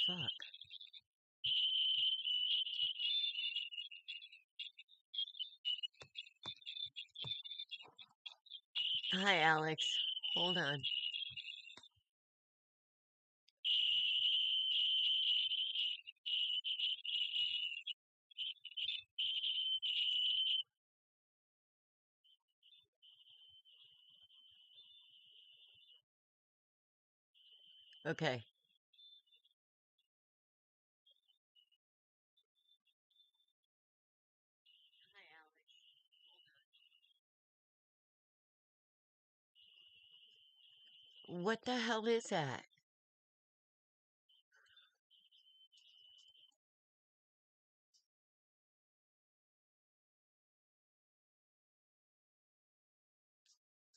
fuck? Hi, Alex. Hold on. Okay. What the hell is that?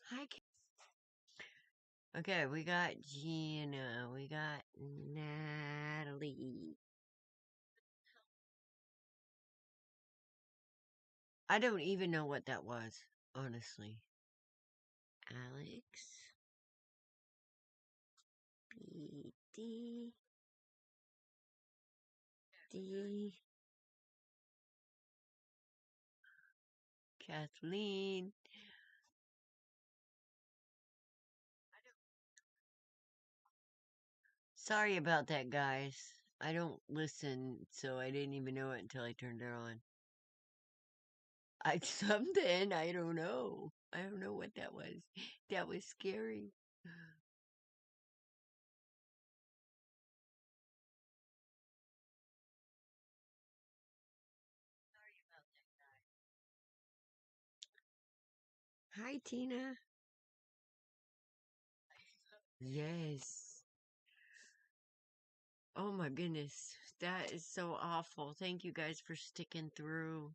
Hi. Okay, we got Gina. We got Natalie. I don't even know what that was, honestly. Alex. B. D. D. Kathleen. Sorry about that, guys. I don't listen, so I didn't even know it until I turned it on. Something, I don't know. I don't know what that was. That was scary. Hi, Tina. Yes. Oh my goodness. That is so awful. Thank you guys for sticking through.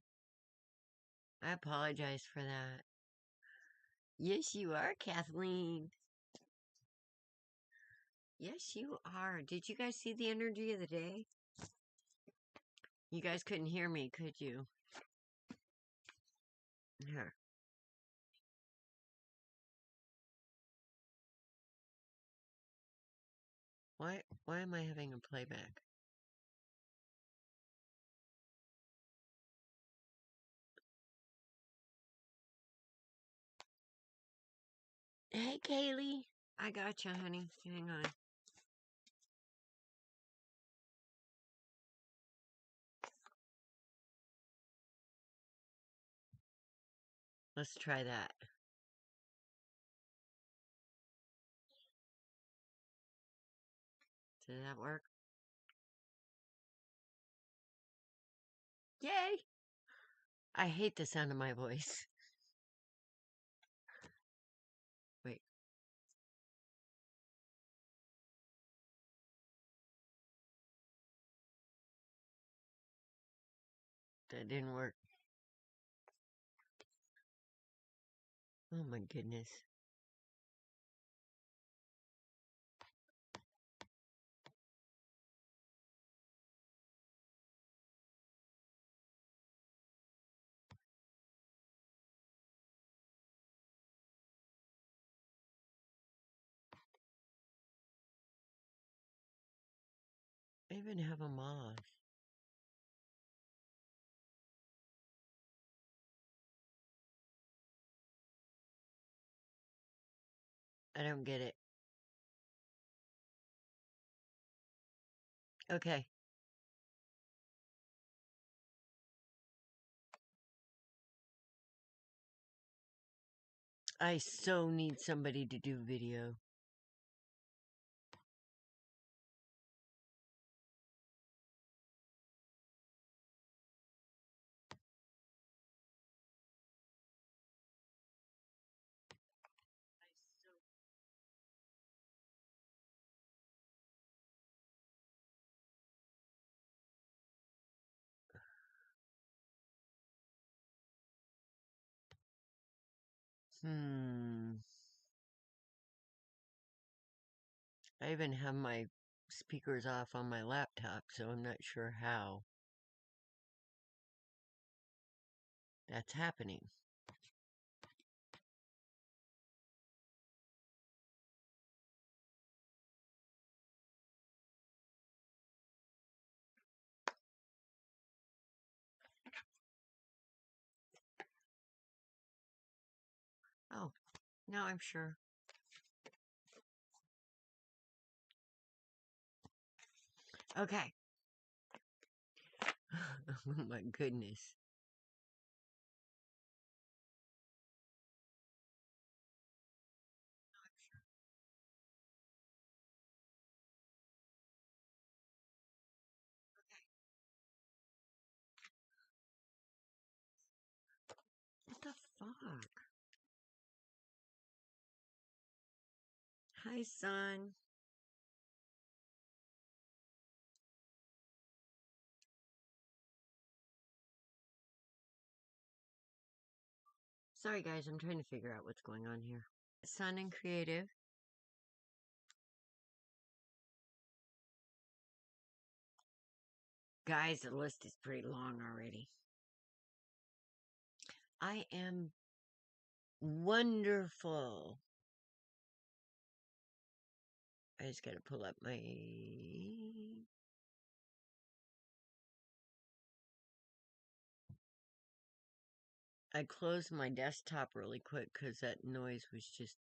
I apologize for that. Yes, you are, Kathleen. Yes, you are. Did you guys see the energy of the day? You guys couldn't hear me, could you? Here. Why am I having a playback? Hey, Kaylee. I got you, honey. Hang on. Let's try that. Did that work? Yay! I hate the sound of my voice. Wait, that didn't work. Oh my goodness. I even have them off. I don't get it. Okay. I so need somebody to do video. Hmm. I even have my speakers off on my laptop, so I'm not sure how that's happening. No, I'm sure. Okay. Oh my goodness. What the fuck? Hi, son. Sorry, guys. I'm trying to figure out what's going on here. Son and creative. Guys, the list is pretty long already. I am wonderful. I just gotta pull up my... I closed my desktop really quick because that noise was just...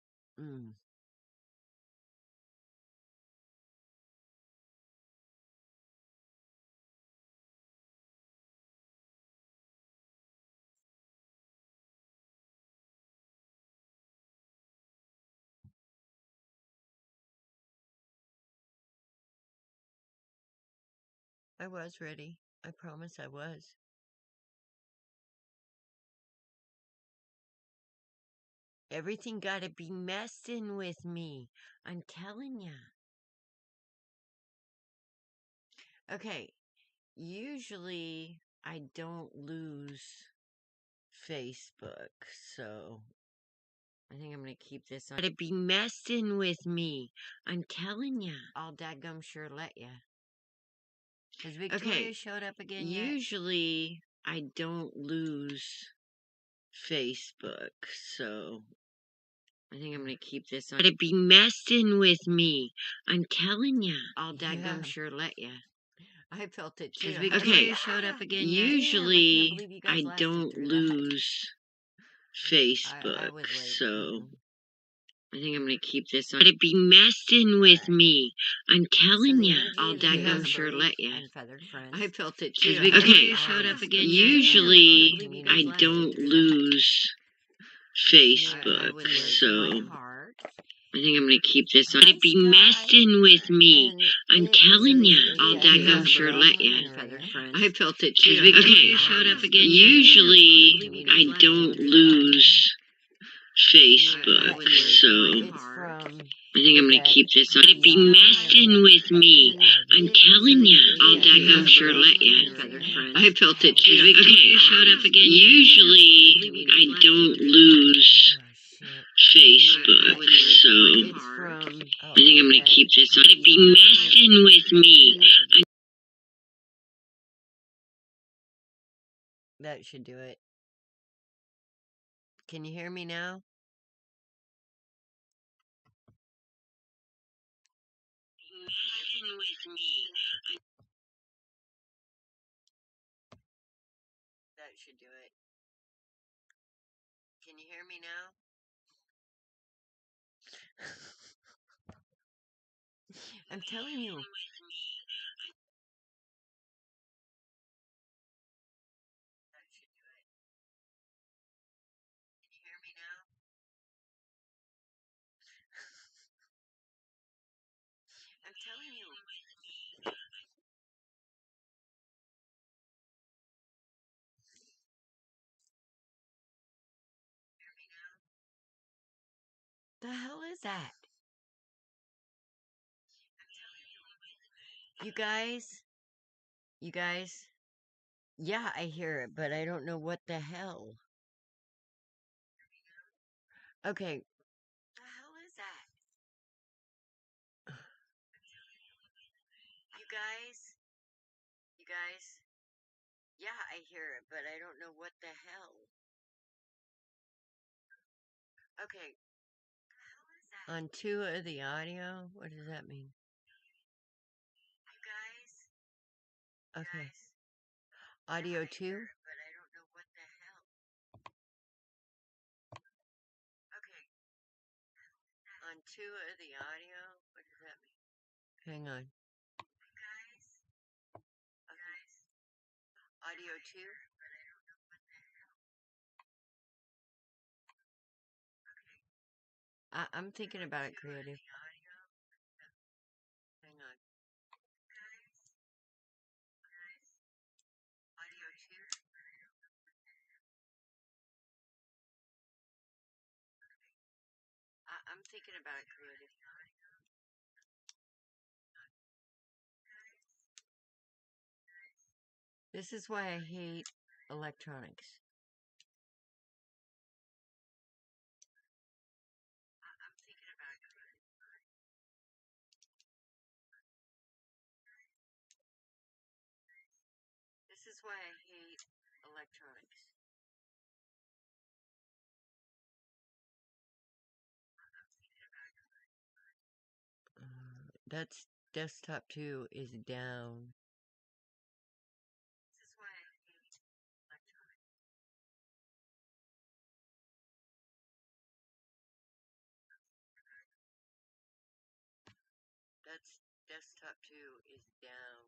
I was ready. I promise I was. Everything gotta be messing with me. I'm telling ya. Okay. Usually, I don't lose Facebook, so I think I'm gonna keep this on. Gotta be messing with me. I'm telling ya. I'll dadgum sure let ya. Has Victoria showed up again yet? Usually, I don't lose Facebook, so I think I'm gonna keep this on. Gotta be messing with me. I'm telling ya. I'll dadgum sure let ya. I felt it too. Has Victoria showed up again yet? Usually, I don't lose Facebook, so I think I'm gonna keep this on. Gotta be messing with me. I'm telling ya. I'll dadgum sure let ya. I felt it too. Has Victoria showed up again yet? Usually, I don't lose Facebook, so I think I'm gonna keep this on. Gotta be messing with me. I'm telling ya. I'll dadgum sure let ya. I felt it too. Has Victoria showed up again yet? Usually, I don't lose Facebook, so I think I'm gonna keep this on. Gotta be messing with me. I'm telling ya. I'll dadgum sure let ya. I felt it too. Has Victoria showed up again yet? Usually, I don't lose Facebook, so I think I'm gonna keep this on. Gotta be messing with me. That should do it. Can you hear me now? Messing with me. That should do it. Can you hear me now? I'm telling you. That should do it. Can you hear me now? I'm telling you. Hear me now? The hell is that? You guys? You guys? Yeah, I hear it, but I don't know what the hell. Okay. The hell is that? You guys? You guys? Yeah, I hear it, but I don't know what the hell. Okay. The hell is that? On 2 of the audio? What does that mean? You guys? Okay. Guys? Audio 2? But I don't know what the hell. Okay. 2 of the audio? What does that mean? Hang on. Guys? Okay. Audio 2? I'm thinking about it, creative. Hang on. Audio 2? I'm thinking about it, creative. This is why I hate electronics. I'm thinking about it, creative. This is why I hate electronics. That's desktop 2 is down. This is why I hate electronics. That's desktop 2 is down.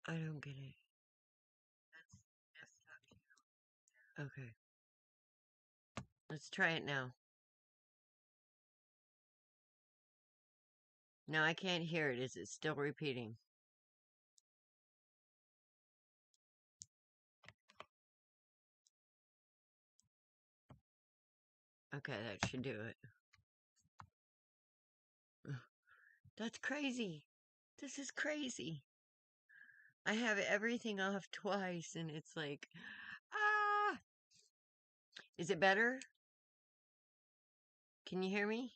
I don't get it. That's desktop 2. Okay. Let's try it now. No, I can't hear it. Is it still repeating? Okay, that should do it. That's crazy. This is crazy. I have everything off twice, and it's like, ah! Is it better? Can you hear me?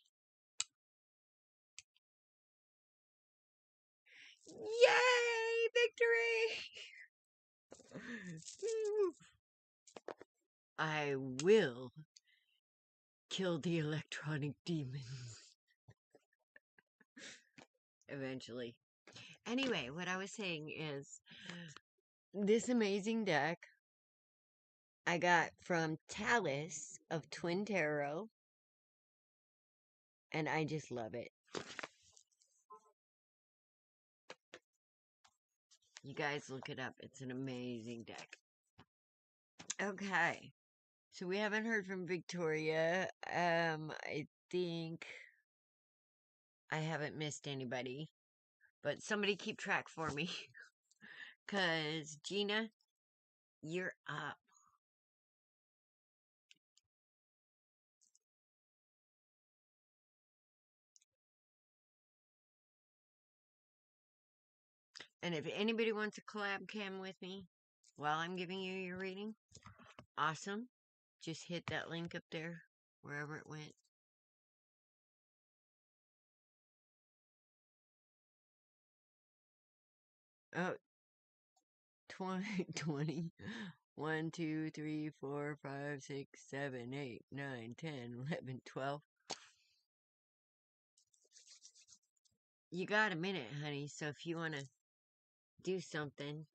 Yay! Victory! I will kill the electronic demons. Eventually. Anyway, what I was saying is, this amazing deck I got from Talus of Twin Tarot, and I just love it. You guys look it up. It's an amazing deck. Okay. So we haven't heard from Victoria. I think I haven't missed anybody. But somebody keep track for me. 'Cause Gina, you're up. And if anybody wants a collab cam with me while I'm giving you your reading, awesome. Just hit that link up there, wherever it went. Oh, 20. 1, 2, 3, 4, 5, 6, 7, 8, 9, 10, 11, 12. You got a minute, honey, so if you want to do something.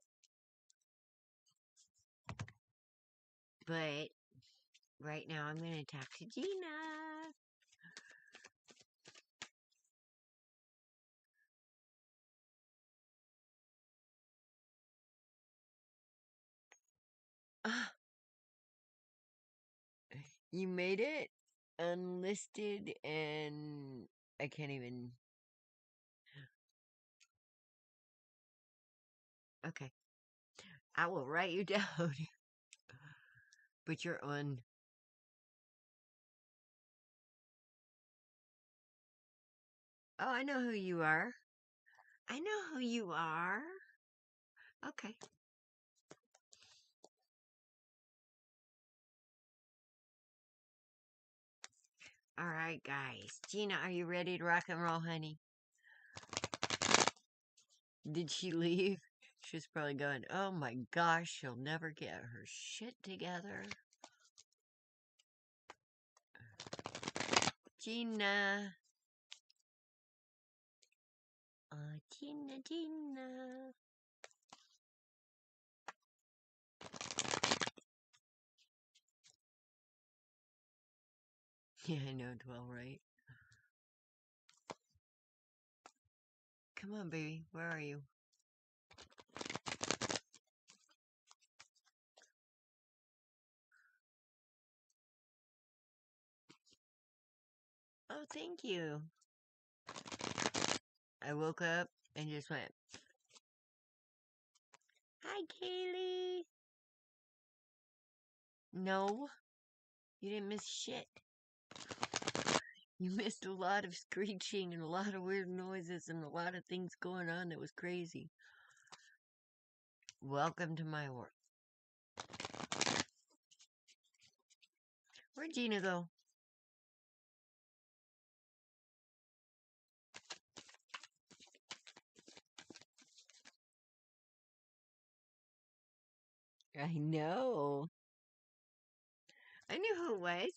But right now I'm going to talk to Gina. You made it unlisted, and I can't even. Okay. I will write you down. But you're on. Oh, I know who you are. I know who you are. Okay. All right, guys. Gina, are you ready to rock and roll, honey? Did she leave? She's probably going, oh my gosh, she'll never get her shit together. Gina. Gina. Yeah, I know, 12, right? Come on, baby. Where are you? Oh, thank you. I woke up and just went, hi, Kaylee. No, you didn't miss shit. You missed a lot of screeching and a lot of weird noises and a lot of things going on that was crazy. Welcome to my world. Where'd Gina go? I know. I knew who it was.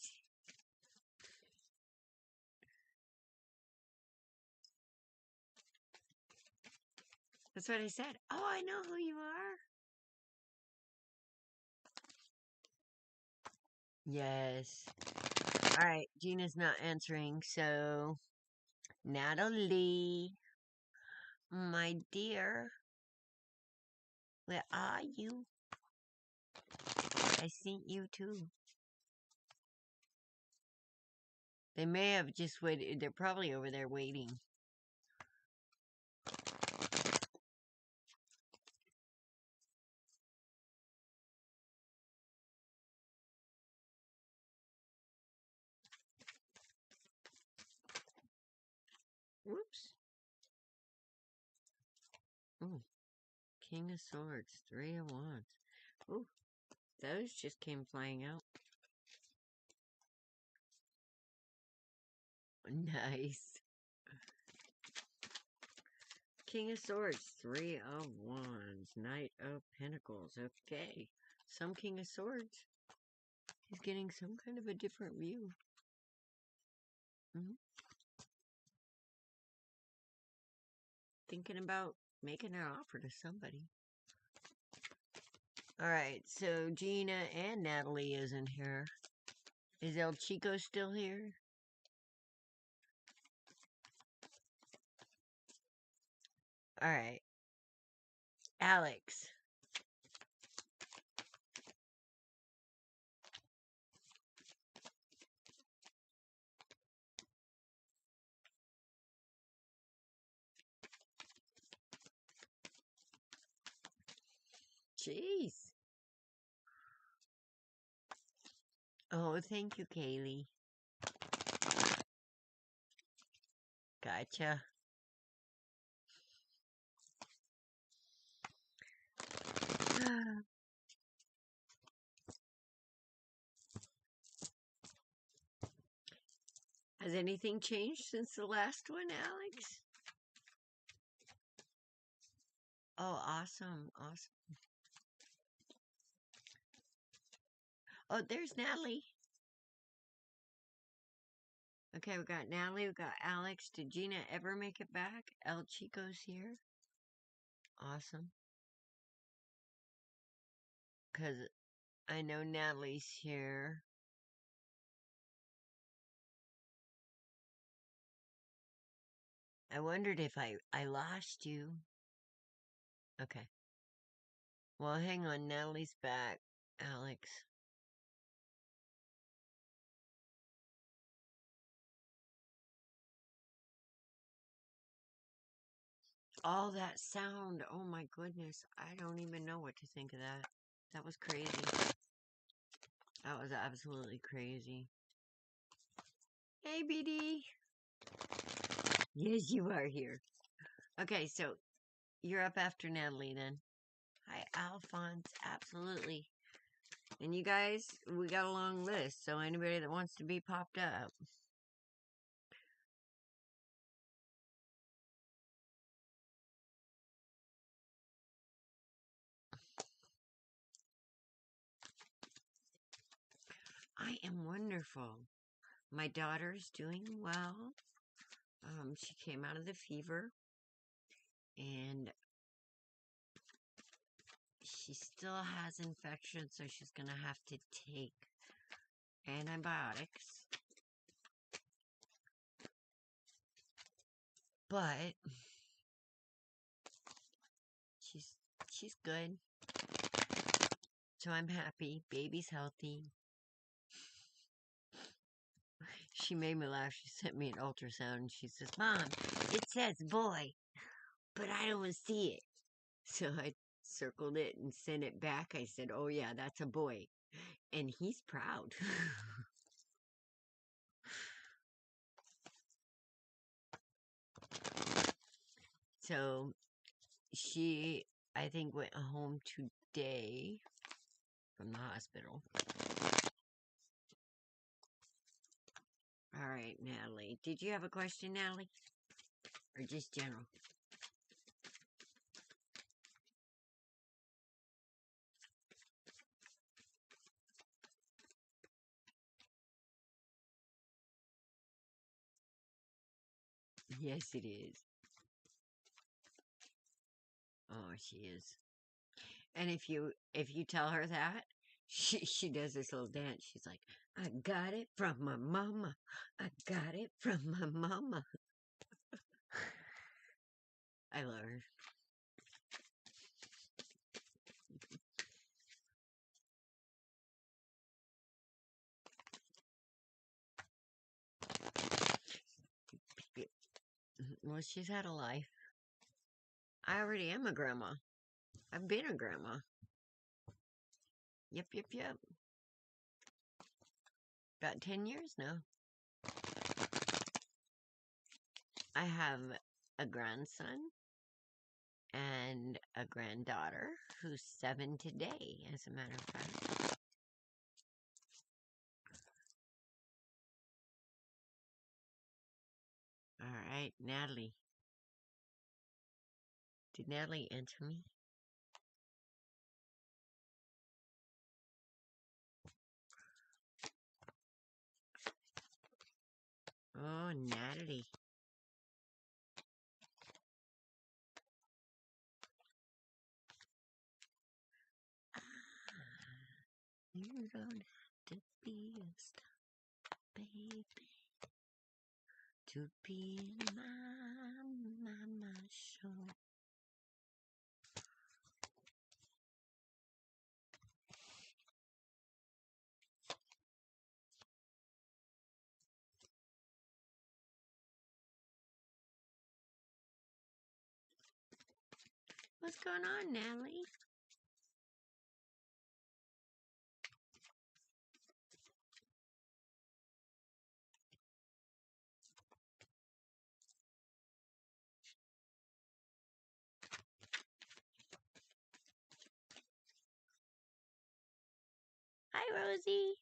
That's what I said. Oh, I know who you are. Yes. All right, Gina's not answering, so Natalie, my dear, where are you? I sent you too. They may have just waited. They're probably over there waiting. Whoops. Ooh, King of Swords, 3 of Wands. Ooh, those just came flying out. Nice. King of Swords, 3 of Wands, Knight of Pentacles. Okay. Some King of Swords. He's getting some kind of a different view. Thinking about making an offer to somebody. Alright, so Gina and Natalie isn't here. Is El Chico still here? Alright. Alex. Jeez. Oh, thank you, Kaylee. Gotcha. Has anything changed since the last one, Alex? Oh, awesome. Awesome. Oh, there's Natalie. Okay, we got Natalie, we got Alex. Did Gina ever make it back? El Chico's here. Awesome. Because I know Natalie's here. I wondered if I lost you. Okay. Well, hang on. Natalie's back. Alex. All that sound. Oh my goodness. I don't even know what to think of that. That was crazy. That was absolutely crazy. Hey, BD. Yes, you are here. Okay, so you're up after Natalie then. Hi, Alphonse. Absolutely. And you guys, we got a long list, so anybody that wants to be popped up. I am wonderful. My daughter's doing well. She came out of the fever, and she still has infection, so she's going to have to take antibiotics. But she's good. So I'm happy. Baby's healthy. She made me laugh. She sent me an ultrasound and she says, Mom, it says boy, but I don't see it. So I circled it and sent it back. I said, oh yeah, that's a boy. And he's proud. So she, I think, went home today from the hospital. All right, Natalie. Did you have a question, Natalie? Or just general? Yes, it is. Oh, she is. And if you tell her that, she does this little dance. She's like, I got it from my mama. I got it from my mama. I love her. Well, she's had a life. I already am a grandma. I've been a grandma. Yep. About 10 years now. I have a grandson and a granddaughter who's 7 today, as a matter of fact. All right, Natalie. Did Natalie answer me? Oh, Natalie. You don't have to be a star, baby, to be in my show. What's going on, Natalie? Hi, Rosie.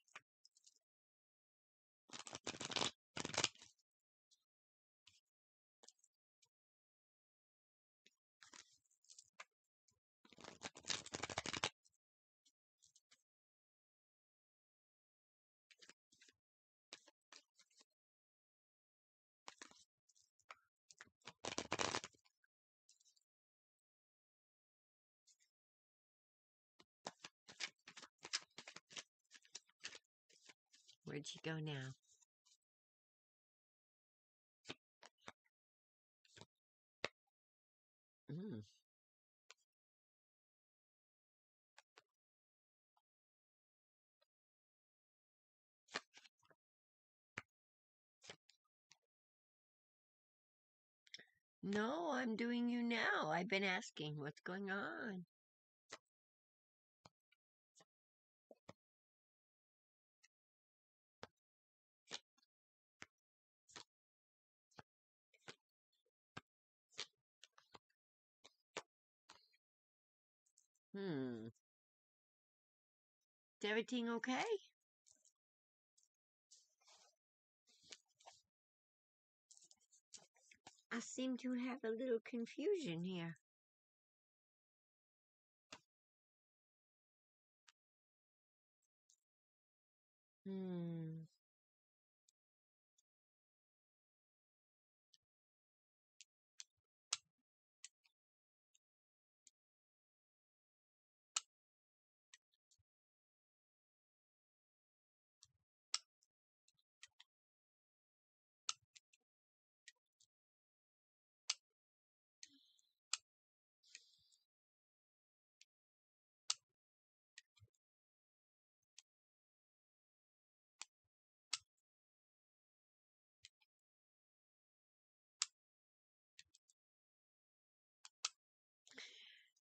Where'd she go now? No, I'm doing you now. I've been asking what's going on. Is everything okay? I seem to have a little confusion here.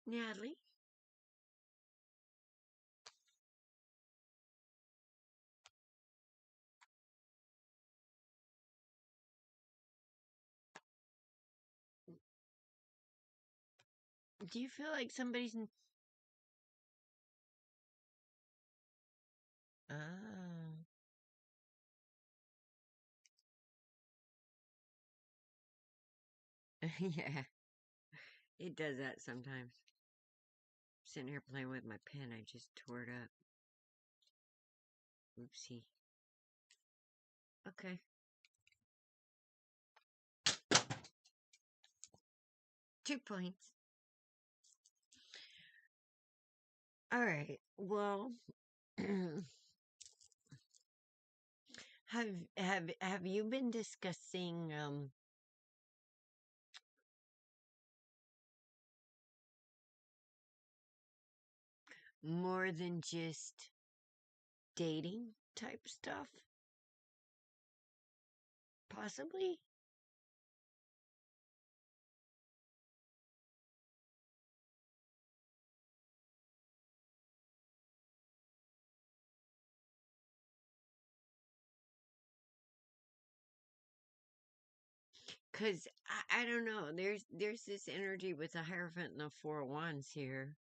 Natalie? Do you feel like somebody's... Oh. Yeah. It does that sometimes. Sitting here playing with my pen, I just tore it up. Oopsie. Okay. 2 points. All right. Well, have you been discussing more than just dating type stuff? Possibly? Cause I don't know. There's this energy with the Hierophant and the Four of Wands here.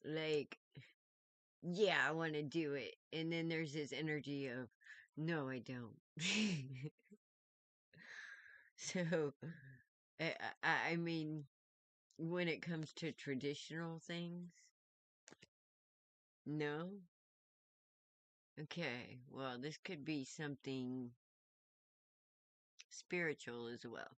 Like, yeah, I want to do it, and then there's this energy of, no, I don't. So, I mean, when it comes to traditional things, no. Okay, well, this could be something spiritual as well.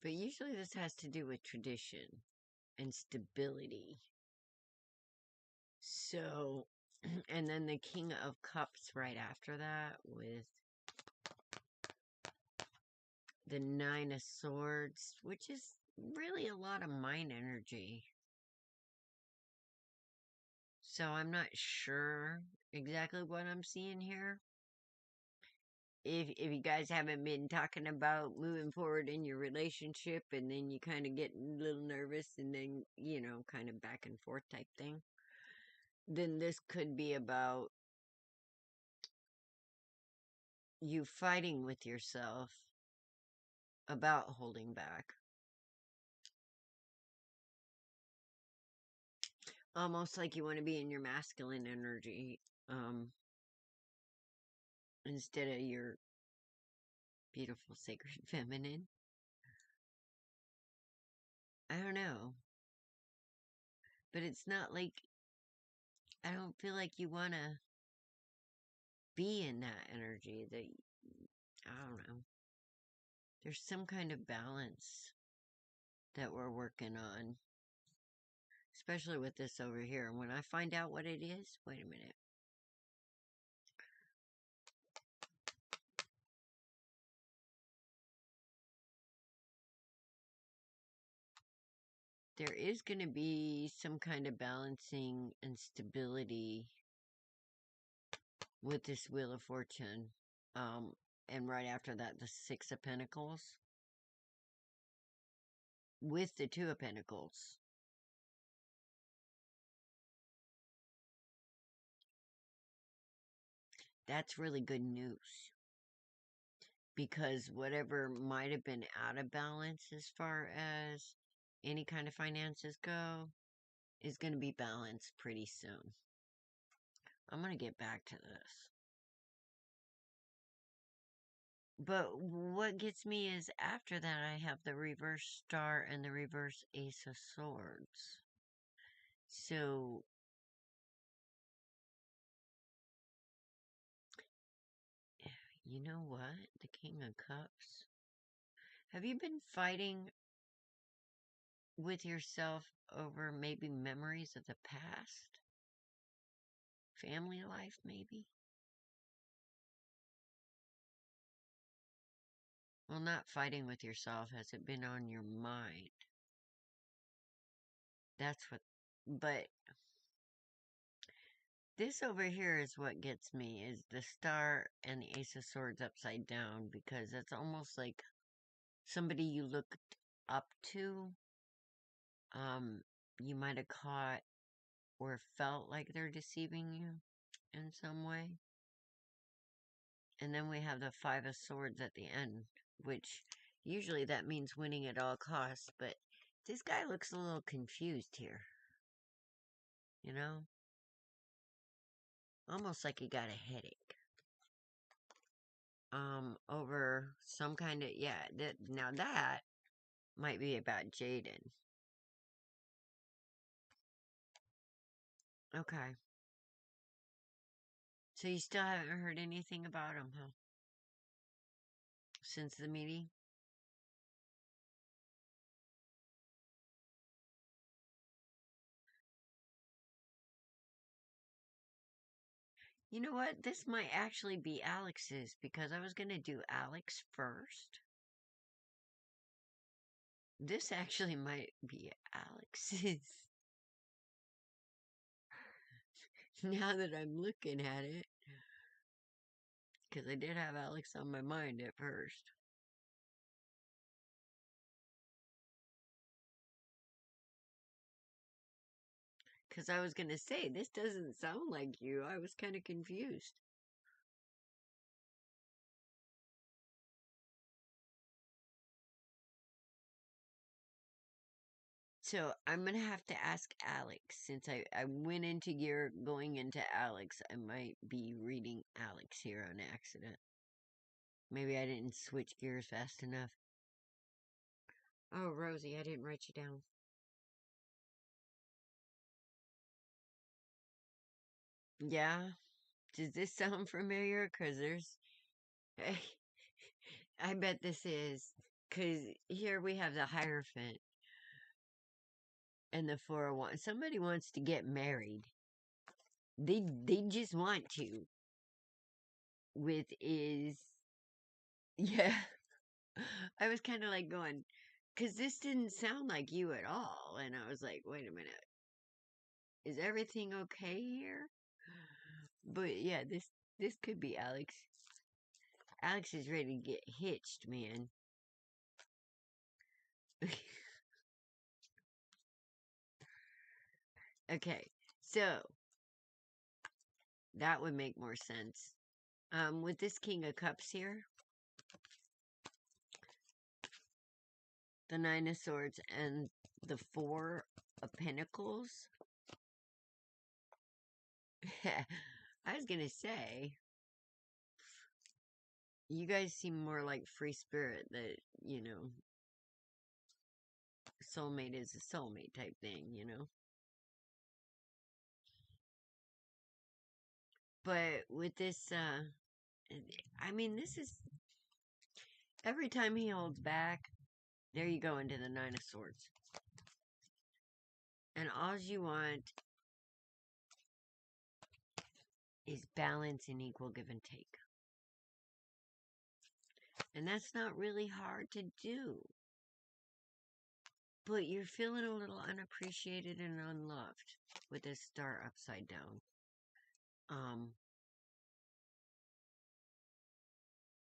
But usually this has to do with tradition and stability. So, and then the King of Cups right after that with the Nine of Swords, which is really a lot of mind energy. So I'm not sure exactly what I'm seeing here. If you guys haven't been talking about moving forward in your relationship and then you kind of get a little nervous and then, you know, kind of back and forth type thing, then this could be about you fighting with yourself about holding back. Almost like you want to be in your masculine energy, instead of your beautiful sacred feminine. I don't know. But it's not like, I don't feel like you want to be in that energy. That, I don't know. There's some kind of balance that we're working on. Especially with this over here. And when I find out what it is, wait a minute. There is going to be some kind of balancing and stability with this Wheel of Fortune. And right after that, the Six of Pentacles. With the Two of Pentacles. That's really good news. Because whatever might have been out of balance as far as any kind of finances go, is going to be balanced pretty soon. I'm going to get back to this. But what gets me is after that I have the reverse star and the reverse ace of swords. So, you know what? The King of Cups. Have you been fighting with yourself over maybe memories of the past? Family life, maybe? Well, not fighting with yourself. Has it been on your mind? That's what, but This over here is what gets me, is the star and the ace of swords upside down, because it's almost like somebody you looked up to, you might have caught or felt like they're deceiving you in some way. And then we have the five of swords at the end, which usually that means winning at all costs, but this guy looks a little confused here. You know? Almost like he got a headache. Over some kind of, yeah, now that might be about Jaden. Okay. So you still haven't heard anything about him, huh? Since the meeting? You know what? This might actually be Alex's, because I was going to do Alex first. This actually might be Alex's. Now that I'm looking at it. Because I did have Alex on my mind at first. Because I was going to say, this doesn't sound like you. I was kind of confused. So I'm going to have to ask Alex. Since I went into gear going into Alex, I might be reading Alex here on accident. Maybe I didn't switch gears fast enough. Oh, Rosie, I didn't write you down. Yeah? Does this sound familiar? Because there's... I bet this is. Because here we have the Hierophant and the 401. Somebody wants to get married. They just want to. With is... Yeah. I was kind of like going... Because this didn't sound like you at all. And I was like, wait a minute. Is everything okay here? But yeah, this could be Alex. Alex is ready to get hitched, man. Okay, so that would make more sense. With this King of Cups here, the Nine of Swords, and the Four of Pentacles. I was gonna say, you guys seem more like free spirit, that, you know, soulmate is a soulmate type thing, you know? But with this, I mean, this is, every time he holds back, there you go into the Nine of Swords. And all you want is balance and equal give and take. And that's not really hard to do. But you're feeling a little unappreciated and unloved with this star upside down.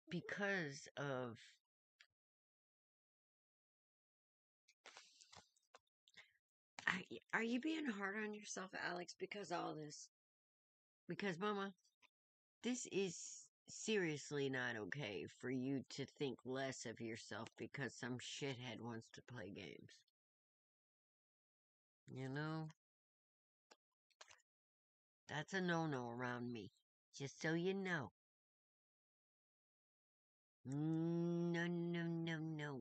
Because of... Are you being hard on yourself, Alex, because of all this? Because, Mama, this is seriously not okay for you to think less of yourself because some shithead wants to play games. You know? That's a no-no around me. Just so you know. No, no, no, no.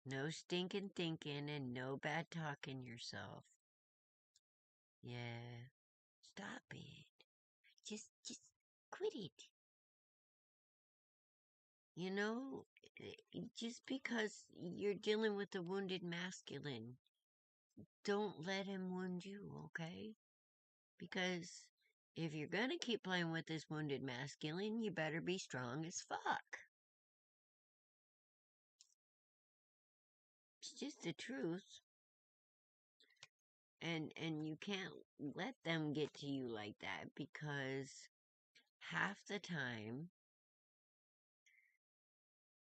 No stinking thinking and no bad talking yourself. Yeah. Stop it. Just quit it. You know, just because you're dealing with a wounded masculine, don't let him wound you, okay? Because if you're gonna keep playing with this wounded masculine, you better be strong as fuck. It's just the truth. And you can't let them get to you like that, because half the time,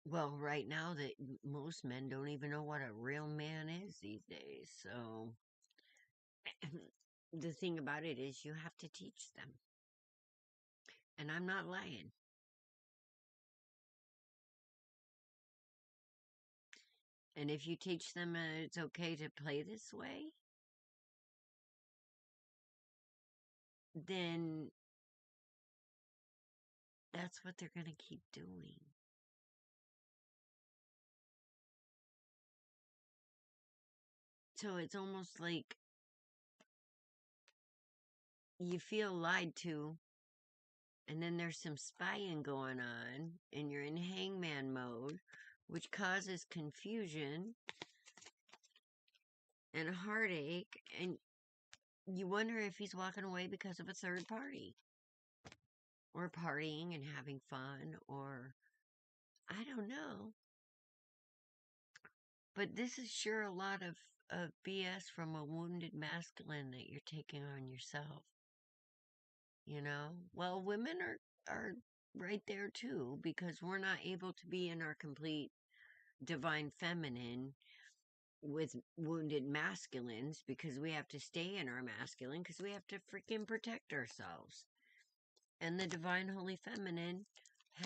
well, right now that most men don't even know what a real man is these days. So the thing about it is you have to teach them. And I'm not lying. And if you teach them it's okay to play this way, then that's what they're going to keep doing. So it's almost like you feel lied to, and then there's some spying going on, and you're in hangman mode, which causes confusion and heartache, and you wonder if he's walking away because of a third party, or partying and having fun, or I don't know. But this is sure a lot of BS from a wounded masculine that you're taking on yourself. You know? Well, women are right there too, because we're not able to be in our complete divine feminine with wounded masculines, because we have to stay in our masculine, because we have to freaking protect ourselves. And the divine holy feminine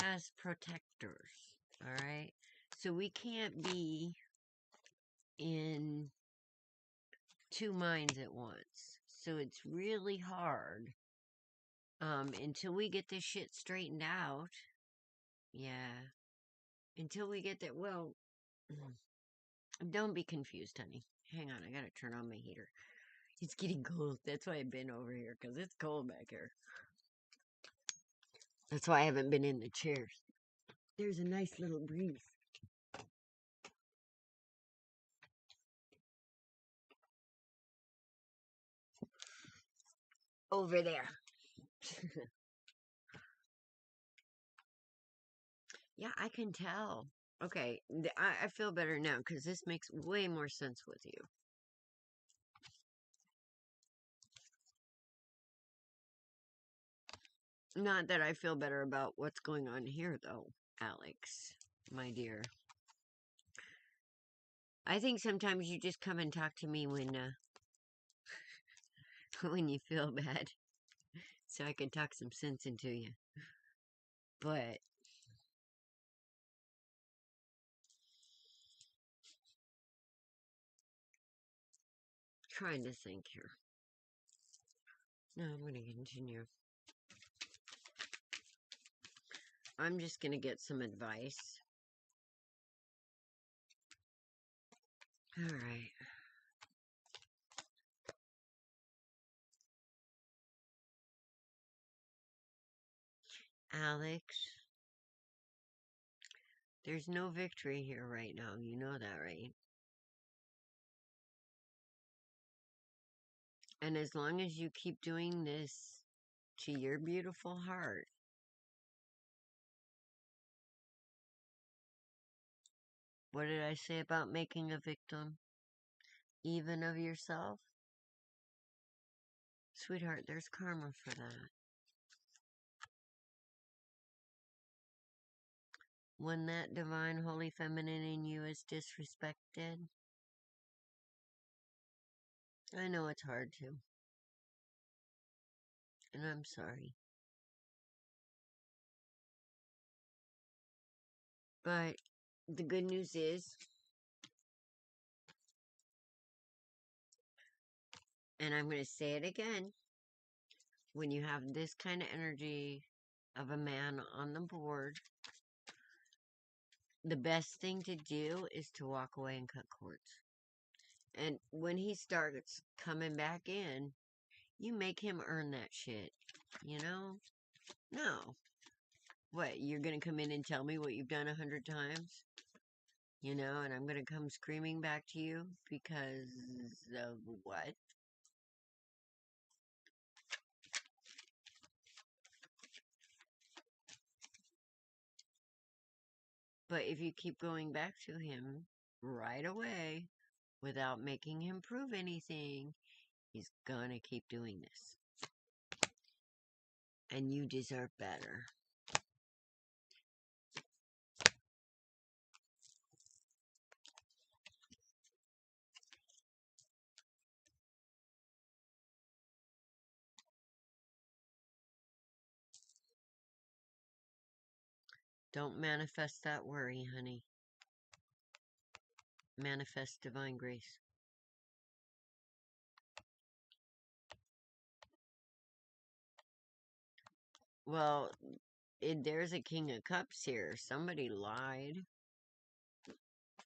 has protectors. All right? So we can't be in two minds at once. So it's really hard until we get this shit straightened out. Yeah. Until we get that. Well, don't be confused, honey. Hang on, I gotta turn on my heater. It's getting cold. That's why I've been over here, because it's cold back here. That's why I haven't been in the chairs. There's a nice little breeze. Over there. Yeah, I can tell. Okay, I feel better now, because this makes way more sense with you. Not that I feel better about what's going on here, though, Alex, my dear. I think sometimes you just come and talk to me when when you feel bad, so I can talk some sense into you. But trying to think here. No, I'm going to continue. I'm just going to get some advice. All right. Alex, there's no victory here right now. You know that, right? And as long as you keep doing this to your beautiful heart, what did I say about making a victim even of yourself? Sweetheart, there's karma for that. When that divine holy feminine in you is disrespected, I know it's hard to. And I'm sorry. But the good news is, and I'm going to say it again, when you have this kind of energy of a man on the board, the best thing to do is to walk away and cut cords. And when he starts coming back in, you make him earn that shit. You know? No. What, you're going to come in and tell me what you've done 100 times? You know, and I'm going to come screaming back to you because of what? But if you keep going back to him right away without making him prove anything, He's gonna keep doing this. And you deserve better. Don't manifest that worry, honey. Manifest divine grace. Well, there's a King of Cups here. Somebody lied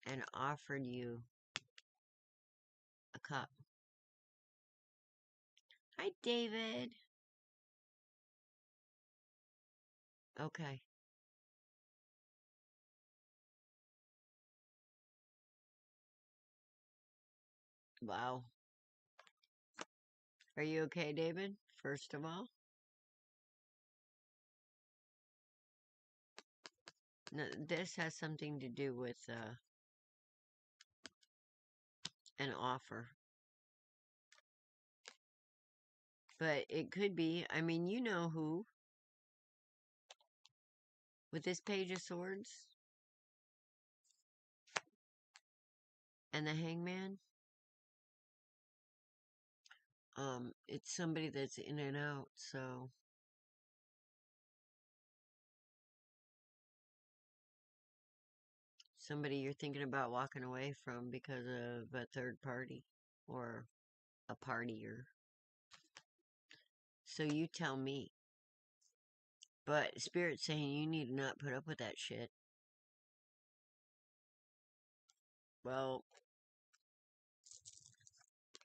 and offered you a cup. Hi, David. Okay. Wow. Are you okay, David? First of all? No, this has something to do with an offer. But it could be, I mean, you know who. With this Page of Swords and the Hangman, it's somebody that's in and out, so somebody you're thinking about walking away from because of a third party or a partier. So you tell me. But Spirit's saying you need to not put up with that shit. Well,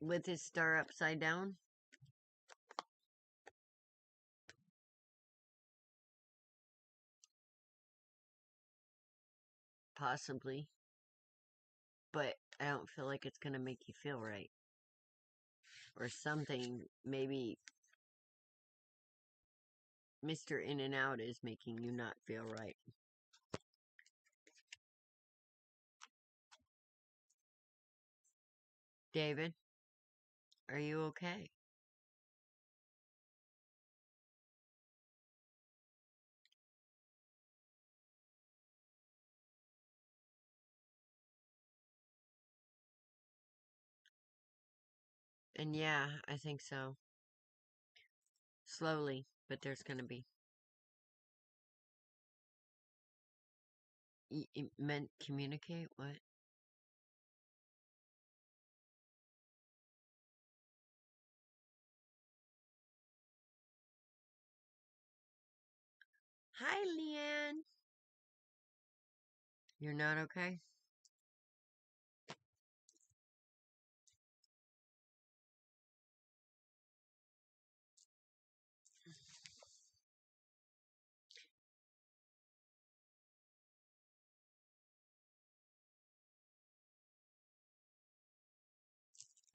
with his star upside down, possibly. But I don't feel like it's going to make you feel right. Or something, maybe Mr. In and Out is making you not feel right. David, are you okay? And yeah, I think so. Slowly, but there's going to be. It meant communicate? What? Hi, Leanne. You're not okay?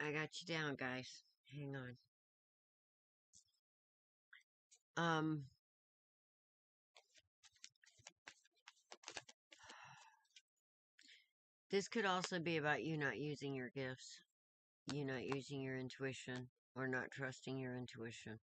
I got you down, guys. Hang on. This could also be about you not using your gifts. You not using your intuition. Or not trusting your intuition.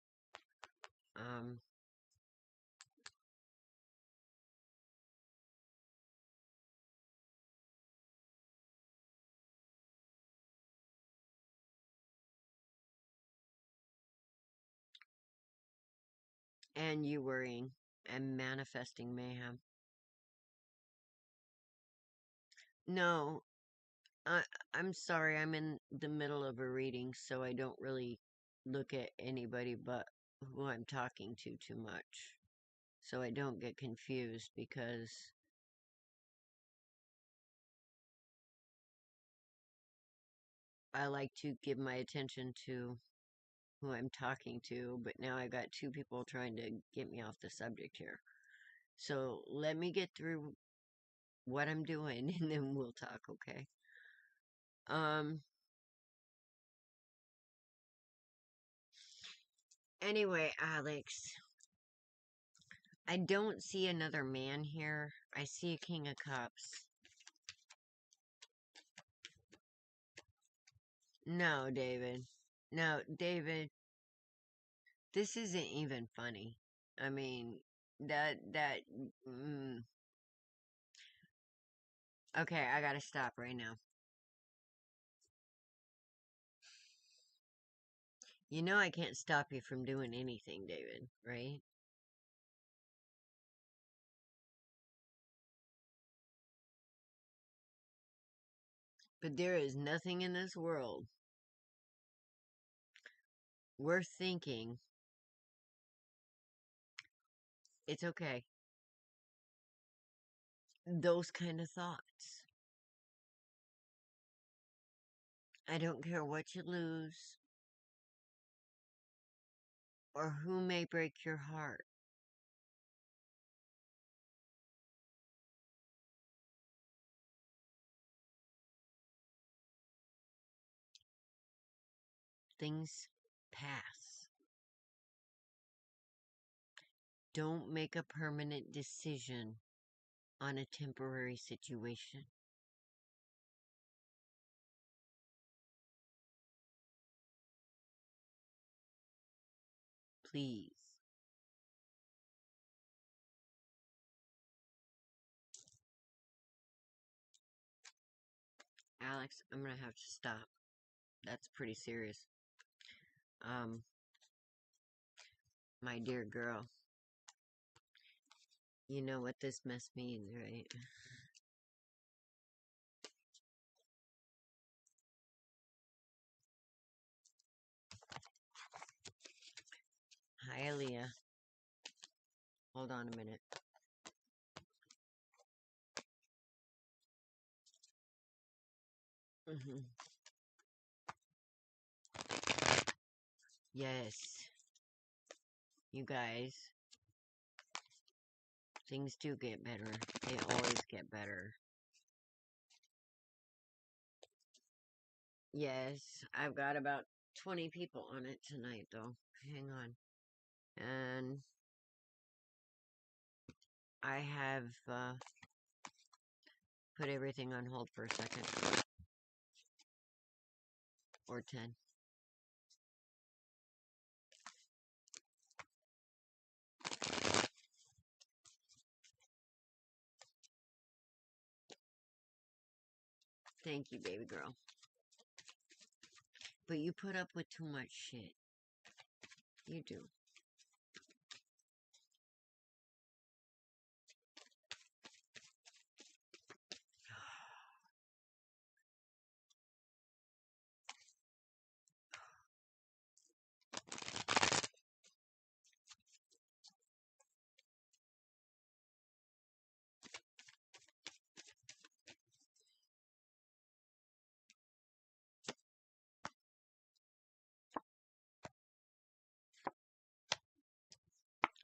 And you worrying and manifesting mayhem. No, I'm sorry, I'm in the middle of a reading, so I don't really look at anybody but who I'm talking to too much. So I don't get confused because I like to give my attention to who I'm talking to, but now I got two people trying to get me off the subject here. So let me get through what I'm doing and then we'll talk, okay? Anyway, Alex, I don't see another man here. I see a King of Cups. No, David. Now, David, this isn't even funny. I mean, mm, okay, I gotta stop right now. You know I can't stop you from doing anything, David, right? But there is nothing in this world worth thinking. It's okay. Those kind of thoughts. I don't care what you lose or who may break your heart. Things pass. Don't make a permanent decision on a temporary situation. Please. Alex, I'm gonna have to stop. That's pretty serious. My dear girl, you know what this mess means, right? Hi, Aaliyah. Hold on a minute. Yes. You guys, things do get better. They always get better. Yes, I've got about 20 people on it tonight, though. Hang on. And I have put everything on hold for a second. Or 10. Thank you, baby girl. But you put up with too much shit. You do.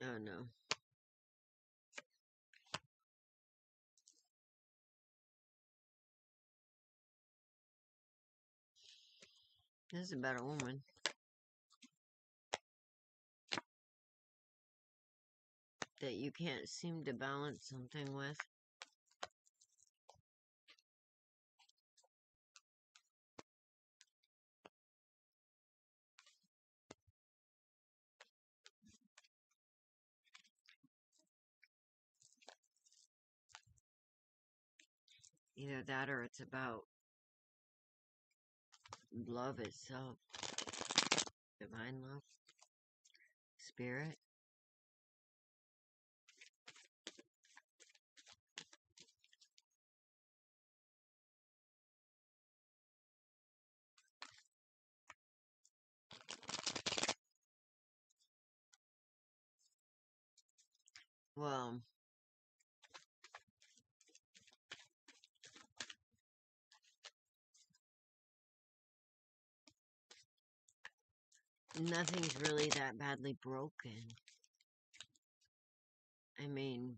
Oh, no. This is about a woman that you can't seem to balance something with. Either that or it's about love itself. Divine love. Spirit. Well, nothing's really that badly broken. I mean,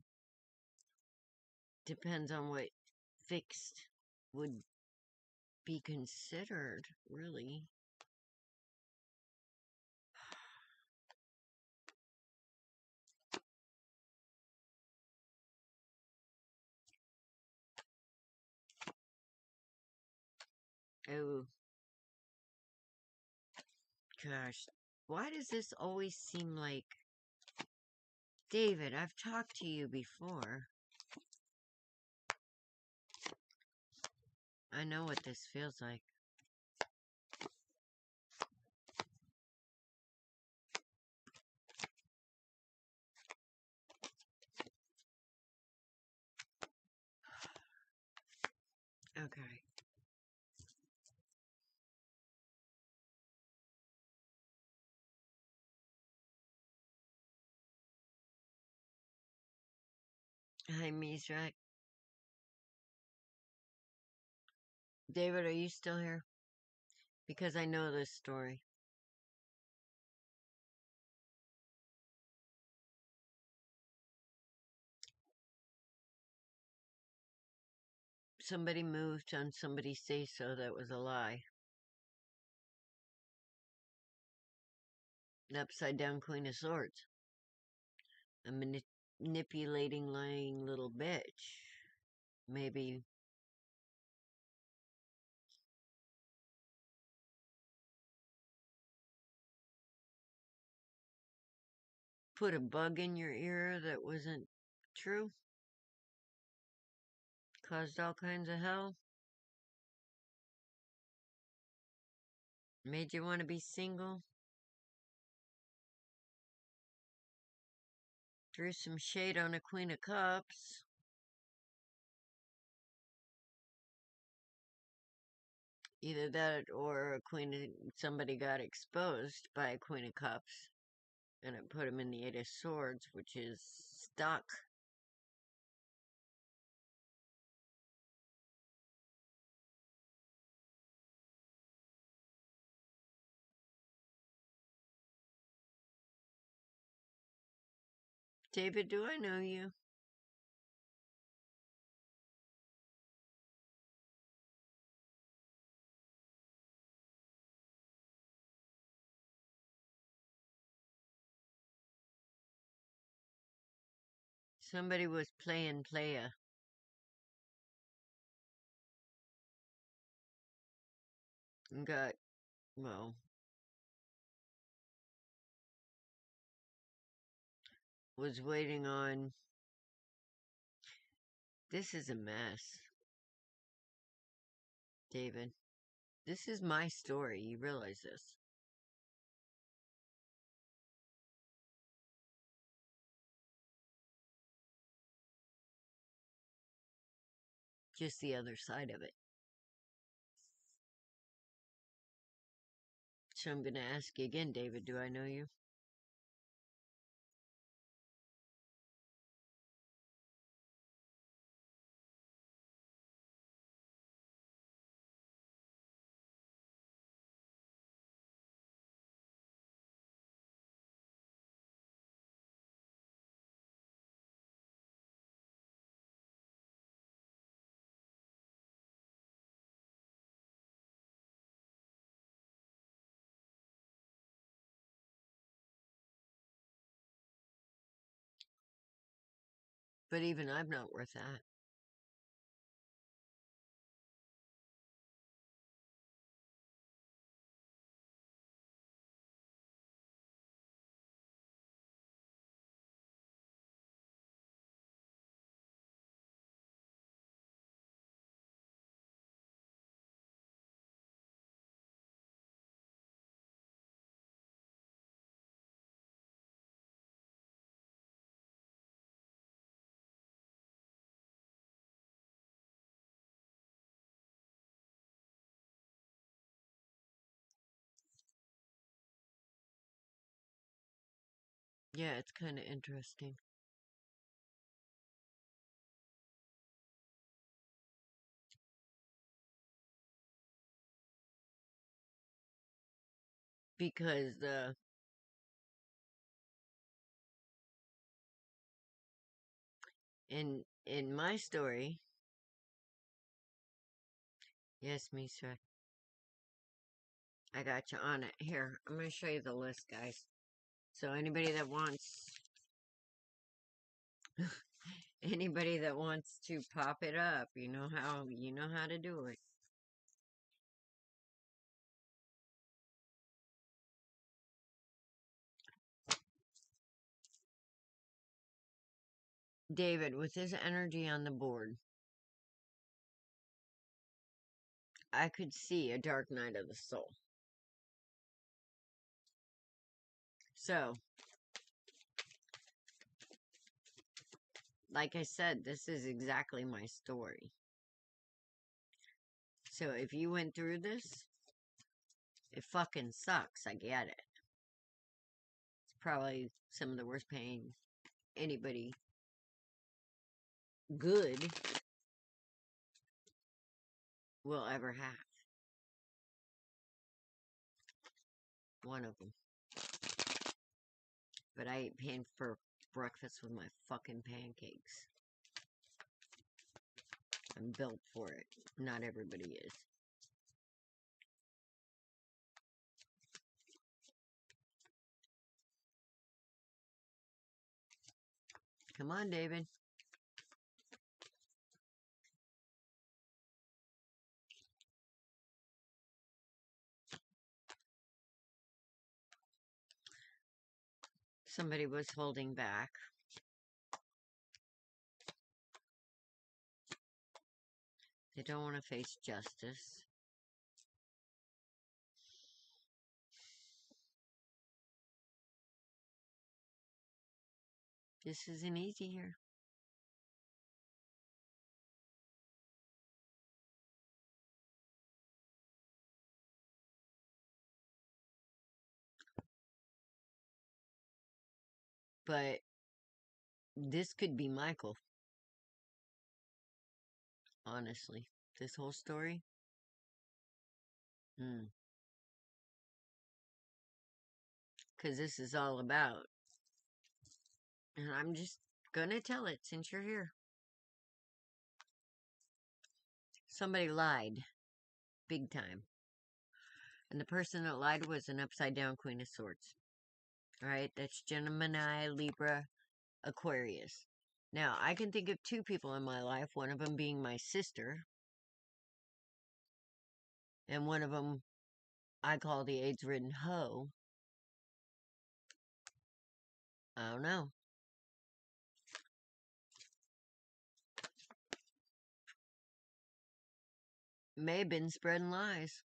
depends on what fixed would be considered, really. Oh. Gosh, why does this always seem like... David, I've talked to you before. I know what this feels like. Okay. Hi, Mizrak. David, are you still here? Because I know this story. Somebody moved on somebody's say-so that was a lie. An upside-down Queen of Swords. A manipulating, lying little bitch. Maybe... put a bug in your ear that wasn't true. Caused all kinds of hell. Made you want to be single. Threw some shade on a Queen of Cups. Either that or somebody got exposed by a Queen of Cups. And it put him in the Eight of Swords, which is stuck. David, do I know you? Somebody was playing playa. And got, well, was waiting on... This is a mess, David. This is my story. You realize this. Just the other side of it. So I'm going to ask you again, David, do I know you? But even I'm not worth that. Yeah, it's kind of interesting. Because in my story, yes, Misha, I got you on it. Here, I'm going to show you the list, guys. So anybody that wants to pop it up, you know how to do it. David, with his energy on the board, I could see a dark night of the soul. So, like I said, this is exactly my story. So if you went through this, it fucking sucks. I get it. It's probably some of the worst pain anybody good will ever have. One of them. But I ate pain for breakfast with my fucking pancakes. I'm built for it. Not everybody is. Come on, David. Somebody was holding back. They don't want to face justice. This isn't easy here. But this could be Michael. Honestly. This whole story. Because this is all about. And I'm just gonna tell it since you're here. Somebody lied. Big time. And the person that lied was an upside down Queen of Swords. Alright, that's Gemini, Libra, Aquarius. Now, I can think of two people in my life, one of them being my sister, and one of them I call the AIDS-ridden hoe. I don't know. May have been spreading lies.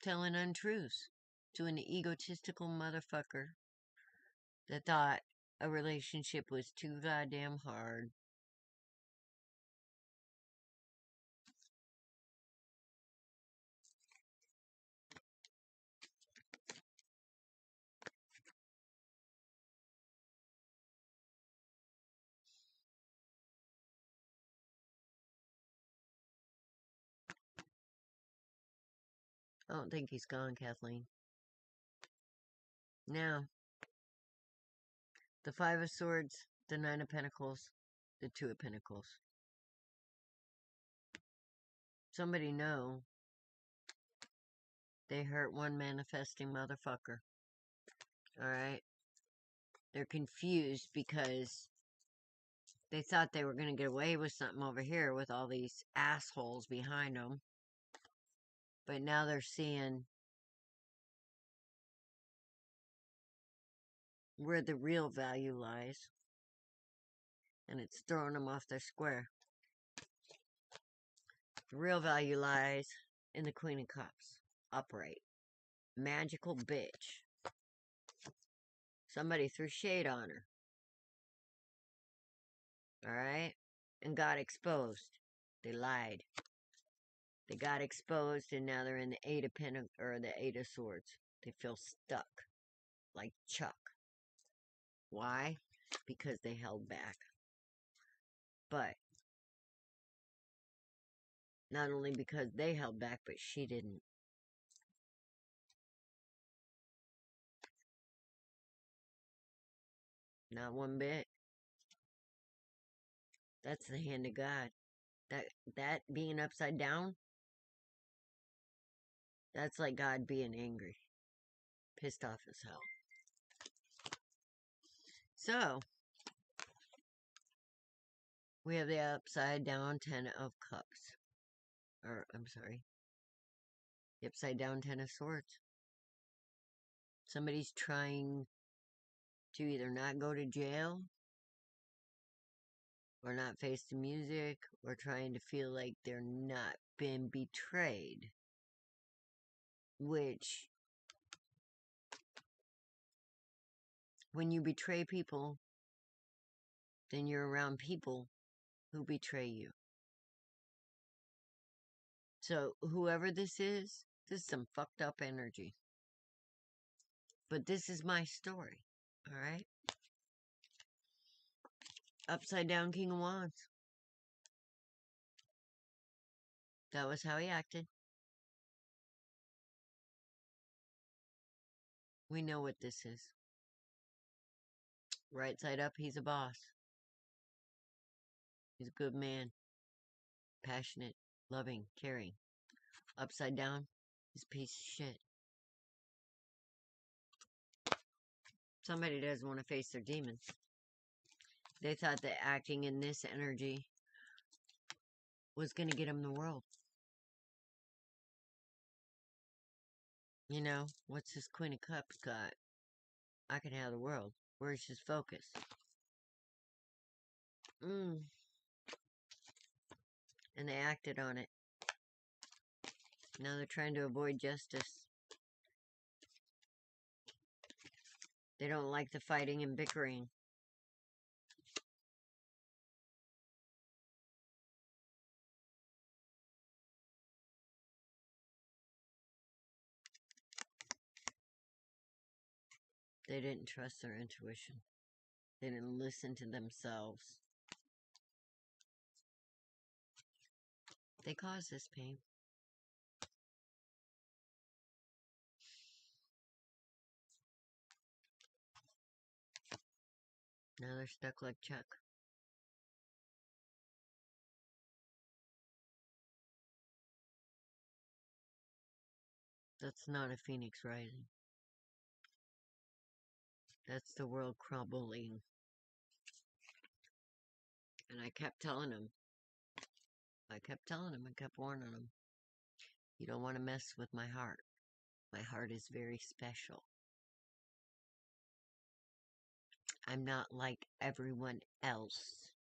Telling untruths to an egotistical motherfucker that thought a relationship was too goddamn hard. I don't think he's gone, Kathleen. Now, the Five of Swords, the Nine of Pentacles, the Two of Pentacles. Somebody know they hurt one manifesting motherfucker. Alright? They're confused because they thought they were going to get away with something over here with all these assholes behind them. But now they're seeing where the real value lies. And it's throwing them off their square. The real value lies in the Queen of Cups. Upright. Magical bitch. Somebody threw shade on her. Alright? And got exposed. They lied. They got exposed and now they're in the Eight of Pentacles, or the Eight of Swords. They feel stuck. Like Chuck. Why? Because they held back. But not only because they held back, but she didn't. Not one bit. That's the hand of God. That being upside down, that's like God being angry. Pissed off as hell. So, we have the upside down Ten of Cups. Or, I'm sorry. The upside down Ten of Swords. Somebody's trying to either not go to jail or not face the music, or trying to feel like they're not been betrayed. Which, when you betray people, then you're around people who betray you. So, whoever this is some fucked up energy. But this is my story, alright? Upside down King of Wands. That was how he acted. We know what this is. Right side up, he's a boss. He's a good man. Passionate, loving, caring. Upside down, he's a piece of shit. Somebody doesn't want to face their demons. They thought that acting in this energy was going to get them the world. You know, what's this Queen of Cups got? I can have the world. Where's his focus? And they acted on it. Now they're trying to avoid justice. They don't like the fighting and bickering. They didn't trust their intuition. They didn't listen to themselves. They caused this pain. Now they're stuck like Chuck. That's not a phoenix rising. That's the world crumbling. And I kept telling him. I kept warning him. You don't want to mess with my heart. My heart is very special. I'm not like everyone else.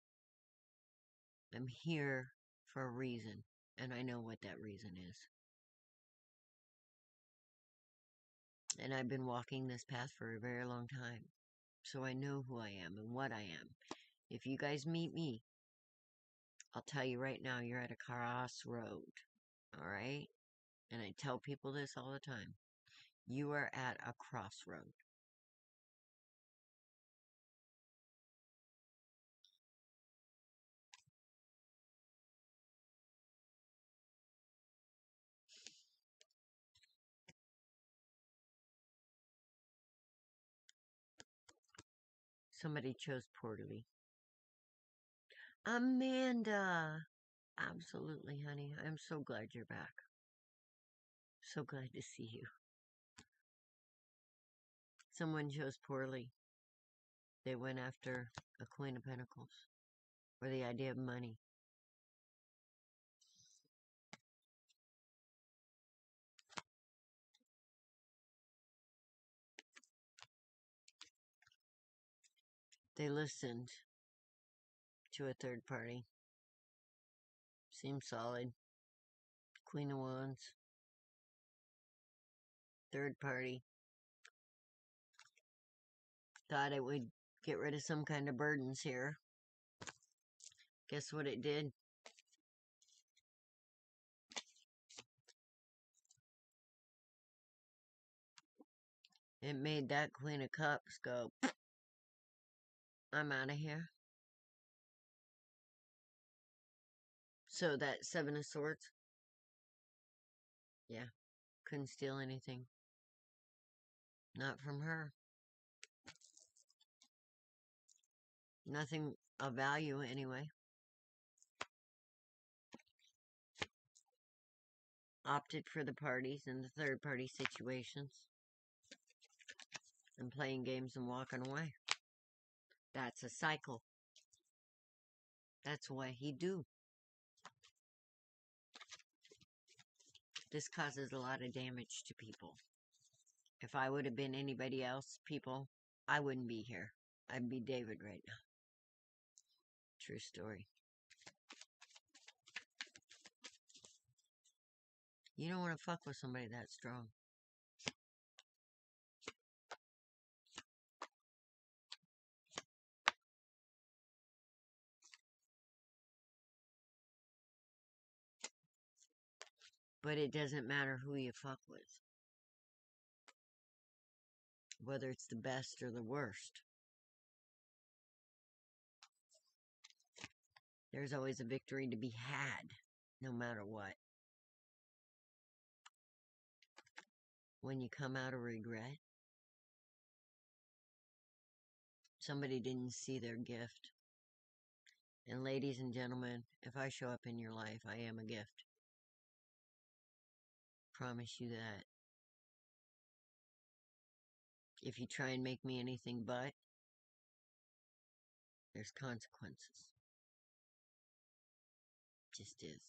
I'm here for a reason, and I know what that reason is. And I've been walking this path for a very long time, so I know who I am and what I am. If you guys meet me, I'll tell you right now, you're at a crossroad, alright? And I tell people this all the time. You are at a crossroad. Somebody chose poorly. Amanda! Absolutely, honey. I'm so glad you're back. So glad to see you. Someone chose poorly. They went after a Queen of Pentacles. Or the idea of money. They listened to a third party. Seems solid. Queen of Wands. Third party. Thought it would get rid of some kind of burdens here. Guess what it did? It made that Queen of Cups go, I'm out of here. So that Seven of Swords, yeah, couldn't steal anything. Not from her. Nothing of value anyway. Opted for the parties and the third party situations. And playing games and walking away. That's a cycle. That's what he do. This causes a lot of damage to people. If I would have been anybody else, people, I wouldn't be here. I'd be David right now. True story. You don't want to fuck with somebody that strong. But it doesn't matter who you fuck with. Whether it's the best or the worst. There's always a victory to be had, no matter what. When you come out of regret, somebody didn't see their gift. And ladies and gentlemen, if I show up in your life, I am a gift. Promise you that. If you try and make me anything but, there's consequences. Just is.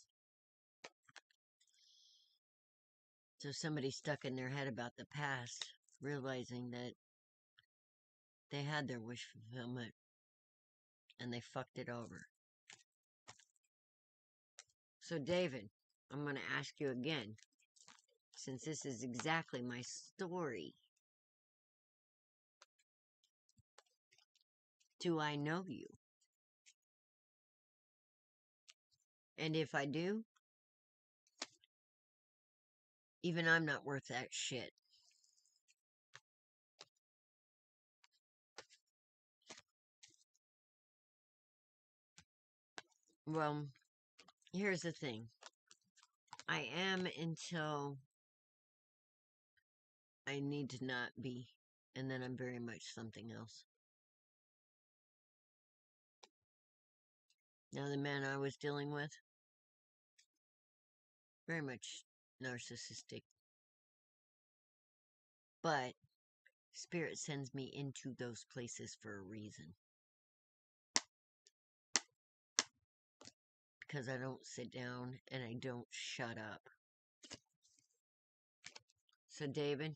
So somebody's stuck in their head about the past, realizing that they had their wish fulfillment and they fucked it over. So David, I'm going to ask you again, since this is exactly my story. Do I know you? And if I do, even I'm not worth that shit. Well, here's the thing. I am until I need to not be. And then I'm very much something else. Now, the man I was dealing with, very much narcissistic. But Spirit sends me into those places for a reason. Because I don't sit down and I don't shut up. So, David,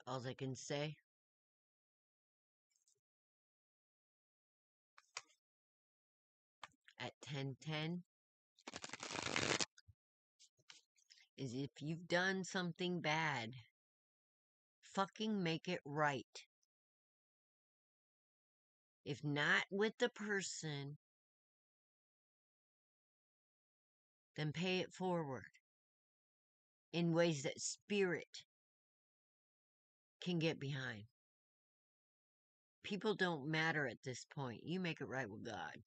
all I can say, at 10:10, is if you've done something bad, fucking make it right. If not with the person, then pay it forward in ways that Spirit can get behind. People don't matter at this point. You make it right with God.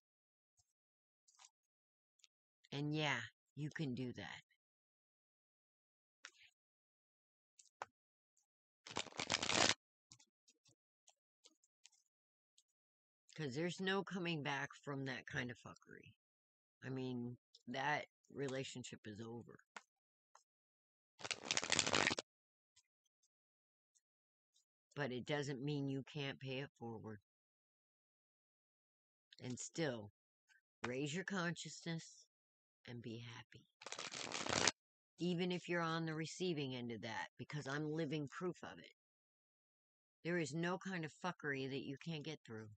And yeah, you can do that. Because there's no coming back from that kind of fuckery. I mean, that relationship is over. But it doesn't mean you can't pay it forward. And still, raise your consciousness and be happy. Even if you're on the receiving end of that, because I'm living proof of it. There is no kind of fuckery that you can't get through.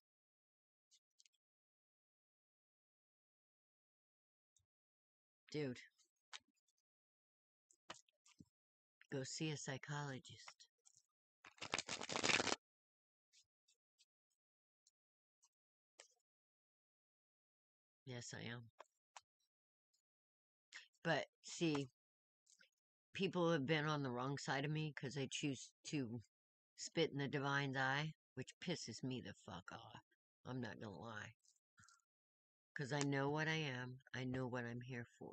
Dude, go see a psychologist. Yes, I am. But, see, people have been on the wrong side of me because they choose to spit in the divine's eye, which pisses me the fuck off. I'm not gonna lie. Because I know what I am. I know what I'm here for.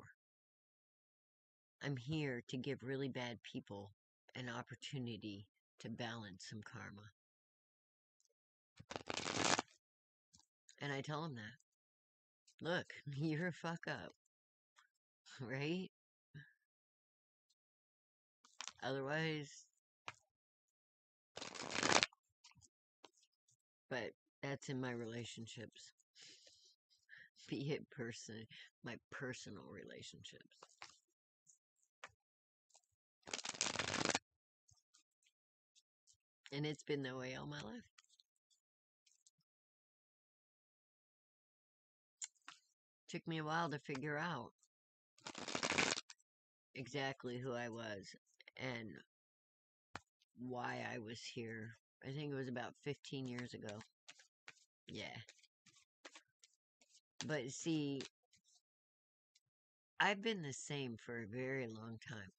I'm here to give really bad people an opportunity to balance some karma. And I tell them that. Look, you're a fuck up. Right? Otherwise... But that's in my relationships. Be it my personal relationships. And it's been that way all my life. Took me a while to figure out exactly who I was and why I was here. I think it was about 15 years ago. Yeah. But see, I've been the same for a very long time.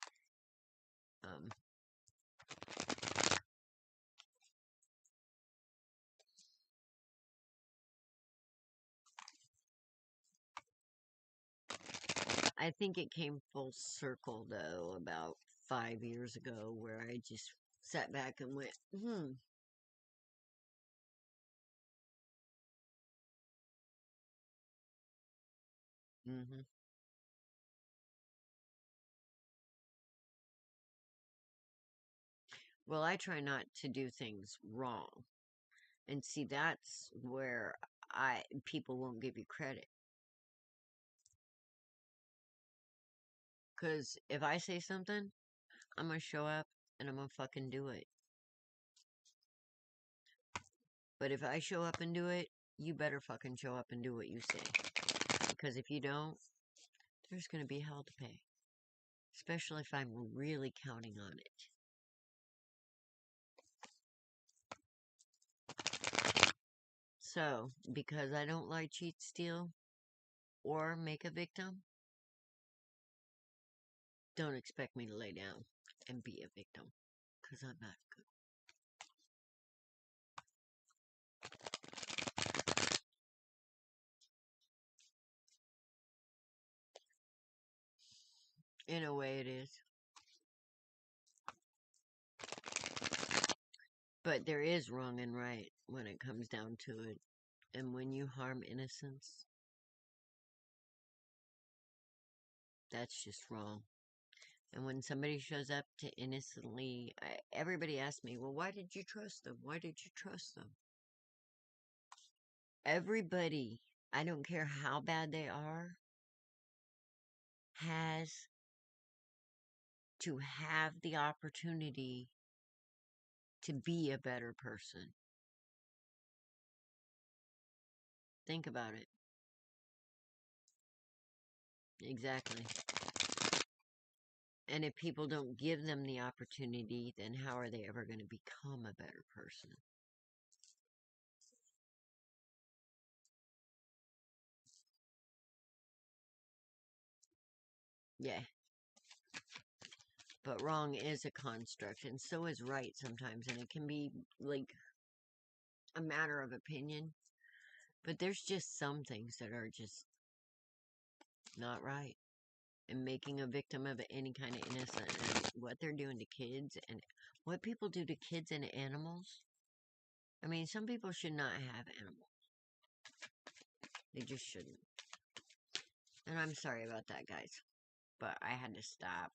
I think it came full circle, though, about 5 years ago, where I just sat back and went, Well, I try not to do things wrong. And see, that's where people won't give you credit. Because if I say something, I'm going to show up and I'm going to fucking do it. But if I show up and do it, you better fucking show up and do what you say. Because if you don't, there's going to be hell to pay. Especially if I'm really counting on it. So, because I don't lie, cheat, steal, or make a victim, don't expect me to lay down and be a victim. Because I'm not good. In a way it is. But there is wrong and right when it comes down to it. And when you harm innocence, that's just wrong. And when somebody shows up to innocently, everybody asks me, well, why did you trust them? Why did you trust them? Everybody, I don't care how bad they are, has to have the opportunity to be a better person. Think about it. Exactly. And if people don't give them the opportunity, then how are they ever going to become a better person? Yeah. But wrong is a construct, and so is right sometimes, and it can be, like, a matter of opinion. But there's just some things that are just not right. And making a victim of any kind of innocent, and what they're doing to kids, and what people do to kids and animals. I mean, some people should not have animals. They just shouldn't. And I'm sorry about that, guys. But I had to stop.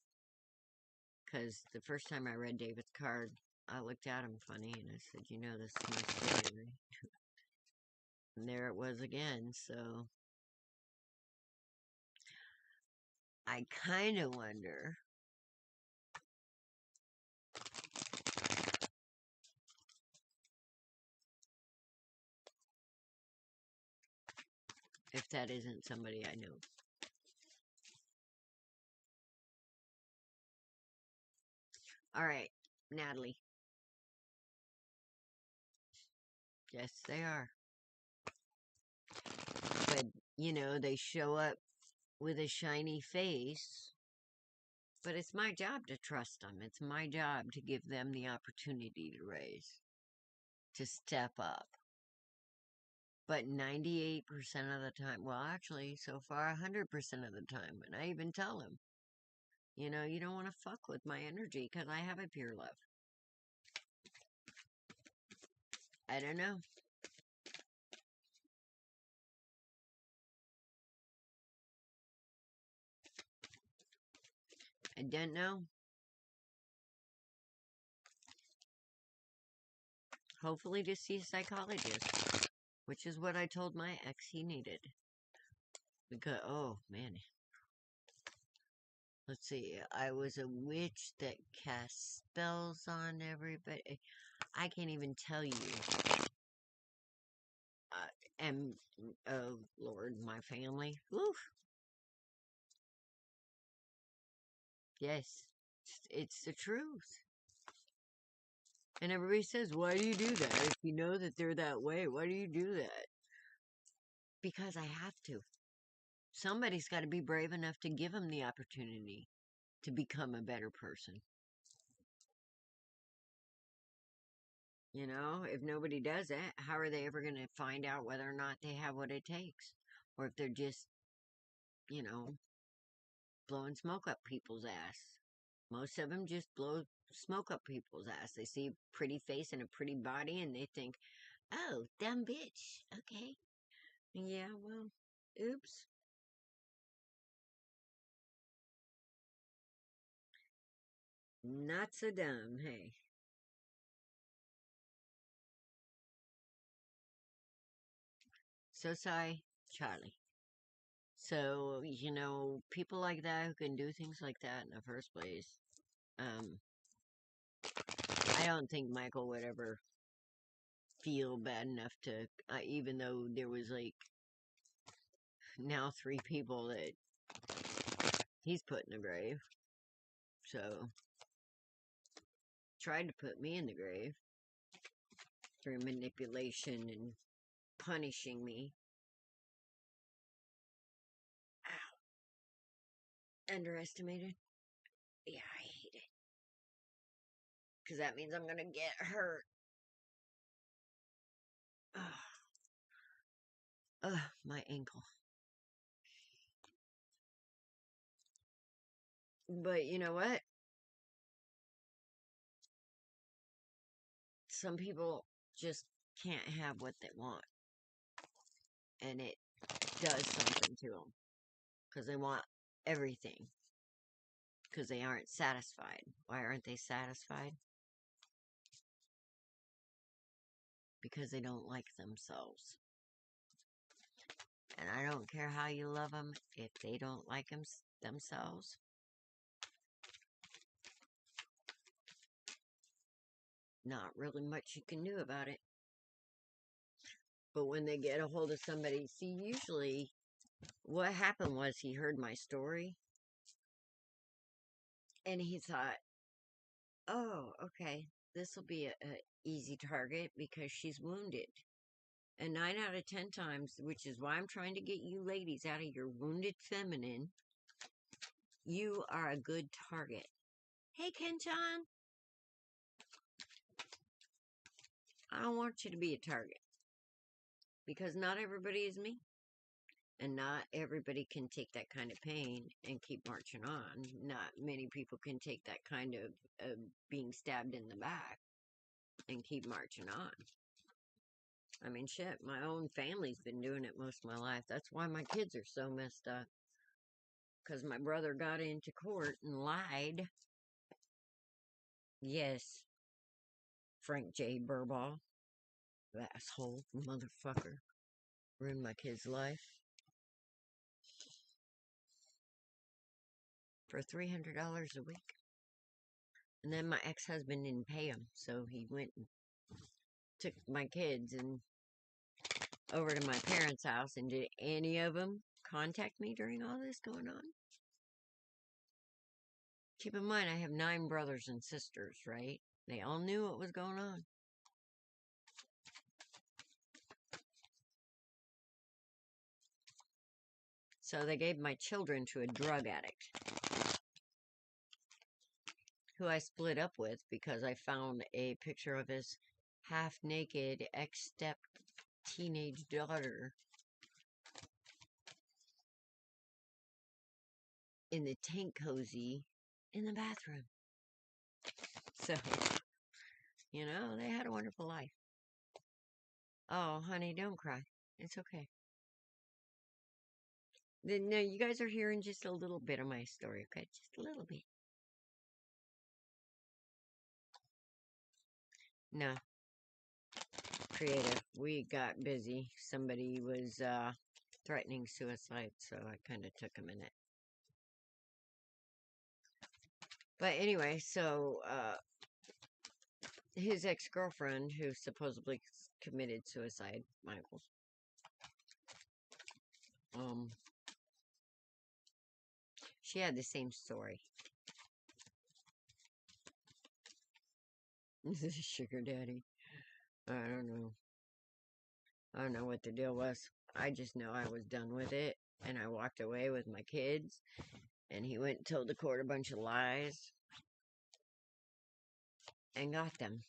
Because the first time I read David's card, I looked at him funny, and I said, you know, this is my story, right? And there it was again, so I kind of wonder if that isn't somebody I know. Alright, Natalie. Yes, they are. But, you know, they show up with a shiny face. But it's my job to trust them. It's my job to give them the opportunity to raise. To step up. But 98% of the time, well, actually, so far, 100% of the time, and I even tell them, you know, you don't want to fuck with my energy because I have a pure love. I don't know. I don't know. Hopefully to see a psychologist, which is what I told my ex he needed. Because, oh, man. Let's see, I was a witch that cast spells on everybody. I can't even tell you And, oh, Lord, my family. Woo. Yes, it's the truth. And everybody says, why do you do that? If you know that they're that way, why do you do that? Because I have to. Somebody's got to be brave enough to give them the opportunity to become a better person. You know, if nobody does that, how are they ever going to find out whether or not they have what it takes? Or if they're just, you know, blowing smoke up people's ass. Most of them just blow smoke up people's ass. They see a pretty face and a pretty body and they think, oh, dumb bitch. Okay. Yeah, well, oops. Not so dumb, hey. So sorry, Charlie. So, you know, people like that who can do things like that in the first place, I don't think Michael would ever feel bad enough to, even though there was like now 3 people that he's put in the grave. So, tried to put me in the grave through manipulation and punishing me. Ow. Underestimated? Yeah, I hate it. Because that means I'm going to get hurt. Ugh, my ankle. But you know what? Some people just can't have what they want. And it does something to them. Because they want everything. Because they aren't satisfied. Why aren't they satisfied? Because they don't like themselves. And I don't care how you love them if they don't like themselves. Not really much you can do about it. But when they get a hold of somebody, see, usually what happened was he heard my story. And he thought, oh, okay, this will be a easy target because she's wounded. And 9 out of 10 times, which is why I'm trying to get you ladies out of your wounded feminine, you are a good target. Hey, Ken-chan. I don't want you to be a target. Because not everybody is me. And not everybody can take that kind of pain and keep marching on. Not many people can take that kind of being stabbed in the back and keep marching on. I mean, shit, my own family's been doing it most of my life. That's why my kids are so messed up. Because my brother got into court and lied. Yes. Frank J. Burbaugh. Asshole. Motherfucker. Ruined my kid's life. For $300 a week. And then my ex-husband didn't pay him. So he went and took my kids and over to my parents' house. And did any of them contact me during all this going on? Keep in mind, I have 9 brothers and sisters, right? They all knew what was going on. So they gave my children to a drug addict. Who I split up with because I found a picture of his half-naked ex-step teenage daughter in the tank cozy in the bathroom. So, you know, they had a wonderful life. Oh, honey, don't cry. It's okay. Now, you guys are hearing just a little bit of my story, okay? Just a little bit. No. Creative. We got busy. Somebody was threatening suicide, so I kind of took a minute. But anyway, so his ex-girlfriend, who supposedly committed suicide, Michael, she had the same story. This is sugar daddy. I don't know what the deal was. I just know I was done with it, and I walked away with my kids, and he went and told the court a bunch of lies and got them,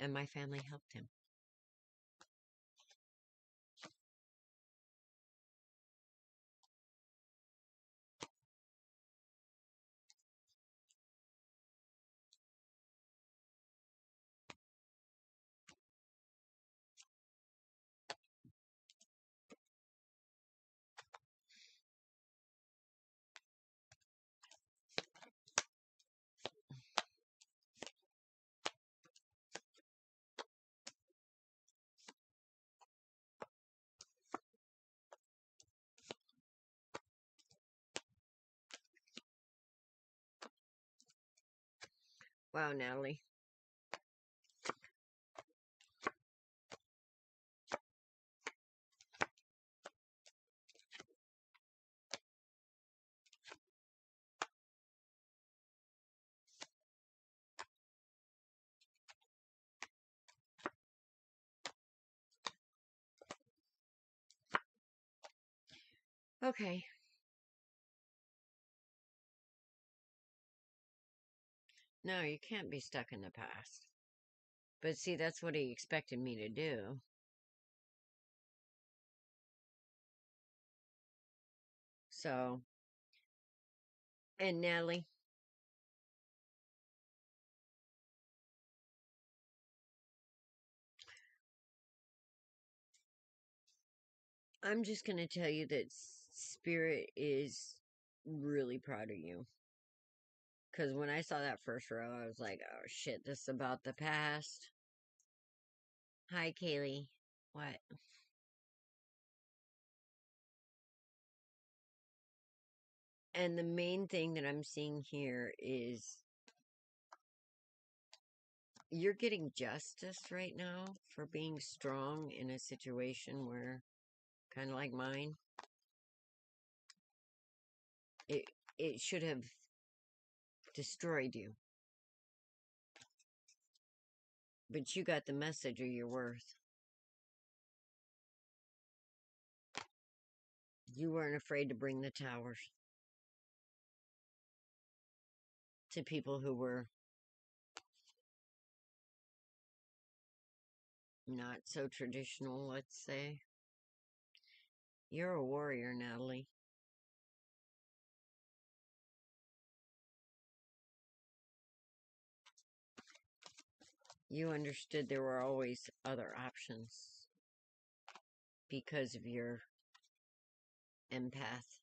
and my family helped him. Wow, Natalie. Okay. No, you can't be stuck in the past. But see, that's what he expected me to do. So, and Natalie, I'm just going to tell you that Spirit is really proud of you. Because when I saw that first row, I was like, oh shit, this is about the past. Hi, Kaylee. What? And the main thing that I'm seeing here is you're getting justice right now for being strong in a situation where, kind of like mine, it should have destroyed you. But you got the message of your worth. You weren't afraid to bring the towers to people who were not so traditional, let's say. You're a warrior, Natalie. You understood there were always other options because of your empath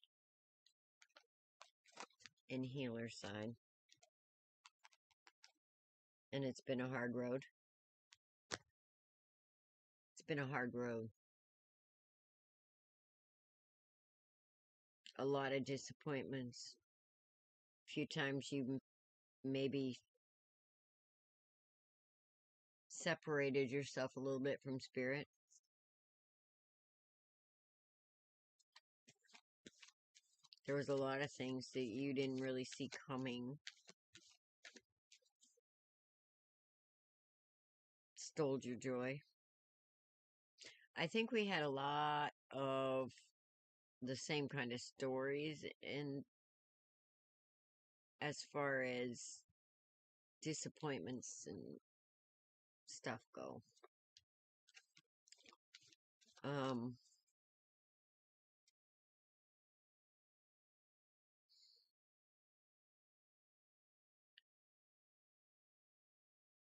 and healer side. And it's been a hard road. It's been a hard road. A lot of disappointments. A few times you maybe separated yourself a little bit from Spirit. There was a lot of things that you didn't really see coming. Stole your joy. I think we had a lot of the same kind of stories in as far as disappointments and stuff go.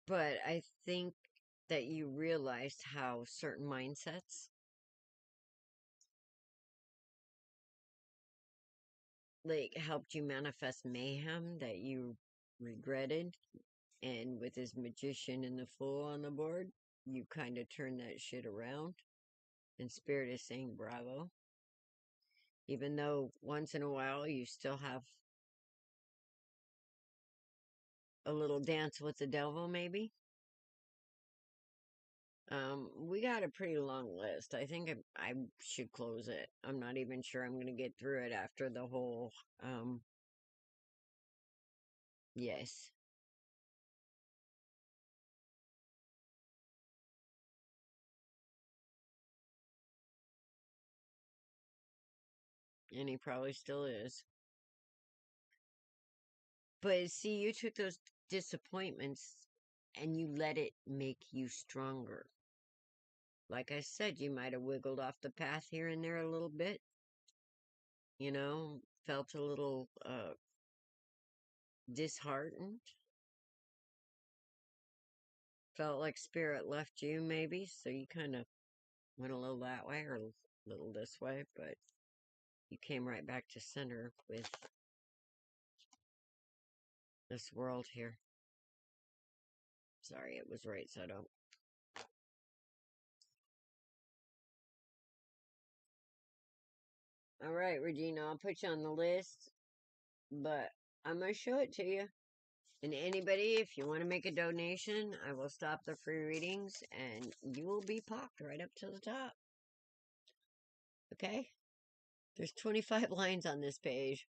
But I think that you realized how certain mindsets like helped you manifest mayhem that you regretted, and with his magician and the fool on the board, you kind of turned that shit around, and Spirit is saying bravo, even though once in a while you still have a little dance with the devil, maybe. We got a pretty long list. I think I should close it. I'm not even sure I'm gonna get through it after the whole, yes. And he probably still is. But see, you took those disappointments and you let it make you stronger. Like I said, you might have wiggled off the path here and there a little bit, felt a little disheartened, felt like spirit left you maybe, so you kind of went a little that way or a little this way, but you came right back to center with this world here. Sorry, it was right side up. All right, Regina, I'll put you on the list, but I'm going to show it to you. And anybody, if you want to make a donation, I will stop the free readings and you will be popped right up to the top. Okay? There's 25 lines on this page.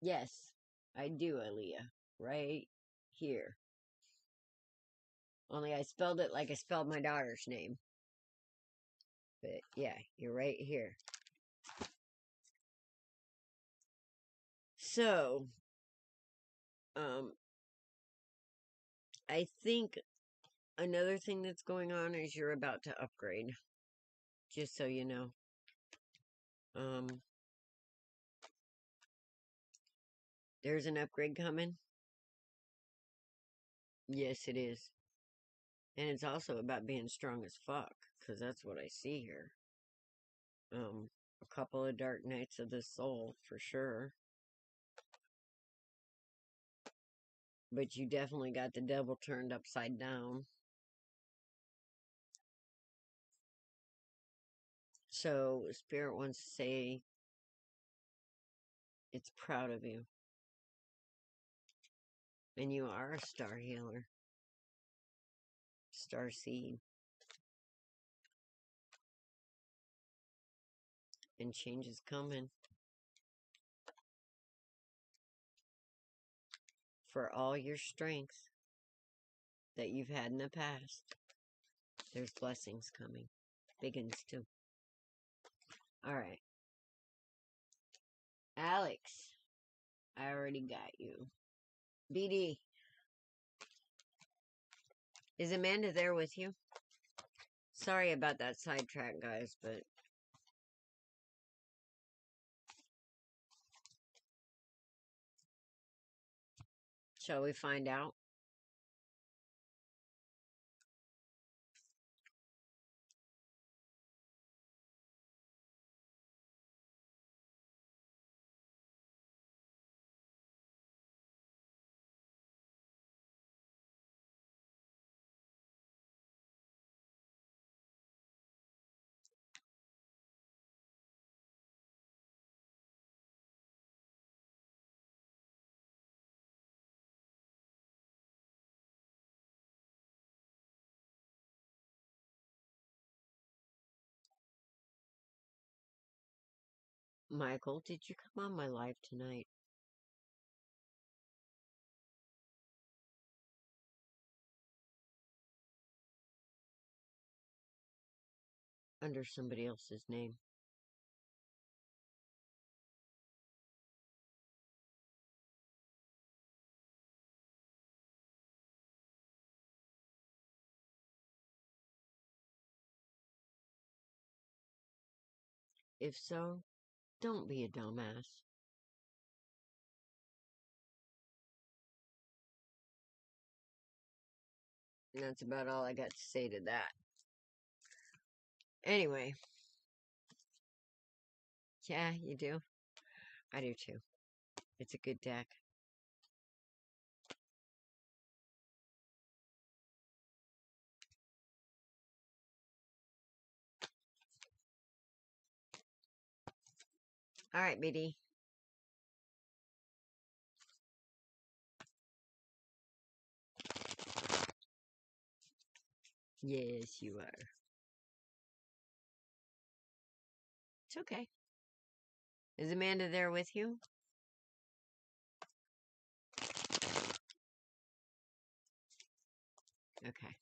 Yes, I do, Aaliyah. Right here. Only I spelled it like I spelled my daughter's name. But yeah, you're right here. So, I think another thing that's going on is you're about to upgrade. Just so you know. There's an upgrade coming. Yes, it is. And it's also about being strong as fuck, because that's what I see here. A couple of dark nights of the soul, for sure. But you definitely got the devil turned upside down. So, Spirit wants to say it's proud of you. And you are a star healer. Star seed. And change is coming. For all your strength that you've had in the past, there's blessings coming. Big ones, too. Alright. Alex, I already got you. BD, is Amanda there with you? Sorry about that sidetrack, guys, but... Shall we find out? Michael, did you come on my live tonight? Under somebody else's name. If so, don't be a dumbass. And that's about all I got to say to that. Anyway. Yeah, you do. I do too. It's a good deck. Alright, BD. Yes, you are. It's okay. Is Amanda there with you? Okay.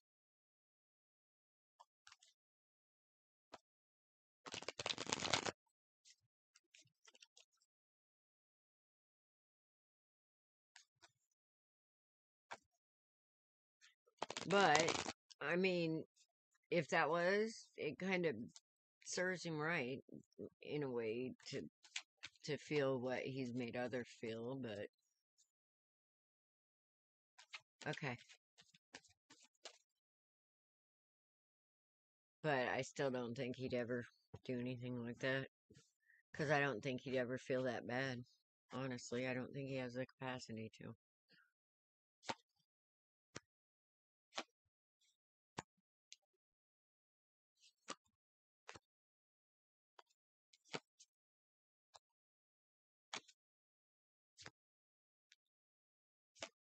But, I mean, if that was, it kind of serves him right in a way to feel what he's made others feel, but okay. But I still don't think he'd ever do anything like that, because I don't think he'd ever feel that bad. Honestly, I don't think he has the capacity to.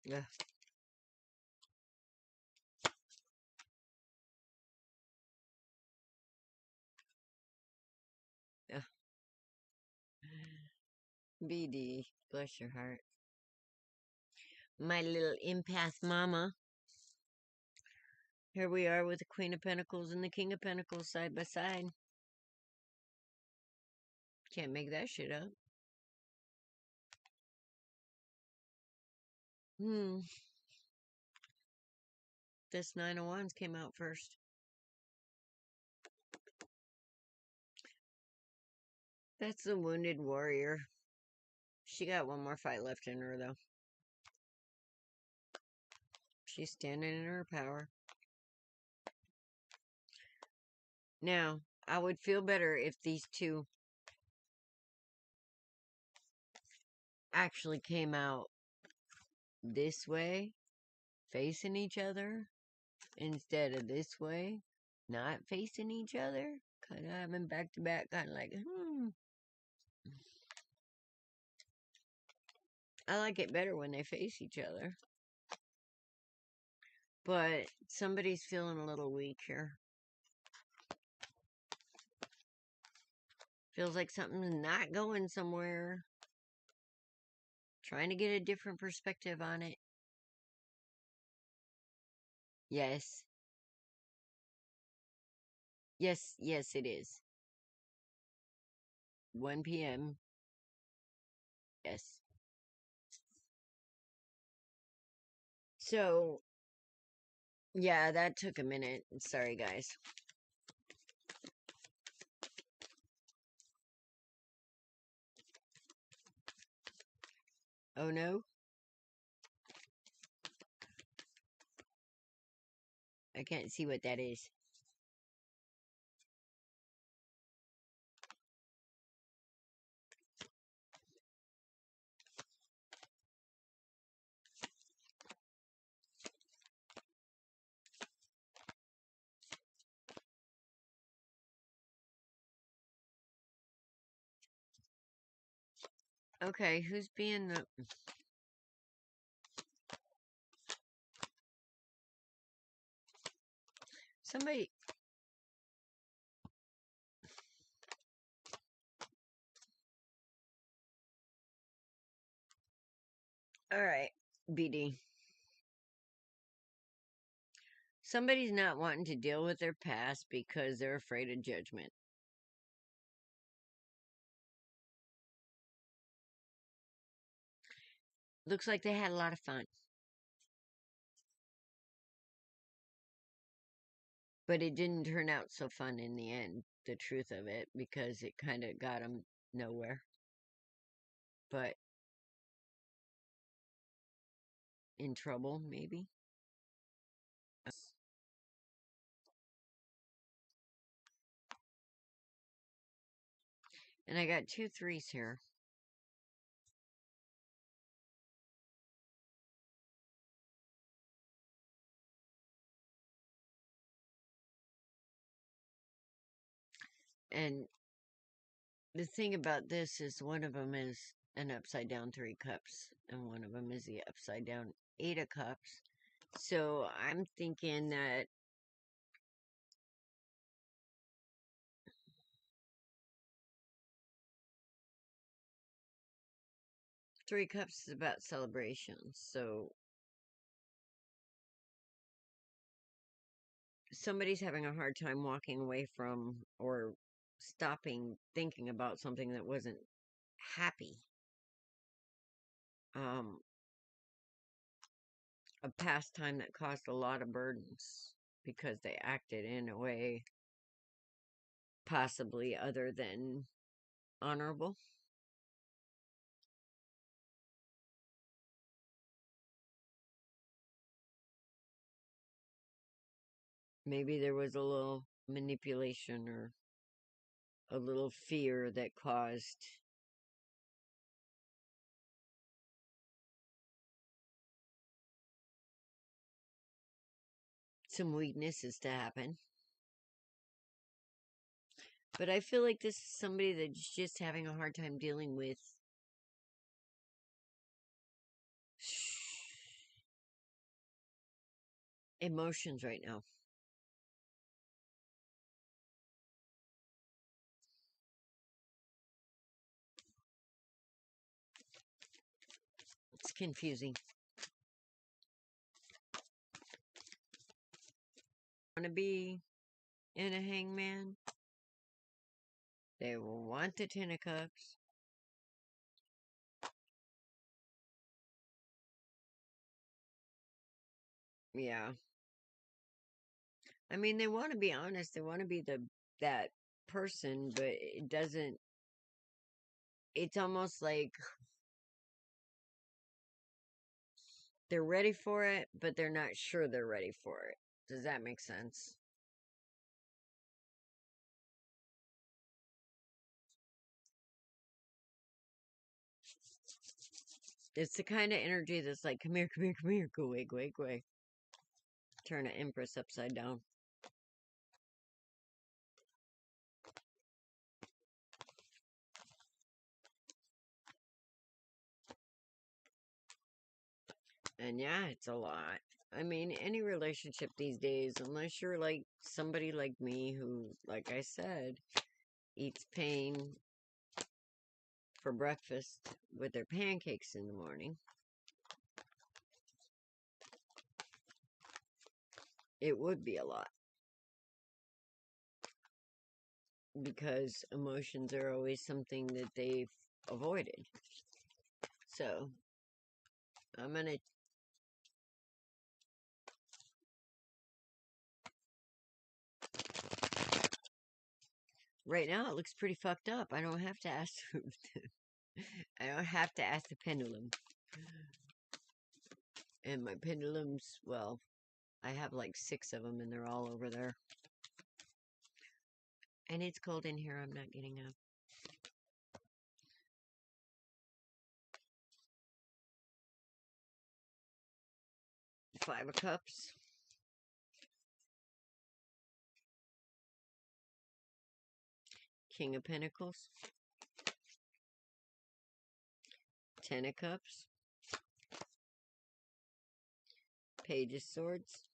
Yeah. Yeah. BD, bless your heart. My little empath mama. Here we are with the Queen of Pentacles and the King of Pentacles side by side. Can't make that shit up. This Nine of Wands came out first. That's the wounded warrior. She got one more fight left in her, though. She's standing in her power. Now, I would feel better if these two actually came out this way, facing each other, instead of this way, not facing each other. Kind of having back to back, kind of like, I like it better when they face each other. But somebody's feeling a little weak here. Feels like something's not going somewhere. Trying to get a different perspective on it. Yes. Yes, yes, it is. 1 p.m. Yes. So, yeah, that took a minute. Sorry, guys. Oh, no? I can't see what that is. Okay, who's being the... Somebody... Alright, BD. Somebody's not wanting to deal with their past because they're afraid of judgment. Looks like they had a lot of fun. But it didn't turn out so fun in the end, the truth of it, because it kind of got them nowhere. But in trouble, maybe. And I got 2 3s here. And the thing about this is one of them is an upside down 3 cups, and one of them is the upside down 8 of cups. So I'm thinking that Three Cups is about celebrations. So somebody's having a hard time walking away from or stopping thinking about something that wasn't happy. A past time that caused a lot of burdens because they acted in a way possibly other than honorable. Maybe there was a little manipulation or a little fear that caused some weaknesses to happen. But I feel like this is somebody that's just having a hard time dealing with emotions right now. It's confusing. Want to be in a hangman? They will want the Ten of Cups. Yeah. I mean, they want to be honest. They want to be that person, but it doesn't. It's almost like they're ready for it, but they're not sure they're ready for it. Does that make sense? It's the kind of energy that's like, come here, come here, come here, go away, go away, go away. Turn an Empress upside down. And yeah, it's a lot. I mean, any relationship these days, unless you're like somebody like me who, like I said, eats pain for breakfast with their pancakes in the morning, it would be a lot. Because emotions are always something that they've avoided. So, I'm gonna... Right now, it looks pretty fucked up. I don't have to ask... I don't have to ask the pendulum. And my pendulums, well, I have like 6 of them and they're all over there. And it's cold in here, I'm not getting up. Five of Cups. King of Pentacles. 10 of Cups. Page of Swords.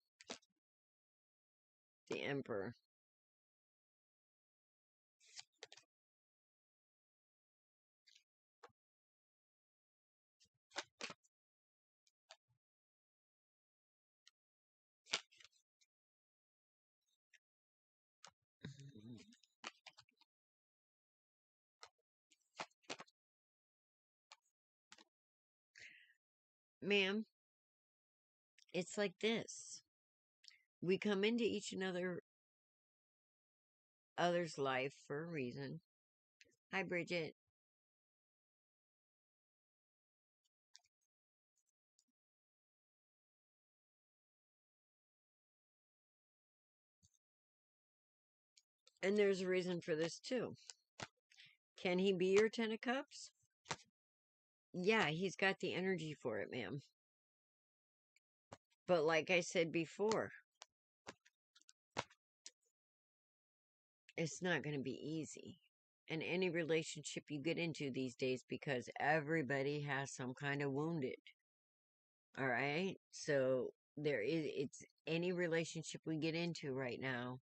The Emperor. Ma'am, it's like this. We come into each other's life for a reason. Hi, Bridget. And there's a reason for this, too. Can he be your 10 of Cups? Yeah, he's got the energy for it, ma'am. But like I said before, it's not going to be easy in any relationship you get into these days because everybody has some kind of wounded. All right? So it's any relationship we get into right now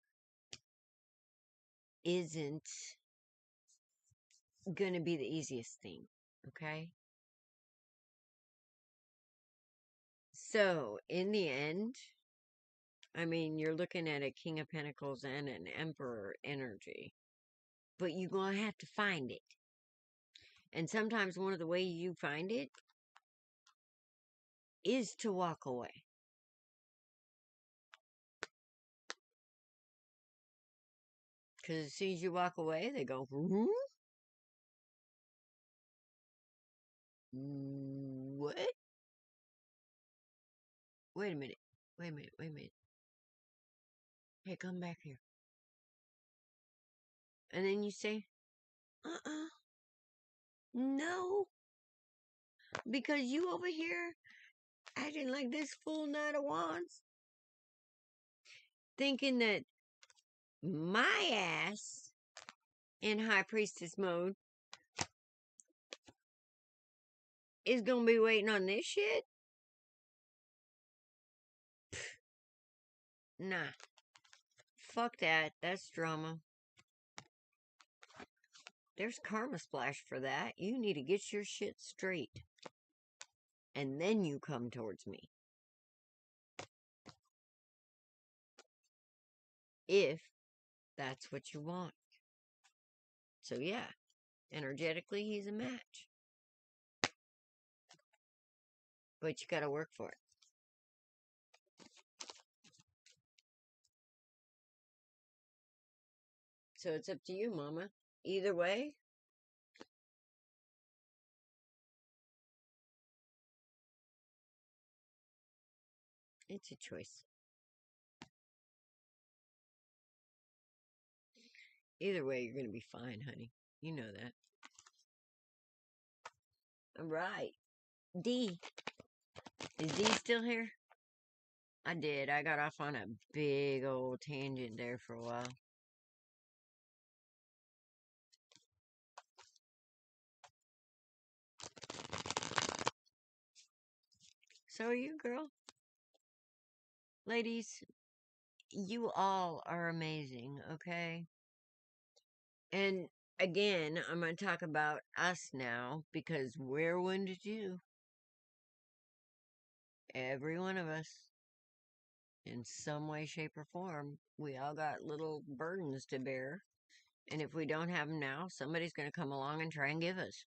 isn't going to be the easiest thing, okay? So, in the end, I mean, you're looking at a King of Pentacles and an Emperor energy. But you're going to have to find it. And sometimes one of the ways you find it is to walk away. Because as soon as you walk away, they go, hmm? What? Wait a minute. Wait a minute. Wait a minute. Hey, come back here. And then you say, no. Because you over here acting like this full Knight of Wands. Thinking that my ass in High Priestess mode is going to be waiting on this shit? Nah. Fuck that. That's drama. There's karma splash for that. You need to get your shit straight. And then you come towards me. If that's what you want. So yeah, energetically he's a match. But you gotta work for it. So it's up to you, mama. Either way, it's a choice. Either way, you're gonna be fine, honey. You know that. Alright. D. Is D still here? I did. I got off on a big old tangent there for a while. So are you, girl. Ladies, you all are amazing, okay? And again, I'm going to talk about us now because we're wounded too. Every one of us. In some way, shape, or form. We all got little burdens to bear. And if we don't have them now, somebody's going to come along and try and give us.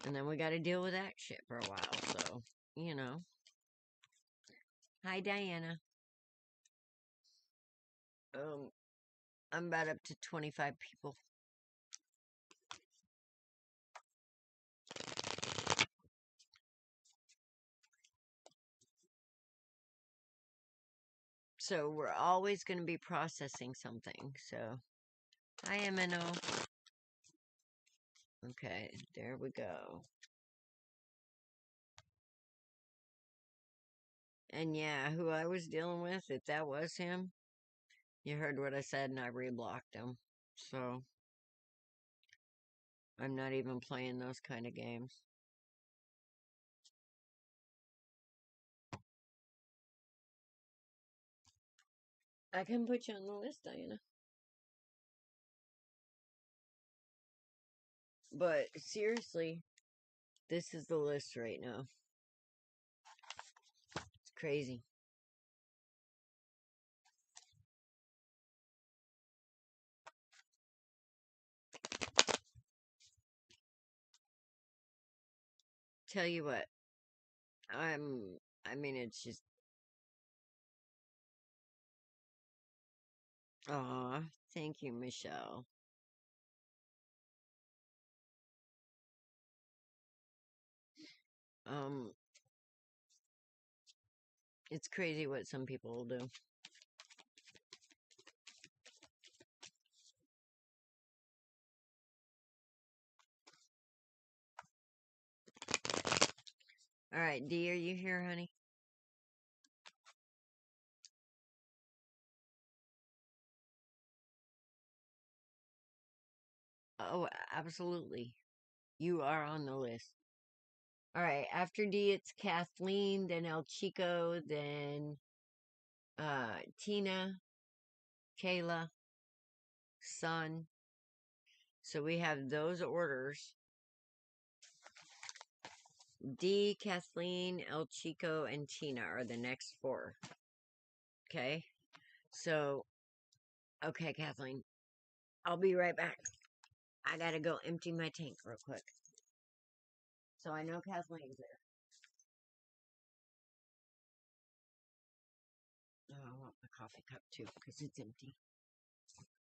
And then we got to deal with that shit for a while. So, you know. Hi, Diana. I'm about up to 25 people. So we're always going to be processing something. So, hi, MNO. Okay, there we go. And yeah, who I was dealing with, if that was him, you heard what I said and I reblocked him. So, I'm not even playing those kind of games. I can put you on the list, Diana. But seriously, this is the list right now. It's crazy. Tell you what, I mean, it's just, aw, thank you, Michelle. It's crazy what some people will do. Alright, D, are you here, honey? Oh, absolutely. You are on the list. Alright, after D, it's Kathleen, then El Chico, then Tina, Kayla, Sun. So we have those orders. D, Kathleen, El Chico, and Tina are the next 4. Okay? So, okay, Kathleen. I'll be right back. I gotta go empty my tank real quick. So I know Kathleen's there. Oh, I want my coffee cup too, because it's empty.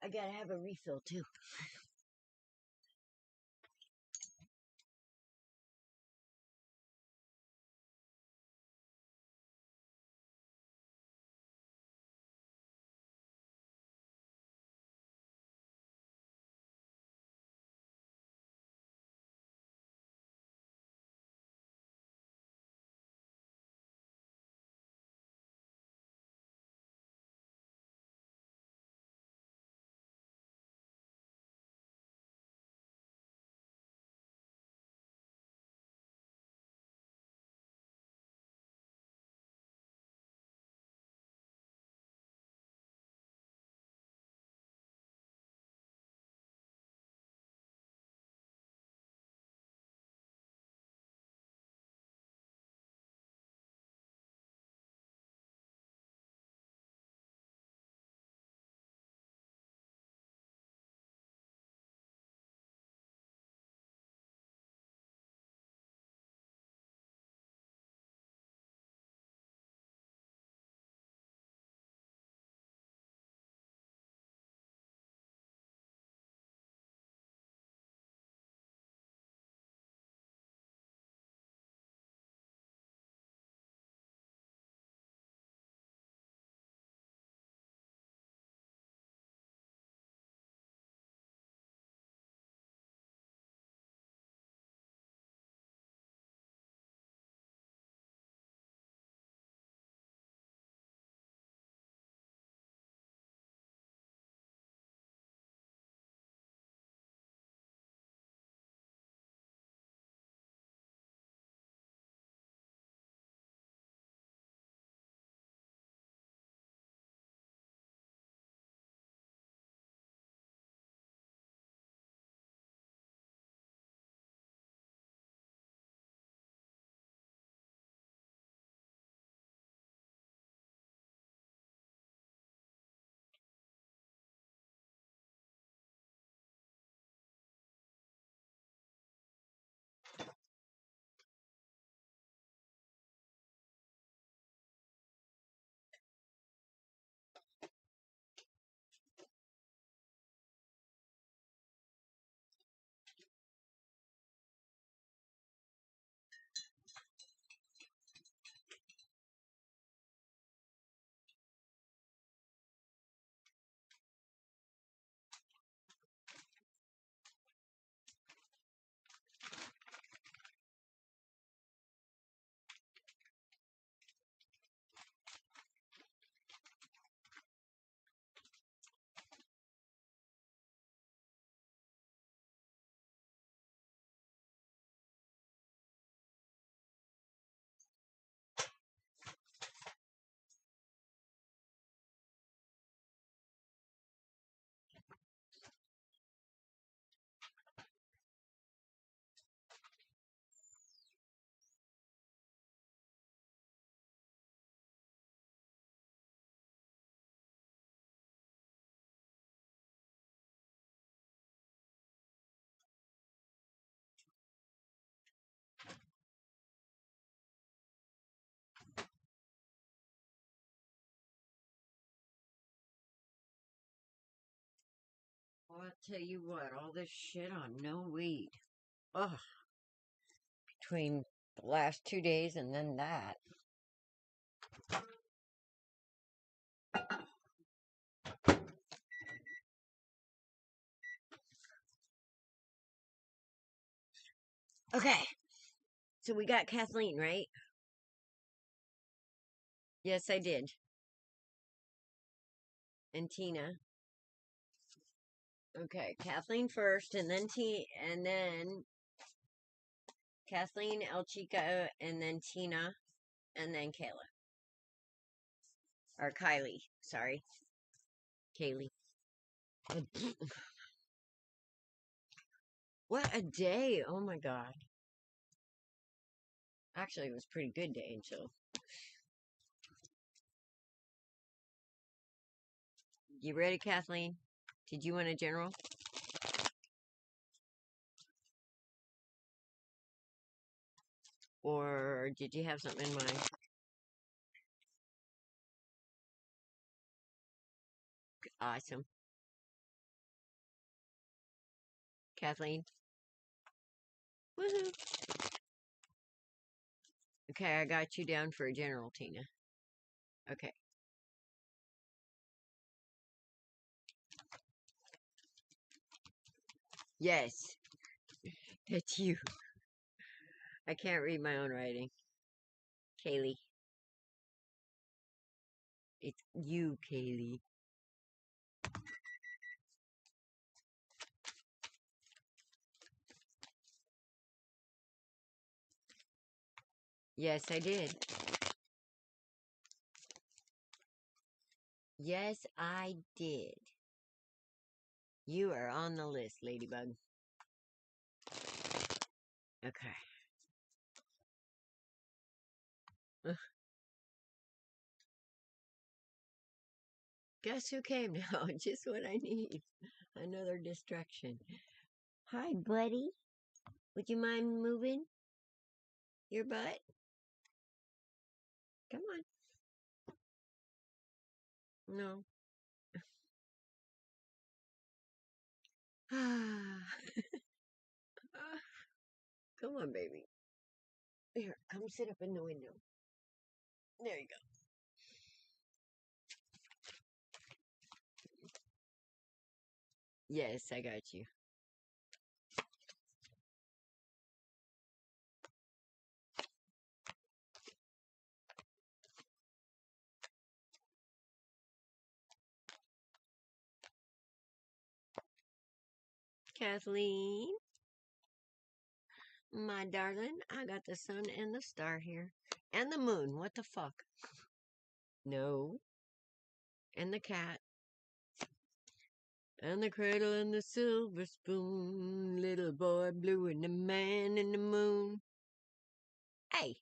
I gotta have a refill too. Well, I'll tell you what, all this shit on no weed. Ugh. Between the last 2 days and then that. Okay. So we got Kathleen, right? Yes, I did. And Tina. Okay, Kathleen first, and then Kathleen, El Chica, and then Tina, and then Kayla. Or Kylie, sorry. Kaylee. What a day. Oh my god. Actually, it was a pretty good day, so. You ready, Kathleen? Did you want a general? Or did you have something in mind? Awesome. Kathleen? Woohoo! Okay, I got you down for a general, Tina. Okay. Yes. It's you. I can't read my own writing. Kaylee. It's you, Kaylee. Yes, I did. Yes, I did. You are on the list, Ladybug. Okay. Guess who came now? Just what I need. Another distraction. Hi, buddy. Would you mind moving your butt? Come on. No. Come on, baby. Here, come sit up in the window. There you go. Yes, I got you. Kathleen, my darling, I got the sun and the star here. And the moon. What the fuck? No. And the cat. And the cradle and the silver spoon. Little boy blue and the man in the moon. Hey.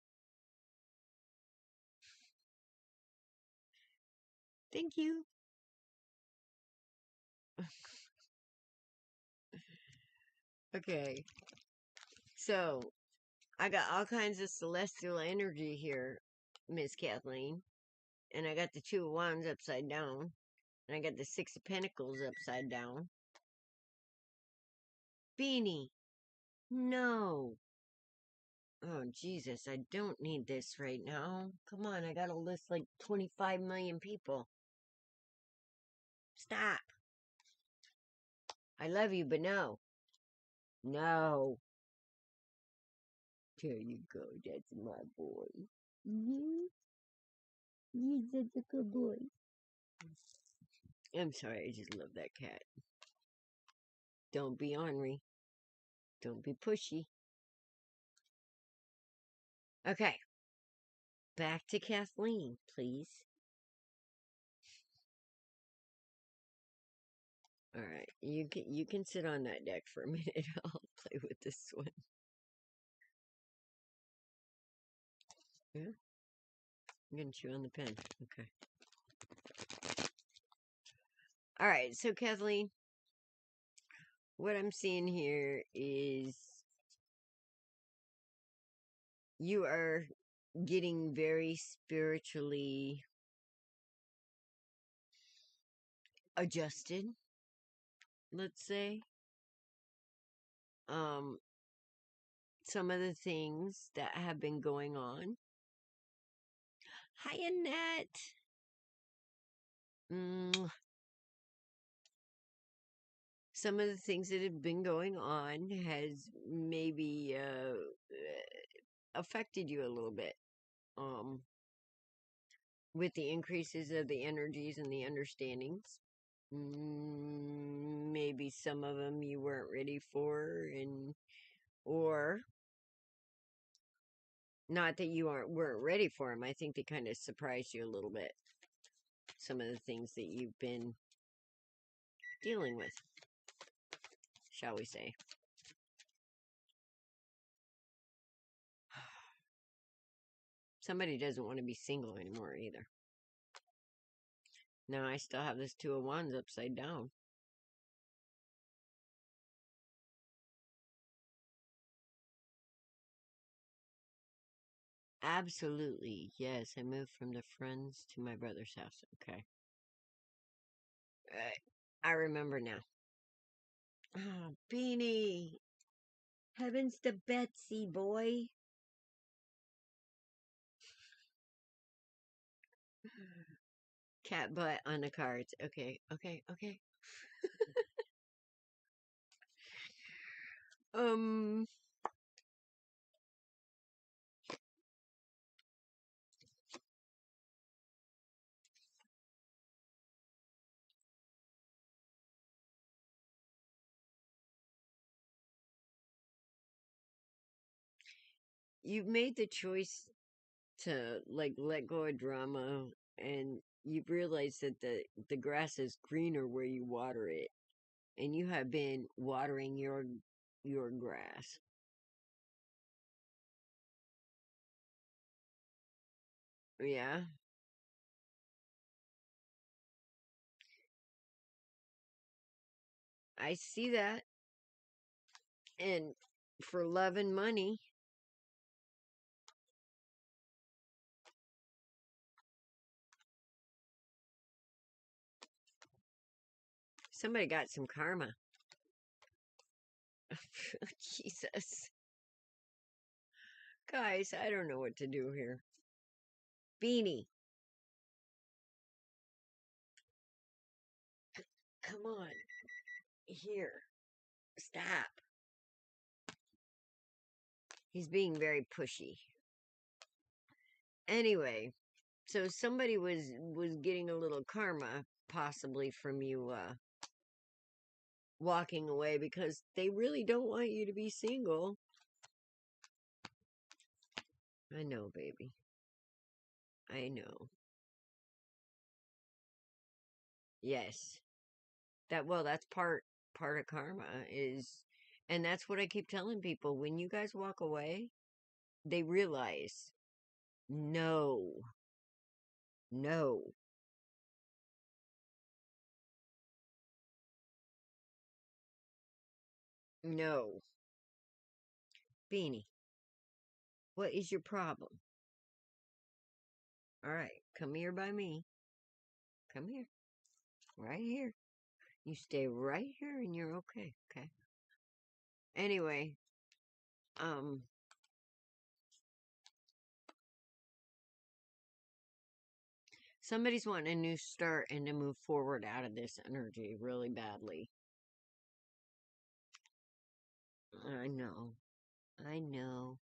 Thank you. Okay. So, I got all kinds of celestial energy here, Miss Kathleen. And I got the Two of Wands upside down. And I got the Six of Pentacles upside down. Beanie. No. Oh, Jesus, I don't need this right now. Come on, I gotta list like 25 million people. Stop. I love you, but no. No. There you go. That's my boy. You're such a good boy. I'm sorry, I just love that cat. Don't be ornery. Don't be pushy. Okay. Back to Kathleen, please. All right, you can sit on that deck for a minute. I'll play with this one. Yeah, I'm gonna chew on the pen. Okay. All right, so Kathleen, what I'm seeing here is you are getting very spiritually adjusted, let's say. Some of the things that have been going on. Hi, Annette. Some of the things that have been going on has maybe affected you a little bit. With the increases of the energies and the understandings. Maybe some of them you weren't ready for, or not that you weren't ready for them. I think they kind of surprised you a little bit. Some of the things that you've been dealing with, shall we say. Somebody doesn't want to be single anymore either. Now I still have this 2 of Wands upside down. Absolutely. Yes, I moved from the friends to my brother's house. Okay. I remember now. Oh, Beanie. Heavens to Betsy, boy. Cat butt on the cards. Okay. You've made the choice to like let go of drama, and you've realized that the grass is greener where you water it, and you have been watering your grass. Yeah, I see that. And for love and money, somebody got some karma. Jesus. Guys, I don't know what to do here. Beanie. Come on. Here. Stop. He's being very pushy. Anyway, so somebody was getting a little karma possibly from you walking away because they really don't want you to be single. I know, baby. I know. Yes. That's part of karma is, and that's what I keep telling people. When you guys walk away, they realize, no, no, no. Beanie, what is your problem? All right, come here by me. Come here. Right here. You stay right here and you're okay, okay? Anyway, somebody's wanting a new start and to move forward out of this energy really badly. I know. I know.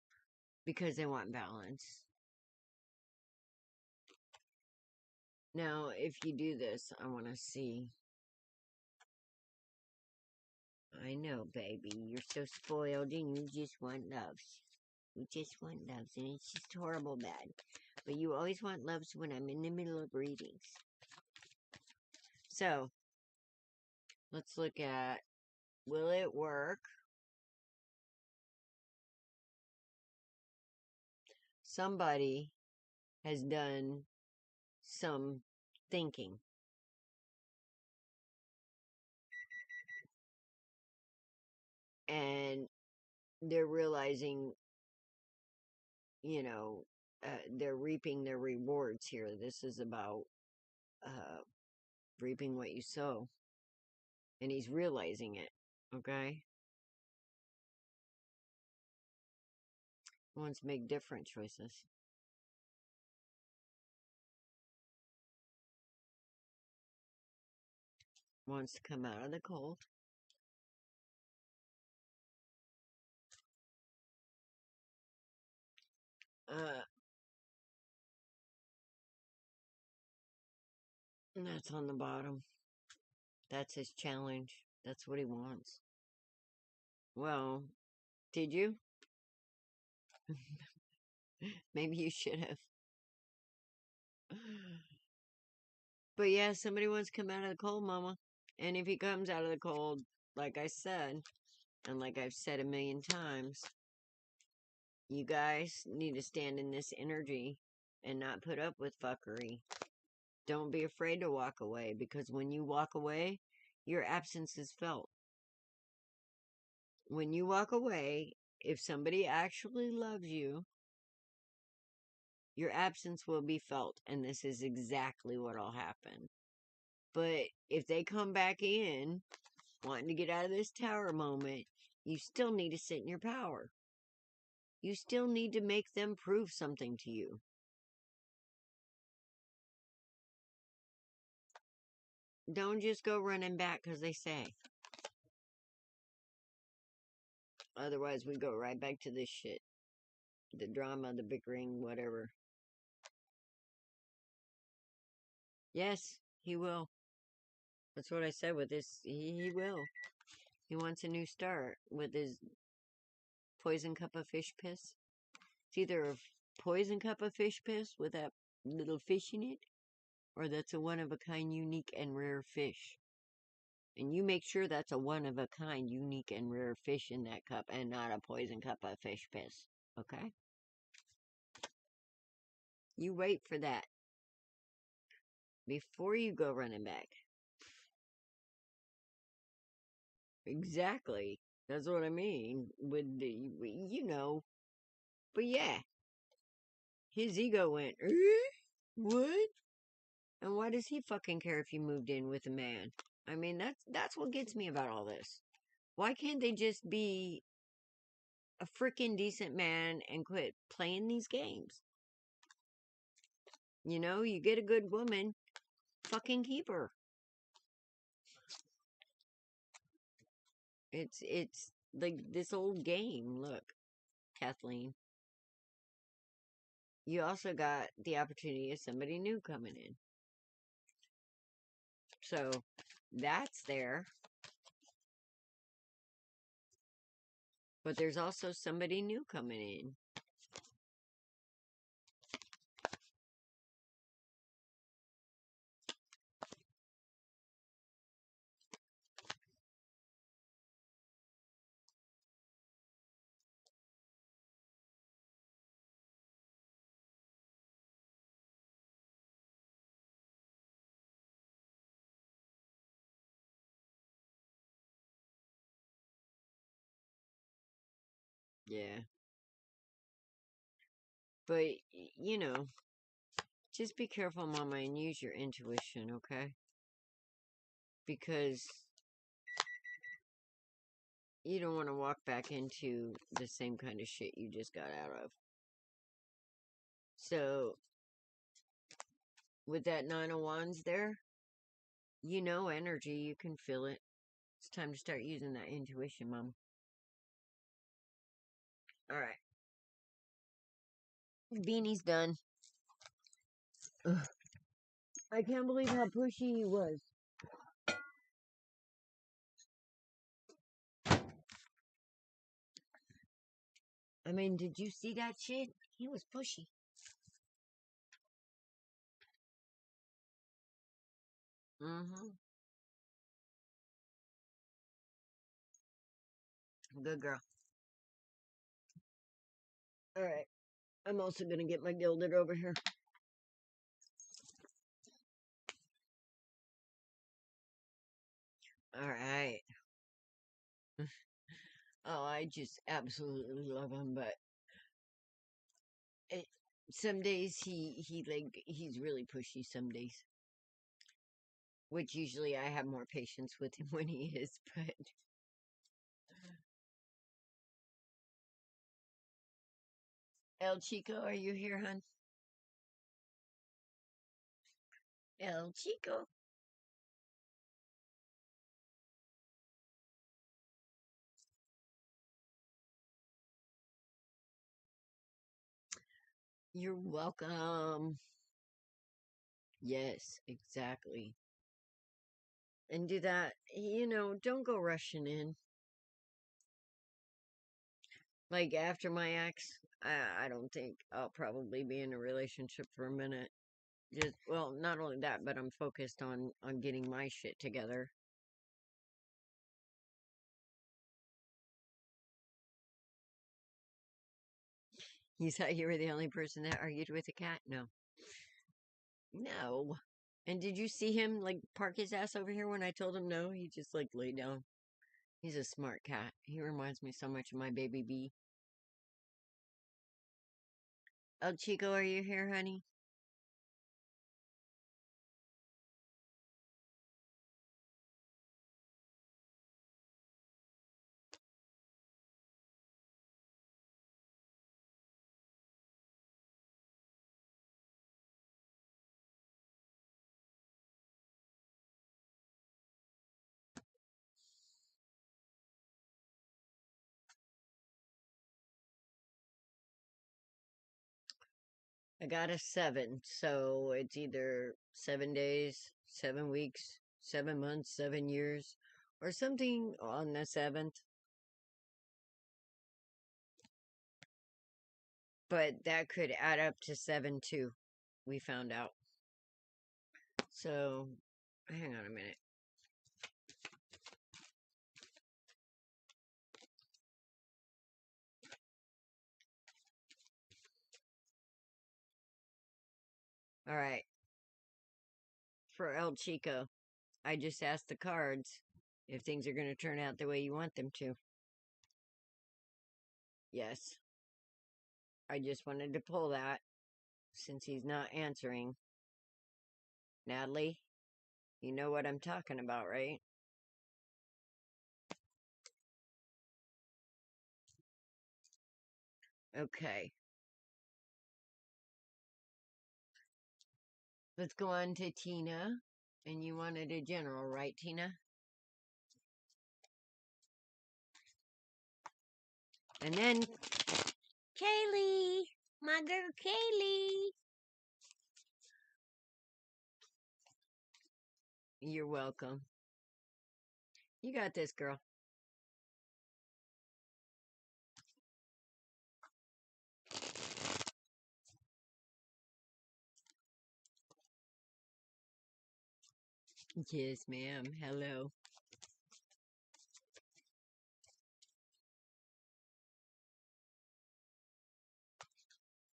Because they want balance. Now, if you do this, I want to see. I know, baby. You're so spoiled and you just want loves. You just want loves, and it's just horrible bad. But you always want loves when I'm in the middle of readings. So, let's look at, will it work? Somebody has done some thinking. And they're realizing, they're reaping their rewards here. This is about reaping what you sow. And he's realizing it, okay? He wants to make different choices. Wants to come out of the cold. And that's on the bottom. That's his challenge. That's what he wants. Well, did you? Maybe you should have. But yeah, somebody wants to come out of the cold, mama. And if he comes out of the cold, like I said, and like I've said a million times, you guys need to stand in this energy and not put up with fuckery. Don't be afraid to walk away, because when you walk away, your absence is felt. When you walk away, if somebody actually loves you, your absence will be felt, and this is exactly what'll happen. But if they come back in, wanting to get out of this tower moment, you still need to sit in your power. You still need to make them prove something to you. Don't just go running back because they say. Otherwise, we go right back to this shit. The drama, the bickering, whatever. Yes, he will. That's what I said with this. He will. He wants a new start with his poison cup of fish piss. It's either a poison cup of fish piss with that little fish in it, or that's a one-of-a-kind, unique, and rare fish. And you make sure that's a one-of-a-kind, unique, and rare fish in that cup, and not a poison cup of fish piss. Okay? You wait for that before you go running back. Exactly. That's what I mean. With the, you know. But yeah. His ego went, what? And why does he fucking care if you moved in with a man? I mean, that's what gets me about all this. Why can't they just be a freaking decent man and quit playing these games? You know, you get a good woman, fucking keep her. It's like this old game. Look, Kathleen. You also got the opportunity of somebody new coming in. So, that's there. But there's also somebody new coming in. Yeah. But, you know, just be careful, Mama, and use your intuition, okay? Because you don't want to walk back into the same kind of shit you just got out of. So, with that 9 of Wands there, you know energy, you can feel it. It's time to start using that intuition, Mom. Alright. Beanie's done. Ugh. I can't believe how pushy he was. I mean, did you see that shit? He was pushy. Mm-hmm. Good girl. Alright. I'm also gonna get my gilded over here. Alright. Oh, I just absolutely love him, but some days he's really pushy some days. Which usually I have more patience with him when he is, but El Chico, are you here, hon? El Chico. You're welcome. Yes, exactly. And do that, you know, don't go rushing in. Like, after my ex, I don't think I'll probably be in a relationship for a minute. Just, well, not only that, but I'm focused on getting my shit together. You thought you were the only person that argued with a cat? No. No. And did you see him, like, park his ass over here when I told him no? He just, like, lay down. He's a smart cat. He reminds me so much of my baby bee. El Chico, are you here, honey? I got a 7, so it's either 7 days, 7 weeks, 7 months, 7 years, or something on the 7th. But that could add up to 7 too, we found out. So, hang on a minute. All right. For El Chico, I just asked the cards if things are going to turn out the way you want them to. Yes. I just wanted to pull that since he's not answering. Natalie, you know what I'm talking about, right? Okay. Let's go on to Tina. And you wanted a general, right, Tina? And then Kaylee, my girl Kaylee. You're welcome. You got this, girl. Yes, ma'am. Hello.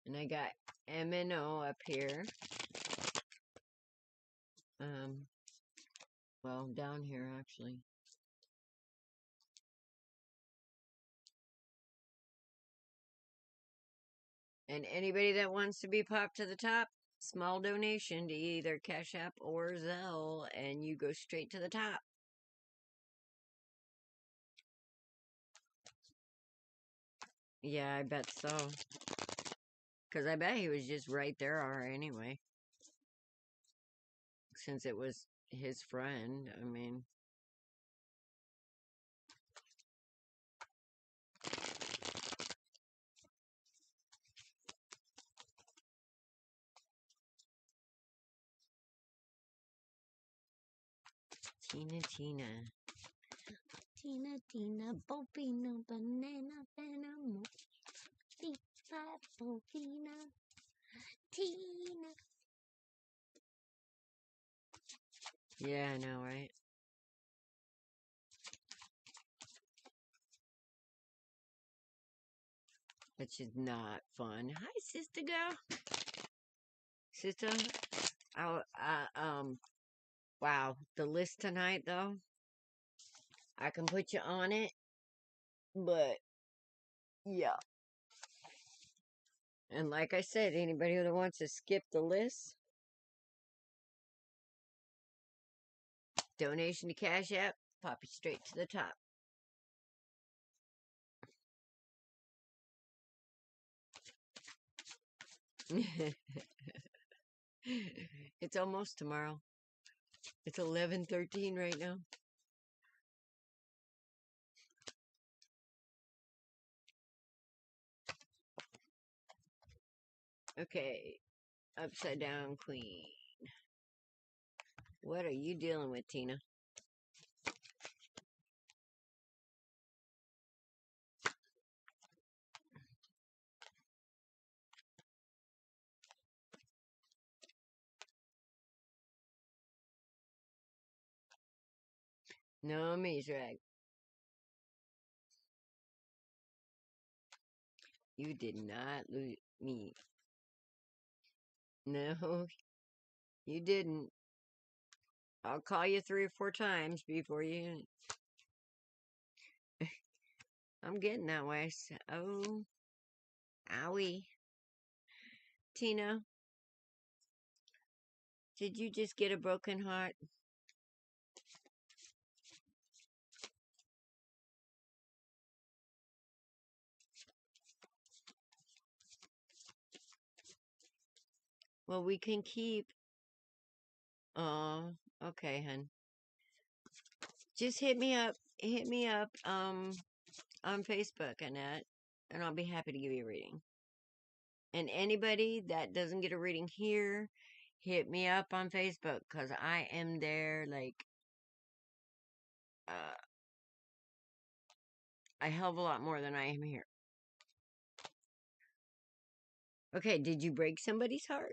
And I got M&O up here. Well, down here, actually. And anybody that wants to be popped to the top, small donation to either Cash App or Zelle, and you go straight to the top. Yeah, I bet so. Because I bet he was just right there already anyway. Since it was his friend, I mean. Tina. Tina, Bobina, banana, banana, Tina, Bobina, Tina. Yeah, I know, right? Which is not fun. Hi, sister girl. Sister, wow. The list tonight, though, I can put you on it, but yeah. And like I said, anybody that wants to skip the list, donation to Cash App, pop it straight to the top. It's almost tomorrow. It's 11:13 right now. Okay, upside down queen. What are you dealing with, Tina? No, Mizrag. You did not lose me. No, You didn't. I'll call you 3 or 4 times before you... I'm getting that way. So, oh. Owie. Tina, did you just get a broken heart? Well, we can keep... Oh, okay, hun. Just hit me up on Facebook, Annette, and I'll be happy to give you a reading. And anybody that doesn't get a reading here, hit me up on Facebook, because I am there, like, a hell of a lot more than I am here. Okay, did you break somebody's heart?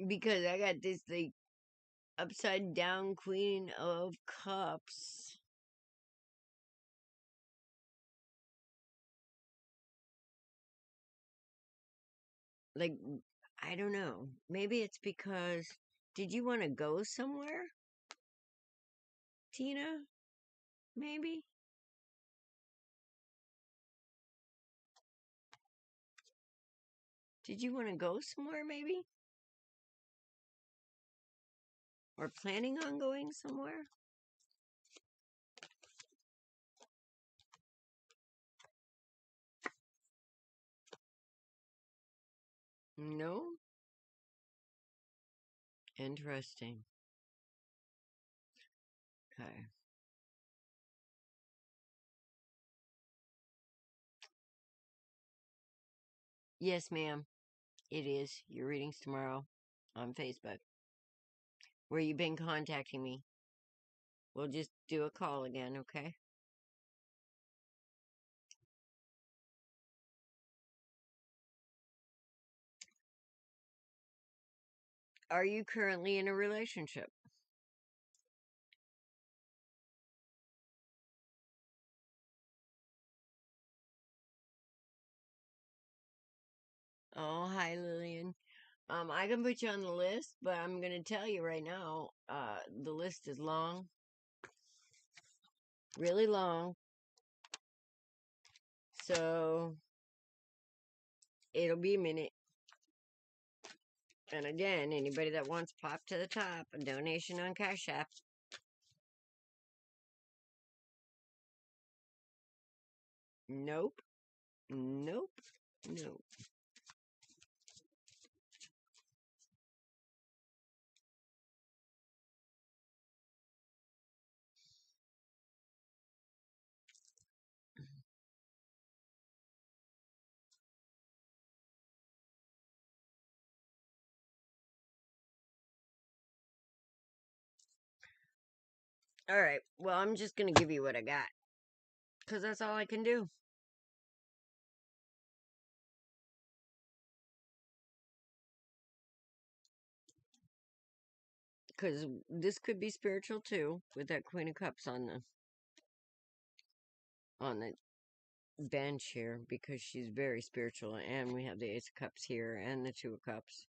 Because I got this, like, upside down Queen of Cups. Like, I don't know. Maybe it's because... Did you want to go somewhere? Tina? Maybe? Did you want to go somewhere, maybe? Or planning on going somewhere? No? Interesting. Okay. Yes, ma'am. It is. Your reading's tomorrow on Facebook. Where you been contacting me. We'll just do a call again, okay? Are you currently in a relationship? Oh, hi, Lillian. I can put you on the list, but I'm gonna tell you right now, the list is long. Really long. So, it'll be a minute. And again, anybody that wants pop to the top, a donation on Cash App. Nope. Nope. Nope. Alright, well, I'm just gonna give you what I got. Because that's all I can do. Because this could be spiritual too, with that Queen of Cups on the bench here, because she's very spiritual, and we have the Ace of Cups here, and the Two of Cups.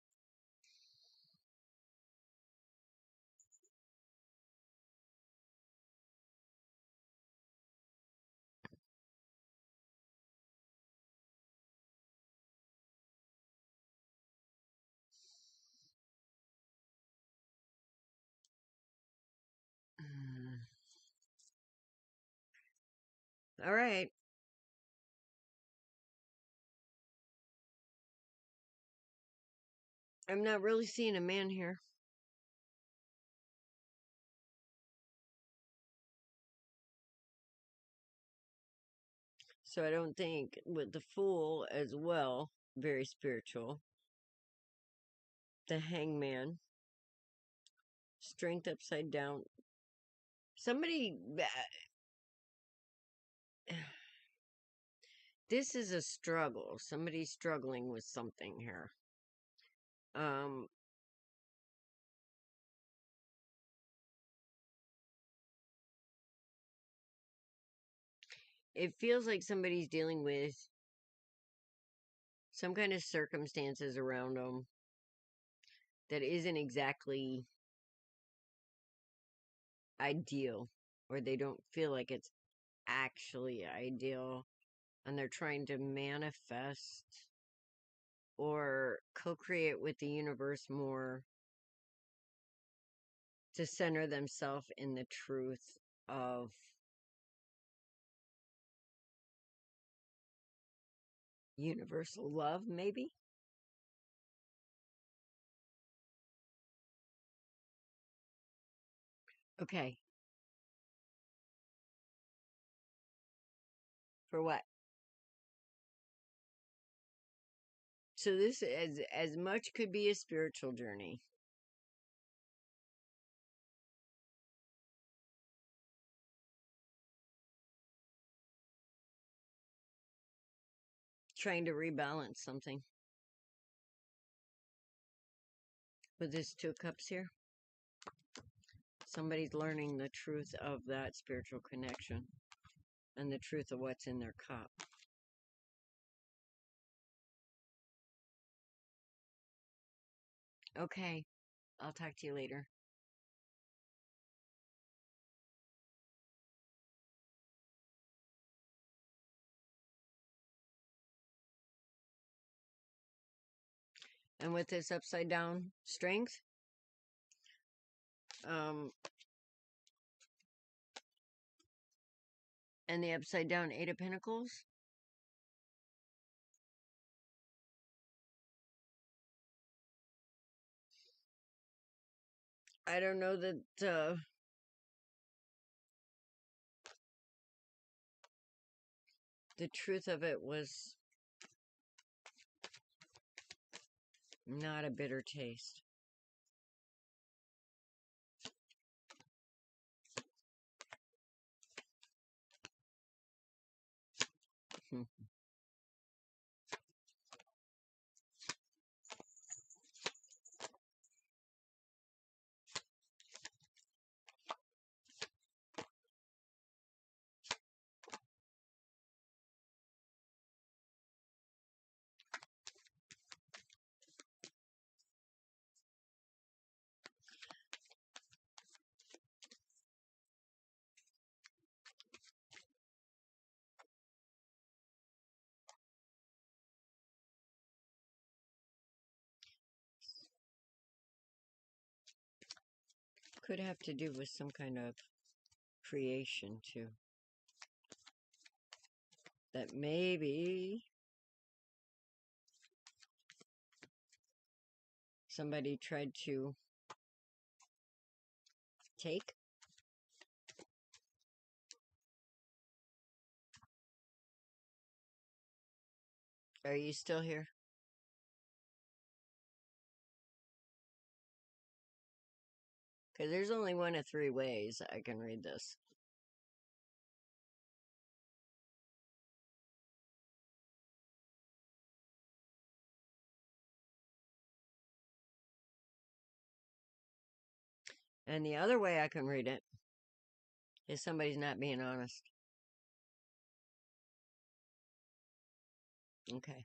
Alright. I'm not really seeing a man here. So I don't think, with the Fool as well, very spiritual. The Hangman. Strength upside down. Somebody... This is a struggle. Somebody's struggling with something here. It feels like somebody's dealing with some kind of circumstances around them that isn't exactly ideal, or they don't feel like it's actually ideal, and they're trying to manifest or co-create with the universe more to center themselves in the truth of universal love, maybe. Okay. For what? So this is as much could be a spiritual journey. Trying to rebalance something. With this 2 cups here. Somebody's learning the truth of that spiritual connection and the truth of what's in their cup. Okay. I'll talk to you later. And with this upside down strength, and the upside down 8 of Pentacles, I don't know that the truth of it was not a bitter taste. Could have to do with some kind of creation, too. That maybe somebody tried to take. Are you still here? Because there's only 1 of 3 ways I can read this. And the other way I can read it is somebody's not being honest. Okay.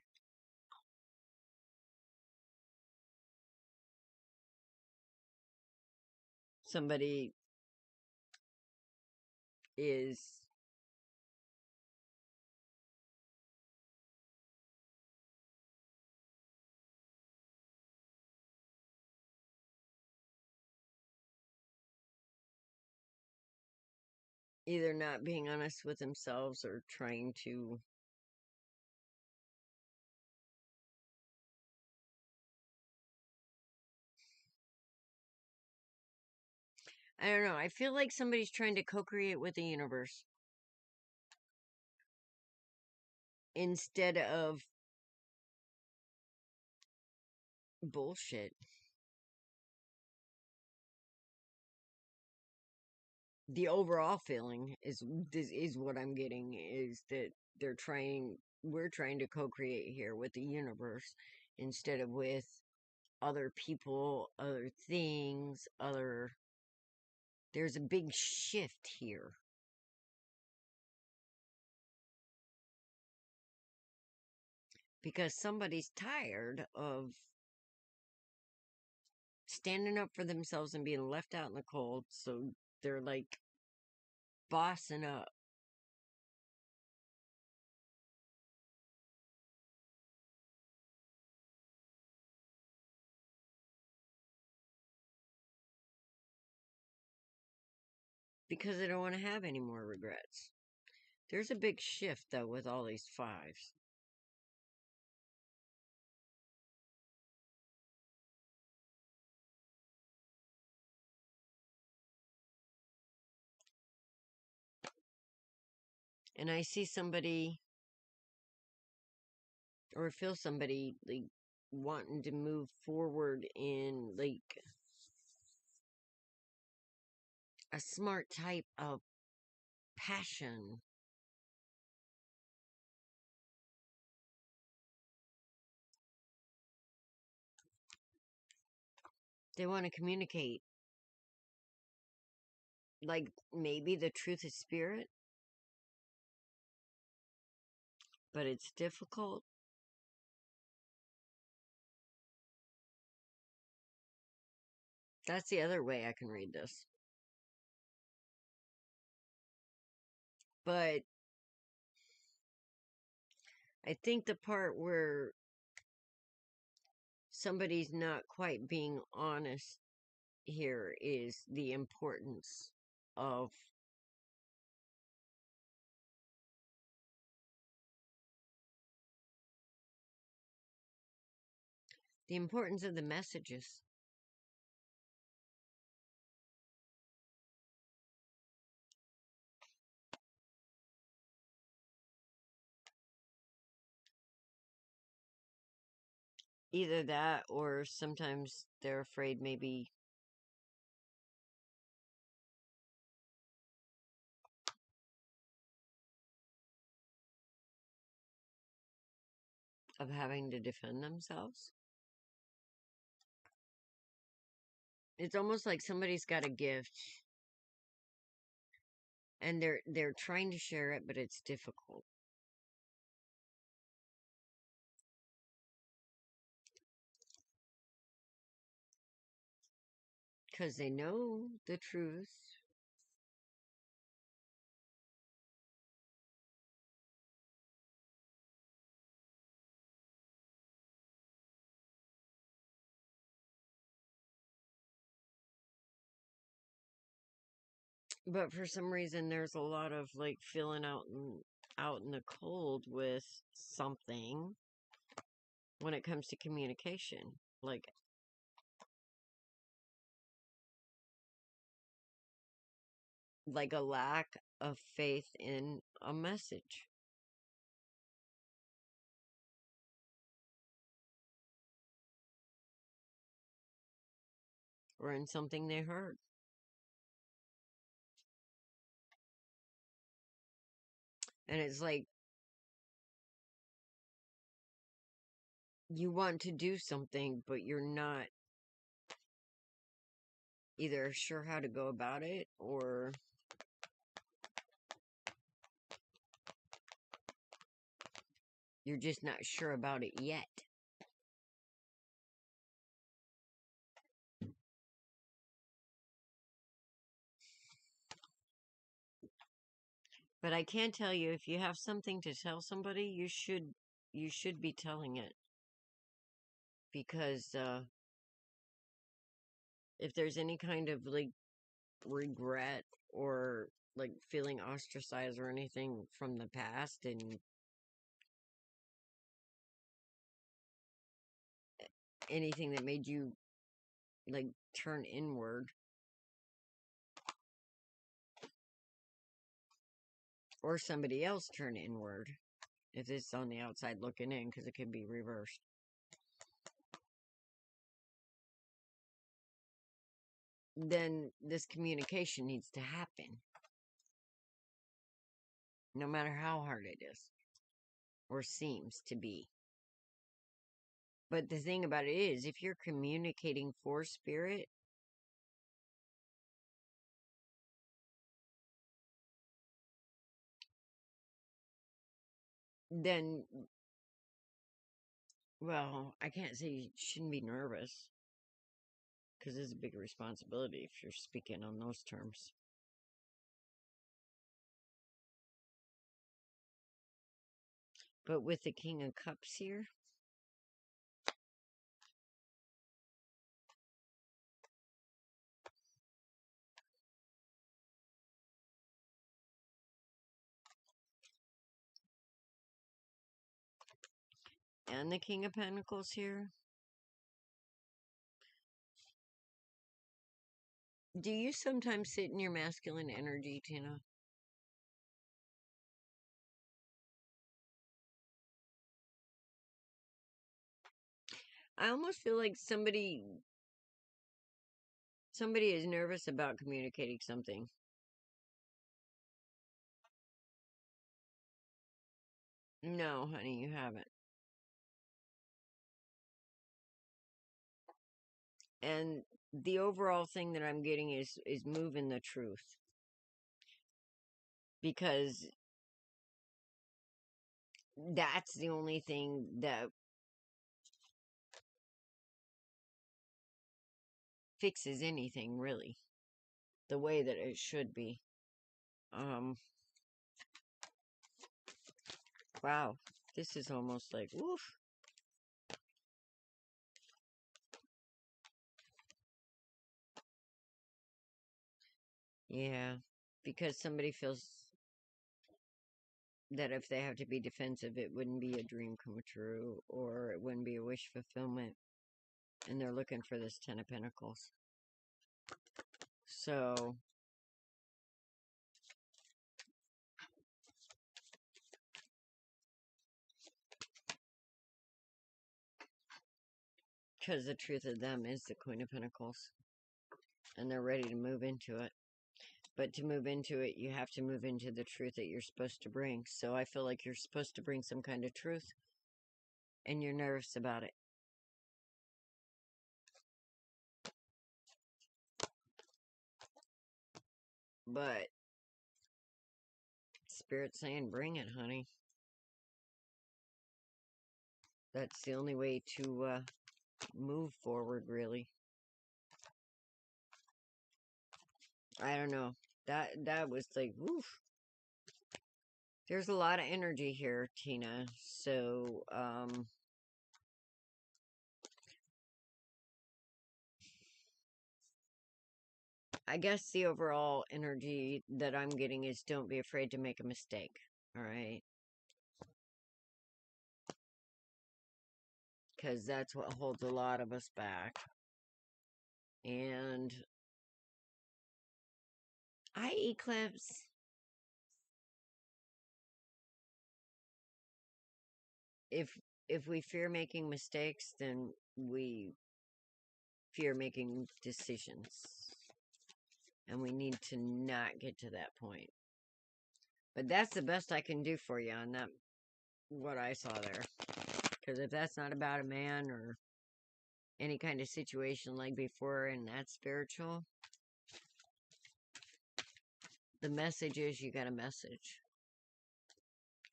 Somebody is either not being honest with themselves or trying to I don't know. I feel like somebody's trying to co-create with the universe instead of bullshit. The overall feeling is what I'm getting, is that we're trying to co-create here with the universe instead of with other people, other things, there's a big shift here. Because somebody's tired of standing up for themselves and being left out in the cold, so they're like bossing up. Because they don't want to have any more regrets. There's a big shift, though, with all these fives. And I see somebody, or feel somebody, like, wanting to move forward in, like, a smart type of passion. They want to communicate. Like, maybe the truth is spirit, but it's difficult. That's the other way I can read this. But I think the part where somebody's not quite being honest here is the importance of the messages. Either that, or sometimes they're afraid maybe of having to defend themselves. It's almost like somebody's got a gift and they're trying to share it, but it's difficult. Because they know the truth. But for some reason, there's a lot of like feeling out in the cold with something when it comes to communication. Like a lack of faith in a message. Or in something they heard. And it's like, you want to do something, but you're not either sure how to go about it, or you're just not sure about it yet. But I can tell you, if you have something to tell somebody, you should be telling it. Because if there's any kind of like regret or like feeling ostracized or anything from the past, and anything that made you like turn inward, or somebody else turn inward, if it's on the outside looking in, because it can be reversed, then this communication needs to happen, no matter how hard it is or seems to be. But the thing about it is, if you're communicating for spirit, then Well, I can't say you shouldn't be nervous, because it's a big responsibility if you're speaking on those terms. But with the King of Cups here, and the King of Pentacles here, do you sometimes sit in your masculine energy, Tina? I almost feel like somebody is nervous about communicating something. No, honey, you haven't. And the overall thing that I'm getting is moving the truth. Because that's the only thing that fixes anything, really. The way that it should be. Wow. This is almost like, woof. Yeah. Because somebody feels that if they have to be defensive, it wouldn't be a dream come true, or it wouldn't be a wish fulfillment. And they're looking for this Ten of Pentacles. So, because the truth of them is the Queen of Pentacles. And they're ready to move into it. But to move into it, you have to move into the truth that you're supposed to bring. So I feel like you're supposed to bring some kind of truth. And you're nervous about it. But Spirit's saying, bring it, honey. That's the only way to move forward, really. I don't know. That was like, woof. There's a lot of energy here, Tina. So, I guess the overall energy that I'm getting is don't be afraid to make a mistake. All right? Because that's what holds a lot of us back. And I eclipse. If we fear making mistakes, then we fear making decisions. And we need to not get to that point. But that's the best I can do for you on that, what I saw there. Because if that's not about a man or any kind of situation like before and that's spiritual, the message is you got a message.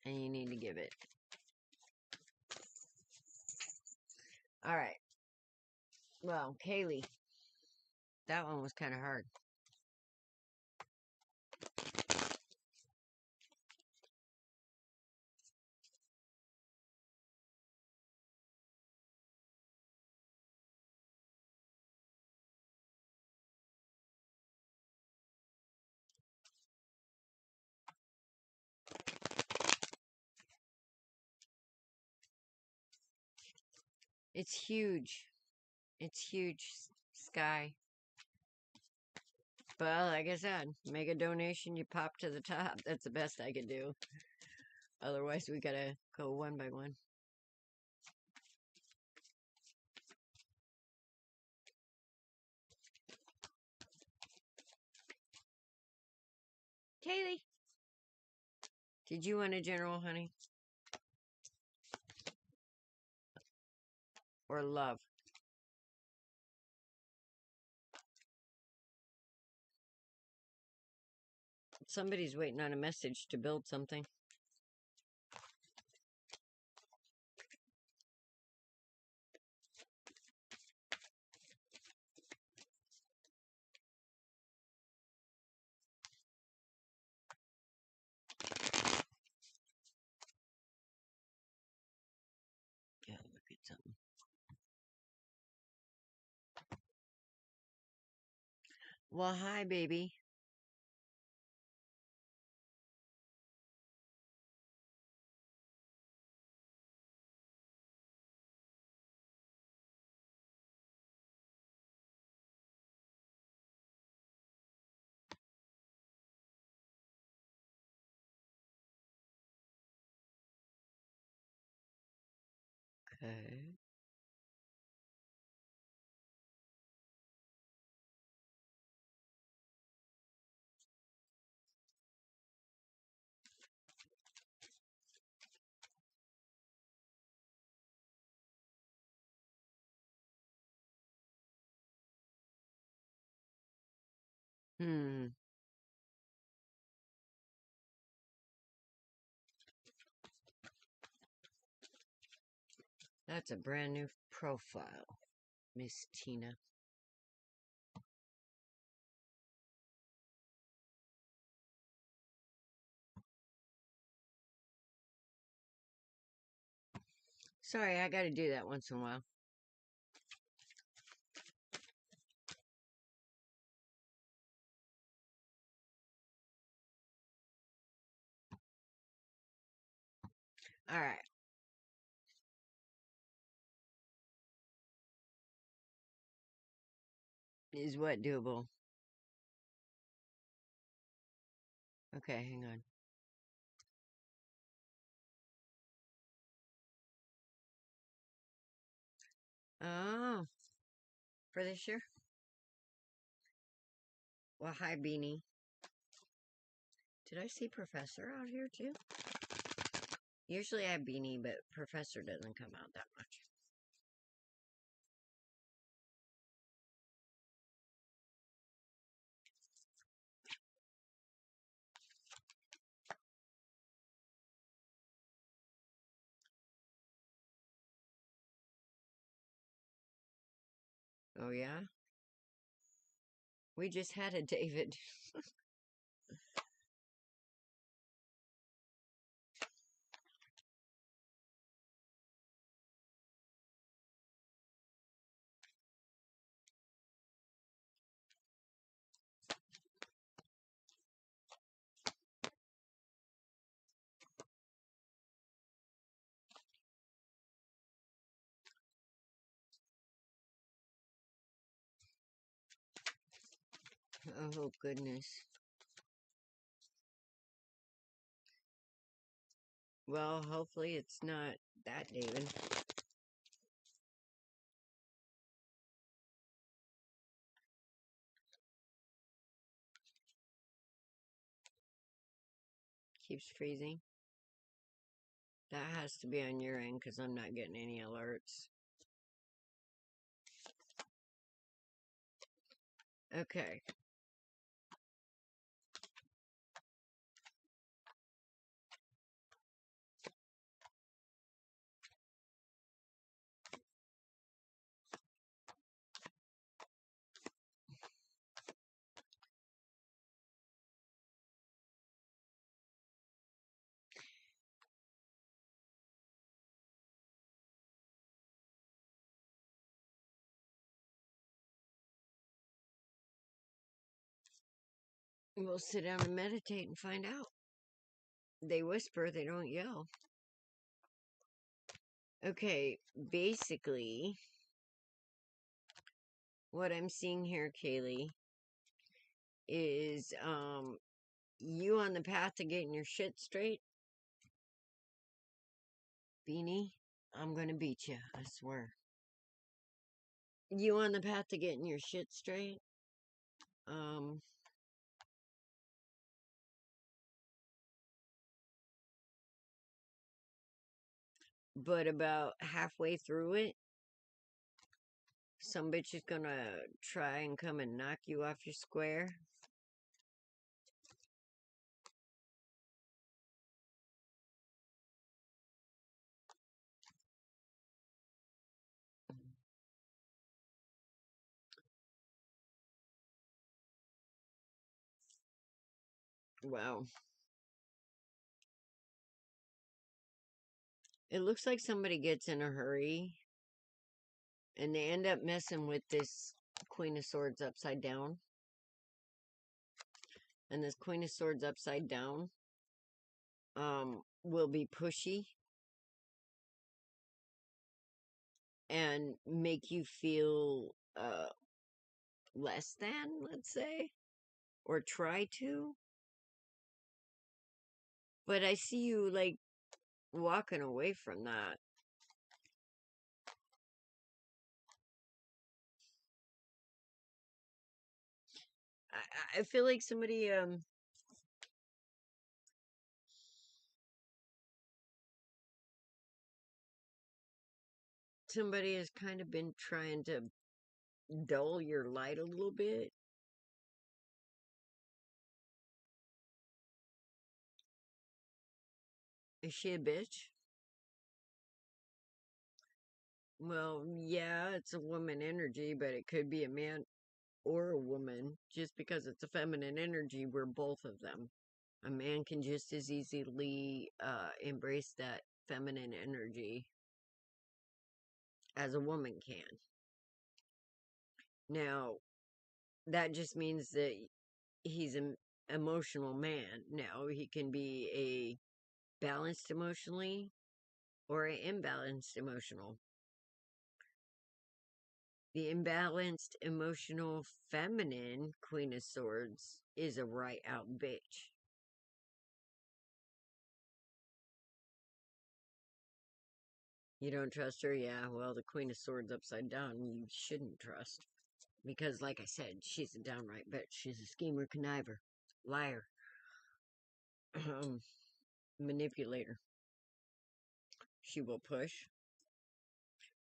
And you need to give it. Alright. Well, Kaylee. That one was kind of hard. It's huge. It's huge, Sky. But like I said, make a donation, you pop to the top. That's the best I can do. Otherwise, we gotta go one by one. Kaylee! Did you want a general, honey? Or love? Somebody's waiting on a message to build something. something. Well, hi, baby. Okay. That's a brand new profile, Miss Tina. Sorry, I gotta do that once in a while. Alright. Is what doable? Okay, hang on. Oh, for this year? Well, hi, Beanie. Did I see Professor out here, too? Usually I have Beanie, but Professor doesn't come out that much. Oh, yeah? We just had a David. Oh, goodness. Well, hopefully it's not that David. Keeps freezing. That has to be on your end, because I'm not getting any alerts. Okay. We'll sit down and meditate and find out. They whisper, they don't yell. Okay, basically, what I'm seeing here, Kaylee, is you on the path to getting your shit straight. Beanie, I'm gonna beat you, I swear. You on the path to getting your shit straight. But about halfway through it, some bitch is gonna try and come and knock you off your square. Wow. It looks like somebody gets in a hurry And they end up messing with this Queen of Swords upside down. And this Queen of Swords upside down will be pushy and make you feel less than, let's say, or try to. But I see you, like, walking away from that. I feel like somebody has kind of been trying to dull your light a little bit. Is she a bitch? Well, yeah, it's a woman energy, but it could be a man or a woman. Just because it's a feminine energy, we're both of them. A man can just as easily embrace that feminine energy as a woman can. Now, that just means that he's an emotional man. Now, he can be a balanced emotionally or an imbalanced emotional. The imbalanced emotional feminine Queen of Swords is a right out bitch. You don't trust her? Yeah, well, the Queen of Swords upside down, you shouldn't trust. Because, like I said, she's a downright bitch. She's a schemer, conniver, liar, manipulator. She will push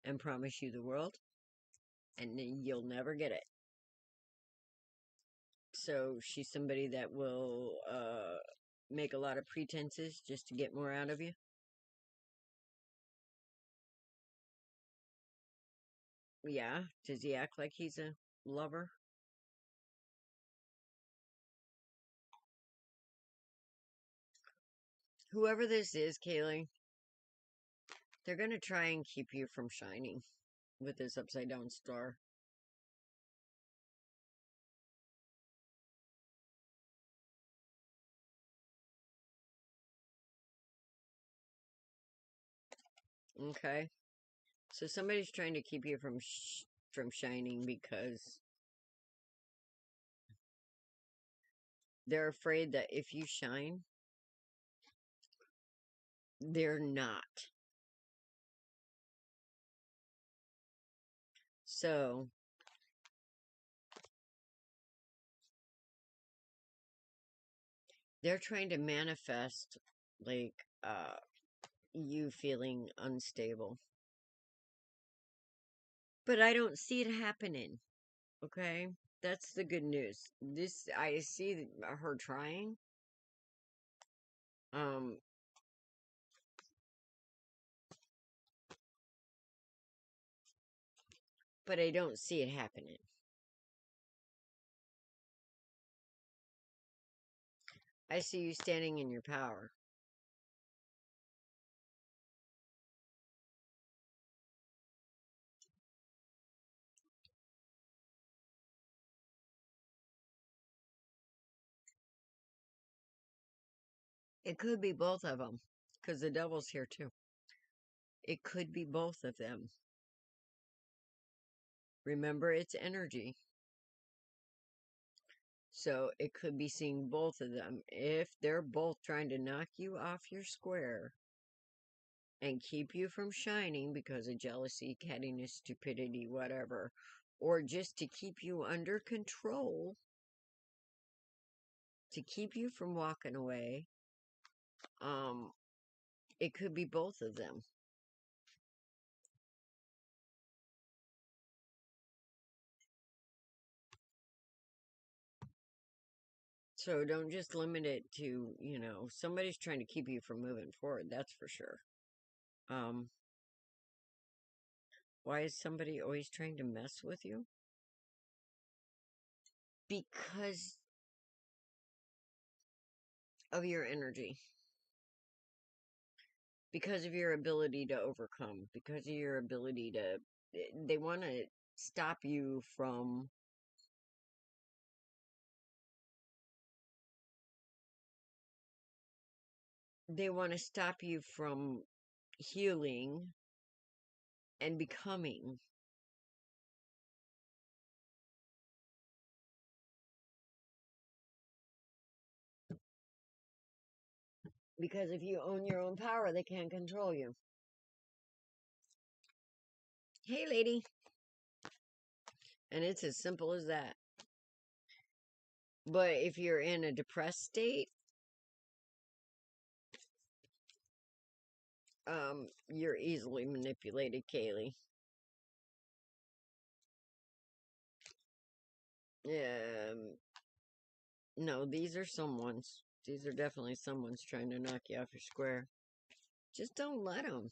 and promise you the world, and then you'll never get it. So she's somebody that will make a lot of pretenses just to get more out of you. Yeah, does he act like he's a lover? Whoever this is, Kaylee, they're going to try and keep you from shining with this upside down star. Okay? So somebody's trying to keep you from shining because they're afraid that if you shine, they're not. So they're trying to manifest, like, you feeling unstable. But I don't see it happening. Okay? That's the good news. I see her trying. But I don't see it happening. I see you standing in your power. It could be both of them, because the devil's here too. It could be both of them. Remember, it's energy. So it could be seeing both of them. If they're both trying to knock you off your square and keep you from shining because of jealousy, cattiness, stupidity, whatever, or just to keep you under control, to keep you from walking away, it could be both of them. So don't just limit it to, somebody's trying to keep you from moving forward, that's for sure. Why is somebody always trying to mess with you? Because of your energy. Because of your ability to overcome. Because of your ability to they want to stop you from healing and becoming. Because if you own your own power, they can't control you. Hey, lady. And it's as simple as that. But if you're in a depressed state, you're easily manipulated, Kaylee. No, these are someone's. These are definitely someone's trying to knock you off your square. Just don't let them.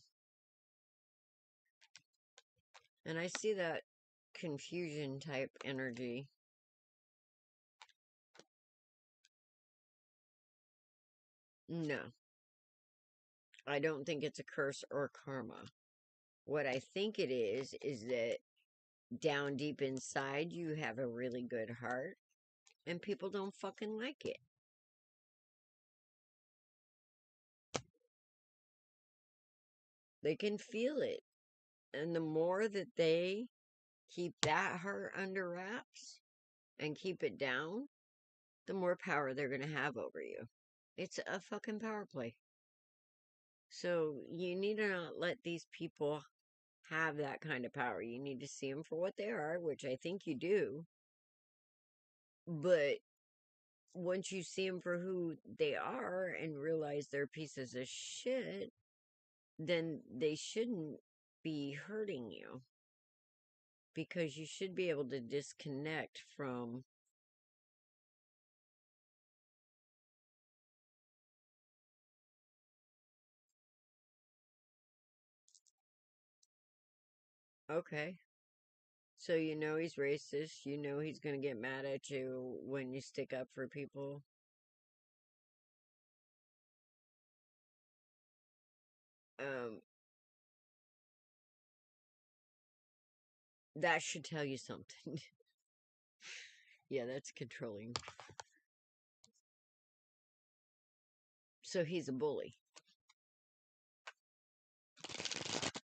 And I see that confusion type energy. No. I don't think it's a curse or karma. What I think it is that down deep inside you have a really good heart and people don't fucking like it. They can feel it. And the more that they keep that heart under wraps and keep it down, the more power they're going to have over you. It's a fucking power play. So you need to not let these people have that kind of power. You need to see them for what they are, which I think you do. But once you see them for who they are and realize they're pieces of shit, then they shouldn't be hurting you. Because you should be able to disconnect from okay. So you know he's racist. You know he's going to get mad at you when you stick up for people. That should tell you something. Yeah, that's controlling. So he's a bully.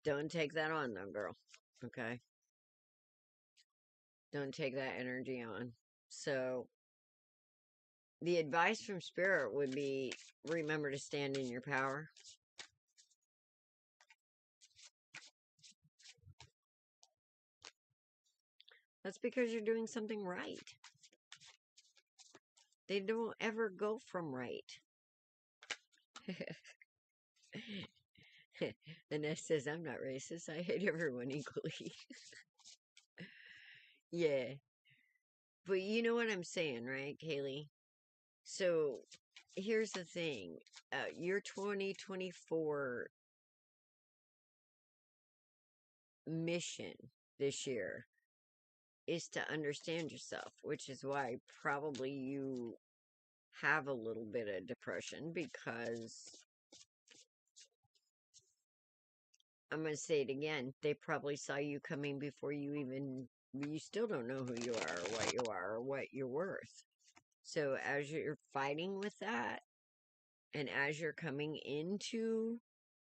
Don't take that on, though, girl. Okay? Don't take that energy on. So, the advice from Spirit would be, remember to stand in your power. That's because you're doing something right. They don't ever go from right. And Ness says, I'm not racist. I hate everyone equally. Yeah. But you know what I'm saying, right, Kaylee? So, here's the thing. Your 2024 mission this year is to understand yourself, which is why probably you have a little bit of depression, because I'm going to say it again, they probably saw you coming before you still don't know who you are or what you're worth. So as you're fighting with that, and as you're coming into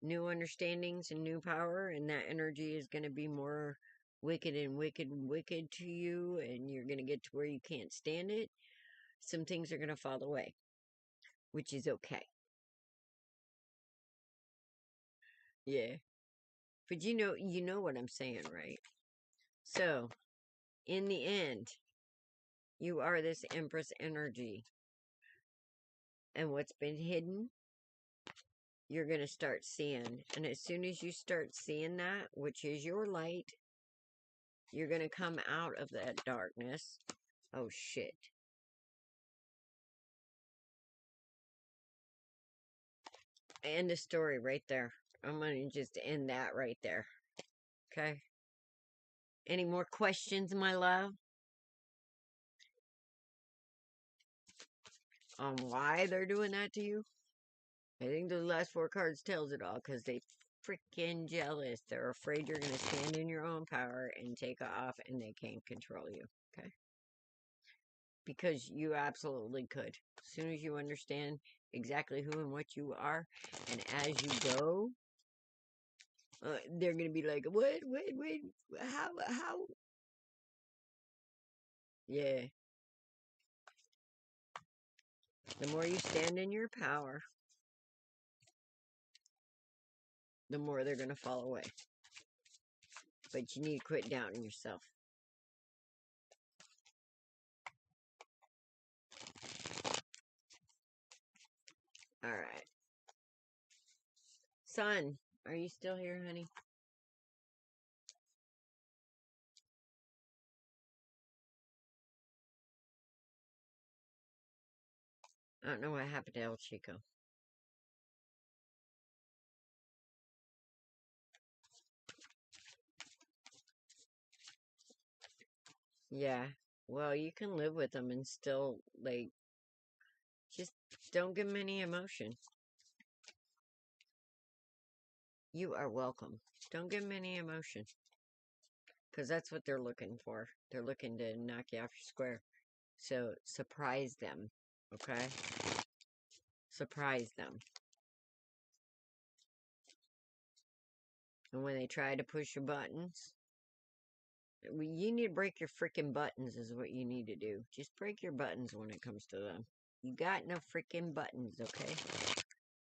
new understandings and new power, and that energy is going to be more wicked and wicked and wicked to you, and you're going to get to where you can't stand it, some things are going to fall away, which is okay. Yeah. But you know what I'm saying, right? So, in the end, you are this Empress energy. And what's been hidden, you're going to start seeing. And as soon as you start seeing that, which is your light, you're going to come out of that darkness. Oh, shit. End the story right there. I'm going to just end that right there. Okay? Any more questions, my love? On why they're doing that to you? I think those last 4 cards tells it all, because they freaking jealous. They're afraid you're going to stand in your own power and take off, and they can't control you. Okay? Because you absolutely could. As soon as you understand exactly who and what you are, and as you go, they're going to be like, what, how? Yeah. The more you stand in your power, the more they're going to fall away. But you need to quit doubting yourself. All right. Son, are you still here, honey? I don't know what happened to El Chico. Yeah. Well, you can live with them and still, like, just don't give them any emotion. You are welcome. Don't give them any emotion. Because that's what they're looking for. They're looking to knock you off your square. So, surprise them. Okay? Surprise them. And when they try to push your buttons, you need to break your freaking buttons is what you need to do. Just break your buttons when it comes to them. You got no freaking buttons, okay?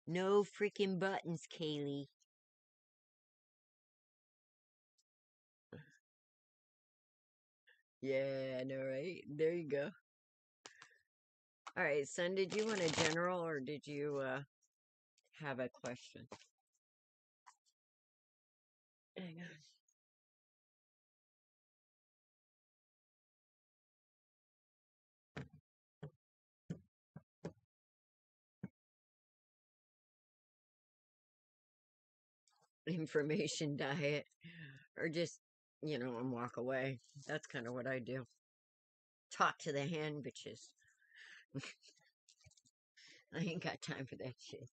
No freaking buttons, Kaylee. Yeah, I know, right? There you go. Alright, son, did you want a general or did you have a question? Hang on. Information diet. Or just, and walk away. That's kind of what I do. Talk to the hand bitches. I ain't got time for that shit.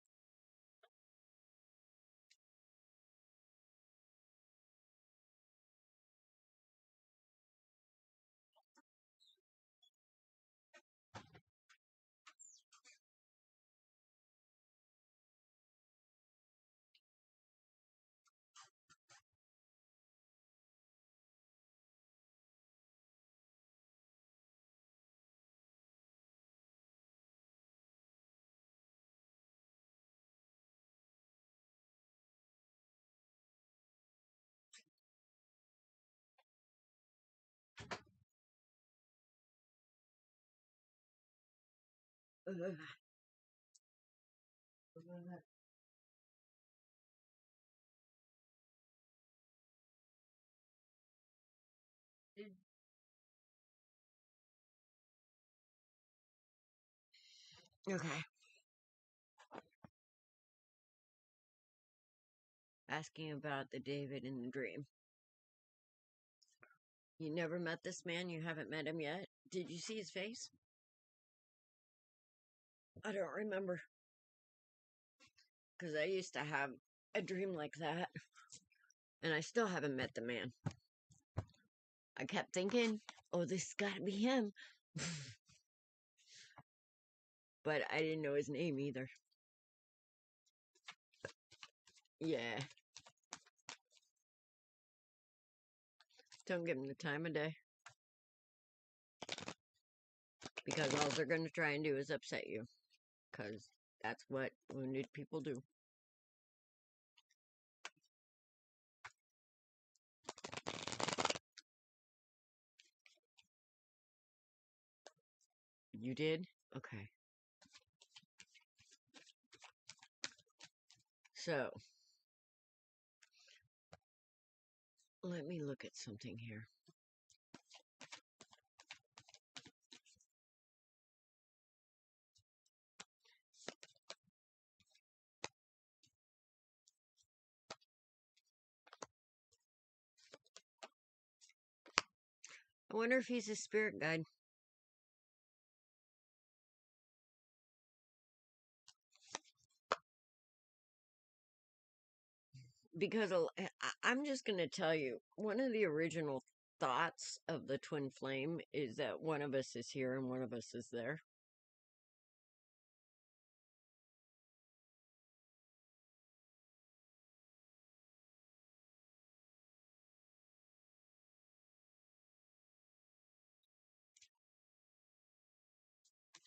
Okay. Asking about the David in the dream. You never met this man? You haven't met him yet? Did you see his face? I don't remember. Because I used to have a dream like that. And I still haven't met the man. I kept thinking, oh, this has got to be him. But I didn't know his name either. Yeah. Don't give him the time of day. Because all they're going to try and do is upset you. Because that's what wounded people do. You did? Okay. So, let me look at something here. I wonder if he's a spirit guide. because I'm just going to tell you, one of the original thoughts of the twin flame is that one of us is here and one of us is there.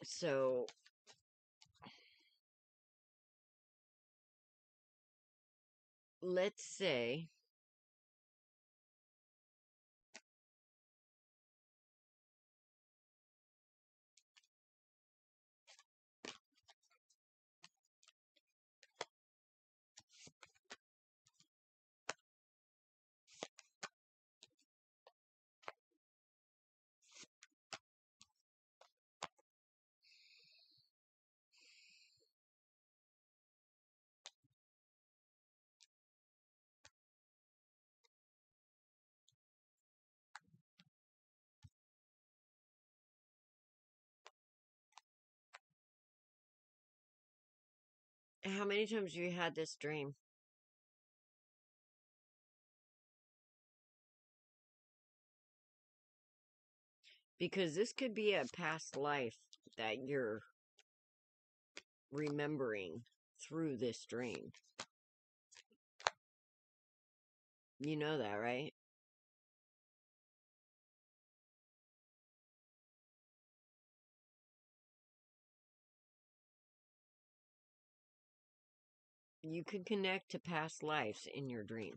So let's say how many times have you had this dream? Because this could be a past life that you're remembering through this dream. You know that, right? You could connect to past lives in your dream.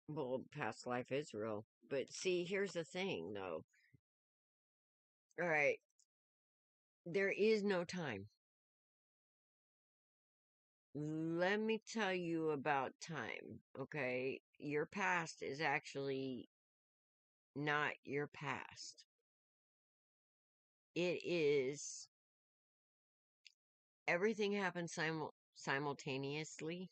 Well, past life is real. But see, here's the thing, though. All right. There is no time. Let me tell you about time, okay? Your past is actually not your past. It is... everything happens simultaneously.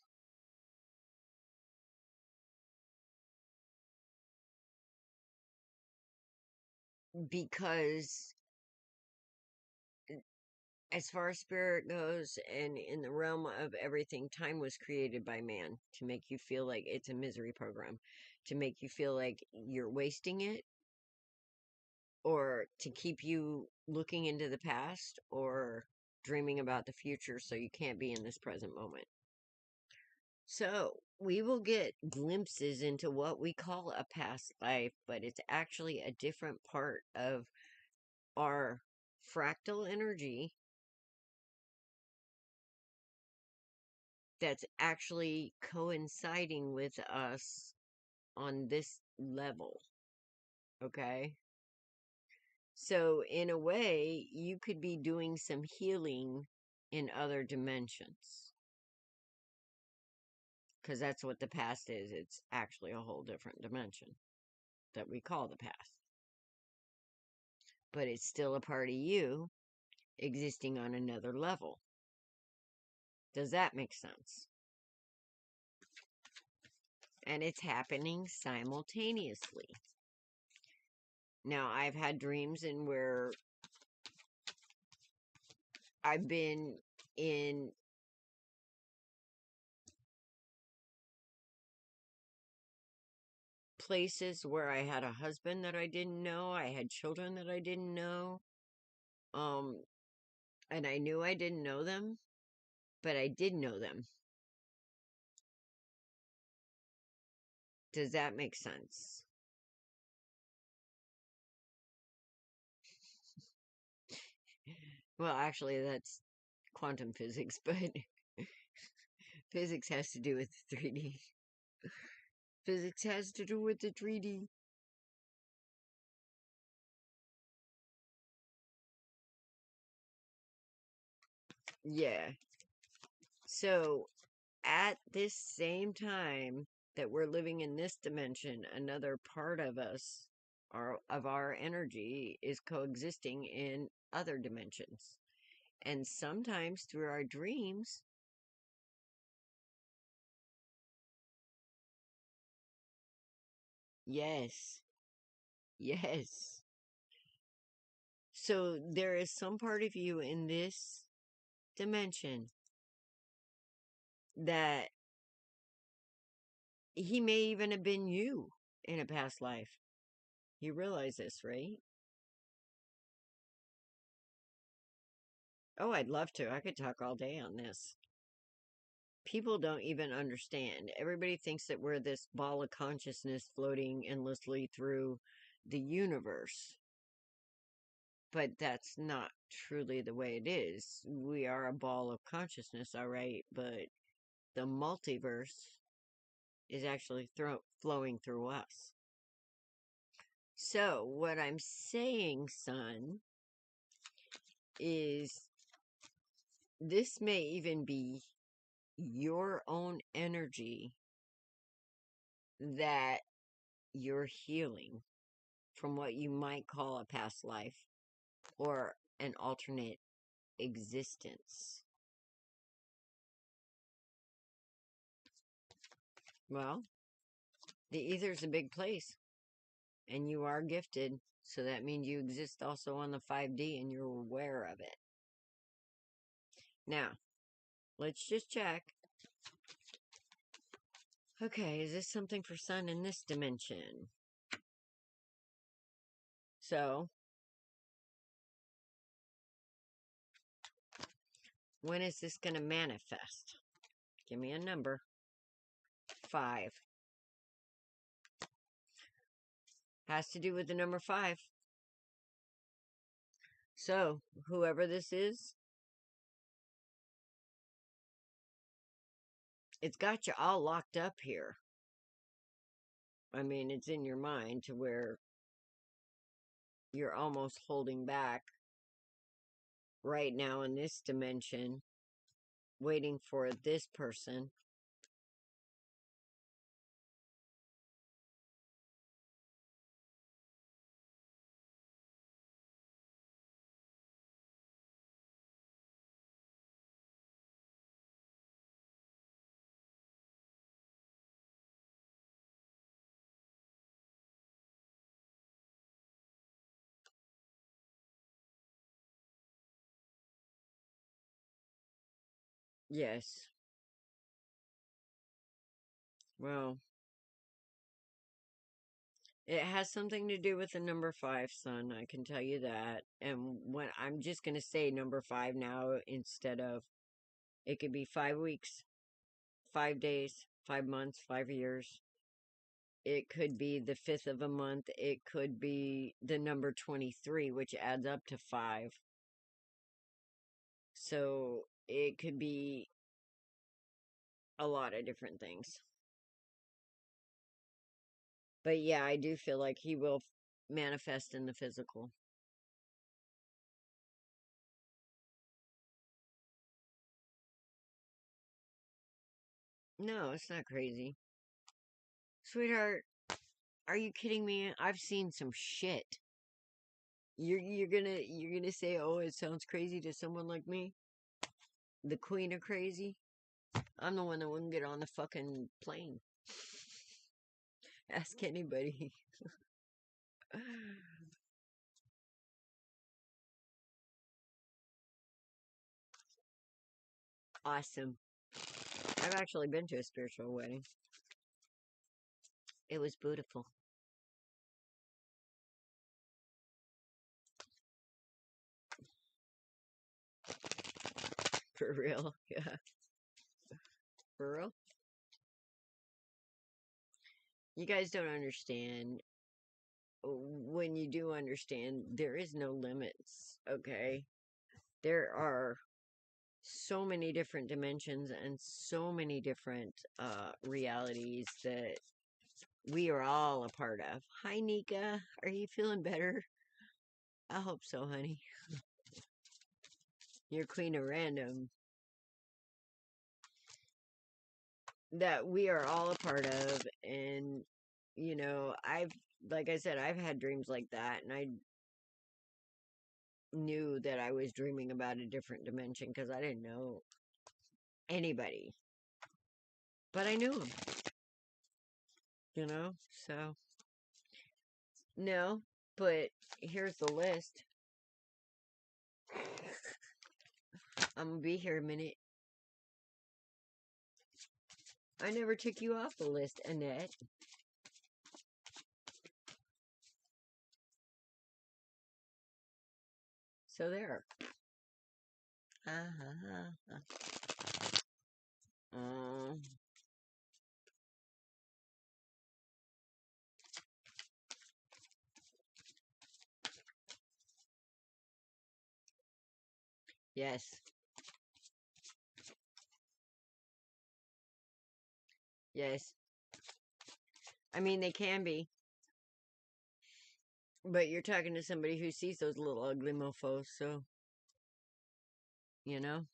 Because as far as spirit goes, and in the realm of everything, time was created by man to make you feel like it's a misery program, to make you feel like you're wasting it, or to keep you looking into the past or dreaming about the future so you can't be in this present moment. So we will get glimpses into what we call a past life, but it's actually a different part of our fractal energy that's actually coinciding with us on this level. Okay? So, in a way, you could be doing some healing in other dimensions. Because that's what the past is. It's actually a whole different dimension that we call the past. But it's still a part of you existing on another level. Does that make sense? And it's happening simultaneously. Now, I've had dreams in where I've been in places where I had a husband that I didn't know, I had children that I didn't know, and I knew I didn't know them, but I did know them. Does that make sense? Well, actually, that's quantum physics, but physics has to do with 3D. Physics has to do with the 3D. Yeah. So, at this same time that we're living in this dimension, another part of us, of our energy, is coexisting in other dimensions. And sometimes through our dreams, yes, yes. So there is some part of you in this dimension that he may even have been you in a past life. You realize this, right? Oh, I'd love to. I could talk all day on this. People don't even understand. Everybody thinks that we're this ball of consciousness floating endlessly through the universe. But that's not truly the way it is. We are a ball of consciousness, all right, but the multiverse is actually flowing through us. So, what I'm saying, son, is this may even be your own energy that you're healing from what you might call a past life or an alternate existence. Well, the ether's a big place, and you are gifted, so that means you exist also on the 5D and you're aware of it. Now, let's just check. Okay, is this something for Sun in this dimension? So, when is this going to manifest? Give me a number. 5. Has to do with the number 5. So, whoever this is, it's got you all locked up here. I mean, it's in your mind to where you're almost holding back right now in this dimension, waiting for this person. Yes. Well, it has something to do with the number 5, son. I can tell you that. And when I'm just going to say number 5 now instead of, it could be 5 weeks, 5 days, 5 months, 5 years. It could be the 5th of a month. It could be the number 23, which adds up to 5. So it could be a lot of different things. But yeah, I do feel like he will manifest in the physical. No, it's not crazy. Sweetheart, are you kidding me? I've seen some shit. You're gonna say, "Oh, it sounds crazy to someone like me?" The queen of crazy? I'm the one that wouldn't get on the fucking plane. Ask anybody. Awesome. I've actually been to a spiritual wedding. It was beautiful. For real, yeah. For real. You guys don't understand. When you do understand, there is no limits, okay? There are so many different dimensions and so many different realities that we are all a part of. Hi, Nika. Are you feeling better? I hope so, honey. You're queen of random. That we are all a part of. And, you know, like I said, I've had dreams like that. And knew that I was dreaming about a different dimension because I didn't know anybody. But I knew him. You know? So, no. But here's the list. I'm going to be here a minute. I never took you off the list, Annette. So there. Yes. Yes. I mean, they can be. But you're talking to somebody who sees those little ugly mofos, so, you know?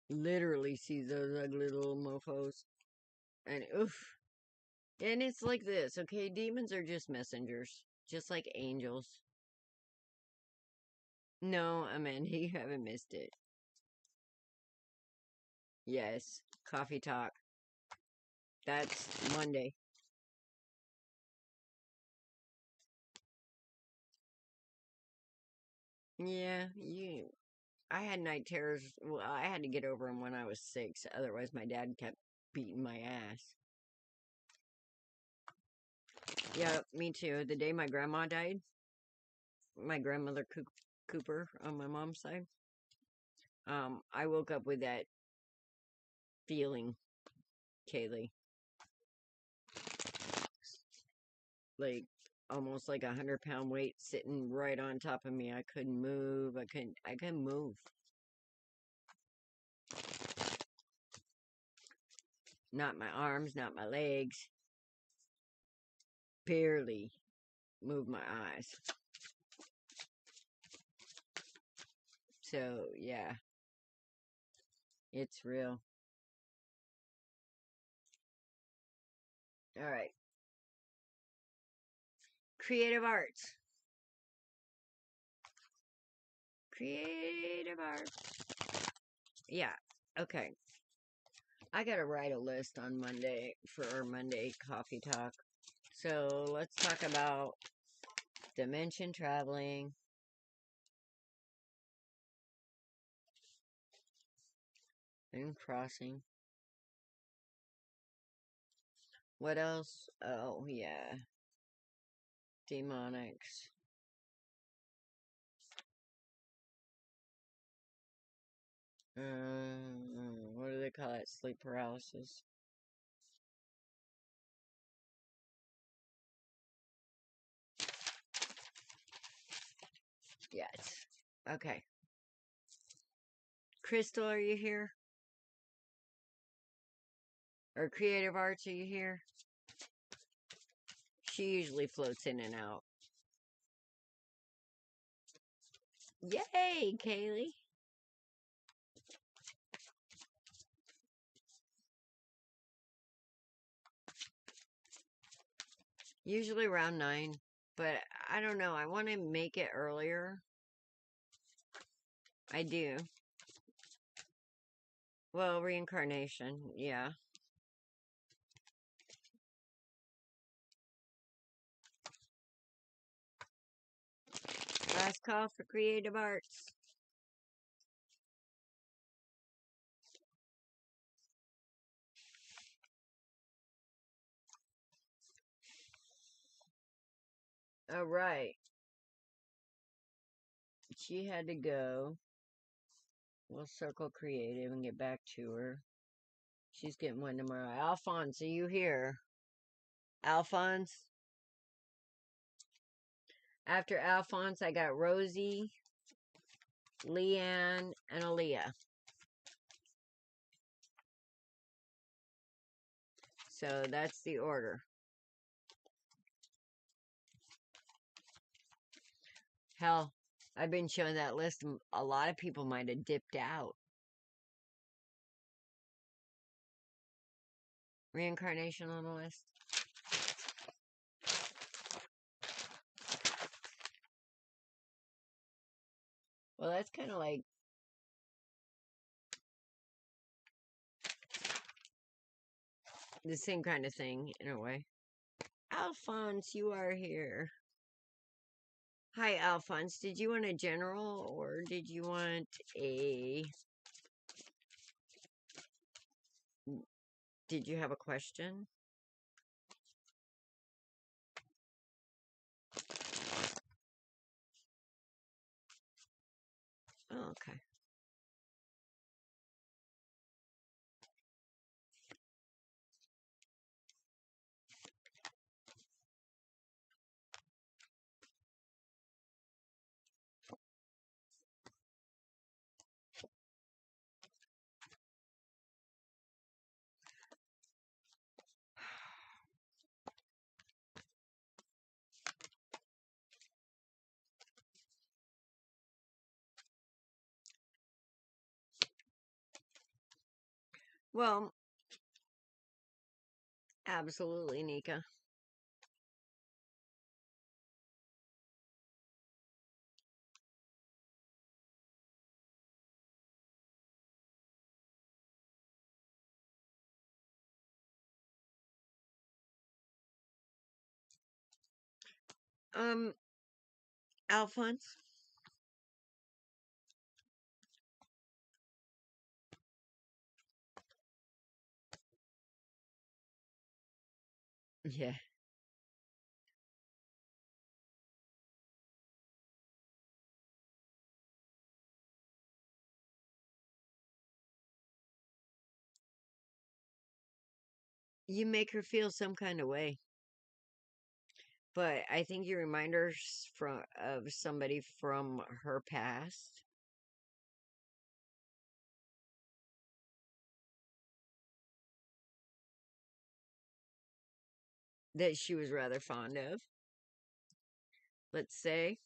Literally sees those ugly little mofos. And, oof. And it's like this, okay? Demons are just messengers. Just like angels. No, Amanda, you haven't missed it. Yes. Coffee Talk. That's Monday. Yeah, I had night terrors. Well, I had to get over them when I was 6. Otherwise, my dad kept beating my ass. Yeah, me too. The day my grandma died, my grandmother Cooper on my mom's side, I woke up with that feeling, Kaylee. Like, almost like 100-pound weight sitting right on top of me. I couldn't move. I couldn't move. Not my arms, not my legs. Barely move my eyes. So, yeah. It's real. All right. Creative arts. Creative arts. Yeah. Okay. I gotta write a list on Monday for our Monday coffee talk. So let's talk about dimension traveling. And crossing. What else? Oh, yeah. Demonics. What do they call it? Sleep paralysis. Yes. Okay. Crystal, are you here? Or Creative Arts, are you here? She usually floats in and out. Yay, Kaylee. Usually around 9. But I don't know. I want to make it earlier. I do. Well, reincarnation. Yeah. Last call for creative arts. All right. She had to go. We'll circle creative and get back to her. She's getting one tomorrow. Alphonse, are you here? Alphonse? After Alphonse, I got Rosie, Leanne, and Aaliyah. So that's the order. Hell, I've been showing that list. A lot of people might have dipped out. Reincarnation on the list. Well, that's kind of like the same kind of thing, in a way. Alphonse, you are here. Hi, Alphonse. Did you want a general, or did you want a... Did you have a question? Oh, okay. Well, absolutely, Nika. Alphonse? Yeah. You make her feel some kind of way. But I think you remind her of somebody from her past. That she was rather fond of. Let's say.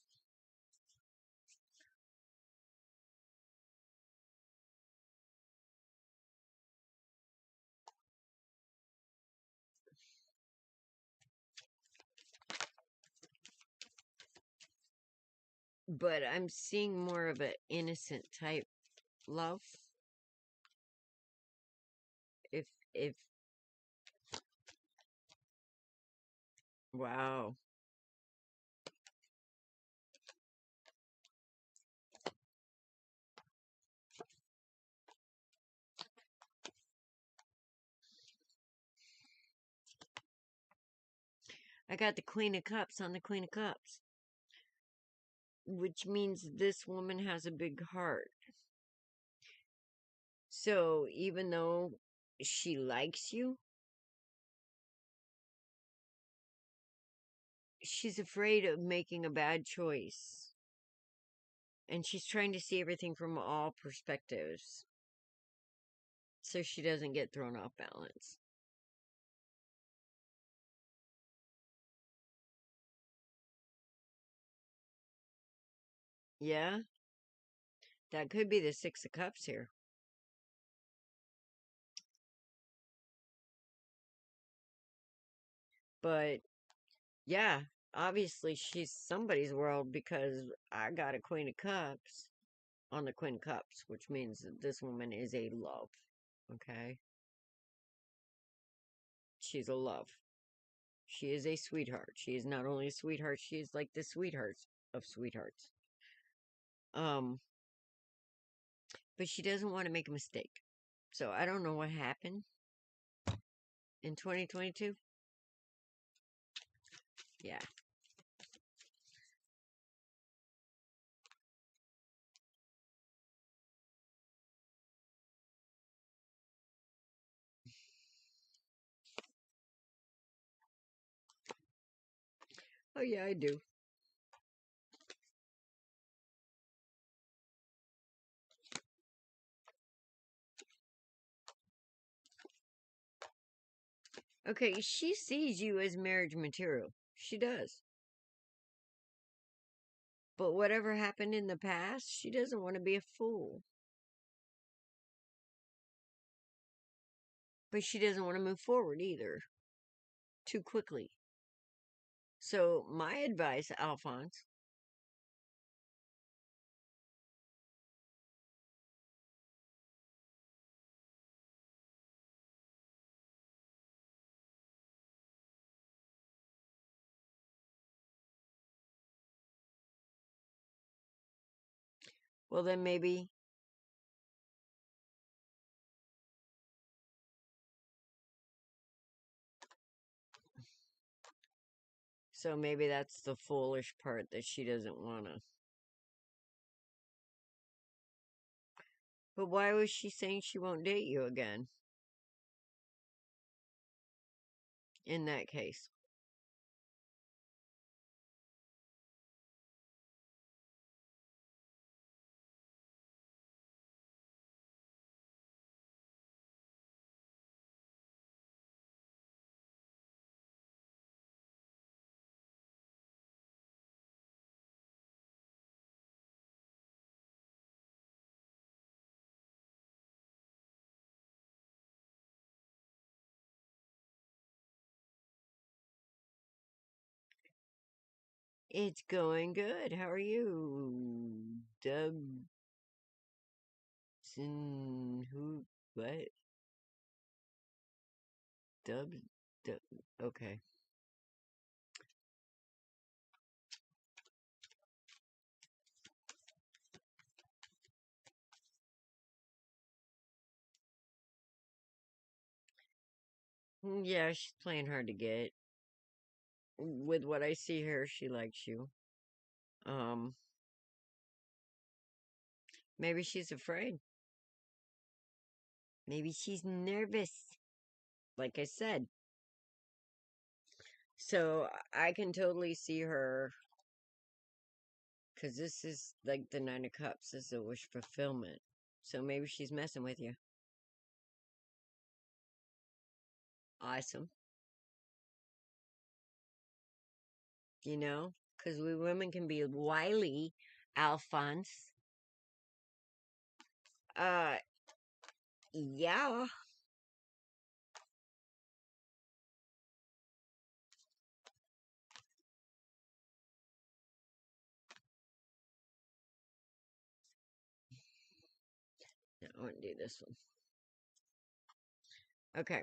But I'm seeing more of an innocent type love. If wow. I got the Queen of Cups on the Queen of Cups. Which means this woman has a big heart. So even though she likes you, she's afraid of making a bad choice. And she's trying to see everything from all perspectives. So she doesn't get thrown off balance. Yeah? That could be the Six of Cups here. But, yeah, obviously she's somebody's world because I got a Queen of Cups on the Queen of Cups, which means that this woman is a love. Okay? She's a love. She is a sweetheart. She is not only a sweetheart, she is like the sweetheart of sweethearts. But she doesn't want to make a mistake. So I don't know what happened in 2022. Yeah. Oh, yeah, I do. Okay, she sees you as marriage material. She does. But whatever happened in the past, she doesn't want to be a fool. But she doesn't want to move forward either. Too quickly. So my advice, Alphonse, Well, then maybe... So maybe that's the foolish part that she doesn't want to. But why was she saying she won't date you again? In that case. It's going good. How are you? Dubson, who, what? Dub, okay. Yeah, she's playing hard to get. With what I see her, she likes you. Maybe she's afraid. Maybe she's nervous. Like I said. So I can totally see her, because this is like the Nine of Cups. This is a wish fulfillment. So maybe she's messing with you. Awesome. You know? Because we women can be wily, Alphonse. Yeah. No, I want to do this one. Okay.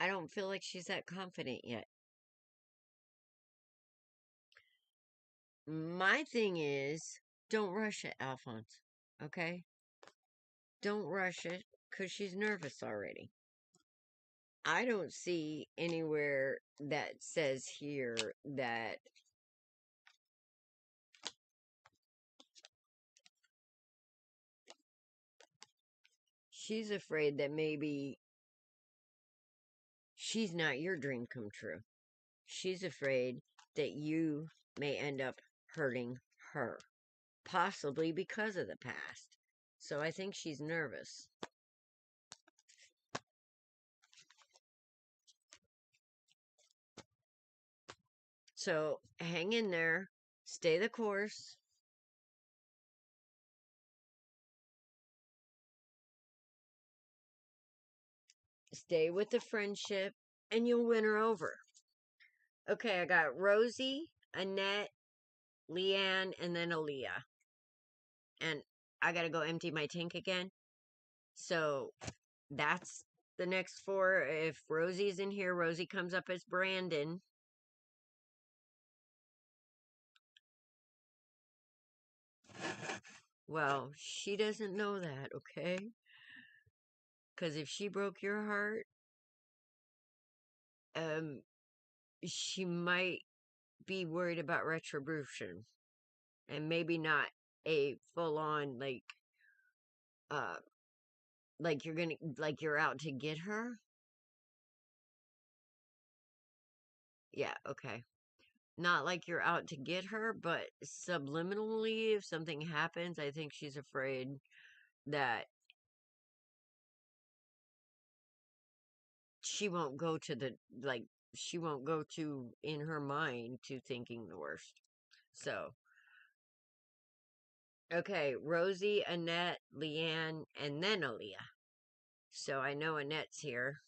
I don't feel like she's that confident yet. My thing is, don't rush it, Alphonse. Okay? Don't rush it, because she's nervous already. I don't see anywhere that says here that she's afraid that maybe she's not your dream come true. She's afraid that you may end up hurting her, possibly because of the past. So I think she's nervous. So hang in there, stay the course. Stay with the friendship, and you'll win her over. Okay, I got Rosie, Annette, Leanne, and then Aaliyah. And I gotta go empty my tank again. So that's the next four. If Rosie's in here, Rosie comes up as Brandon. Well, she doesn't know that, okay? Because if she broke your heart, she might be worried about retribution. And maybe not a full-on, like you're out to get her. Yeah, okay. Not like you're out to get her, but subliminally, if something happens, I think she's afraid that she won't go to the, like, she won't go to, in her mind, to thinking the worst. So, okay, Rosie, Annette, Leanne, and then Aaliyah. So I know Annette's here.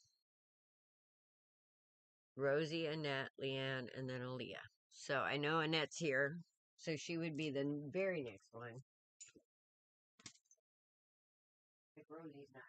Rosie, Annette, Leanne, and then Aaliyah. So I know Annette's here. So she would be the very next one. If Rosie's not.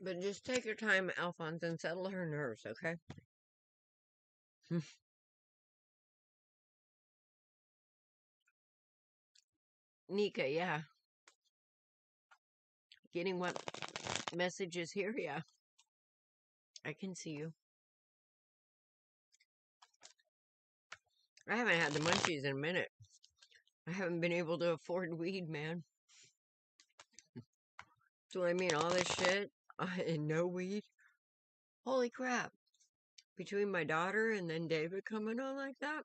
But just take your time, Alphonse, and settle her nerves, okay? Nika, yeah. Getting what messages here? Yeah. I can see you. I haven't had the munchies in a minute. I haven't been able to afford weed, man. So I mean, all this shit and no weed. Holy crap. Between my daughter and then David coming on like that.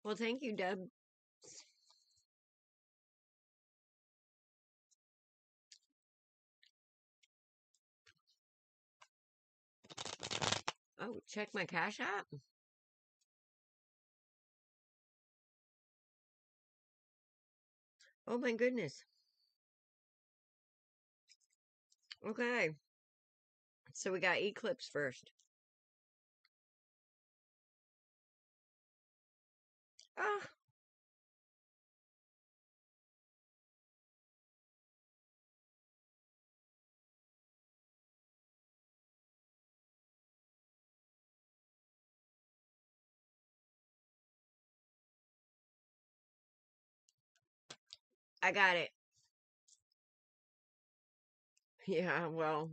Well, thank you, Deb. Oh, check my Cash App. Oh my goodness. Okay. So we got Eclipse first. Ah. I got it. Yeah, well,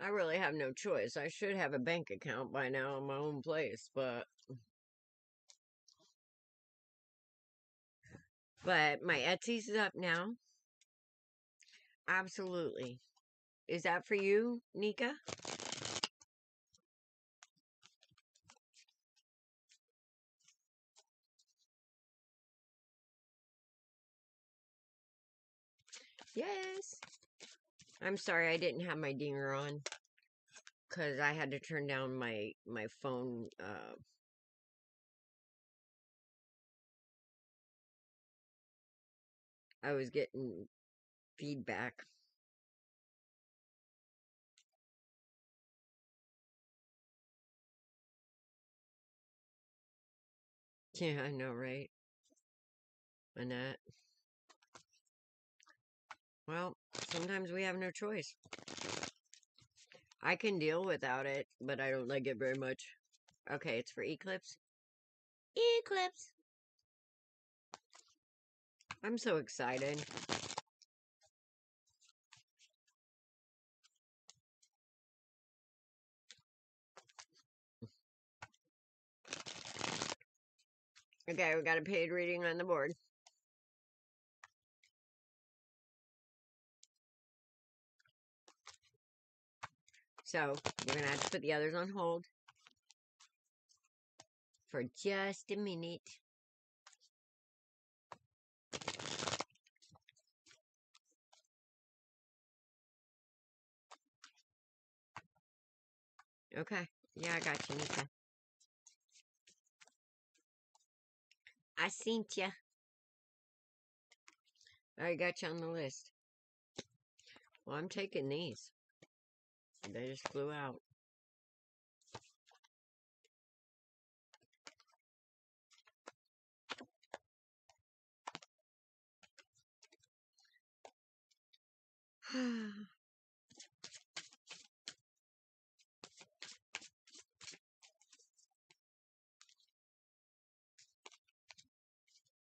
I really have no choice. I should have a bank account by now in my own place, but my Etsy's is up now. Absolutely. Is that for you, Nika? Yes. I'm sorry I didn't have my dinger on because I had to turn down my phone. I was getting feedback. Yeah, I know, right? Annette. Well, Sometimes we have no choice. I can deal without it, but I don't like it very much. Okay, it's for Eclipse. Eclipse! I'm so excited. Okay, we got a paid reading on the board. So, you're going to have to put the others on hold for just a minute. Okay. Yeah, I got you, Nika. I seen ya. I got you on the list. Well, I'm taking these. They just flew out.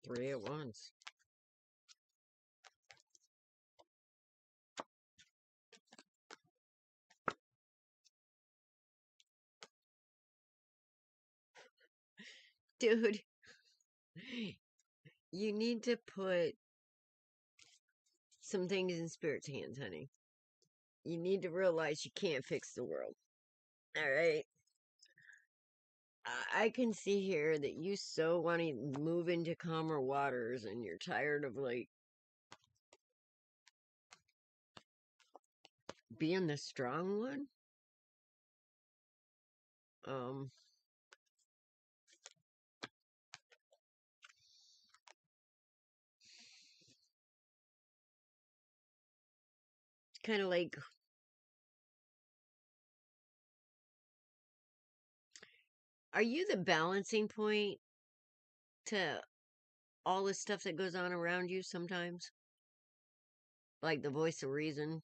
Three at once. Dude, you need to put some things in Spirit's hands, honey. You need to realize you can't fix the world. Alright? I can see here that you so want to move into calmer waters and you're tired of, like, being the strong one. Kind of like, are you the balancing point to all the stuff that goes on around you sometimes? Like the voice of reason?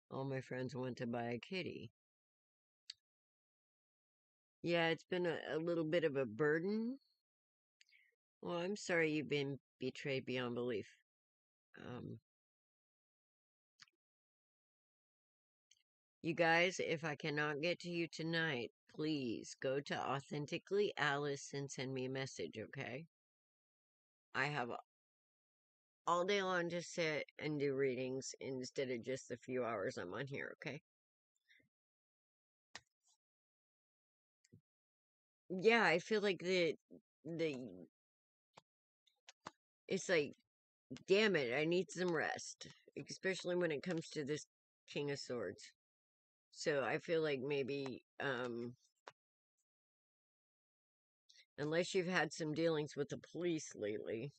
All my friends want to buy a kitty. Yeah, it's been a little bit of a burden. Well, I'm sorry you've been betrayed beyond belief. You guys, if I cannot get to you tonight, please go to Authentically Alice and send me a message, okay? I have all day long to sit and do readings instead of just the few hours I'm on here, okay? Yeah, I feel like it's like, damn it, I need some rest, especially when it comes to this King of Swords. So I feel like maybe, unless you've had some dealings with the police lately.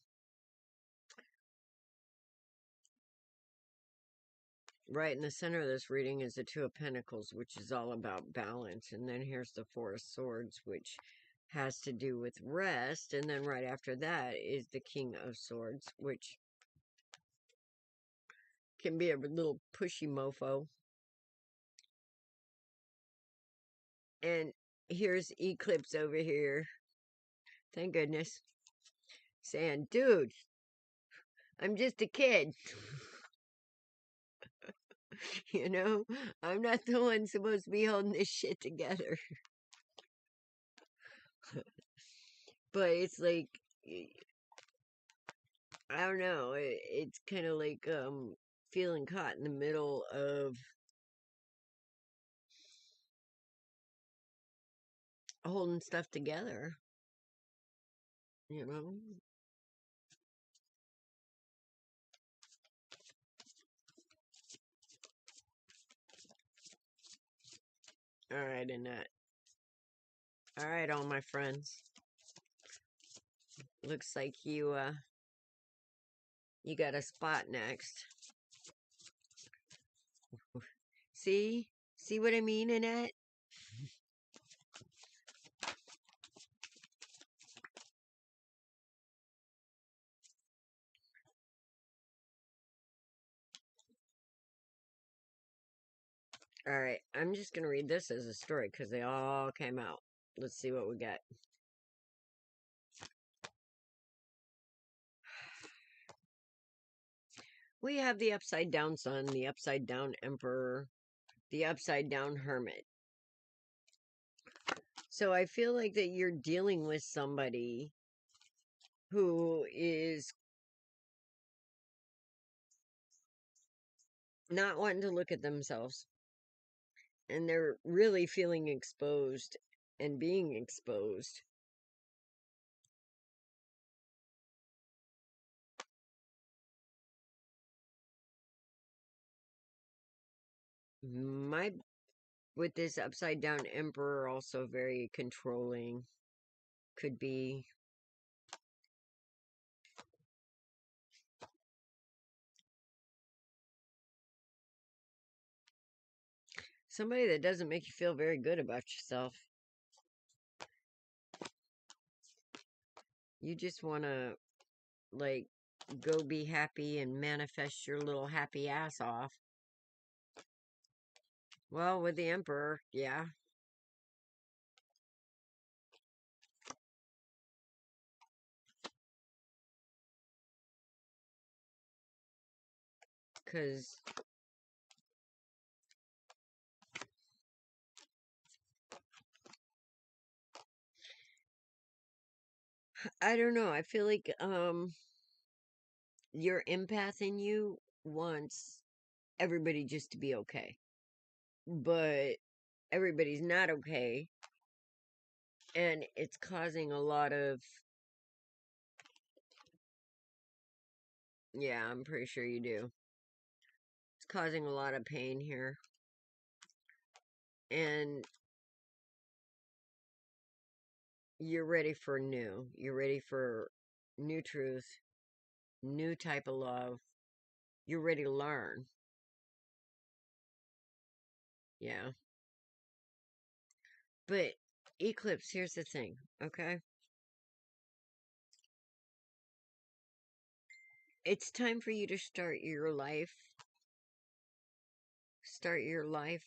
Right in the center of this reading is the Two of Pentacles, which is all about balance. And then here's the Four of Swords, which has to do with rest. And then right after that is the King of Swords, which can be a little pushy mofo. And here's Eclipse over here. Thank goodness. Saying, dude, I'm just a kid. You know, I'm not the one supposed to be holding this shit together. But it's like, I don't know, it's kind of like feeling caught in the middle of holding stuff together, you know? All right, Annette. All right, all my friends. Looks like you got a spot next. See? See what I mean, Annette? All right, I'm just going to read this as a story because they all came out. Let's see what we get. We have the upside down sun, the upside down emperor, the upside down hermit. So I feel like that you're dealing with somebody who is not wanting to look at themselves. And they're really feeling exposed and being exposed. With this upside down emperor, also very controlling. Could be. Somebody that doesn't make you feel very good about yourself. You just want to, like, go be happy and manifest your little happy ass off. Well, with the emperor, yeah. Because I don't know. I feel like your empath in you wants everybody just to be okay. But everybody's not okay. And it's causing a lot of... Yeah, I'm pretty sure you do. It's causing a lot of pain here. And you're ready for new. You're ready for new truth, new type of love. You're ready to learn. Yeah. But, Eclipse, here's the thing, okay? It's time for you to start your life. Start your life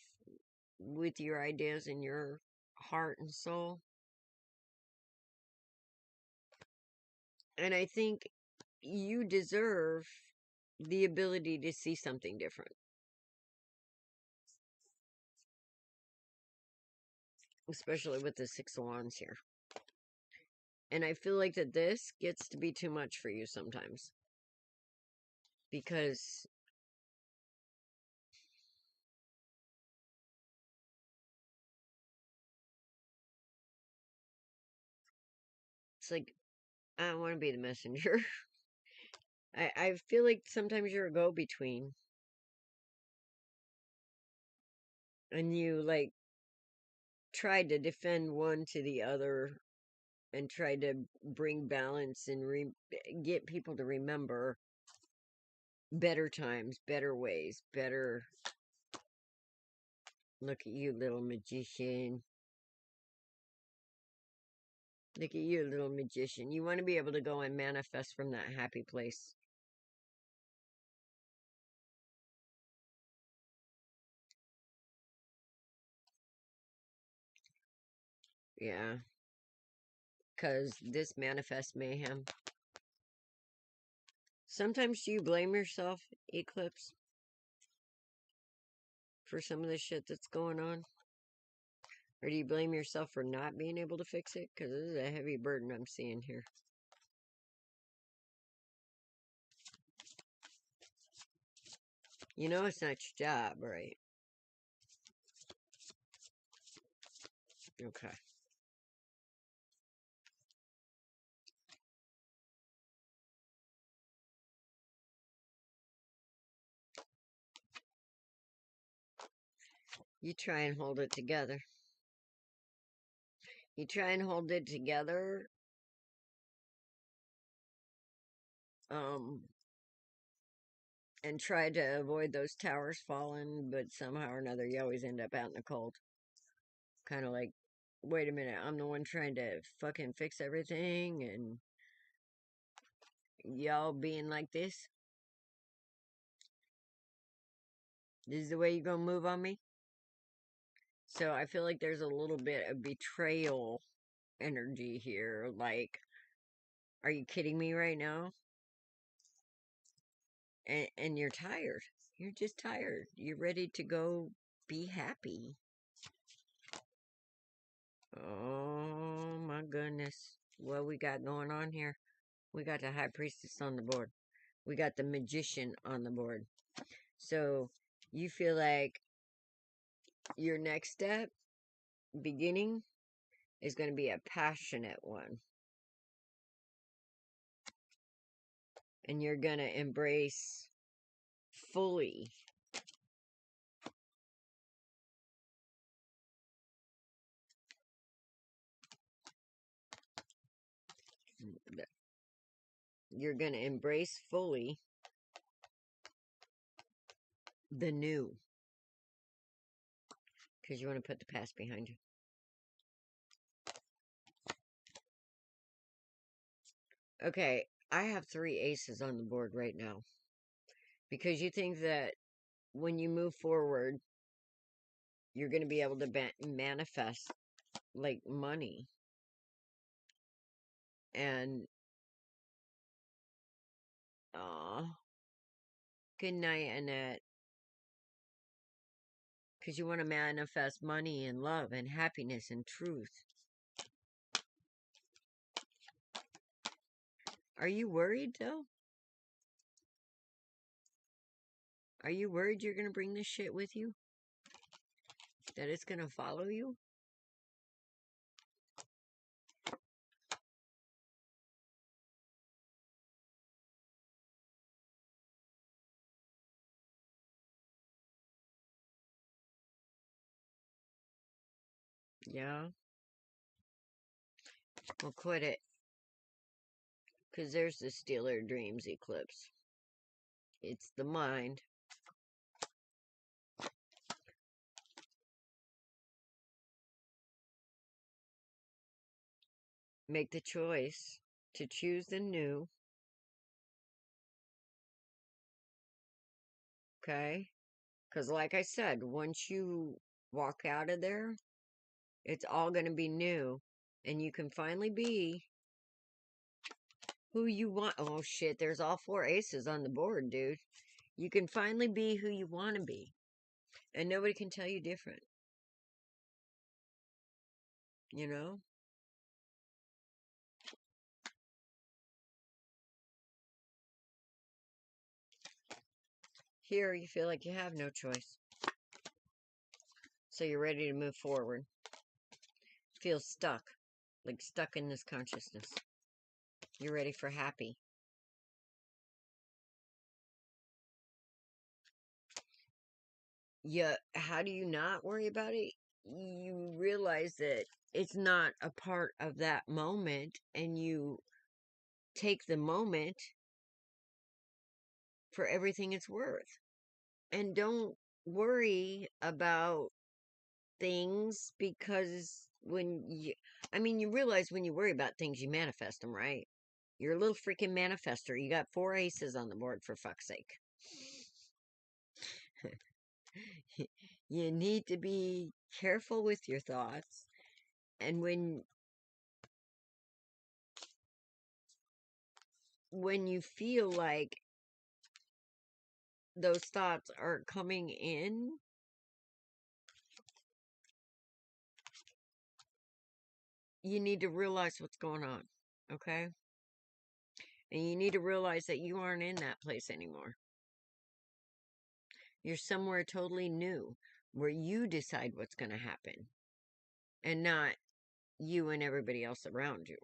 with your ideas and your heart and soul. And I think you deserve the ability to see something different. Especially with the Six of Wands here. And I feel like that this gets to be too much for you sometimes. Because it's like, I don't want to be the messenger. I feel like sometimes you're a go-between. And you, like, tried to defend one to the other and tried to bring balance and get people to remember better times, better ways, better... Look at you, little magician. Look at you, little magician. You want to be able to go and manifest from that happy place. Yeah. Because this manifests mayhem. Sometimes do you blame yourself, Eclipse, for some of the shit that's going on? Or do you blame yourself for not being able to fix it? Because this is a heavy burden I'm seeing here. You know it's not your job, right? Okay. You try and hold it together. You try and hold it together. and tried to avoid those towers falling, but somehow or another you always end up out in the cold. Kind of like, wait a minute, I'm the one trying to fucking fix everything, and y'all being like this? This is the way you gonna move on me? So I feel like there's a little bit of betrayal energy here. Like, are you kidding me right now? And you're tired. You're just tired. You're ready to go be happy. Oh my goodness. What we got going on here? We got the High Priestess on the board. We got the Magician on the board. So you feel like your next step, beginning, is going to be a passionate one. And you're going to embrace fully you're going to embrace fully the new, because you want to put the past behind you. Okay, I have 3 aces on the board right now, because you think that when you move forward, you're going to be able to manifest, like, money. And, good night, Annette. Because you want to manifest money and love and happiness and truth. Are you worried, though? Are you worried you're going to bring this shit with you? That it's going to follow you? Yeah? Well, quit it. Because there's the Stealer Dreams eclipse. It's the mind. Make the choice to choose the new. Okay? Because like I said, once you walk out of there, it's all going to be new. And you can finally be who you want. Oh, shit. There's all 4 aces on the board, dude. You can finally be who you want to be. And nobody can tell you different. You know? Here, you feel like you have no choice. So you're ready to move forward. Feel stuck. Like stuck in this consciousness. You're ready for happy. Yeah, how do you not worry about it? You realize that it's not a part of that moment, and you take the moment for everything it's worth. And don't worry about things, because you realize when you worry about things, you manifest them, right? You're a little freaking manifester. You got 4 aces on the board, for fuck's sake. You need to be careful with your thoughts. And when you feel like those thoughts are coming in, you need to realize what's going on, okay? And you need to realize that you aren't in that place anymore. You're somewhere totally new, where you decide what's going to happen, and not you and everybody else around you.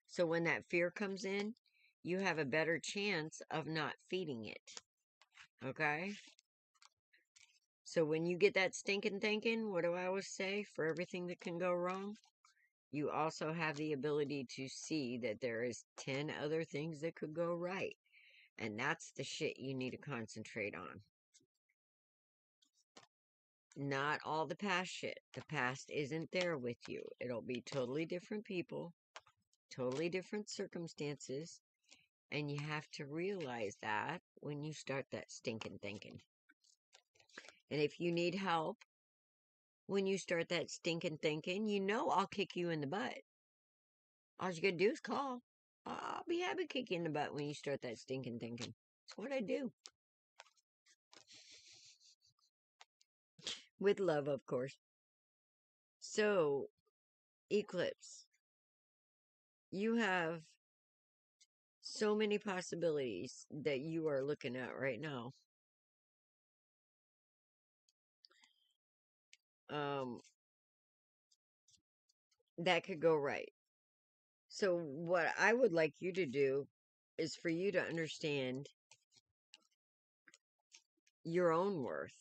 So when that fear comes in, you have a better chance of not feeding it, okay? So when you get that stinking thinking, what do I always say? For everything that can go wrong, you also have the ability to see that there is 10 other things that could go right. And that's the shit you need to concentrate on. Not all the past shit. The past isn't there with you. It'll be totally different people, totally different circumstances. And you have to realize that when you start that stinking thinking. And if you need help, when you start that stinking thinking, you know I'll kick you in the butt. All you gotta do is call. I'll be happy to kick you in the butt when you start that stinking thinking. It's what I do. With love, of course. So, Eclipse, you have so many possibilities that you are looking at right now. That could go right. So what I would like you to do is for you to understand your own worth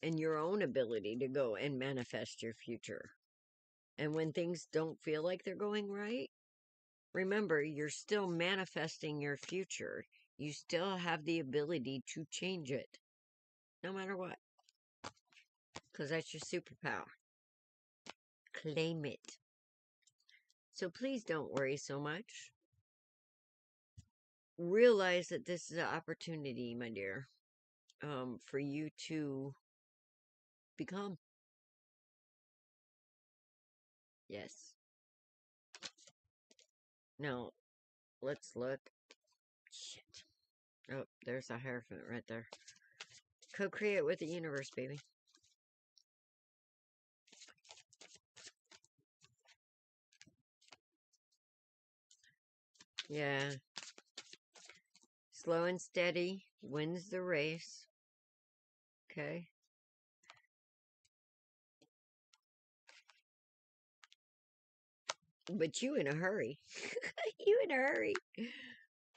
and your own ability to go and manifest your future. And when things don't feel like they're going right, remember, you're still manifesting your future. You still have the ability to change it, no matter what. Because that's your superpower. Claim it. So please don't worry so much. Realize that this is an opportunity, my dear, for you to become. Yes. Now, let's look. Shit. Oh, there's a Hierophant right there. Co-create with the universe, baby. Yeah. Slow and steady wins the race. Okay. But you in a hurry. You in a hurry.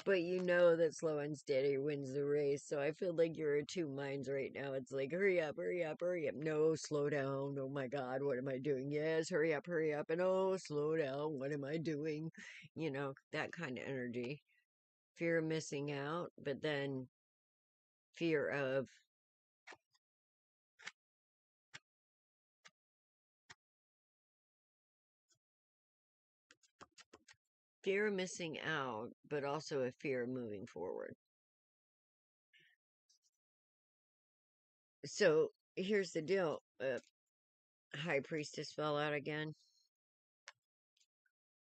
But you know that slow and steady wins the race. So I feel like you're in two minds right now. It's like, hurry up, hurry up, hurry up. No, slow down. Oh my God, what am I doing? Yes, hurry up, hurry up. And oh, slow down. What am I doing? You know, that kind of energy. Fear of missing out, but then fear of missing out, but also a fear of moving forward. So here's the deal. High Priestess fell out again.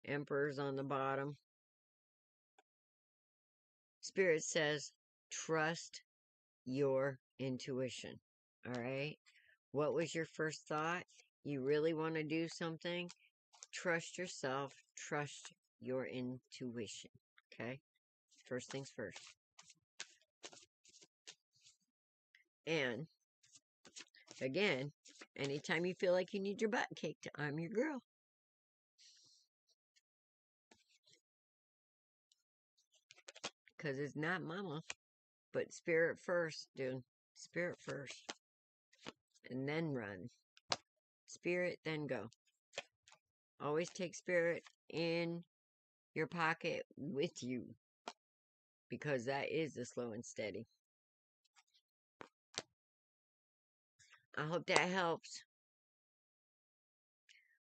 Emperor's on the bottom. Spirit says, trust your intuition. All right? What was your first thought? You really want to do something? Trust yourself. Trust your intuition. Okay? First things first. And, again, anytime you feel like you need your butt kicked, I'm your girl. Because it's not mama. But spirit first, dude. Spirit first. And then run. Spirit, then go. Always take spirit in your pocket with you. Because that is the slow and steady. I hope that helps.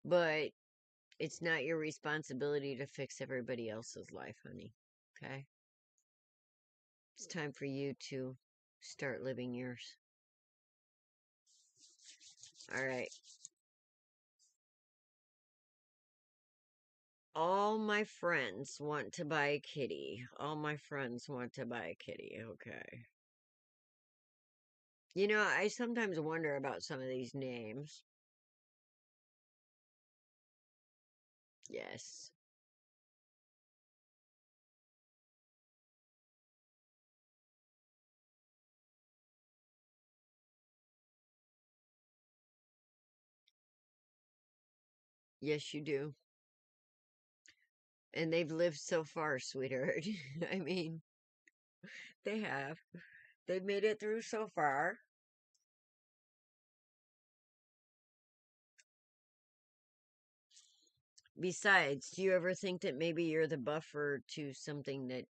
But it's not your responsibility to fix everybody else's life, honey. Okay? It's time for you to start living yours. Alright. All my friends want to buy a kitty. All my friends want to buy a kitty. Okay. You know, I sometimes wonder about some of these names. Yes. Yes, you do. And they've lived so far, sweetheart. I mean, they have. They've made it through so far. Besides, do you ever think that maybe you're the buffer to something that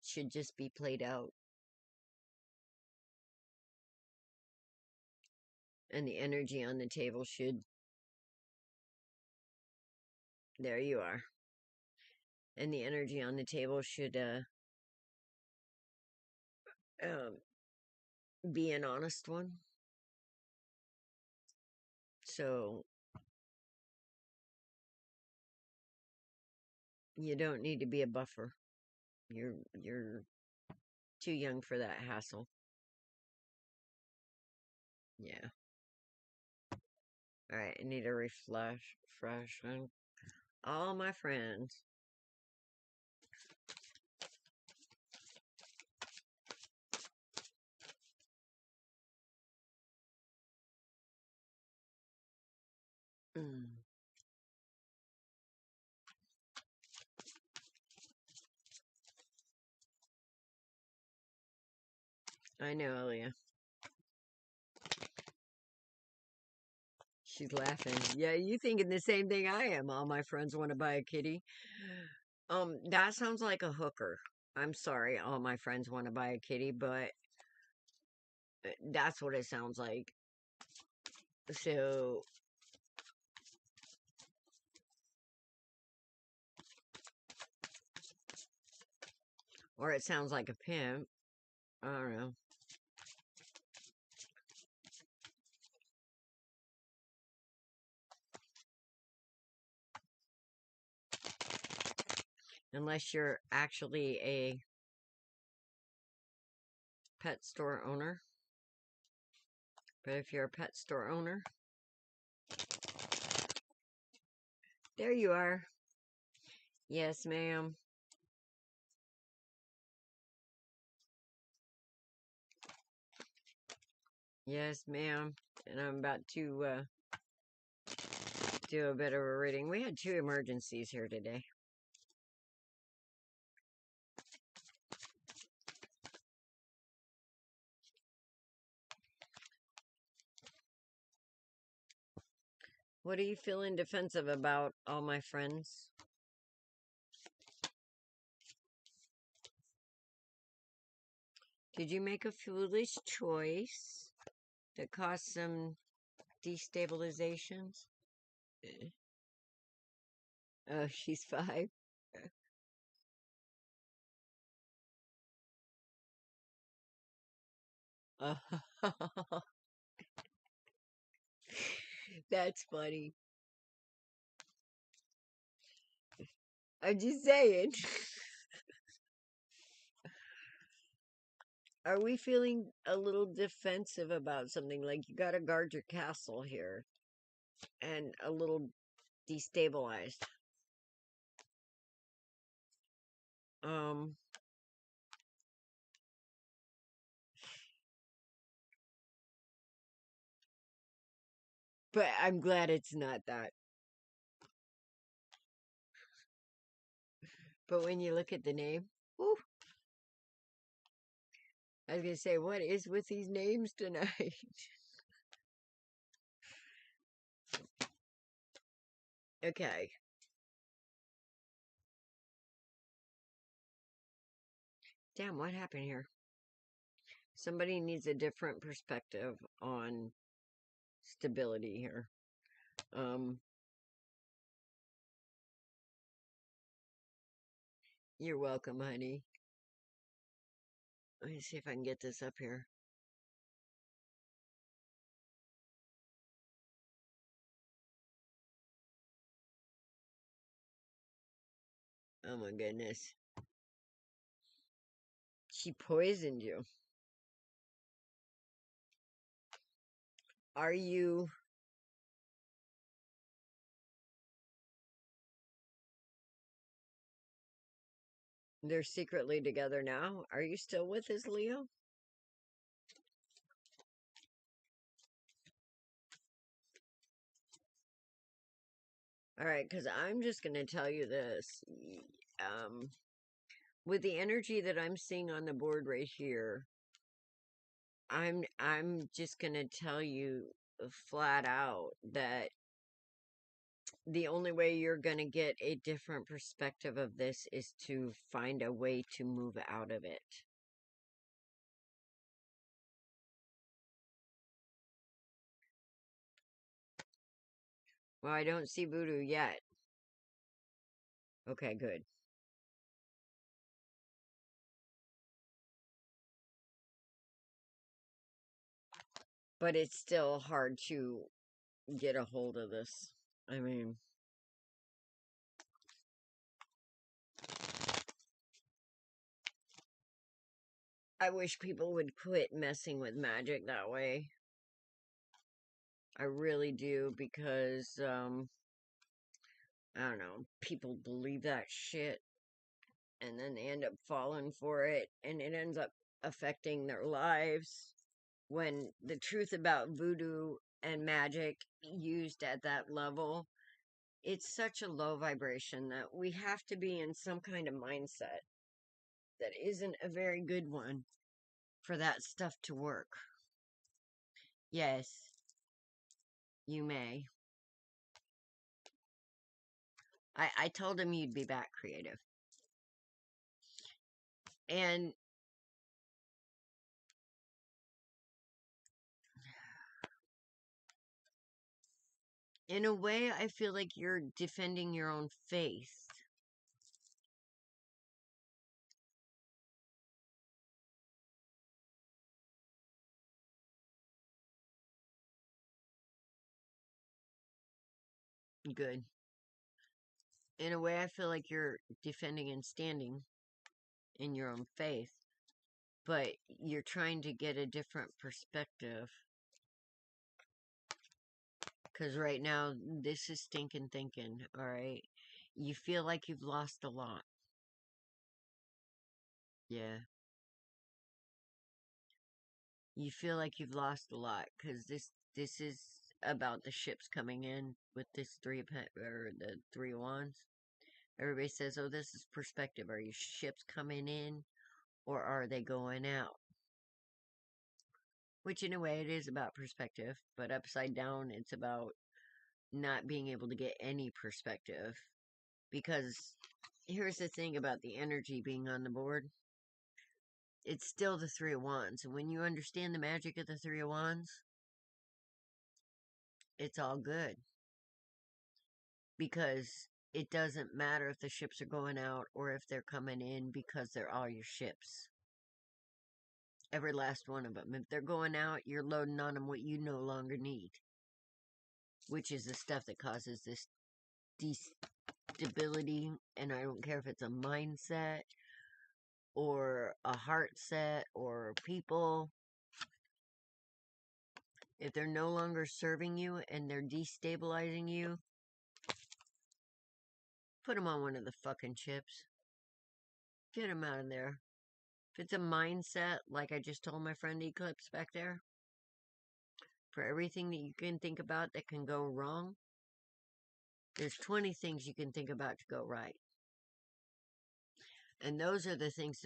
should just be played out. And the energy on the table should... There you are. And the energy on the table should be an honest one. So you don't need to be a buffer. You're too young for that hassle. Yeah. All right, I need a refresh on all my friends. I know, Leah. She's laughing. Yeah, you thinking the same thing I am. All my friends want to buy a kitty. That sounds like a hooker. I'm sorry, all my friends want to buy a kitty, but that's what it sounds like. So, or it sounds like a pimp. I don't know. Unless you're actually a pet store owner. But if you're a pet store owner, there you are. Yes, ma'am. Yes, ma'am. And I'm about to do a bit of a reading. We had 2 emergencies here today. What are you feeling defensive about, all my friends? Did you make a foolish choice that caused some destabilizations? Oh, she's 5. That's funny. I'm just saying. Are we feeling a little defensive about something? Like you gotta guard your castle here. And a little destabilized. But I'm glad it's not that. But when you look at the name, whew, I was going to say, what is with these names tonight? Okay. Damn, what happened here? Somebody needs a different perspective on stability here. You're welcome, honey. Let me see if I can get this up here. Oh my goodness. She poisoned you. Are you... They're secretly together now? Are you still with this, Leo? Alright, because I'm just going to tell you this. With the energy that I'm seeing on the board right here, I'm just going to tell you flat out that The only way you're going to get a different perspective of this is to find a way to move out of it. Well, I don't see voodoo yet. Okay, good. But it's still hard to get a hold of this. I mean, I wish people would quit messing with magic that way. I really do, because, I don't know, people believe that shit, and then they end up falling for it, and it ends up affecting their lives. When the truth about voodoo and magic used at that level, it's such a low vibration that we have to be in some kind of mindset that isn't a very good one for that stuff to work. Yes, you may. I told him you'd be back, creative. And in a way, I feel like you're defending your own faith. Good. In a way, I feel like you're defending and standing in your own faith, but you're trying to get a different perspective. Because right now, this is stinking thinking, alright? You feel like you've lost a lot. Yeah. You feel like you've lost a lot, because this is about the ships coming in with this the 3 wands. Everybody says, oh, this is perspective. Are your ships coming in, or are they going out? Which, in a way, it is about perspective, but upside down, it's about not being able to get any perspective. Because here's the thing about the energy being on the board. It's still the 3 of Wands. And when you understand the magic of the 3 of Wands, it's all good. Because it doesn't matter if the ships are going out or if they're coming in, because they're all your ships. Every last one of them. If they're going out, you're loading on them what you no longer need. Which is the stuff that causes this destability. And I don't care if it's a mindset, or a heart set, or people. If they're no longer serving you and they're destabilizing you, put them on one of the fucking chips. Get them out of there. If it's a mindset, like I just told my friend Eclipse back there, for everything that you can think about that can go wrong, there's 20 things you can think about to go right. And those are the things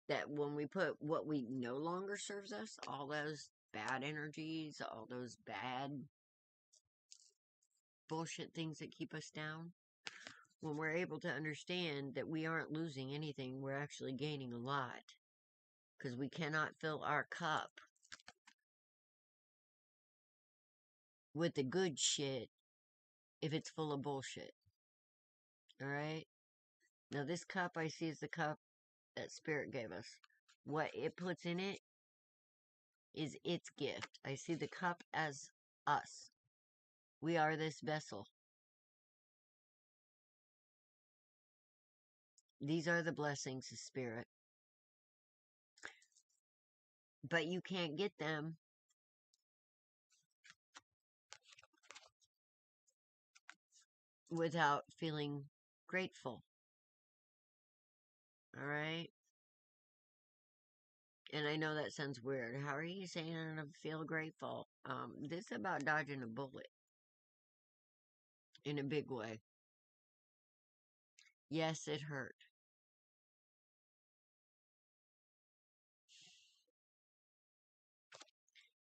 that when we put what we no longer serves us, all those bad energies, all those bad bullshit things that keep us down, when we're able to understand that we aren't losing anything, we're actually gaining a lot. Because we cannot fill our cup with the good shit if it's full of bullshit. Alright? Now this cup I see is the cup that Spirit gave us. What it puts in it is its gift. I see the cup as us. We are this vessel. These are the blessings of Spirit. But you can't get them without feeling grateful. Alright? And I know that sounds weird. How are you saying I feel grateful? This is about dodging a bullet. In a big way. Yes, it hurt.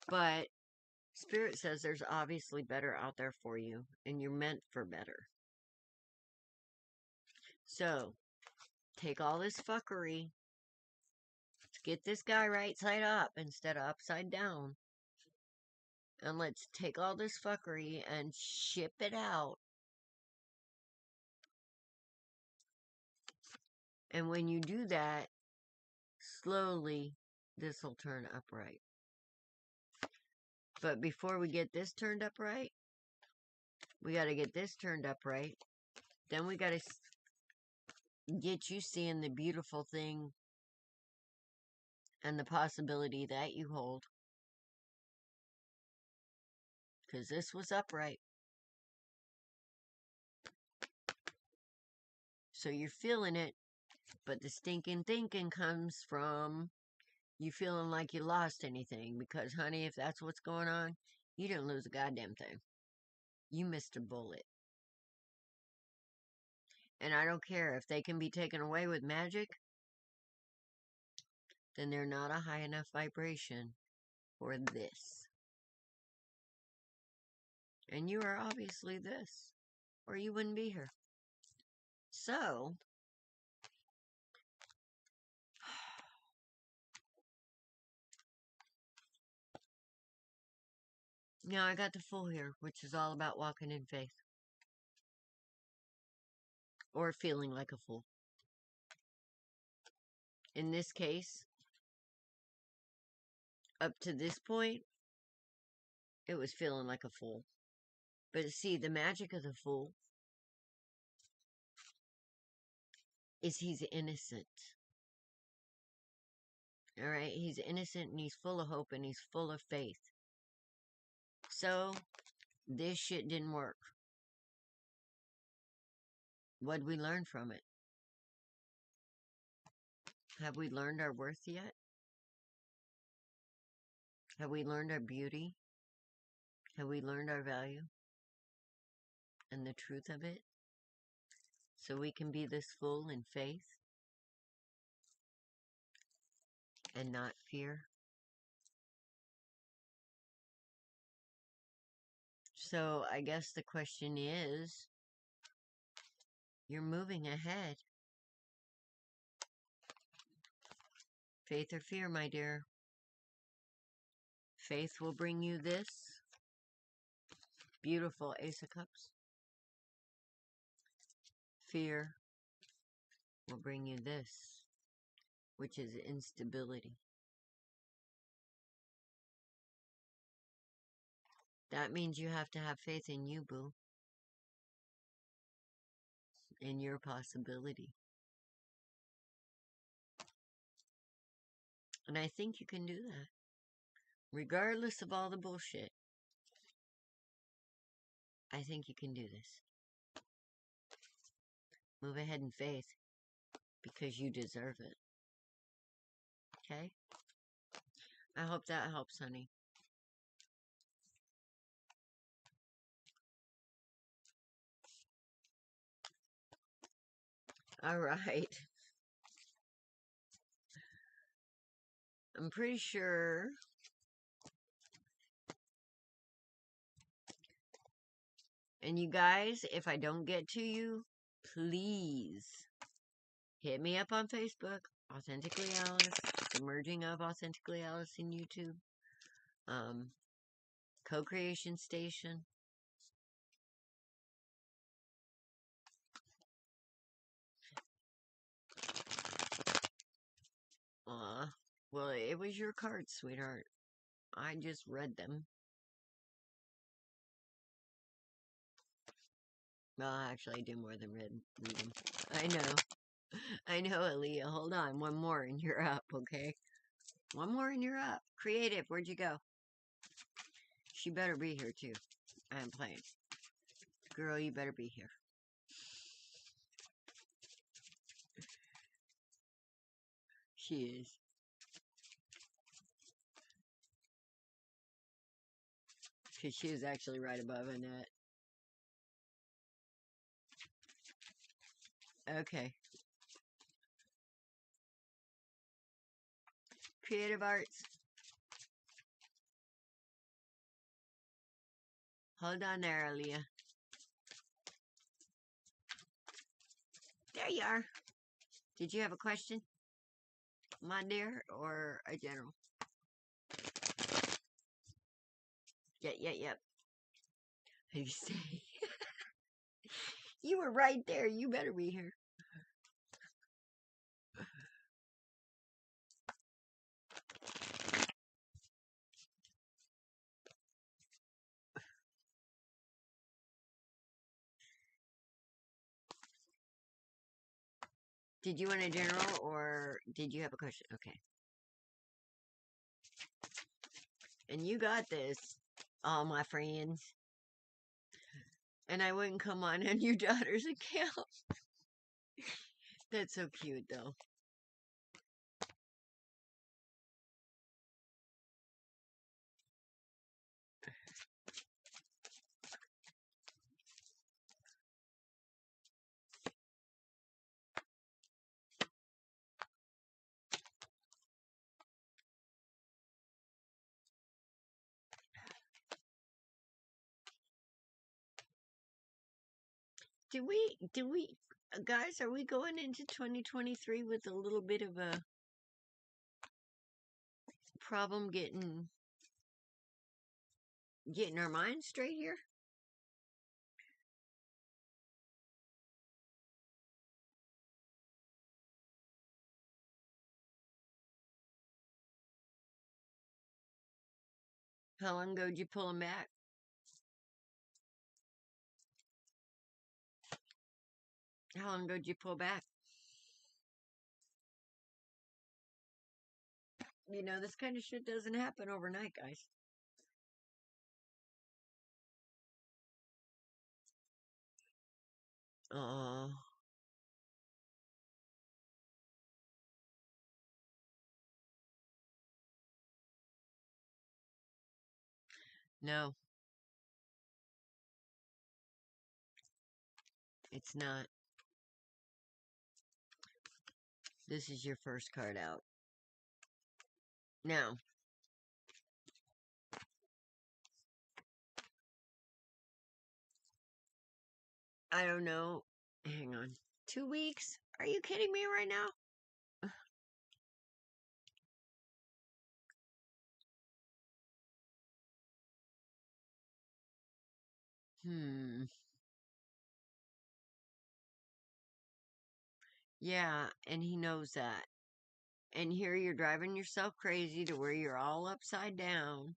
But Spirit says there's obviously better out there for you, and you're meant for better. So, take all this fuckery, get this guy right side up instead of upside down, and let's take all this fuckery and ship it out. And when you do that, slowly, this will turn upright. But before we get this turned upright, we got to get this turned upright. Then we got to get you seeing the beautiful thing and the possibility that you hold. Because this was upright. So you're feeling it, but the stinking thinking comes from you feeling like you lost anything. Because, honey, if that's what's going on, you didn't lose a goddamn thing. You missed a bullet. And I don't care if they can be taken away with magic, then they're not a high enough vibration for this. And you are obviously this, or you wouldn't be here. So, now I got the Fool here, which is all about walking in faith. Or feeling like a fool. In this case, up to this point, it was feeling like a fool. But see, the magic of the Fool is he's innocent. Alright? He's innocent and he's full of hope and he's full of faith. So, this shit didn't work. What'd we learn from it? Have we learned our worth yet? Have we learned our beauty? Have we learned our value? And the truth of it? So we can be this full in faith and not fear. So I guess the question is, you're moving ahead. Faith or fear, my dear? Faith will bring you this beautiful Ace of Cups. Fear will bring you this, which is instability. That means you have to have faith in you, boo. In your possibility. And I think you can do that. Regardless of all the bullshit. I think you can do this. Move ahead in faith. Because you deserve it. Okay? I hope that helps, honey. Alright. I'm pretty sure and you guys, if I don't get to you, please hit me up on Facebook, Authentically Alice, the merging of Authentically Alice in YouTube, Co-Creation Station. Well, it was your cards, sweetheart. I just read them. Well, actually, I do more than read them. I know. I know, Aaliyah. Hold on. One more and you're up, okay? One more and you're up. Creative, where'd you go? She better be here, too. I'm playing. Girl, you better be here. She is. Because she was actually right above Annette. Okay. Creative Arts. Hold on there, Aaliyah. There you are. Did you have a question, my dear, or a general? Yep. How do you say? You were right there. You better be here. Did you want a general, or did you have a question? Okay. And you got this, all my friends. And I wouldn't come on your daughter's account. That's so cute, though. Do we, guys, are we going into 2023 with a little bit of a problem getting our minds straight here? How long ago did you pull them back? How long ago did you pull back? You know, this kind of shit doesn't happen overnight, guys. Oh. No. It's not. This is your first card out. Now, I don't know. Hang on. 2 weeks? Are you kidding me right now? Yeah, and he knows that. And here you're driving yourself crazy to where you're all upside down.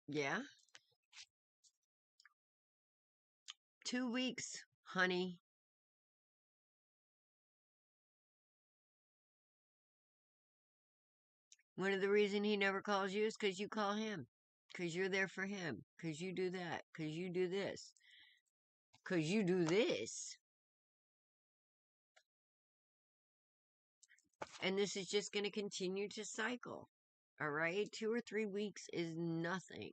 Yeah? 2 weeks, honey. One of the reasons he never calls you is because you call him. Because you're there for him. Because you do that. Because you do this. Because you do this. And this is just going to continue to cycle. All right? 2 or 3 weeks is nothing.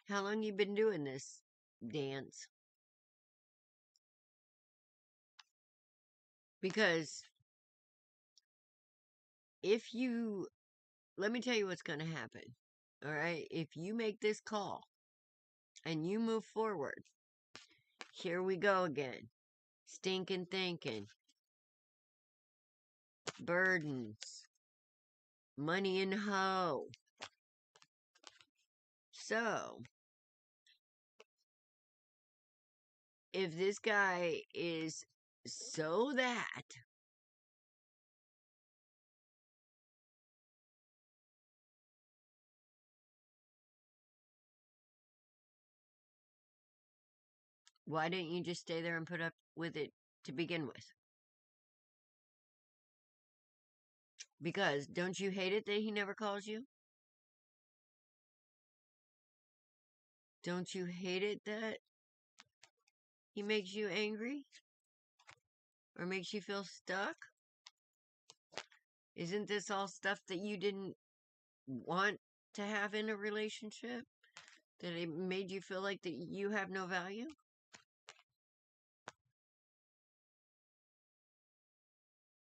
How long you been doing this dance? Because if you, let me tell you what's going to happen. All right? If you make this call and you move forward, here we go again. Stinking thinking. Burdens. Money and hoe. So, if this guy is so that, why didn't you just stay there and put up with it to begin with? Because don't you hate it that he never calls you? Don't you hate it that he makes you angry? Or makes you feel stuck? Isn't this all stuff that you didn't want to have in a relationship? That it made you feel like that you have no value?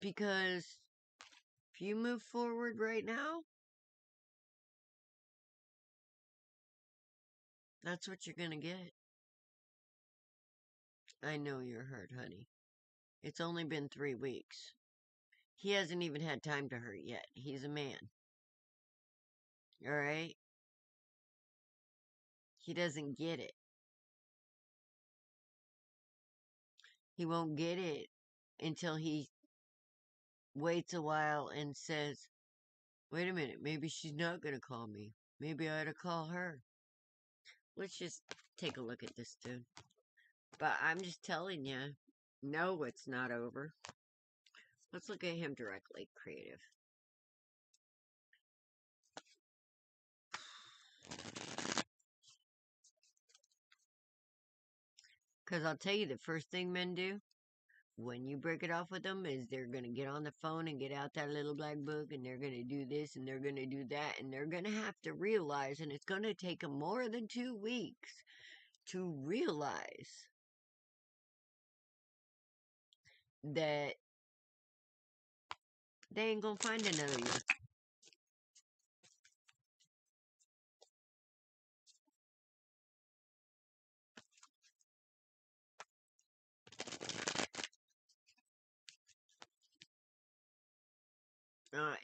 Because if you move forward right now, that's what you're gonna get. I know you're hurt, honey. It's only been 3 weeks. He hasn't even had time to hurt yet. He's a man. Alright? He doesn't get it. He won't get it until he waits a while and says, wait a minute, maybe she's not gonna call me. Maybe I ought to call her. Let's just take a look at this dude. But I'm just telling you, no, it's not over. Let's look at him directly, creative. Because I'll tell you, the first thing men do when you break it off with them is they're going to get on the phone and get out that little black book, and they're going to do this and they're going to do that, and they're going to have to realize, and it's going to take them more than 2 weeks to realize that they ain't going to find another you.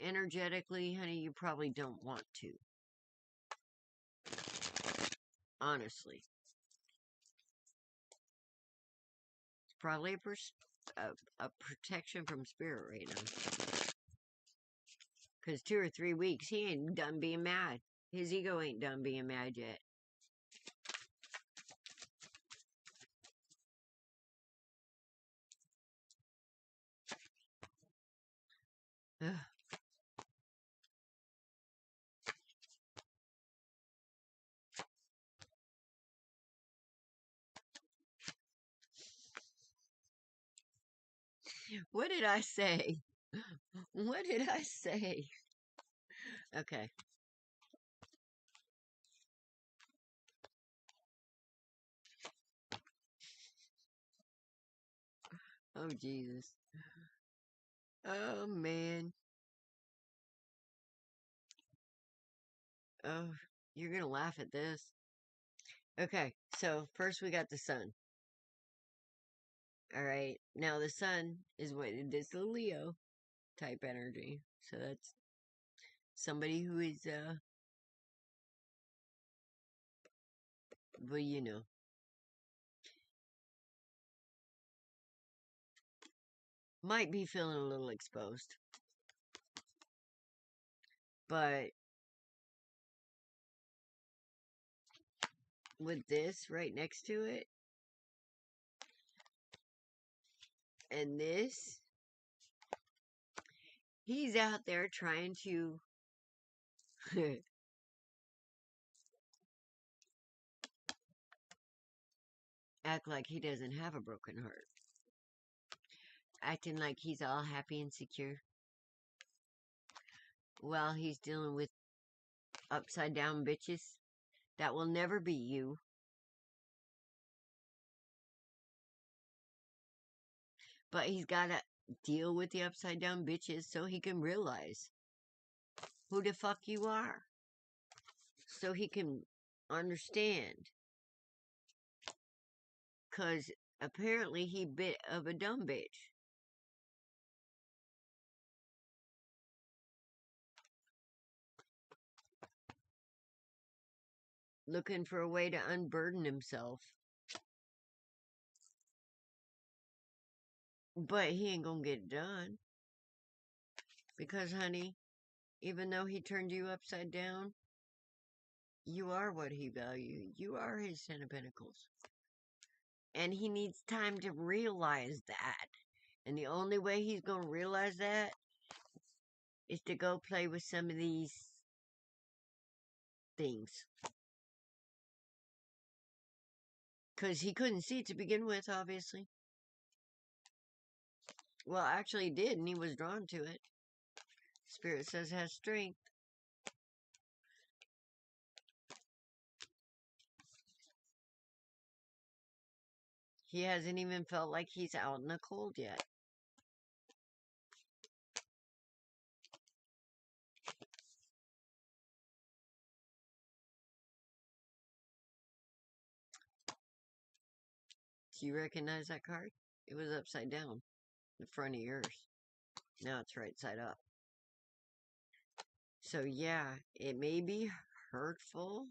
Energetically, honey, you probably don't want to. Honestly. It's probably a protection from spirit right now. Because 2 or 3 weeks, he ain't done being mad. His ego ain't done being mad yet. Ugh. What did I say? What did I say? Okay. Oh, Jesus. Oh, man. Oh, you're going to laugh at this. Okay, so first we got the sun. All right. Now the sun is what it is, the Leo type energy. So that's somebody who is, well, you know. Might be feeling a little exposed. But with this right next to it, and this, he's out there trying to act like he doesn't have a broken heart. Acting like he's all happy and secure. While he's dealing with upside down bitches. That will never be you. But he's got to deal with the upside down bitches so he can realize who the fuck you are. So he can understand. Because apparently he bit of a dumb bitch. Looking for a way to unburden himself. But he ain't gonna get it done. Because, honey, even though he turned you upside down, you are what he valued. You are his 10 of Pentacles. And he needs time to realize that. And the only way he's going to realize that is to go play with some of these things. Because he couldn't see it to begin with, obviously. Well, actually he did, and he was drawn to it. Spirit says has strength. He hasn't even felt like he's out in the cold yet. Do you recognize that card? It was upside down, the front of yours. Now it's right side up. So yeah, it may be hurtful.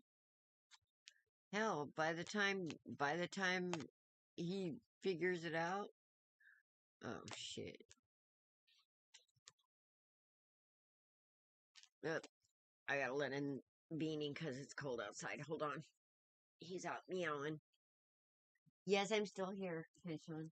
Hell, by the time he figures it out, oh shit. I gotta let in Beanie because it's cold outside. Hold on. He's out meowing. Yes, I'm still here. Hey, Sean.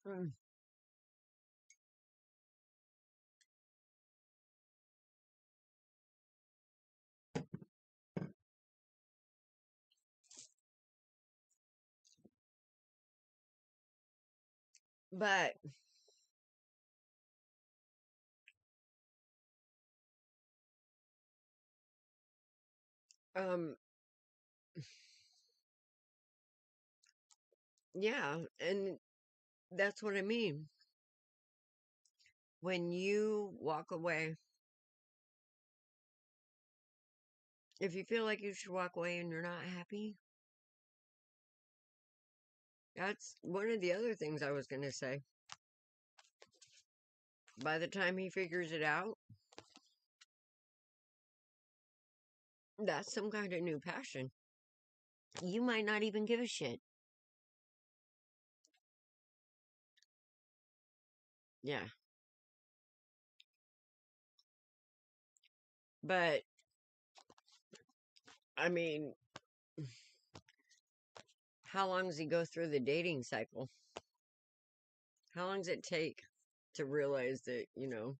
Mm. But yeah, and that's what I mean. When you walk away, if you feel like you should walk away and you're not happy, that's one of the other things I was going to say. By the time he figures it out, that's some kind of new passion. You might not even give a shit. Yeah. But, I mean, how long does he go through the dating cycle? How long does it take to realize that, you know?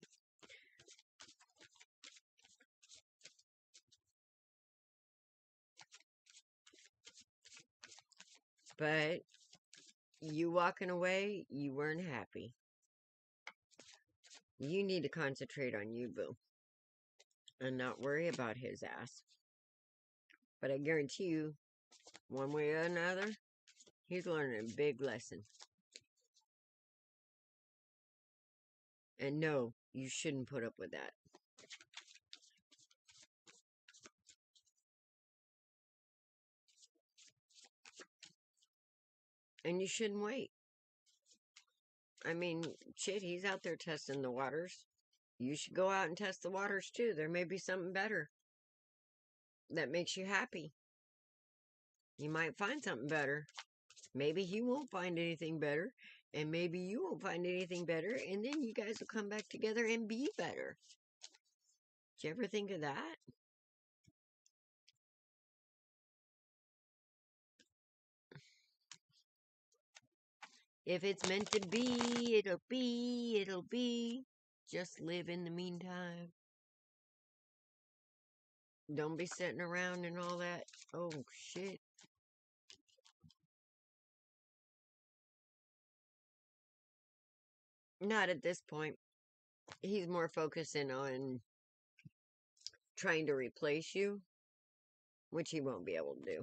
But you walking away, you weren't happy. You need to concentrate on you, boo. And not worry about his ass. But I guarantee you, one way or another, he's learning a big lesson. And no, you shouldn't put up with that. And you shouldn't wait. I mean, shit, he's out there testing the waters. You should go out and test the waters too. There may be something better that makes you happy. You might find something better. Maybe he won't find anything better. And maybe you won't find anything better. And then you guys will come back together and be better. Did you ever think of that? If it's meant to be, it'll be, it'll be. Just live in the meantime. Don't be sitting around and all that. Oh, shit. Not at this point. He's more focusing on trying to replace you, which he won't be able to do.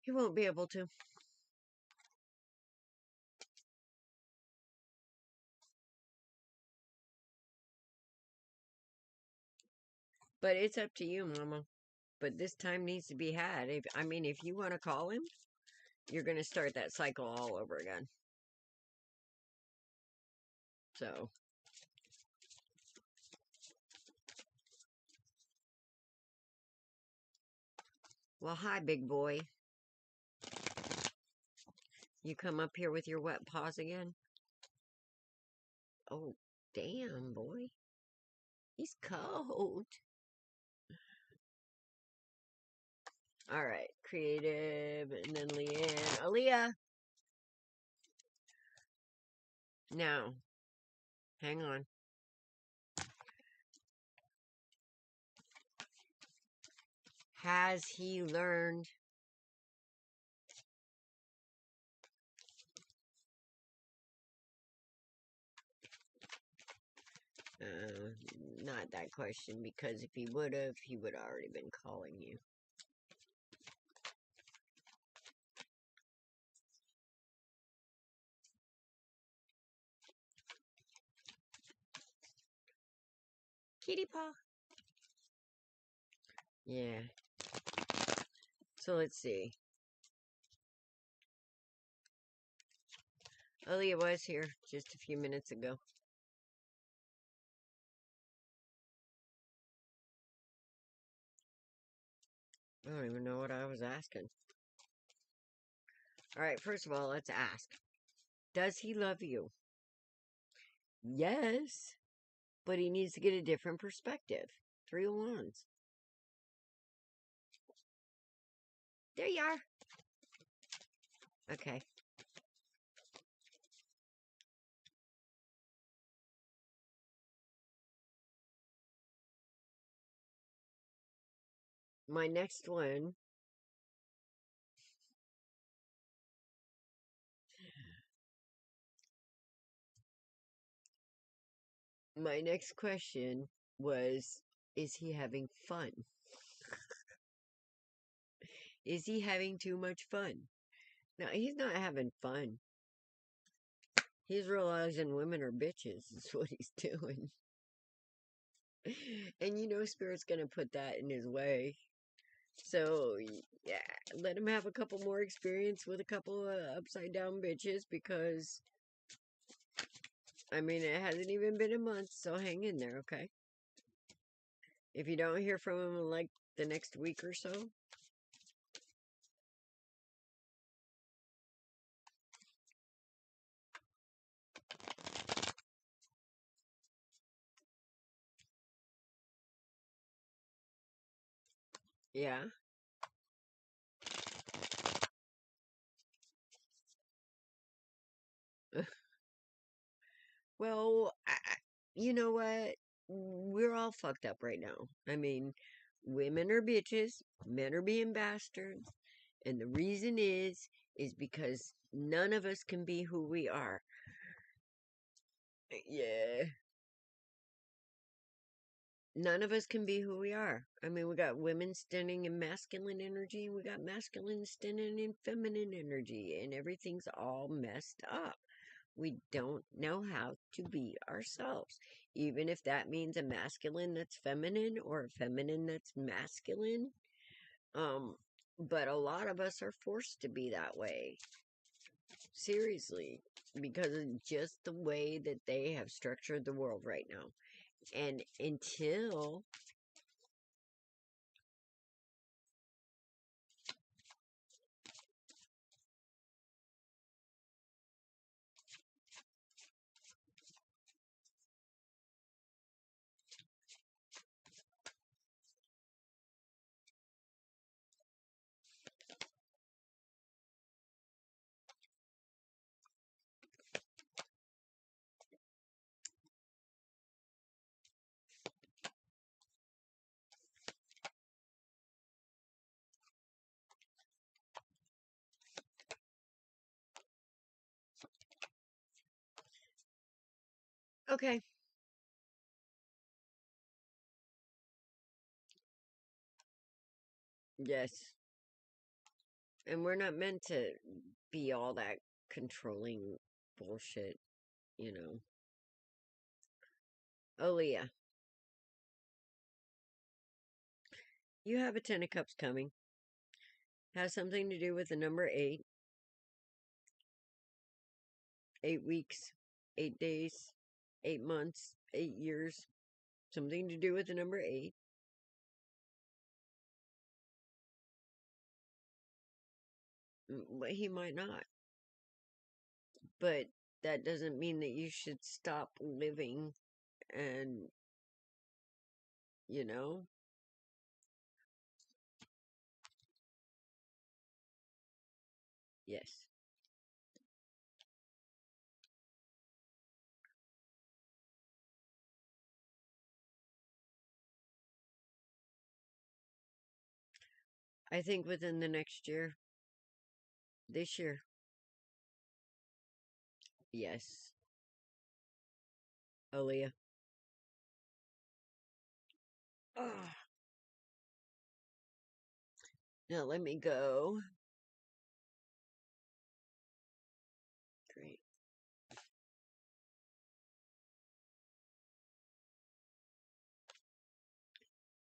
He won't be able to. But it's up to you, Mama. But this time needs to be had. If you want to call him, you're going to start that cycle all over again. So. Well, hi, big boy. You come up here with your wet paws again? Oh, damn, boy. He's cold. All right, creative, and then Leanne. Aaliyah! Now, hang on. Has he learned Not that question, because if he would have already been calling you. Kitty paw. Yeah. So let's see. Aaliyah was here just a few minutes ago. I don't even know what I was asking. Alright, first of all, let's ask. Does he love you? Yes. But he needs to get a different perspective. 3 of Wands. There you are. Okay. My next one. My next question was, is he having fun? Is he having too much fun? No, he's not having fun. He's realizing women are bitches. Is what he's doing. And you know Spirit's gonna put that in his way. So, yeah, let him have a couple more experience with a couple of upside down bitches, because, I mean, it hasn't even been a month, so hang in there, okay? If you don't hear from him in, like, the next week or so. Yeah. Well, you know what? We're all fucked up right now. I mean, women are bitches, men are being bastards, and the reason is because none of us can be who we are. Yeah. None of us can be who we are. I mean, we got women standing in masculine energy, we got masculine standing in feminine energy, and everything's all messed up. We don't know how to be ourselves, even if that means a masculine that's feminine or a feminine that's masculine. But a lot of us are forced to be that way. Seriously, because of just the way that they have structured the world right now. And until okay. Yes. And we're not meant to be all that controlling bullshit, you know. Aaliyah, you have a 10 of Cups coming. Has something to do with the number 8. 8 weeks, 8 days, 8 months, 8 years. Something to do with the number 8. But he might not. But that doesn't mean that you should stop living and, you know. Yes. I think within the next year. This year. Yes. Aaliyah. Now let me go. Great.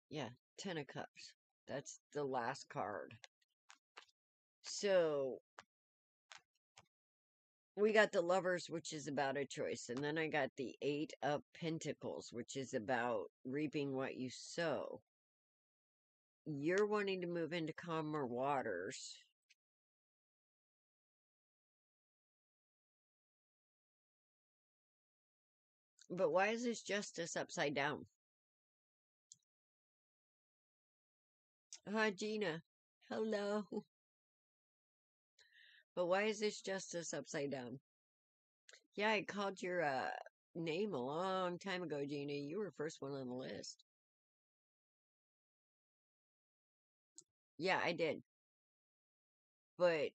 Yeah, 10 of Cups. That's the last card. So, we got the Lovers, which is about a choice. And then I got the 8 of Pentacles, which is about reaping what you sow. You're wanting to move into calmer waters. But why is this Justice upside down? Hi, Gina. Hello. But why is this Justice upside down? Yeah, I called your name a long time ago, Gina. You were first one on the list. Yeah, I did. But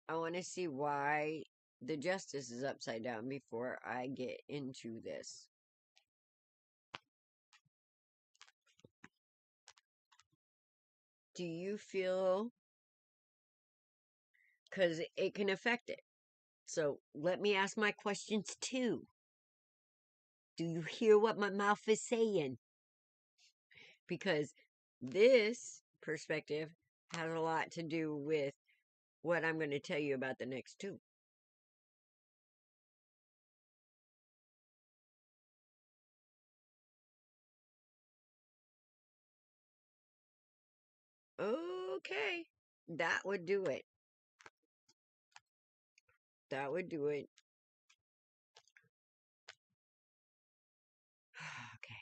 I want to see why the Justice is upside down before I get into this. Do you feel... Because it can affect it. So let me ask my questions too. Do you hear what my mouth is saying? Because this perspective has a lot to do with what I'm going to tell you about the next two. Okay. That would do it. That would do it. Okay.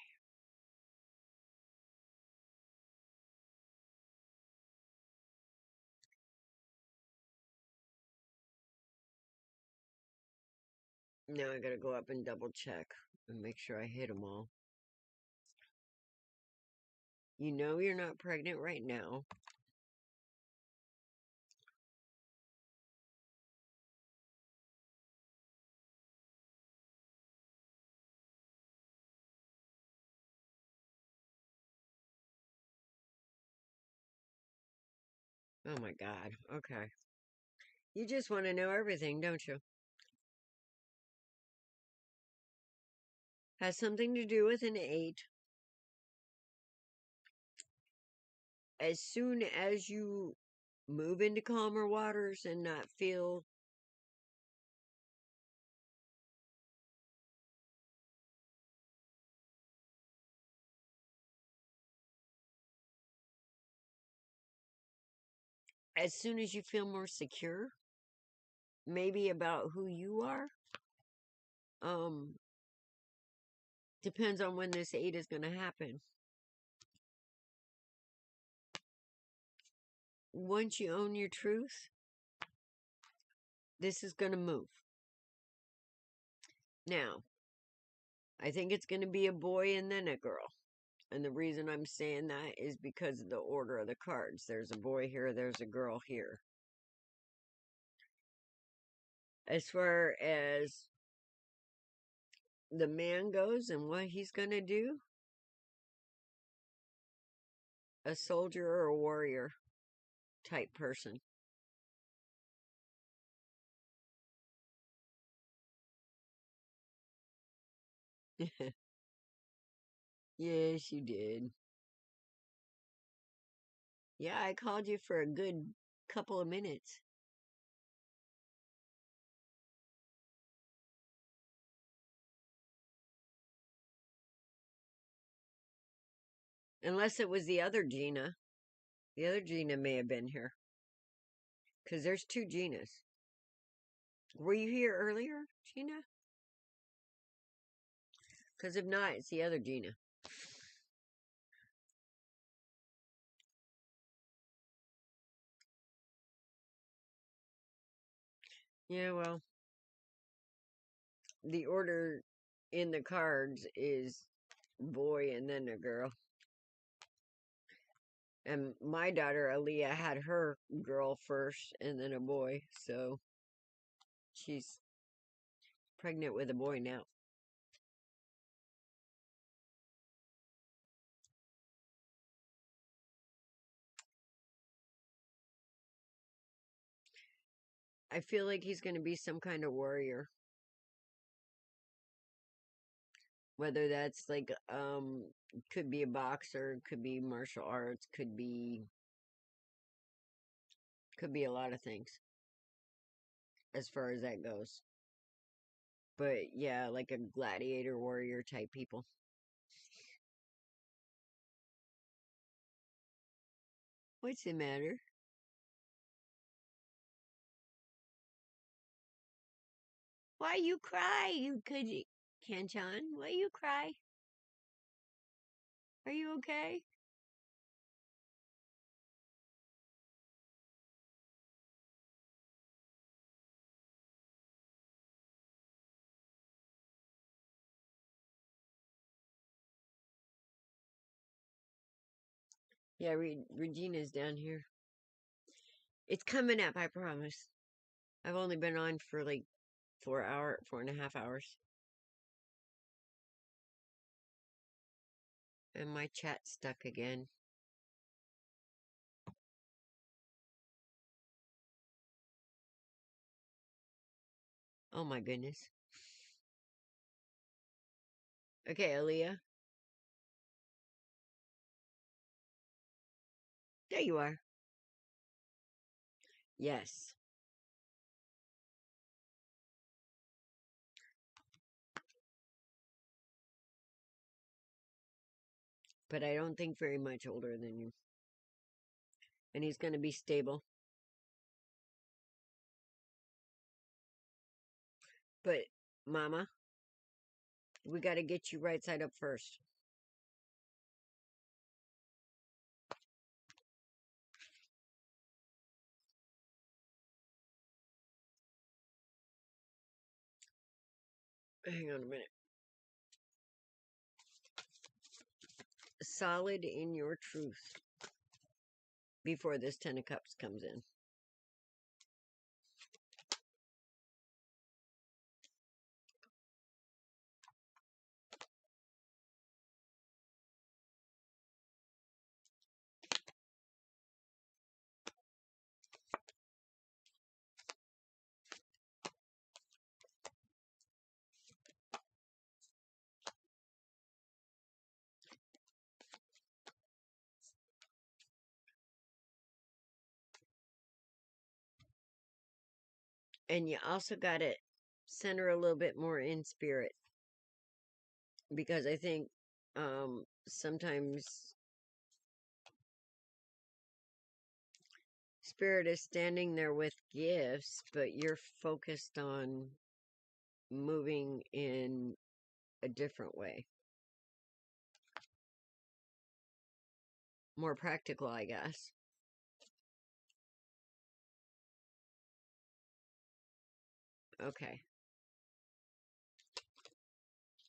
Now I gotta go up and double check and make sure I hit them all. You know you're not pregnant right now. Oh my God. Okay. You just want to know everything, don't you? Has something to do with an 8. As soon as you move into calmer waters and not feel as soon as you feel more secure, maybe about who you are, depends on when this 8 is going to happen. Once you own your truth, this is going to move. Now, I think it's going to be a boy and then a girl. And the reason I'm saying that is because of the order of the cards. There's a boy here, there's a girl here. As far as the man goes and what he's going to do, a soldier or a warrior type person. Yes, you did. Yeah, I called you for a good couple of minutes. Unless it was the other Gina. The other Gina may have been here. Because there's 2 Ginas. Were you here earlier, Gina? Because if not, it's the other Gina. Yeah, well, the order in the cards is boy and then a girl. And my daughter, Aaliyah, had her girl first and then a boy. So she's pregnant with a boy now. I feel like he's going to be some kind of warrior. Whether that's like, could be a boxer, could be martial arts, could be a lot of things as far as that goes. But yeah, like a gladiator warrior type people. What's the matter? Why you cry? Kanchan? Why you cry? Are you okay? Yeah, Regina's down here. It's coming up, I promise. I've only been on for like 4.5 hours. And my chat's stuck again. Oh my goodness. Okay, Aaliyah. There you are. Yes. But I don't think very much older than you. And he's going to be stable. But, Mama, we got to get you right side up first. Hang on a minute. Solid in your truth before this 10 of Cups comes in. And you also got to center a little bit more in spirit. Because I think sometimes spirit is standing there with gifts, but you're focused on moving in a different way. More practical, I guess. Okay.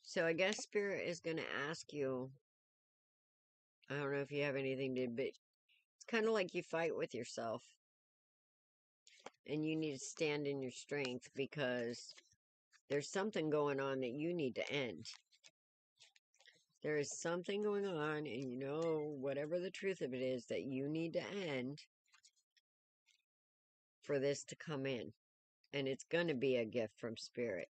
So I guess Spirit is going to ask you, I don't know if you have anything to, but it's kind of like you fight with yourself. And you need to stand in your strength because there's something going on that you need to end. There is something going on, and you know, whatever the truth of it is, that you need to end for this to come in. And it's going to be a gift from Spirit.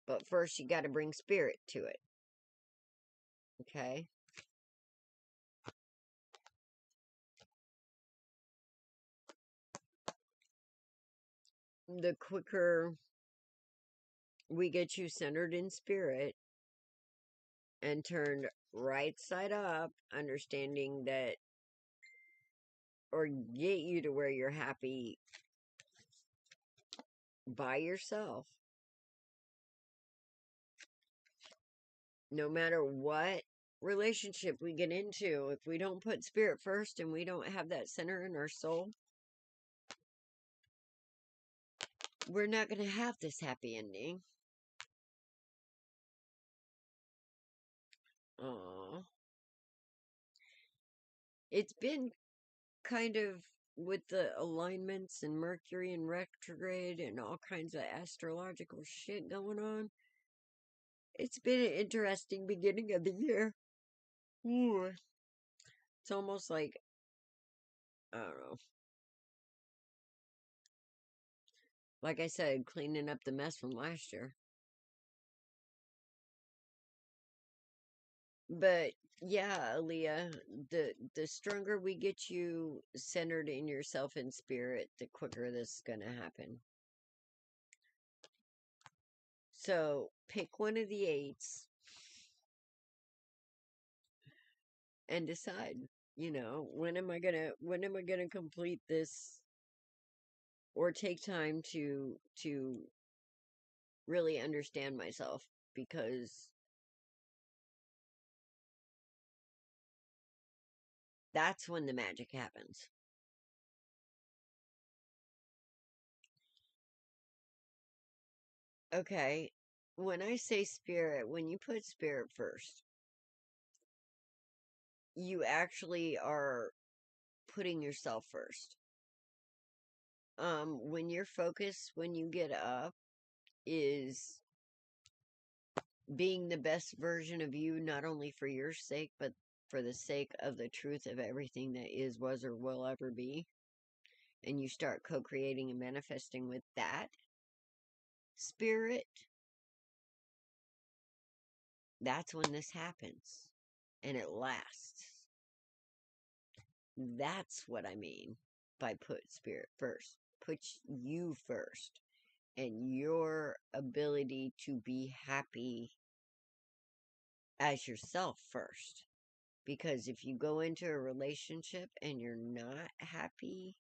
But first, you got to bring Spirit to it. Okay? The quicker we get you centered in Spirit and turned right side up, understanding that, or get you to where you're happy by yourself. No matter what relationship we get into, if we don't put Spirit first and we don't have that center in our soul, we're not going to have this happy ending. Aww. It's been kind of with the alignments and Mercury in retrograde and all kinds of astrological shit going on. It's been an interesting beginning of the year. Ooh. It's almost like, I don't know. Like I said, cleaning up the mess from last year. But yeah, Aaliyah, the stronger we get you centered in yourself and spirit, the quicker this is gonna happen. So pick one of the 8s and decide, when am I gonna complete this, or take time to really understand myself, because that's when the magic happens. Okay, when I say spirit, when you put spirit first, you actually are putting yourself first. When your focus, when you get up, is being the best version of you, not only for your sake, but for the sake of the truth of everything that is, was, or will ever be, and you start co-creating and manifesting with that spirit, that's when this happens, and it lasts. That's what I mean by put spirit first. Put you first, and your ability to be happy as yourself first. Because if you go into a relationship and you're not happy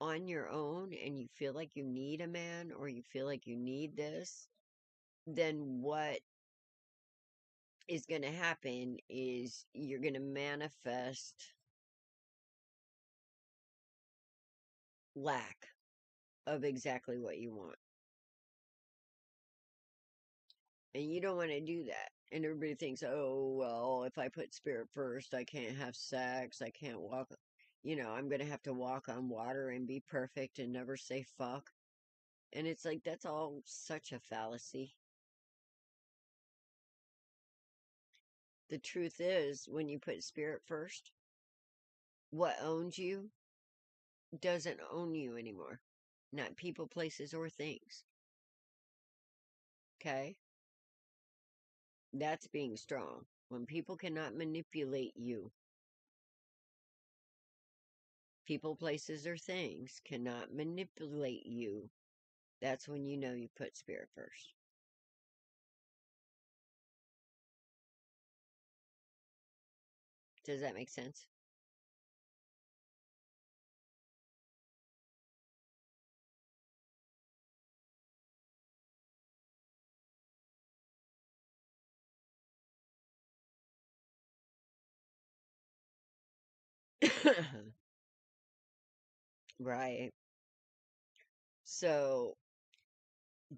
on your own, and you feel like you need a man, or you feel like you need this, then what is going to happen is you're going to manifest lack of exactly what you want. And you don't want to do that. And everybody thinks, oh, well, if I put spirit first, I can't have sex, I can't walk, I'm going to have to walk on water and be perfect and never say fuck. And it's like, that's all such a fallacy. The truth is, when you put spirit first, what owns you doesn't own you anymore. Not people, places, or things. Okay? That's being strong. When people cannot manipulate you, people, places, or things cannot manipulate you, that's when you know you put spirit first. Does that make sense? Right. So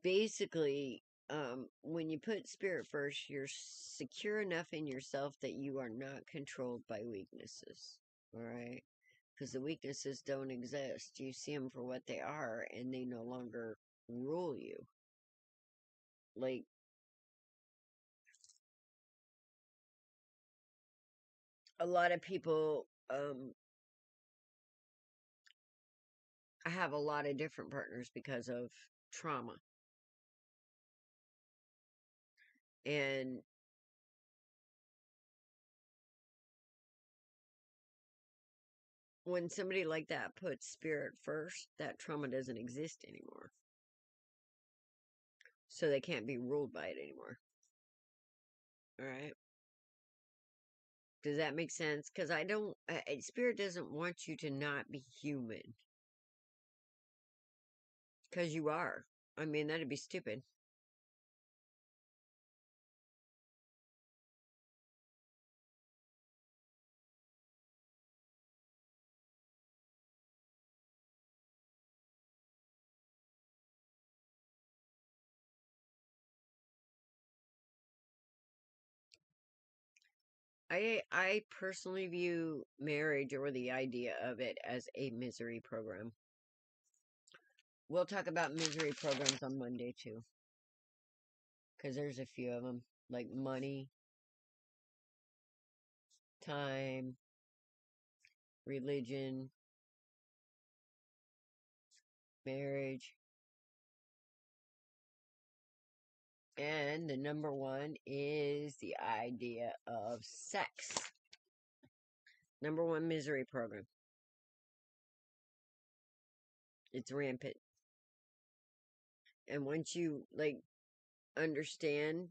basically, when you put spirit first, you're secure enough in yourself that you are not controlled by weaknesses. All right. Because the weaknesses don't exist. You see them for what they are, and they no longer rule you. Like, a lot of people, I have a lot of different partners because of trauma. And when somebody like that puts spirit first, that trauma doesn't exist anymore. So they can't be ruled by it anymore. All right. Does that make sense? Because spirit doesn't want you to not be human. Because you are. I mean, that'd be stupid. I personally view marriage, or the idea of it, as a misery program. We'll talk about misery programs on Monday too, because there's a few of them, like money, time, religion, marriage. And the number one is the idea of sex. Number one misery program. It's rampant. And once you, like, understand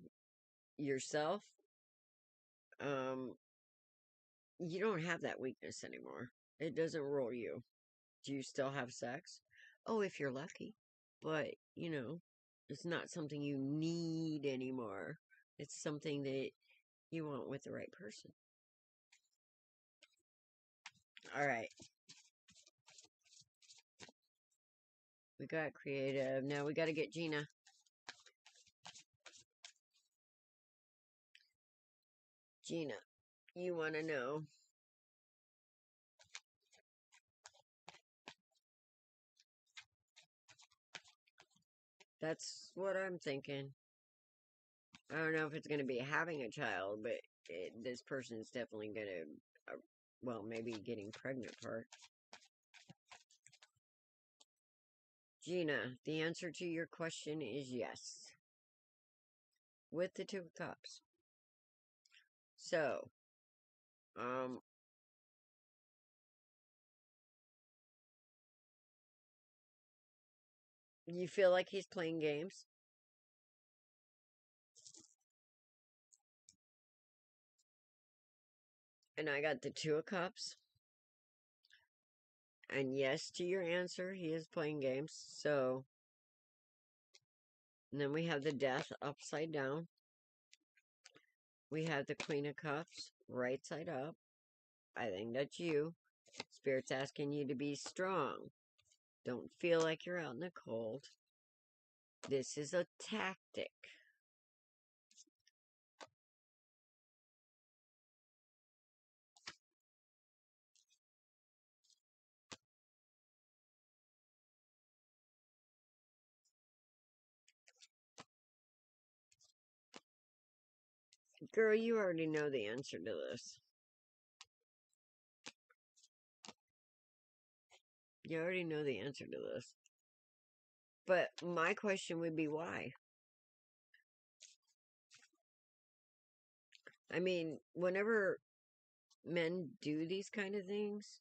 yourself, you don't have that weakness anymore. It doesn't rule you. Do you still have sex? Oh, if you're lucky. But, it's not something you need anymore. It's something that you want with the right person. All right. We got creative. Now we got to get Gina. Gina, you want to know. That's what I'm thinking. I don't know if it's going to be having a child, but this person's definitely going to, well, maybe getting pregnant part. Gina, the answer to your question is yes. With the 2 of Cups. So, you feel like he's playing games? And I got the 2 of Cups. And yes to your answer, he is playing games. So, and then we have the Death upside down. We have the Queen of Cups right side up. I think that's you. Spirit's asking you to be strong. Don't feel like you're out in the cold. This is a tactic. Girl, you already know the answer to this. You already know the answer to this. But my question would be why? I mean, whenever men do these kind of things,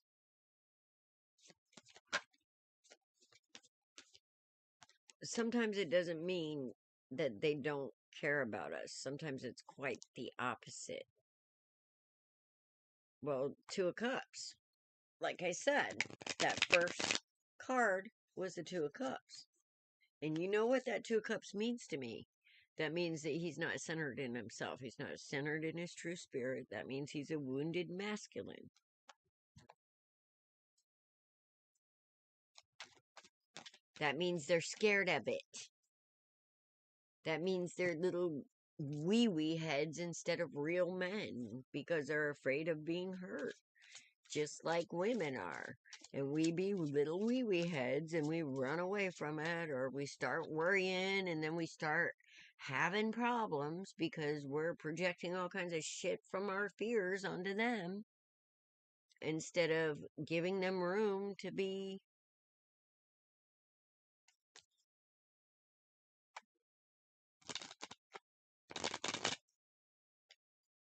sometimes it doesn't mean that they don't care about us. Sometimes it's quite the opposite. Well, 2 of Cups. Like I said, that first card was the 2 of Cups. And you know what that 2 of Cups means to me? That means that he's not centered in himself. He's not centered in his true spirit. That means he's a wounded masculine. That means they're scared of it. That means they're little wee-wee heads instead of real men because they're afraid of being hurt. Just like women are. And we be little wee-wee heads and we run away from it, or we start worrying and then we start having problems because we're projecting all kinds of shit from our fears onto them instead of giving them room to be.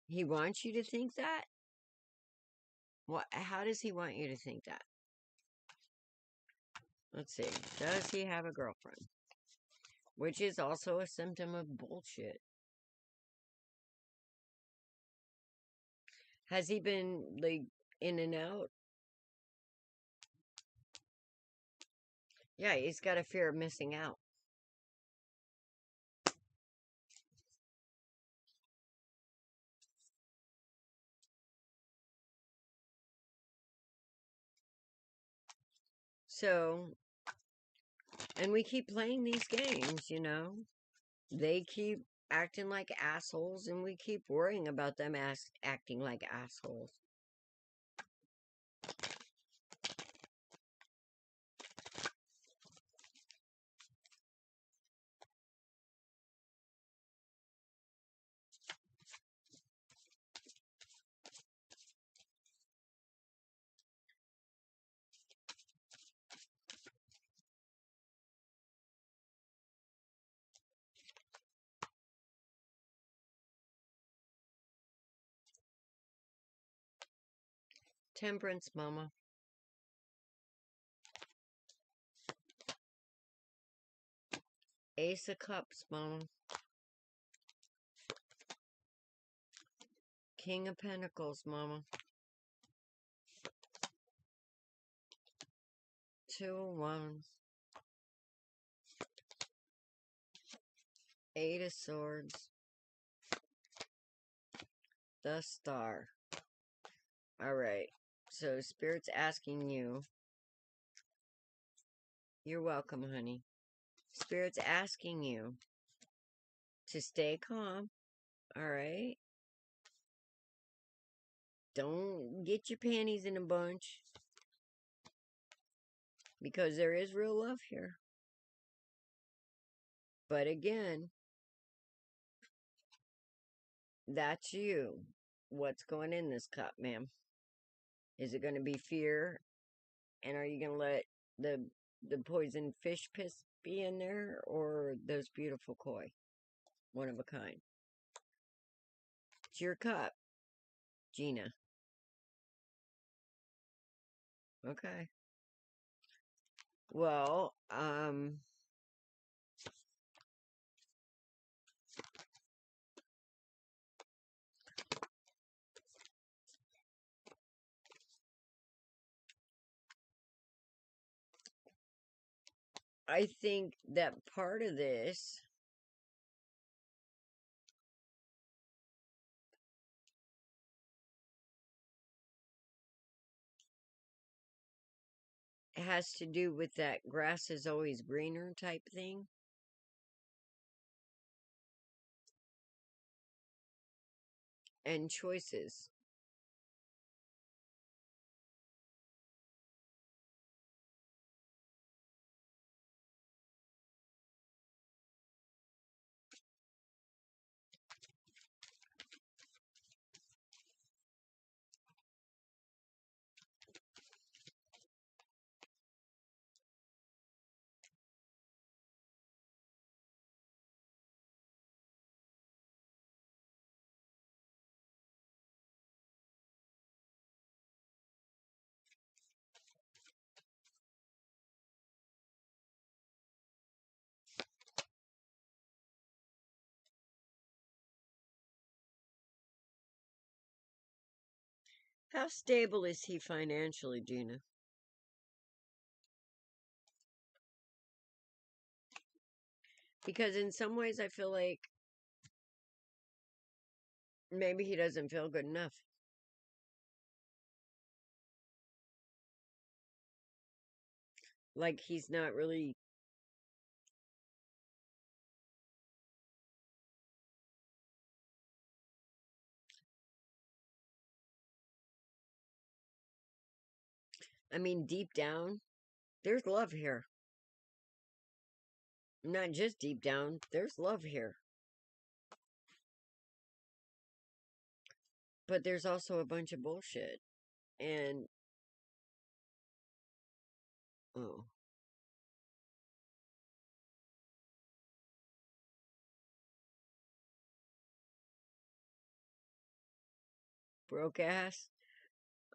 He wants you to think that? What? How does he want you to think that? Let's see. Does he have a girlfriend? Which is also a symptom of bullshit. Has he been, like, in and out? Yeah, he's got a fear of missing out. So, and we keep playing these games, They keep acting like assholes, and we keep worrying about them acting like assholes. Temperance, Mama. Ace of Cups, Mama. King of Pentacles, Mama. Two of Wands. Eight of Swords. The Star. Alright. So, Spirit's asking you. You're welcome, honey. Spirit's asking you to stay calm. Alright? Don't get your panties in a bunch. Because there is real love here. But again, that's you. What's going in this cup, ma'am? Is it going to be fear? And are you going to let the poison fish piss be in there? Or those beautiful koi? One of a kind. It's your cup, Gina. Okay. Well, I think that part of this has to do with that grass is always greener type thing. And choices. How stable is he financially, Gina? Because in some ways I feel like maybe he doesn't feel good enough. Like he's not really... I mean, deep down, there's love here. Not just deep down, there's love here. But there's also a bunch of bullshit. And... oh. Broke ass.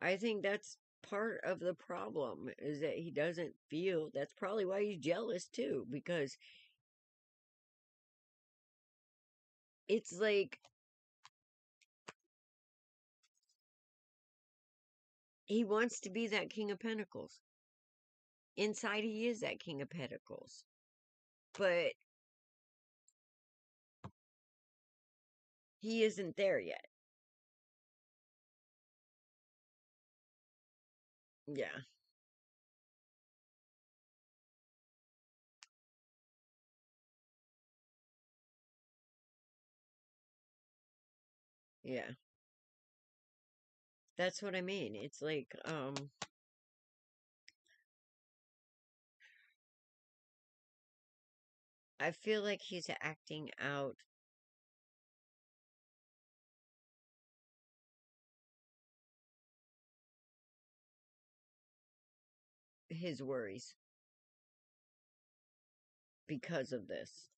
I think that's part of the problem, is that he doesn't feel... that's probably why he's jealous, too. Because it's like... he wants to be that King of Pentacles. Inside he is that King of Pentacles. But he isn't there yet. Yeah. Yeah. That's what I mean. It's like, I feel like he's acting out his worries because of this.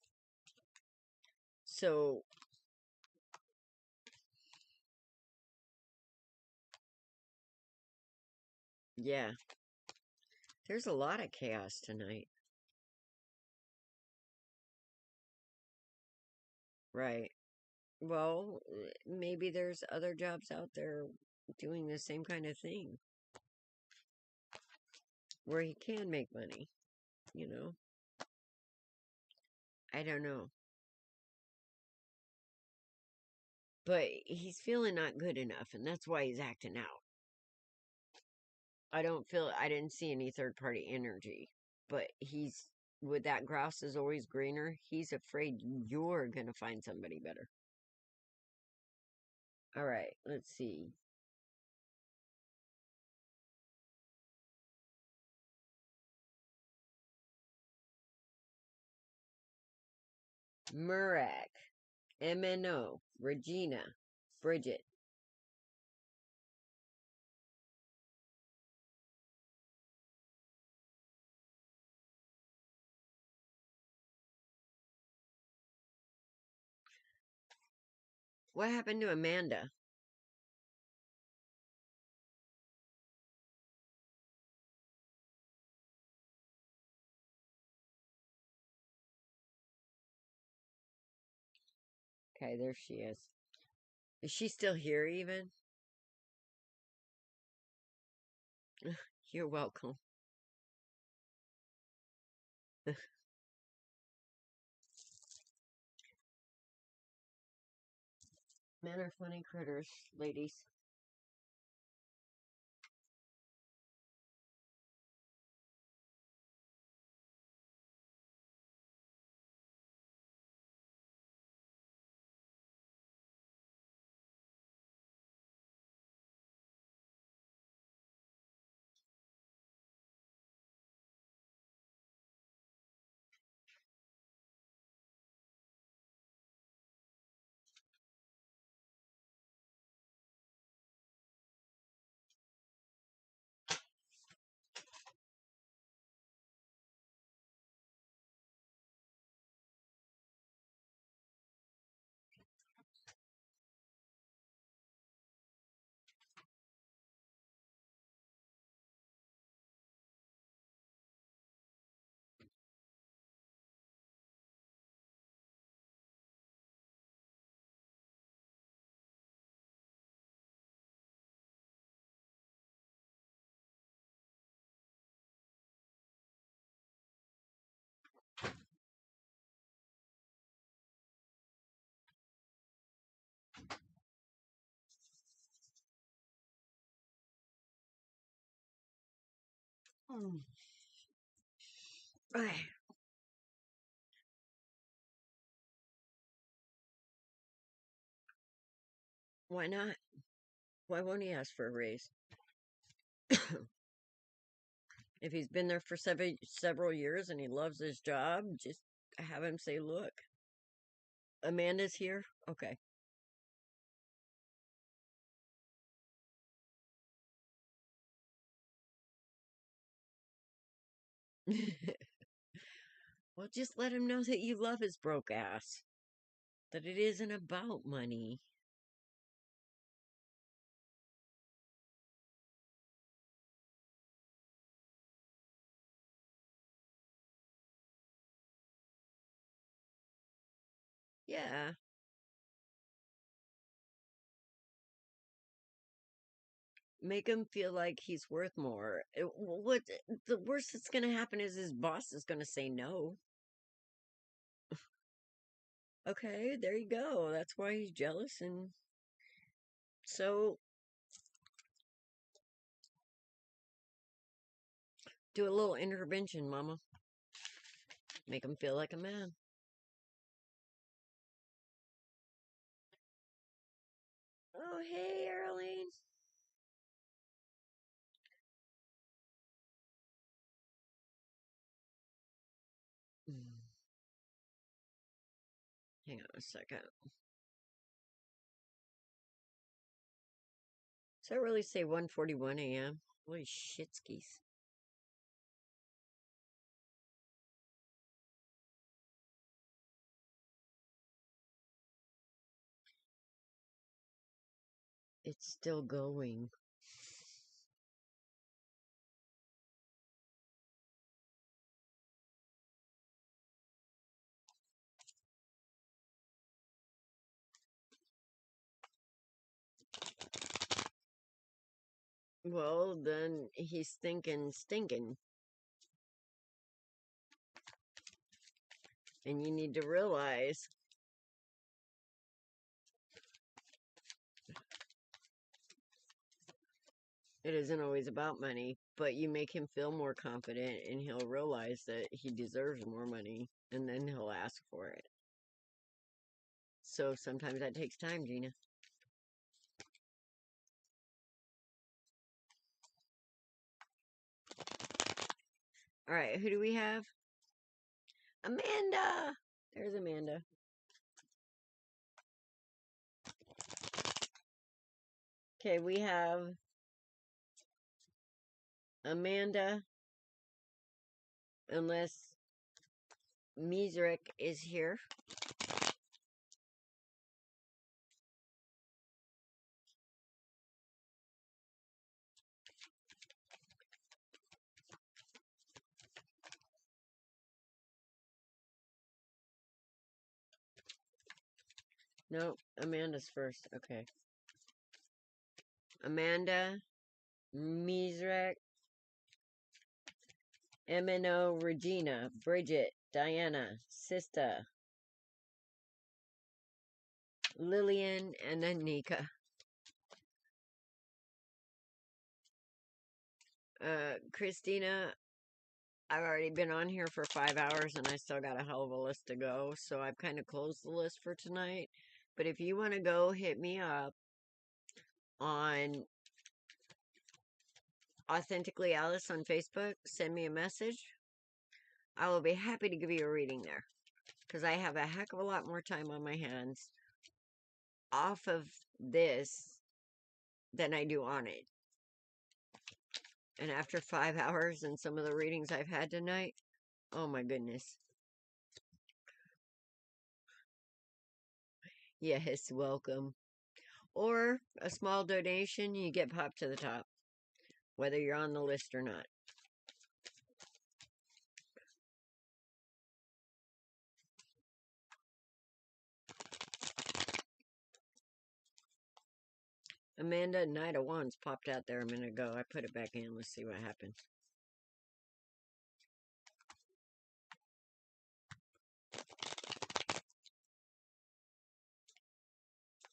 So, Yeah. There's a lot of chaos tonight. Right. Well, maybe there's other jobs out there doing the same kind of thing where he can make money, you know? I don't know. But he's feeling not good enough, and that's why he's acting out. I didn't see any third party energy, but with that grass is always greener, he's afraid you're gonna find somebody better. All right, let's see. Murak, MNO, Regina, Bridget. What happened to Amanda? Okay, there she is. Is she still here even? You're welcome. Men are funny critters, ladies. Okay. Why not? Why won't he ask for a raise? If he's been there for several years and he loves his job, just have him say, "Look, Amanda's here." Okay. Well, just let him know that you love his broke ass. That it isn't about money. Yeah. Make him feel like he's worth more. What the worst that's going to happen is his boss is going to say no. Okay, there you go. That's why he's jealous. And so do a little intervention, mama. Make him feel like a man. Oh, hey, Arlene. Hang on a second. Does that really say 1:41 a.m.? Holy shitskis. It's still going. Well, then he's thinking stinking. And you need to realize it isn't always about money, but you make him feel more confident and he'll realize that he deserves more money and then he'll ask for it. So sometimes that takes time, Gina. All right, who do we have? Amanda! There's Amanda. Okay, we have Amanda, unless Misrik is here. Nope, Amanda's first. Okay. Amanda, Misrak, MNO, Regina, Bridget, Diana, Sista, Lillian, and Anika. Christina, I've already been on here for 5 hours and I still got a hell of a list to go, so I've kind of closed the list for tonight. But if you want to go, hit me up on Authentically Alice on Facebook. Send me a message. I will be happy to give you a reading there, because I have a heck of a lot more time on my hands off of this than I do on it. And after 5 hours and some of the readings I've had tonight, oh my goodness. Yes, welcome. Or a small donation, you get popped to the top, whether you're on the list or not. Amanda, Knight of Wands popped out there a minute ago. I put it back in. Let's see what happens.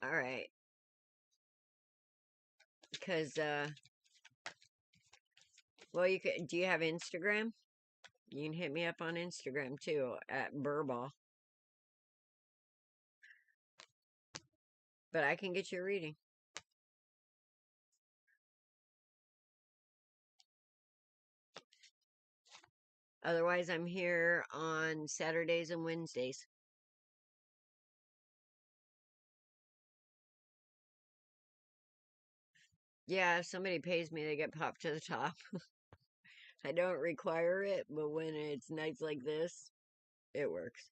All right. Because, well, you can, do you have Instagram? You can hit me up on Instagram, too, at Burbaugh. But I can get you a reading. Otherwise, I'm here on Saturdays and Wednesdays. Yeah, if somebody pays me, they get popped to the top. I don't require it, but when it's nights like this, it works.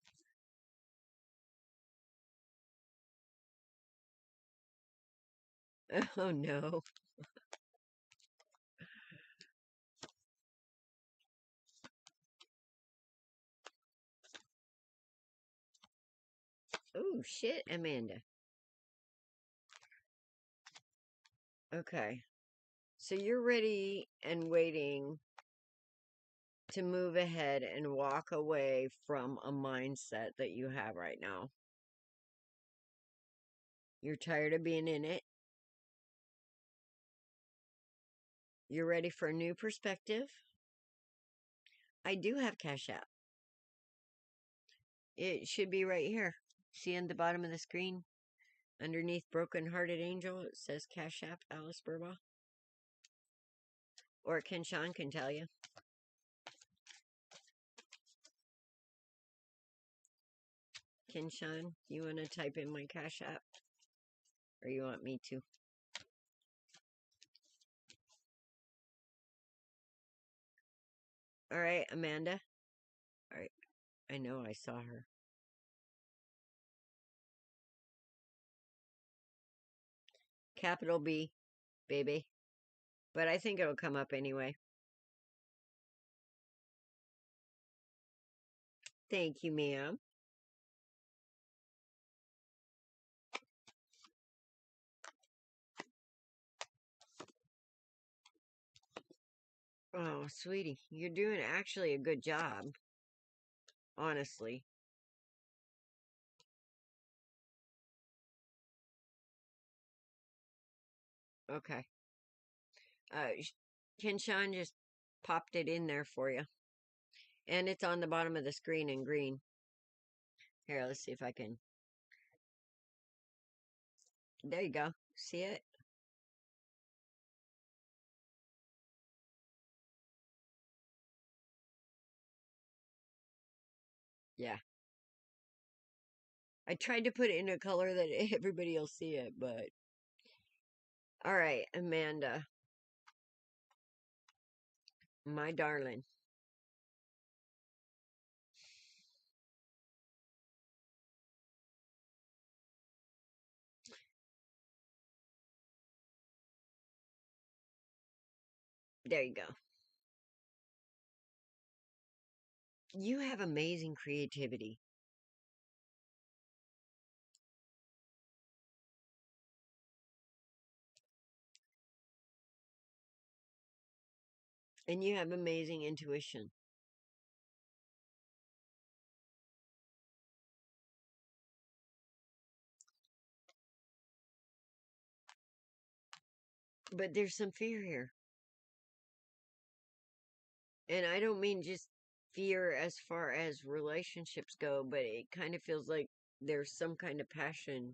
Oh, no. Oh, shit, Amanda. Okay. So you're ready and waiting to move ahead and walk away from a mindset that you have right now. You're tired of being in it. You're ready for a new perspective. I do have Cash App. It should be right here. See on the bottom of the screen? Underneath Broken Hearted Angel, it says Cash App, AliceBurbaugh. Or Kenshawn can tell you. Kenshawn, you want to type in my Cash App? Or you want me to? All right, Amanda. All right. I know I saw her. Capital B, baby. But I think it'll come up anyway. Thank you, ma'am. Oh, sweetie, you're doing actually a good job, honestly. Okay. Can Sean just popped it in there for you? And it's on the bottom of the screen in green. Here, let's see if I can. There you go. See it? Yeah. I tried to put it in a color that everybody will see it, but... All right, Amanda. My darling. There you go. You have amazing creativity. And you have amazing intuition. But there's some fear here. And I don't mean just fear as far as relationships go, but it kind of feels like there's some kind of passion,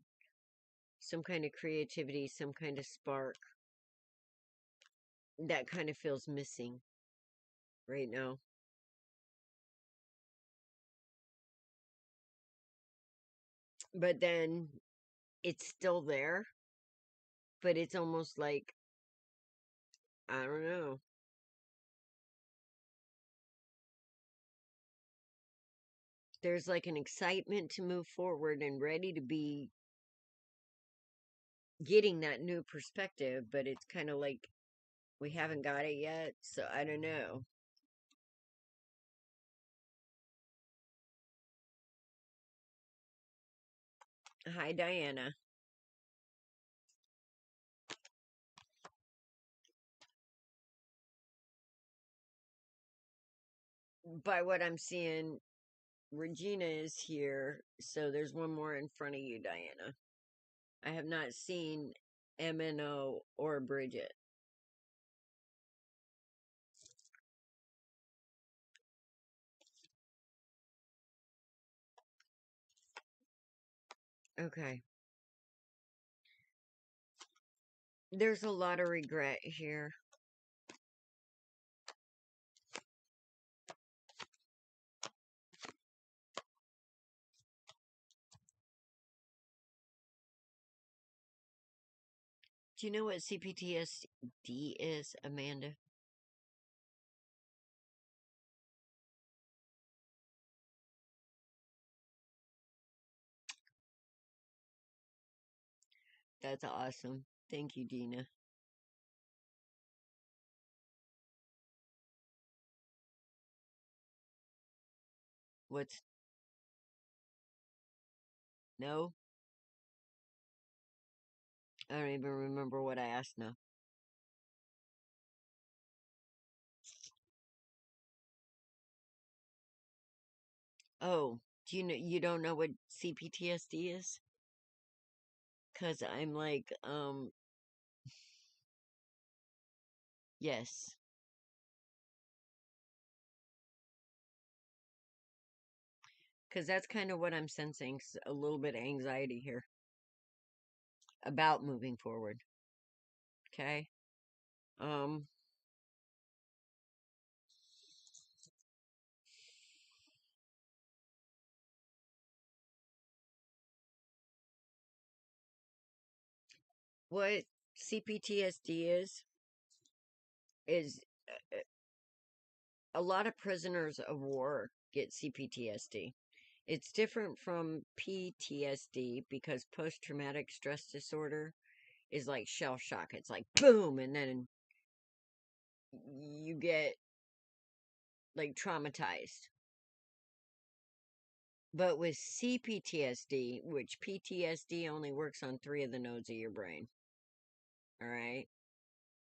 some kind of creativity, some kind of spark that kind of feels missing right now. But then it's still there, but it's almost like, I don't know. There's like an excitement to move forward and ready to be getting that new perspective, but it's kind of like we haven't got it yet, so I don't know. Hi, Diana. By what I'm seeing, Regina is here, so there's one more in front of you, Diana. I have not seen MNO or Bridget. Okay. There's a lot of regret here. Do you know what CPTSD is, Amanda? That's awesome. Thank you, Dina. What's... No? I don't even remember what I asked now. Oh, do you know, you don't know what CPTSD is? Cause I'm like, yes. Cause that's kind of what I'm sensing, a little bit of anxiety here about moving forward. Okay. Um, what CPTSD is a lot of prisoners of war get CPTSD. It's different from PTSD because post traumatic stress disorder is like shell shock. It's like boom, and then you get like traumatized. But with CPTSD, which PTSD only works on 3 of the nodes of your brain. All right.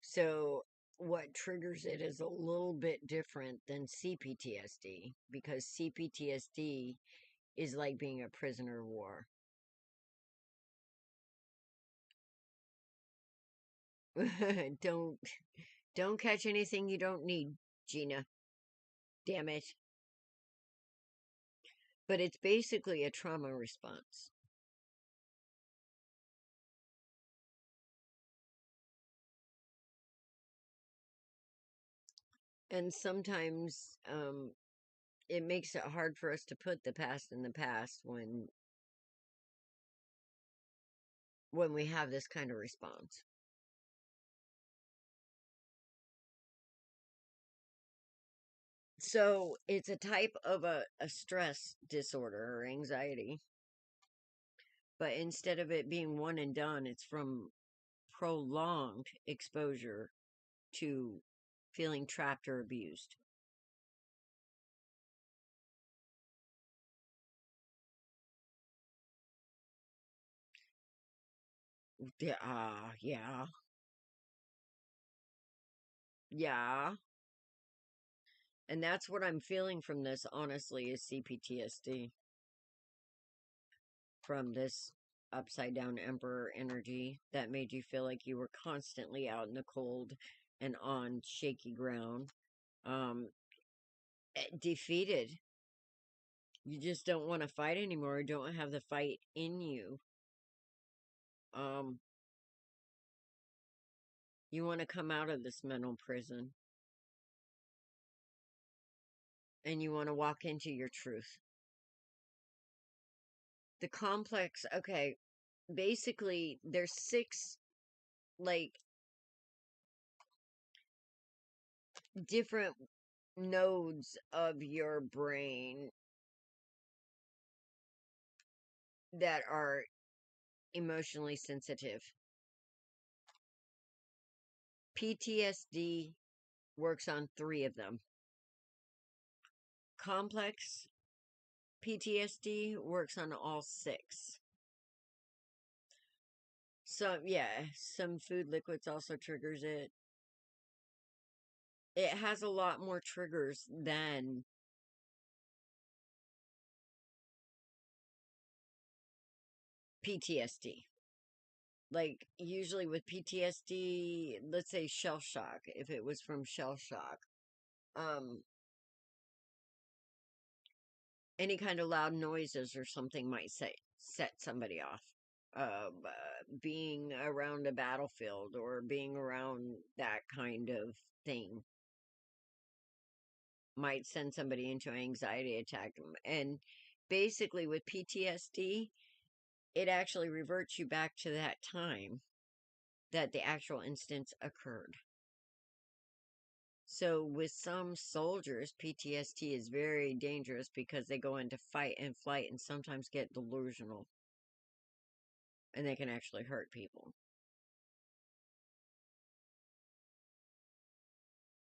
So what triggers it is a little bit different than CPTSD, because CPTSD is like being a prisoner of war. Don't catch anything you don't need, Gina. Damn it. But it's basically a trauma response. And sometimes it makes it hard for us to put the past in the past when we have this kind of response. So it's a type of a stress disorder or anxiety. But instead of it being one and done, it's from prolonged exposure to feeling trapped or abused. Yeah, yeah. Yeah. And that's what I'm feeling from this, honestly, is CPTSD. From this upside down emperor energy that made you feel like you were constantly out in the cold and on shaky ground. Defeated. You just don't want to fight anymore, don't have the fight in you. You want to come out of this mental prison. And you want to walk into your truth. The complex, okay, basically, there's 6, like, different nodes of your brain that are emotionally sensitive. PTSD works on 3 of them. Complex PTSD works on all 6. Some food liquids also triggers it. It has a lot more triggers than PTSD. Like, usually with PTSD, let's say shell shock, if it was from shell shock, any kind of loud noises or something might set somebody off. Being around a battlefield or being around that kind of thing might send somebody into an anxiety attack. And basically, with PTSD, it actually reverts you back to that time that the actual instance occurred. So with some soldiers, PTSD is very dangerous because they go into fight and flight and sometimes get delusional. And they can actually hurt people.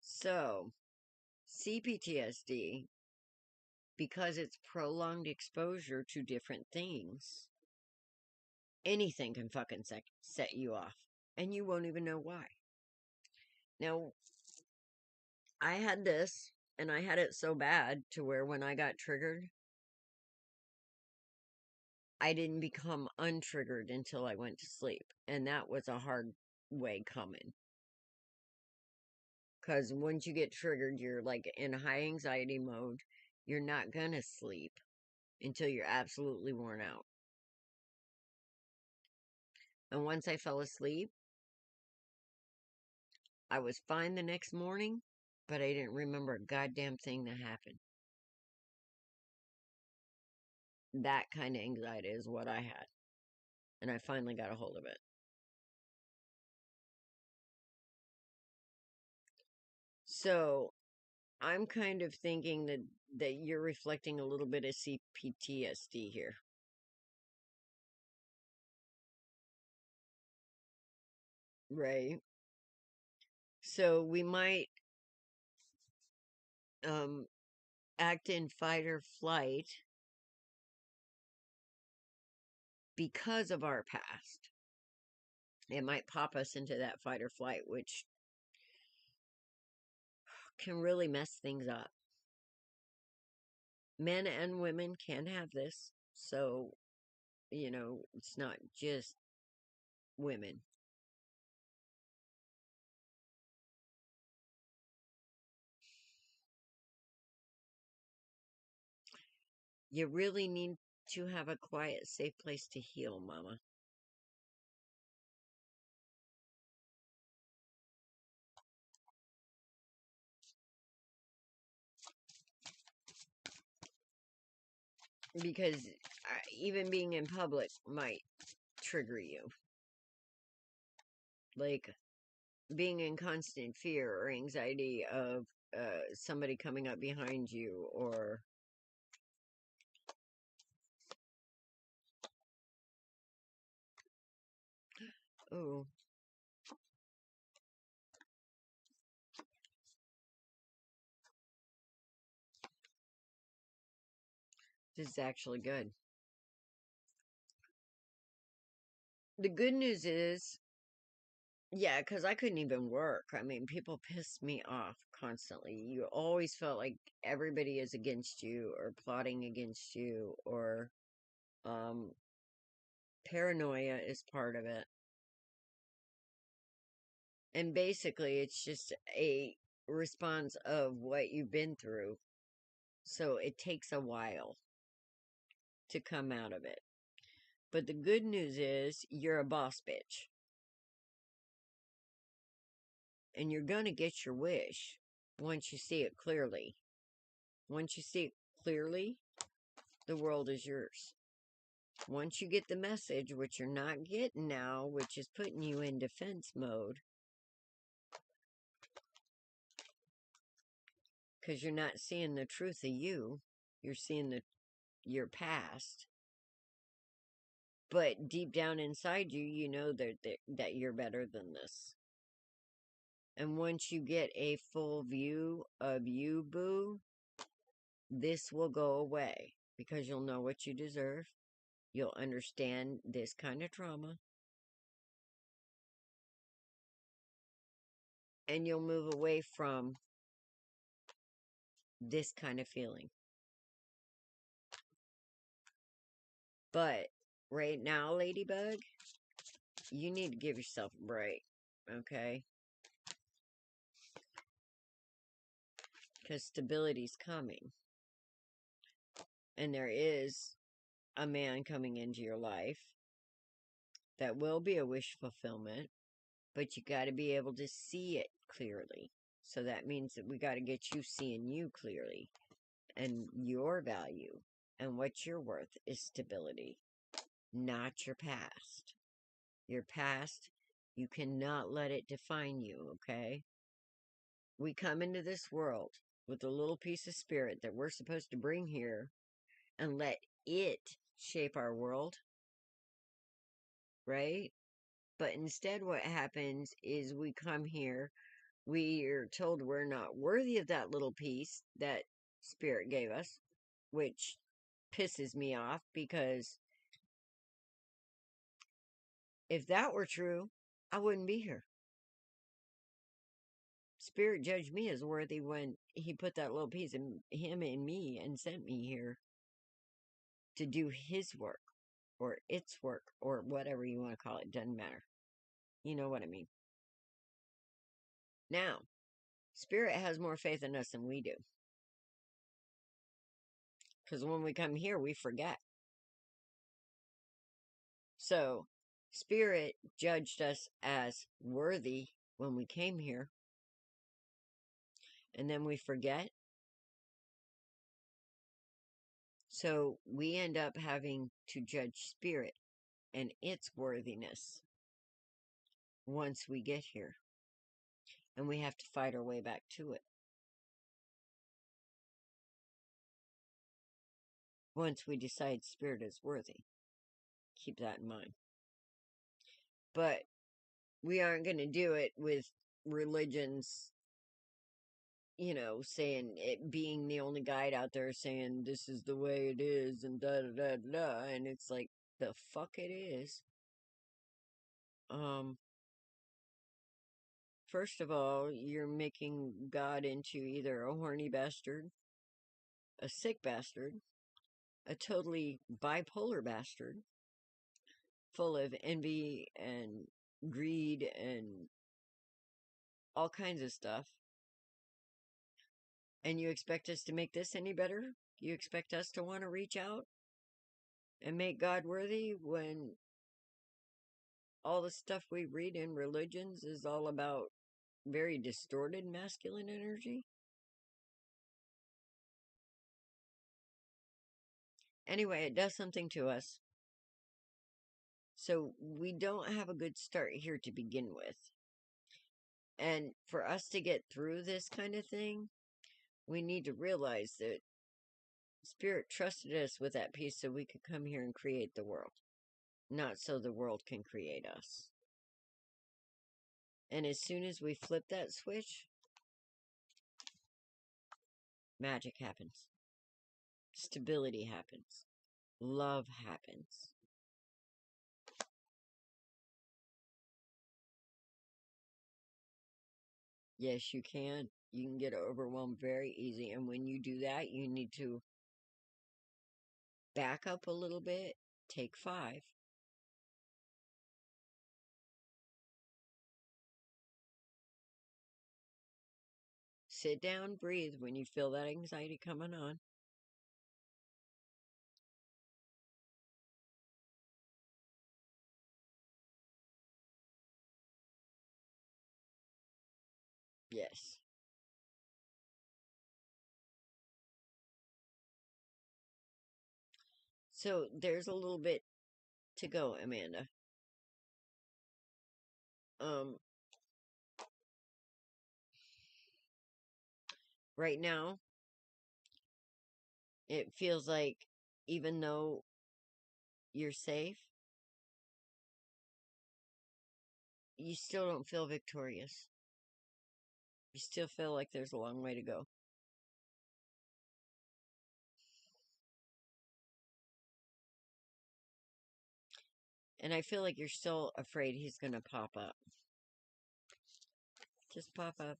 So, CPTSD, because it's prolonged exposure to different things, anything can fucking set you off. And you won't even know why. Now, I had this, and I had it so bad to where when I got triggered, I didn't become untriggered until I went to sleep. And that was a hard way coming. Because once you get triggered, you're like in high anxiety mode. You're not gonna sleep until you're absolutely worn out. And once I fell asleep, I was fine the next morning, but I didn't remember a goddamn thing that happened. That kind of anxiety is what I had. And I finally got a hold of it. So, I'm kind of thinking that you're reflecting a little bit of CPTSD here. Right? So, we might act in fight or flight because of our past. It might pop us into that fight or flight, which can really mess things up. Men and women can have this, so, it's not just women. You really need to have a quiet, safe place to heal, Mama. Because even being in public might trigger you. Like, being in constant fear or anxiety of somebody coming up behind you, or oh, this is actually good. The good news is, yeah, because I couldn't even work. I mean, people pissed me off constantly. You always felt like everybody is against you or plotting against you, or paranoia is part of it. And basically, it's just a response of what you've been through. So it takes a while to come out of it. But the good news is you're a boss bitch. And you're going to get your wish once you see it clearly. Once you see it clearly, the world is yours. Once you get the message, which you're not getting now, which is putting you in defense mode, because you're not seeing the truth of you, you're seeing your past. But deep down inside you, you know that you're better than this. And once you get a full view of you, boo, this will go away because you'll know what you deserve. You'll understand this kind of trauma. And you'll move away from this kind of feeling. But right now, Ladybug, you need to give yourself a break, okay? Because stability's coming. And there is a man coming into your life that will be a wish fulfillment, but you got to be able to see it clearly. So that means that we got to get you seeing you clearly, and your value and what you're worth is stability, not your past. Your past, you cannot let it define you, okay? We come into this world with a little piece of spirit that we're supposed to bring here and let it shape our world, right? But instead, what happens is we come here, we are told we're not worthy of that little piece that spirit gave us, which pisses me off because if that were true, I wouldn't be here. Spirit judged me as worthy when he put that little piece of him in me and sent me here to do his work or its work or whatever you want to call it. Doesn't matter. You know what I mean. Now, Spirit has more faith in us than we do. Because when we come here, we forget. So, Spirit judged us as worthy when we came here. And then we forget. So, we end up having to judge Spirit and its worthiness once we get here. And we have to fight our way back to it. Once we decide Spirit is worthy. Keep that in mind. But we aren't going to do it with religions, saying it being the only guide out there saying this is the way it is and da da da da. And it's like, the fuck it is. First of all, you're making God into either a horny bastard, a sick bastard, a totally bipolar bastard, full of envy and greed and all kinds of stuff. And you expect us to make this any better? You expect us to want to reach out and make God worthy when all the stuff we read in religions is all about very distorted masculine energy? Anyway, it does something to us. So we don't have a good start here to begin with. And for us to get through this kind of thing, we need to realize that Spirit trusted us with that piece so we could come here and create the world, not so the world can create us. And as soon as we flip that switch, magic happens. Stability happens. Love happens. Yes, you can. You can get overwhelmed very easy. And when you do that, you need to back up a little bit. Take 5. Sit down, breathe when you feel that anxiety coming on. Yes. So there's a little bit to go, Amanda. Right now, it feels like even though you're safe, you still don't feel victorious. You still feel like there's a long way to go. And I feel like you're still afraid he's going to pop up. Just pop up.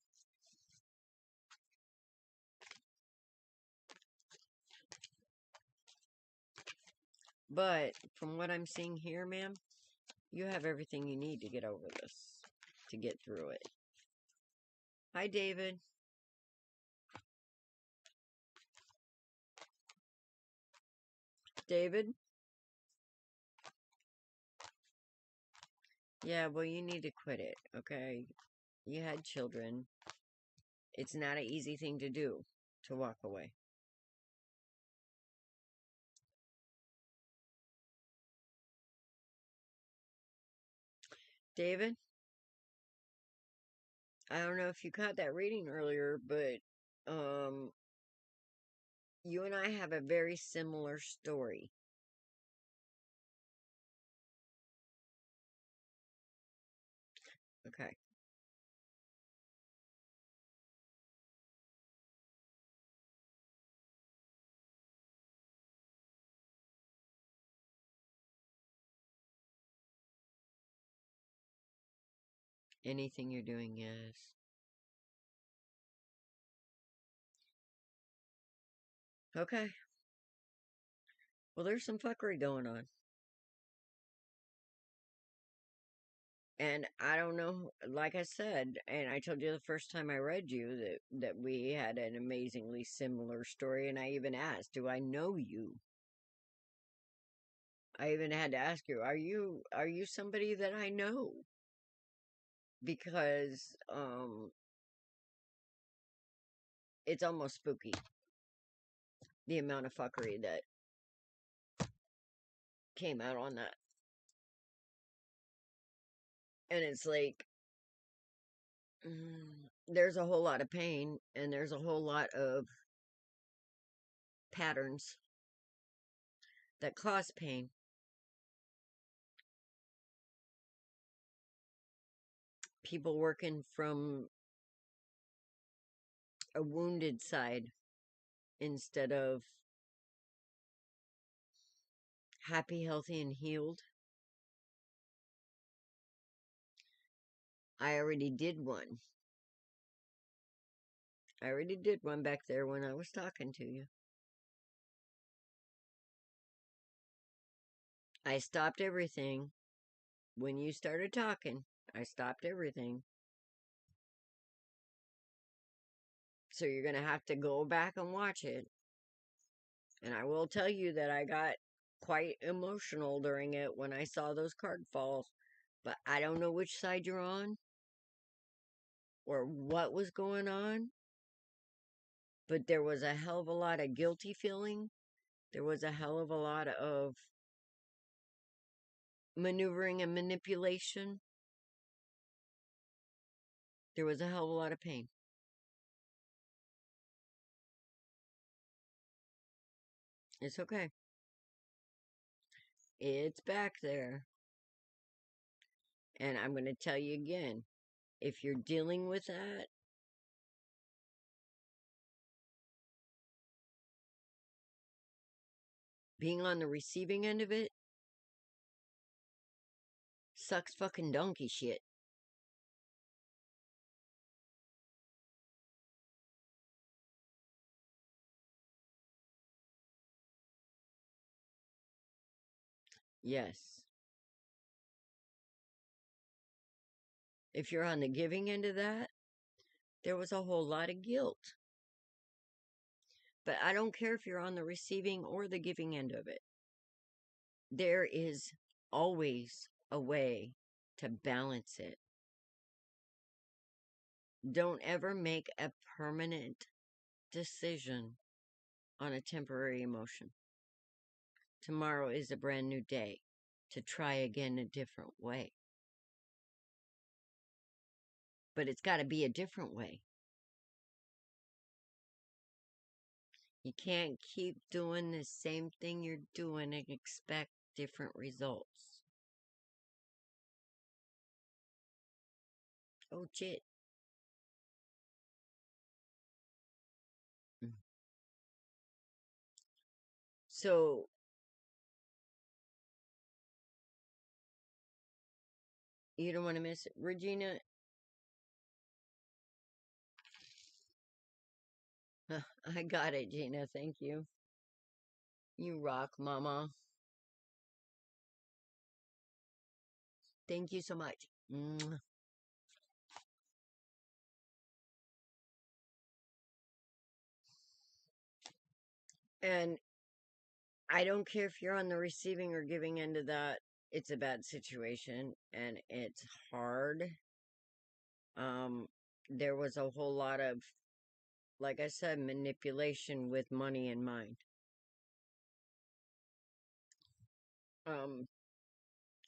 But from what I'm seeing here, ma'am, you have everything you need to get over this, to get through it. Hi, David. David? Yeah, well, you need to quit it, okay? You had children. It's not an easy thing to do, to walk away. David? I don't know if you caught that reading earlier, but you and I have a very similar story. Okay. Anything you're doing, yes. Okay. Well, there's some fuckery going on. And I don't know, like I said, and I told you the first time I read you that we had an amazingly similar story, and I even asked, do I know you? I even had to ask you, are you somebody that I know? Because it's almost spooky, the amount of fuckery that came out on that. And it's like, there's a whole lot of pain, and there's a whole lot of patterns that cause pain. People working from a wounded side instead of happy, healthy, and healed. I already did one. I already did one back there when I was talking to you. I stopped everything. When you started talking, I stopped everything. So you're going to have to go back and watch it. And I will tell you that I got quite emotional during it when I saw those card falls. But I don't know which side you're on or what was going on. But there was a hell of a lot of guilty feeling. There was a hell of a lot of maneuvering and manipulation. There was a hell of a lot of pain. It's okay. It's back there. And I'm going to tell you again, if you're dealing with that, being on the receiving end of it sucks fucking donkey shit. Yes. If you're on the giving end of that, there was a whole lot of guilt. But I don't care if you're on the receiving or the giving end of it. There is always a way to balance it. Don't ever make a permanent decision on a temporary emotion. Tomorrow is a brand new day to try again a different way. But it's got to be a different way. You can't keep doing the same thing you're doing and expect different results. Oh, shit. So, you don't want to miss it. Regina, I got it, Gina. Thank you. You rock, mama. Thank you so much. Mwah. And I don't care if you're on the receiving or giving end of that. It's a bad situation and it's hard. There was a whole lot of, like I said, manipulation with money in mind.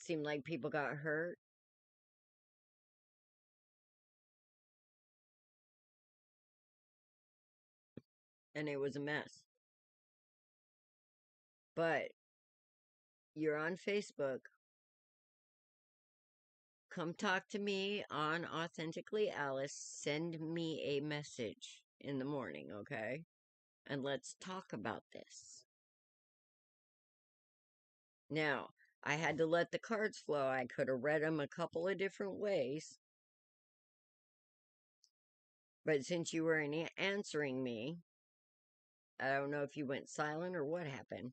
Seemed like people got hurt. And it was a mess. But you're on Facebook. Come talk to me on Authentically Alice. Send me a message in the morning, okay? And let's talk about this. Now, I had to let the cards flow. I could have read them a couple of different ways. But since you weren't answering me, I don't know if you went silent or what happened.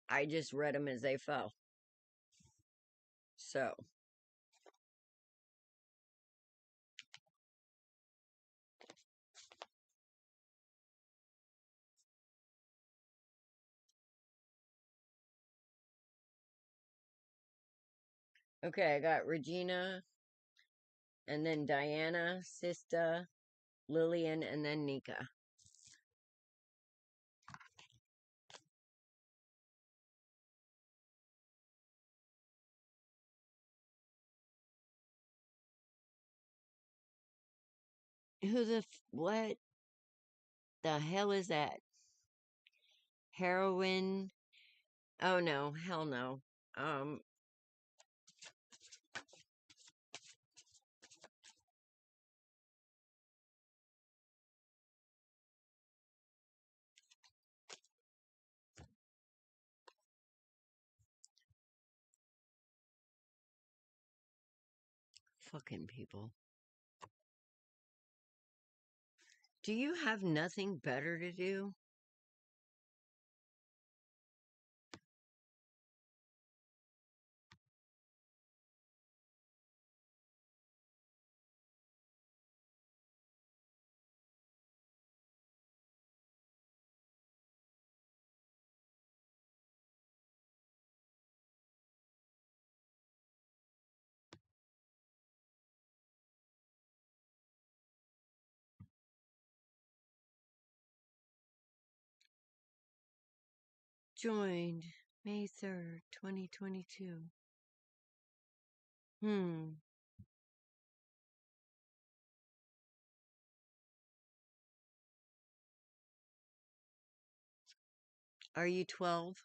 I just read them as they fell. So. Okay, I got Regina, and then Diana, Sista, Lillian, and then Nika. What the hell is that? Heroin? Oh no, hell no. fucking people. Do you have nothing better to do? Joined May 3rd, 2022. Are you 12?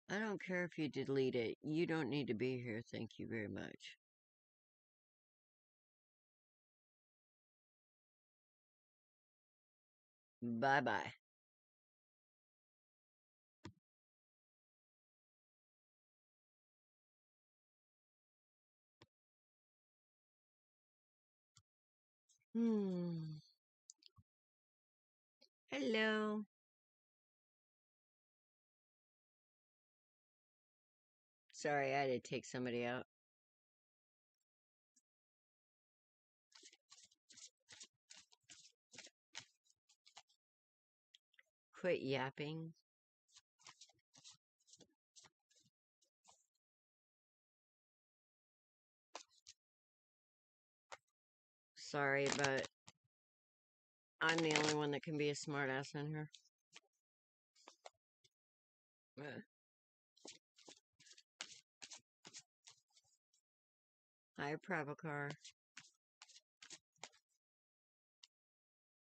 I don't care if you delete it. You don't need to be here. Thank you very much. Bye-bye. Hello. Sorry, I had to take somebody out. Quit yapping. Sorry, but I'm the only one that can be a smartass in here. Hi, Prabhakar.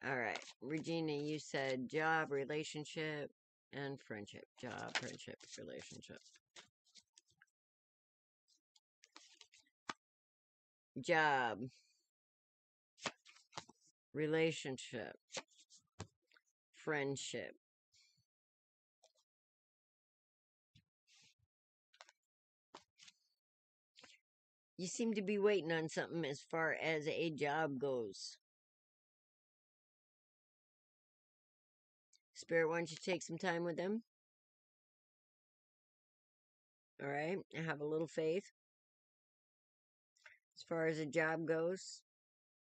All right, Regina, you said job, relationship, and friendship. Job, friendship, relationship. Job, relationship, friendship. You seem to be waiting on something as far as a job goes. Spirit wants you to take some time with them. All right, and have a little faith. As far as a job goes,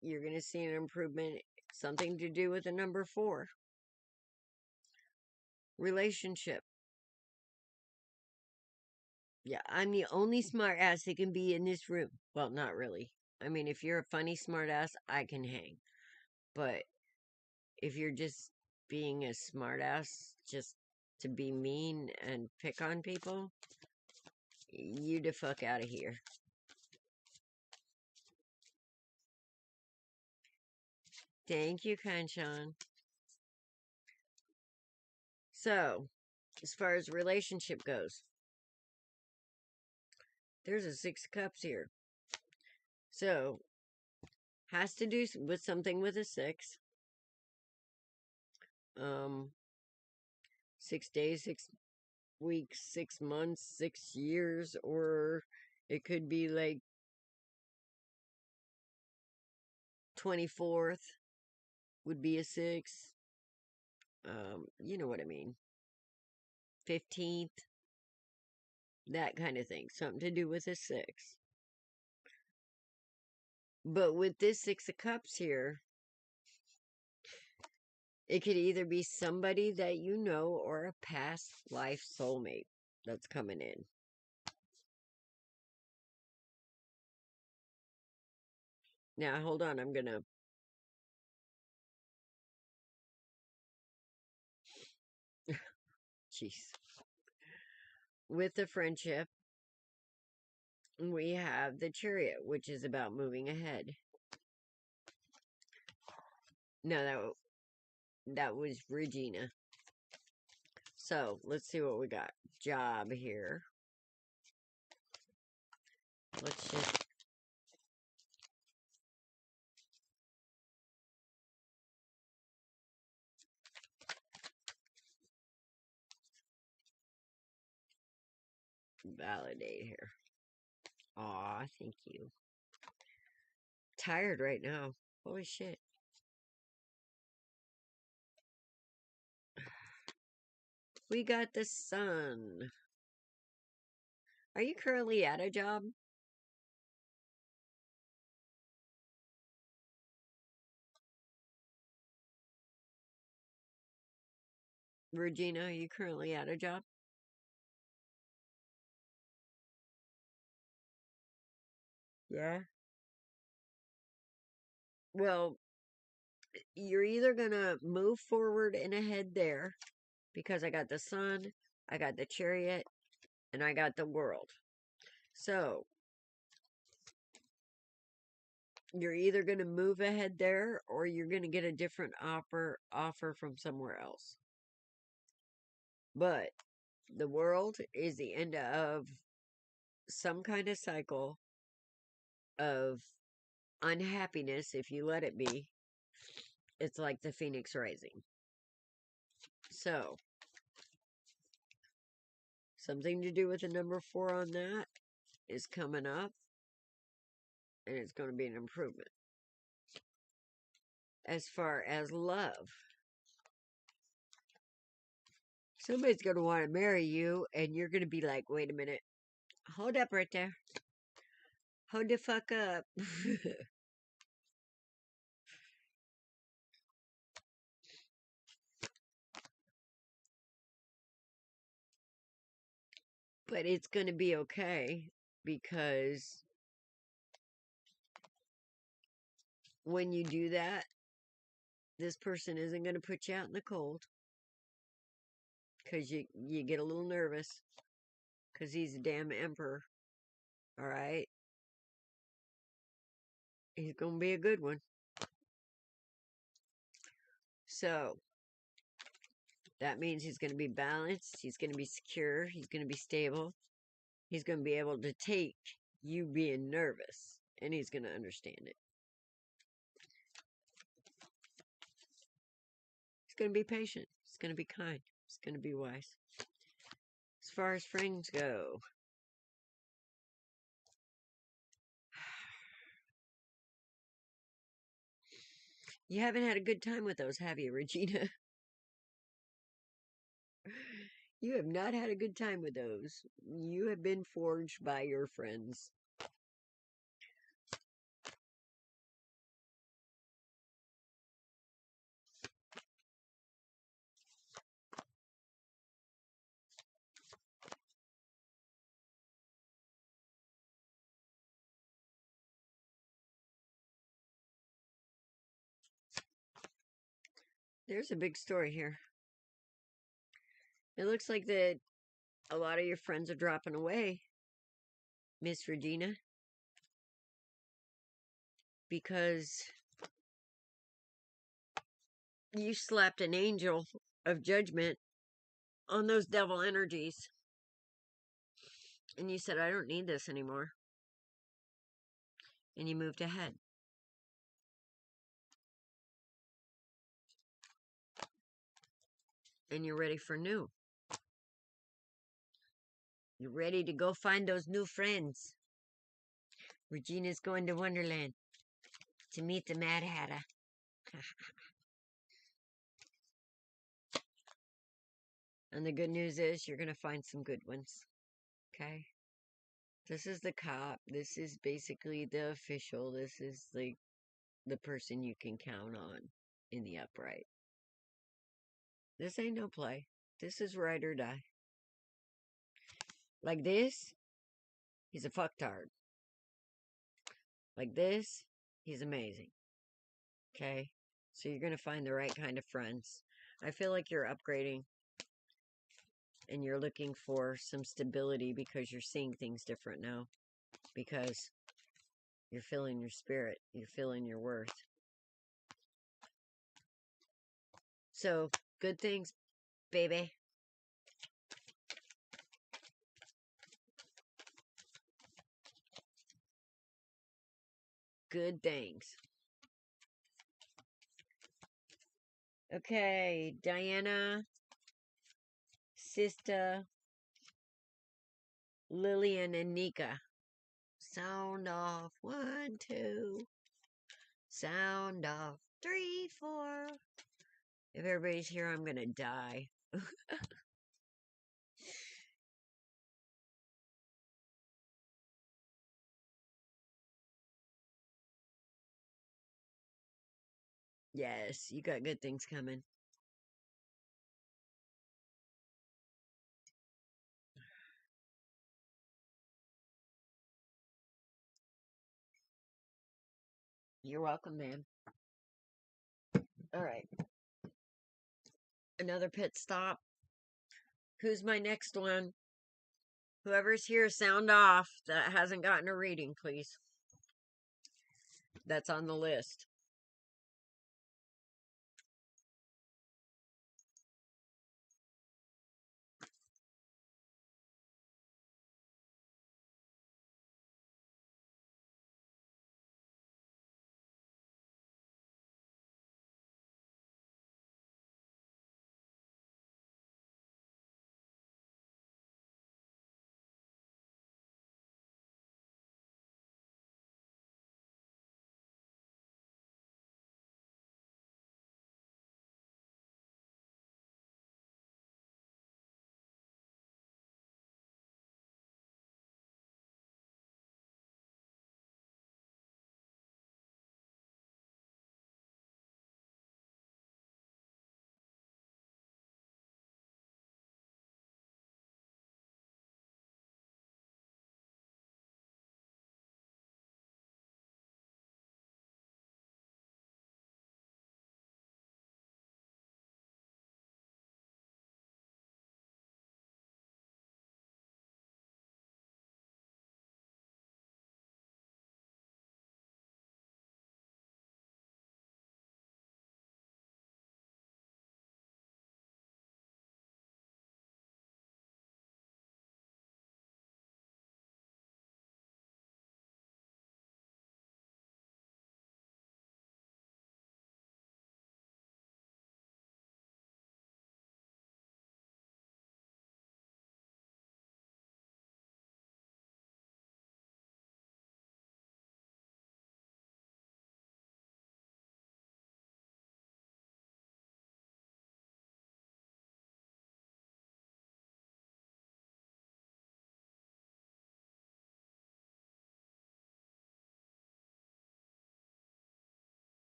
you're going to see an improvement. Something to do with the number 4. Relationship. Yeah, I'm the only smart ass that can be in this room. Well, not really. I mean, if you're a funny smart ass, I can hang. But if you're just being a smart ass just to be mean and pick on people, you the fuck out of here. Thank you, Kanchan. So, as far as relationship goes, there's a 6 of Cups here. So, has to do with something with a 6. 6 days, 6 weeks, 6 months, 6 years, or it could be like 24th would be a 6. You know what I mean. 15th. That kind of thing. Something to do with a 6. But with this 6 of Cups here, it could either be somebody that you know or a past life soulmate that's coming in. Now, hold on. I'm going to... Jeez. With the friendship, we have the Chariot, which is about moving ahead. No, that was Regina. So, let's see what we got. Job here. Let's just... validate here. Aw, thank you. Tired right now. Holy shit. We got the sun. Are you currently at a job? Regina, are you currently at a job? Yeah. Well, you're either gonna move forward and ahead there, because I got the sun, I got the chariot, and I got the world. So, you're either gonna move ahead there, or you're gonna get a different offer from somewhere else. But the world is the end of some kind of cycle of unhappiness, if you let it be. It's like the phoenix rising. So, something to do with the number 4 on that is coming up, and it's going to be an improvement. As far as love, somebody's going to want to marry you, and you're going to be like, wait a minute, hold up right there. Hold the fuck up. But it's going to be okay, because when you do that, this person isn't going to put you out in the cold, because you get a little nervous, because he's a damn emperor. All right? He's going to be a good one. So, that means he's going to be balanced, he's going to be secure, he's going to be stable, he's going to be able to take you being nervous, and he's going to understand it. He's going to be patient, he's going to be kind, he's going to be wise. As far as friends go, you haven't had a good time with those, have you, Regina? You have not had a good time with those. You have been forged by your friends. There's a big story here. It looks like that a lot of your friends are dropping away, Miss Regina, because you slapped an angel of judgment on those devil energies. And you said, I don't need this anymore. And you moved ahead. And you're ready for new. You're ready to go find those new friends. Regina's going to Wonderland to meet the Mad Hatter. And the good news is you're going to find some good ones. Okay? This is the cop. This is basically the official. This is like the person you can count on in the upright. This ain't no play. This is ride or die. Like this, he's a fucktard. Like this, he's amazing. Okay? So you're going to find the right kind of friends. I feel like you're upgrading. And you're looking for some stability because you're seeing things different now. Because you're feeling your spirit. You're feeling your worth. So, good things, baby. Good things. Okay, Diana, Sister, Lillian and Nika. Sound off. 1, 2. Sound off. 3, 4. If everybody's here, I'm gonna die. Yes, you got good things coming. You're welcome, man. All right. Another pit stop. Who's my next one? Whoever's here, sound off that hasn't gotten a reading, please. That's on the list.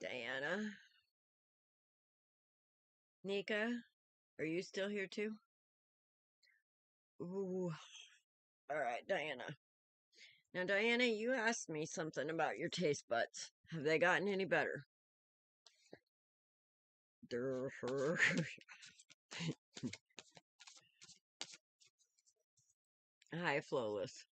Diana. Nika, are you still here too? Ooh. All right, Diana. Now, Diana, you asked me something about your taste buds. Have they gotten any better? Hi, Flawless.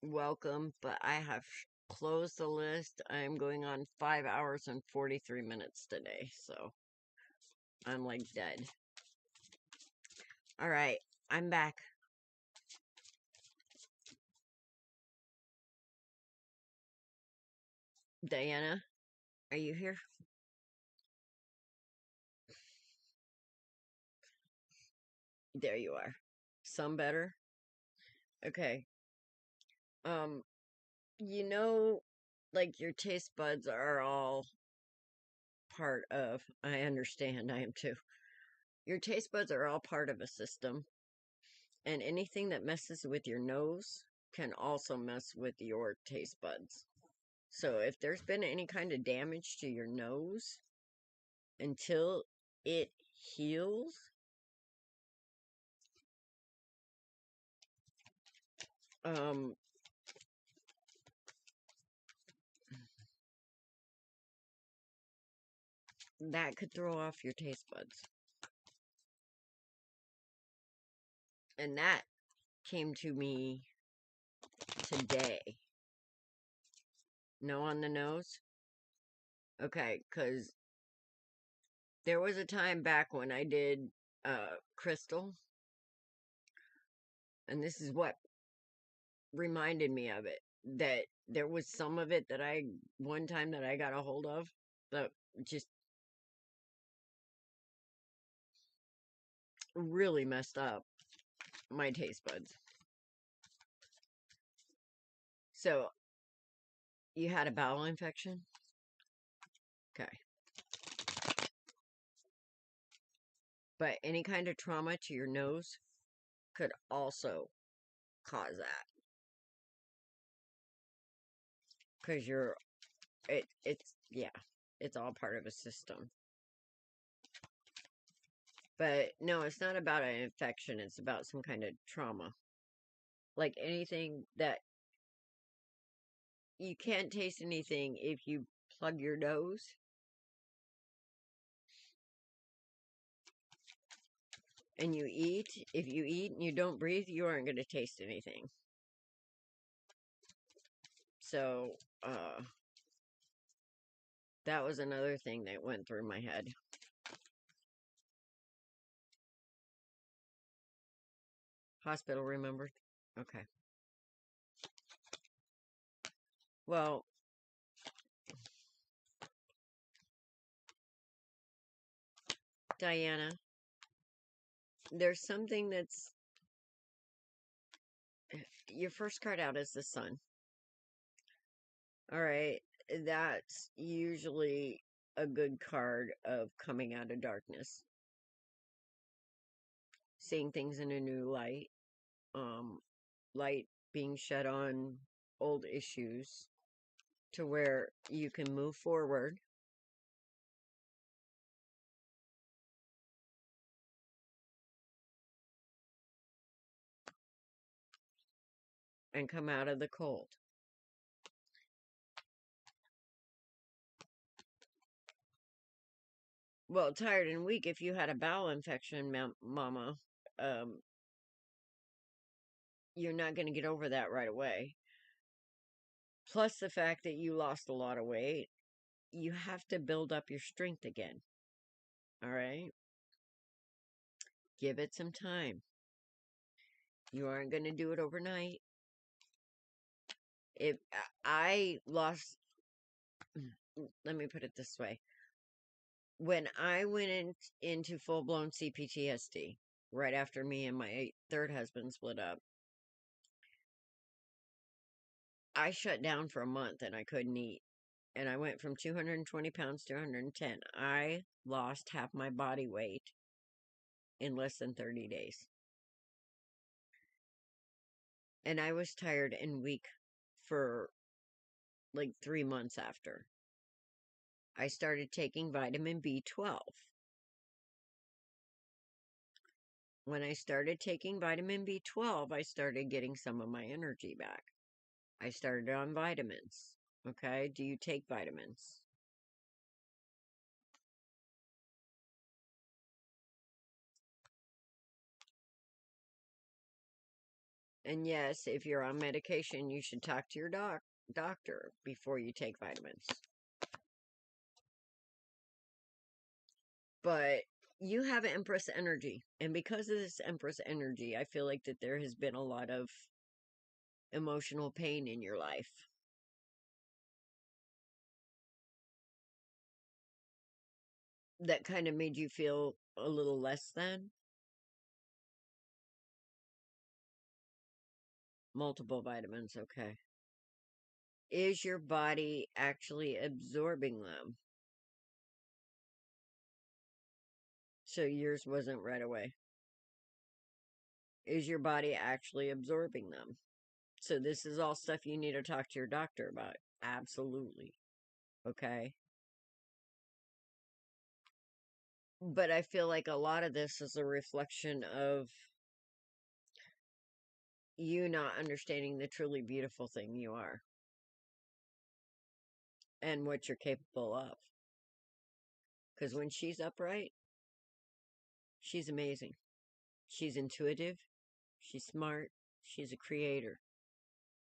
Welcome, but I have closed the list. I am going on 5 hours and 43 minutes today, so I'm like dead. All right, I'm back. Diana, are you here? There you are. Some better? Okay. You know, like your taste buds are all part of, I understand, I am too. Your taste buds are all part of a system, and anything that messes with your nose can also mess with your taste buds. So if there's been any kind of damage to your nose, until it heals, Um, that could throw off your taste buds. And that came to me today. No on the nose? Okay, because there was a time back when I did crystal, and this is what reminded me of it, that there was some of it that one time that I got a hold of that just really messed up my taste buds. So, you had a bowel infection? Okay. But any kind of trauma to your nose could also cause that. Because it's all part of a system. But no, it's not about an infection. It's about some kind of trauma. Like anything that you can't taste anything if you plug your nose. And you eat. If you eat and you don't breathe, you aren't going to taste anything. So, that was another thing that went through my head. Hospital remembered? Okay. Well, Diana, there's something that's... Your first card out is the sun. Alright, that's usually a good card of coming out of darkness. Seeing things in a new light. Light being shed on old issues to where you can move forward. And come out of the cold. Well, tired and weak, if you had a bowel infection, mama, you're not going to get over that right away. Plus the fact that you lost a lot of weight, you have to build up your strength again. All right? Give it some time. You aren't going to do it overnight. If I lost, let me put it this way. When I went into full-blown CPTSD, right after me and my third husband split up, I shut down for a month and I couldn't eat. And I went from 220 pounds to 110. I lost half my body weight in less than 30 days. And I was tired and weak for like 3 months after. I started taking vitamin B12. When I started taking vitamin B12, I started getting some of my energy back. I started on vitamins. Okay, do you take vitamins? And yes, if you're on medication, you should talk to your doctor before you take vitamins. But you have Empress energy. And because of this Empress energy, I feel like that there has been a lot of emotional pain in your life. That kind of made you feel a little less than. Multiple vitamins, okay. Is your body actually absorbing them? So yours wasn't right away. Is your body actually absorbing them? So this is all stuff you need to talk to your doctor about. Absolutely. Okay. But I feel like a lot of this is a reflection of you not understanding the truly beautiful thing you are and what you're capable of. Because when she's upright, she's amazing. She's intuitive. She's smart. She's a creator.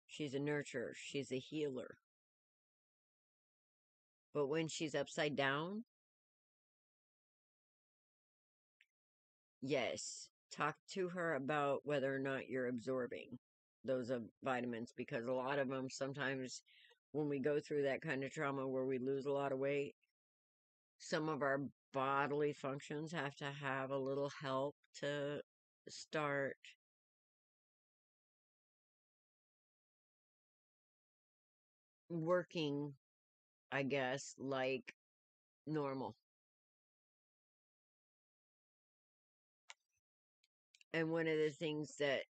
She's a nurturer. She's a healer. But when she's upside down, yes, talk to her about whether or not you're absorbing those vitamins, because a lot of them, sometimes when we go through that kind of trauma where we lose a lot of weight, some of our bodily functions have to have a little help to start working, I guess, like normal. And one of the things that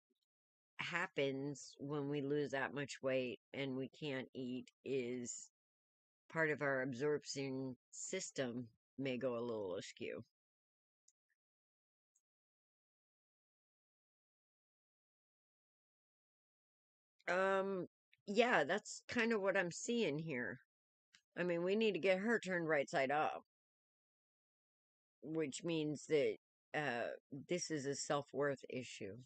happens when we lose that much weight and we can't eat is part of our absorption system may go a little askew. Yeah, that's kind of what I'm seeing here. I mean, we need to get her turned right side up, which means that this is a self-worth issue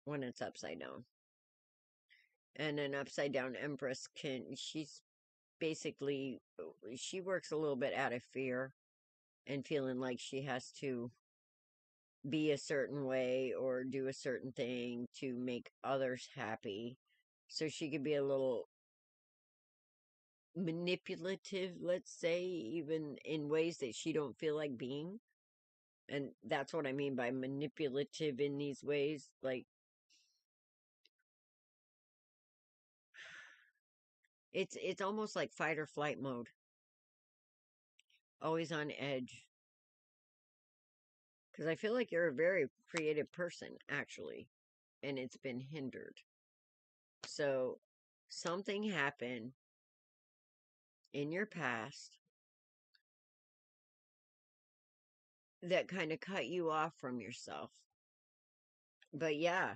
when it's upside down. And an upside down empress she's basically, she works a little bit out of fear and feeling like she has to be a certain way or do a certain thing to make others happy. So she could be a little manipulative, let's say, even in ways that she don't feel like being. And that's what I mean by manipulative in these ways. Like, it's almost like fight or flight mode. Always on edge. Because I feel like you're a very creative person, actually. And it's been hindered. So, something happened in your past that kind of cut you off from yourself. But yeah,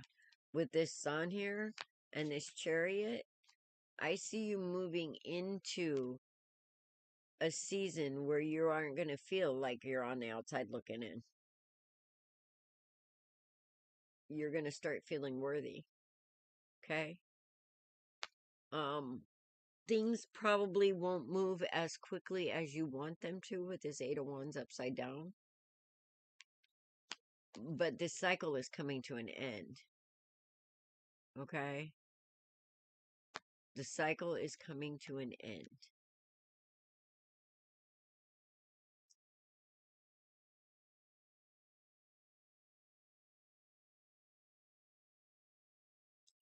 with this sun here and this chariot, I see you moving into a season where you aren't going to feel like you're on the outside looking in. You're going to start feeling worthy. Okay? Things probably won't move as quickly as you want them to with this 8 of Wands upside down. But this cycle is coming to an end. Okay? The cycle is coming to an end.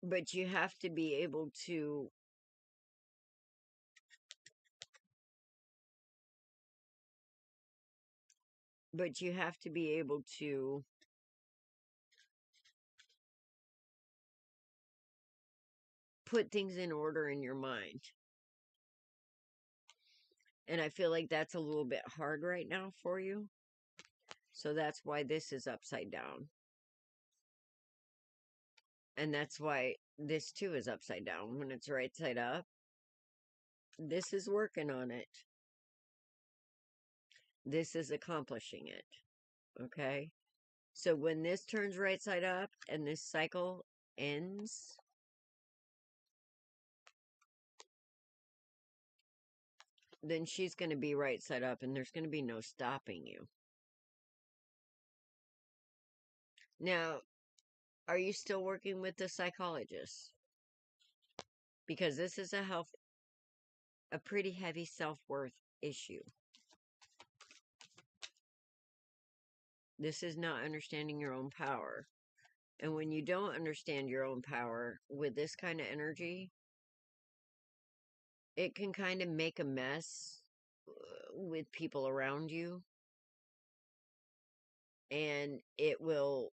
But you have to be able to put things in order in your mind. And I feel like that's a little bit hard right now for you. So that's why this is upside down. And that's why this too is upside down. When it's right side up, this is working on it. This is accomplishing it. Okay? So when this turns right side up and this cycle ends, then she's going to be right side up and there's going to be no stopping you. Now, are you still working with the psychologist? Because this is a pretty heavy self-worth issue. This is not understanding your own power. And when you don't understand your own power with this kind of energy, it can kind of make a mess with people around you. And it will,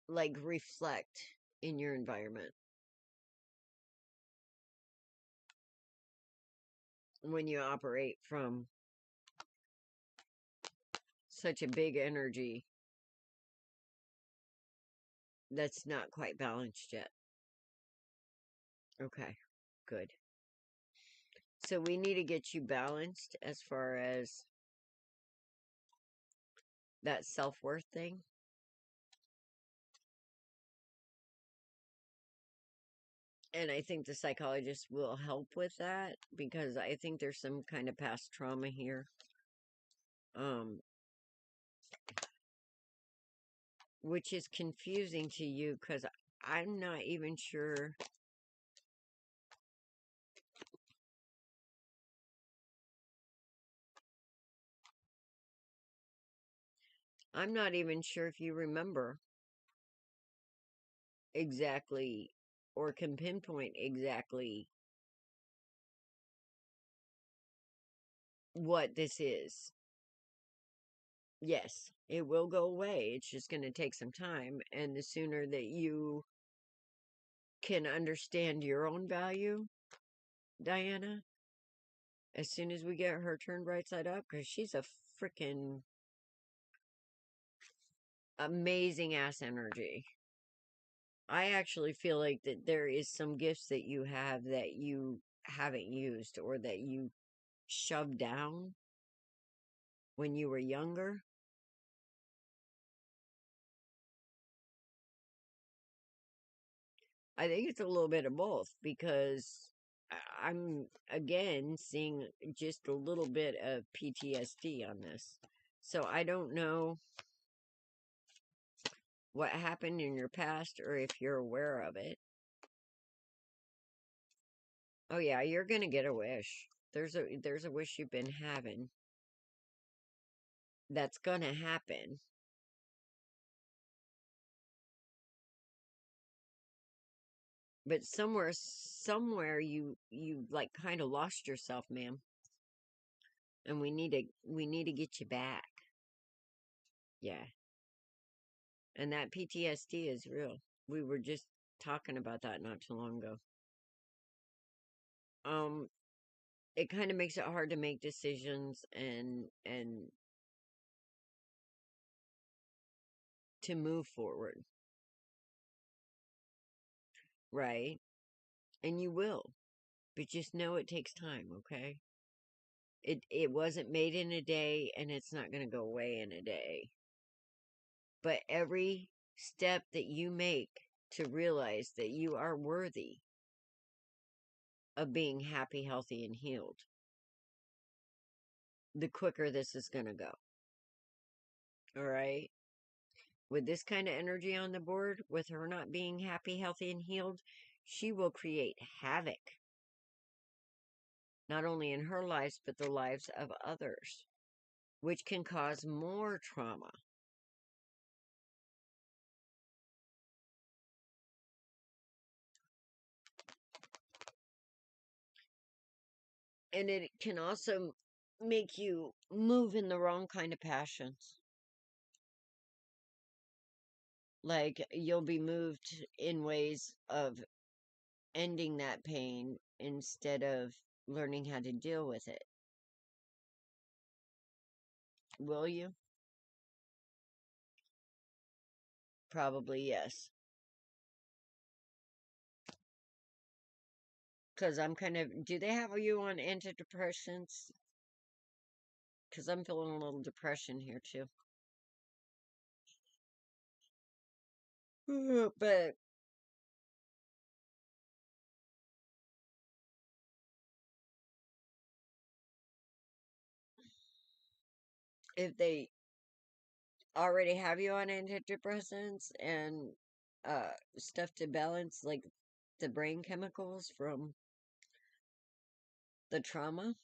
like, reflect in your environment. When you operate from such a big energy that's not quite balanced yet. Okay, good. So we need to get you balanced as far as that self-worth thing. And I think the psychologist will help with that, because I think there's some kind of past trauma here. Which is confusing to you, because I'm not even sure. I'm not even sure if you remember exactly or can pinpoint exactly what this is. Yes, it will go away. It's just going to take some time. And the sooner that you can understand your own value, Diana, as soon as we get her turned right side up, because she's a freaking amazing ass energy. I actually feel like that there is some gifts that you have that you haven't used, or that you shoved down when you were younger. I think it's a little bit of both, because I'm again seeing just a little bit of PTSD on this. So I don't know what happened in your past, or if you're aware of it. Oh yeah, you're gonna get a wish. There's a wish you've been having that's gonna happen. But somewhere you like kind of lost yourself, ma'am. And we need to get you back. Yeah. And that PTSD is real. We were just talking about that not too long ago. It kind of makes it hard to make decisions and to move forward. Right? And you will. But just know it takes time, okay? It wasn't made in a day, and it's not going to go away in a day. But every step that you make to realize that you are worthy of being happy, healthy, and healed, the quicker this is going to go. All right? With this kind of energy on the board, with her not being happy, healthy, and healed, she will create havoc. Not only in her lives, but the lives of others, which can cause more trauma. And it can also make you move in the wrong kind of passions. Like, you'll be moved in ways of ending that pain instead of learning how to deal with it. Will you? Probably yes. Because I'm kind of... Do they have you on antidepressants? Because I'm feeling a little depression here, too. But if they already have you on antidepressants and stuff to balance, like, the brain chemicals from the trauma,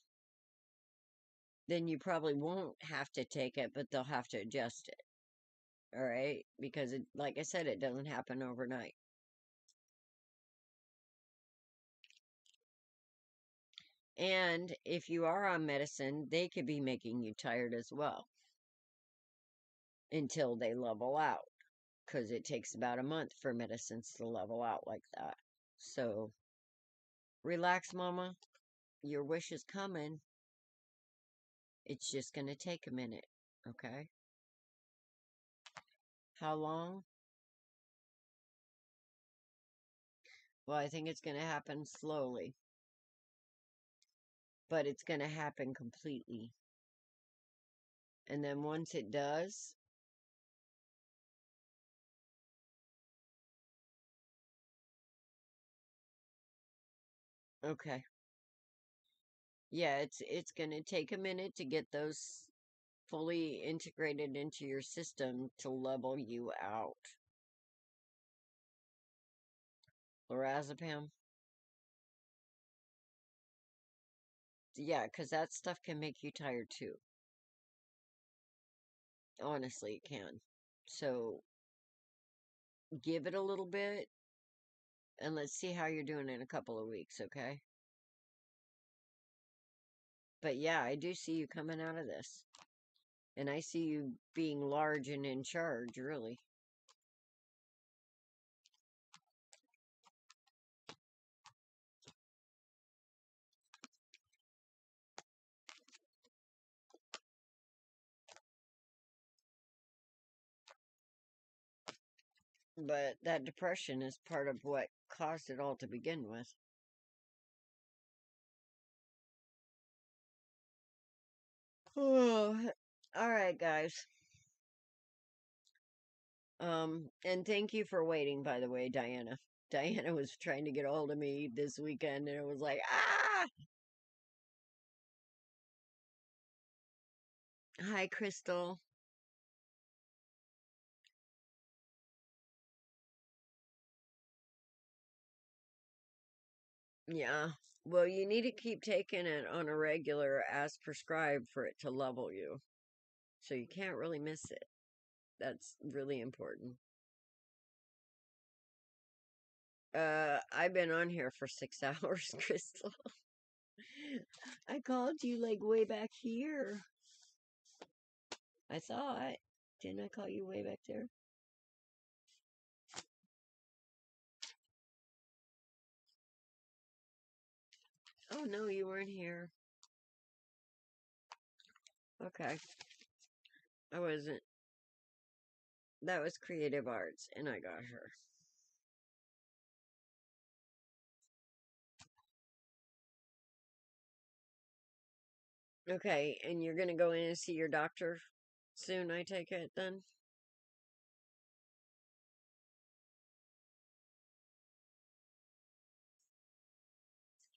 then you probably won't have to take it, but they'll have to adjust it. All right? Because, like I said, it doesn't happen overnight. And if you are on medicine, they could be making you tired as well until they level out, because it takes about a month for medicines to level out like that. So relax, mama. Your wish is coming. It's just going to take a minute, okay? How long? Well, I think it's going to happen slowly, but it's going to happen completely. And then once it does, okay. Yeah, it's going to take a minute to get those fully integrated into your system to level you out. Lorazepam? Yeah, because that stuff can make you tired too. Honestly, it can. So give it a little bit and let's see how you're doing in a couple of weeks, okay? But yeah, I do see you coming out of this. And I see you being large and in charge, really. But that depression is part of what caused it all to begin with. Oh, all right, guys. And thank you for waiting, by the way, Diana. Diana was trying to get a hold of me this weekend, and it was like, ah! Hi, Crystal. Yeah. Well, you need to keep taking it on a regular as prescribed for it to level you. So you can't really miss it. That's really important. I've been on here for 6 hours, Crystal. I called you like way back here. I thought. Didn't I call you way back there? Oh, no, you weren't here. Okay. I wasn't. That was Creative Arts, and I got her. Okay, and you're gonna go in and see your doctor soon, I take it, then?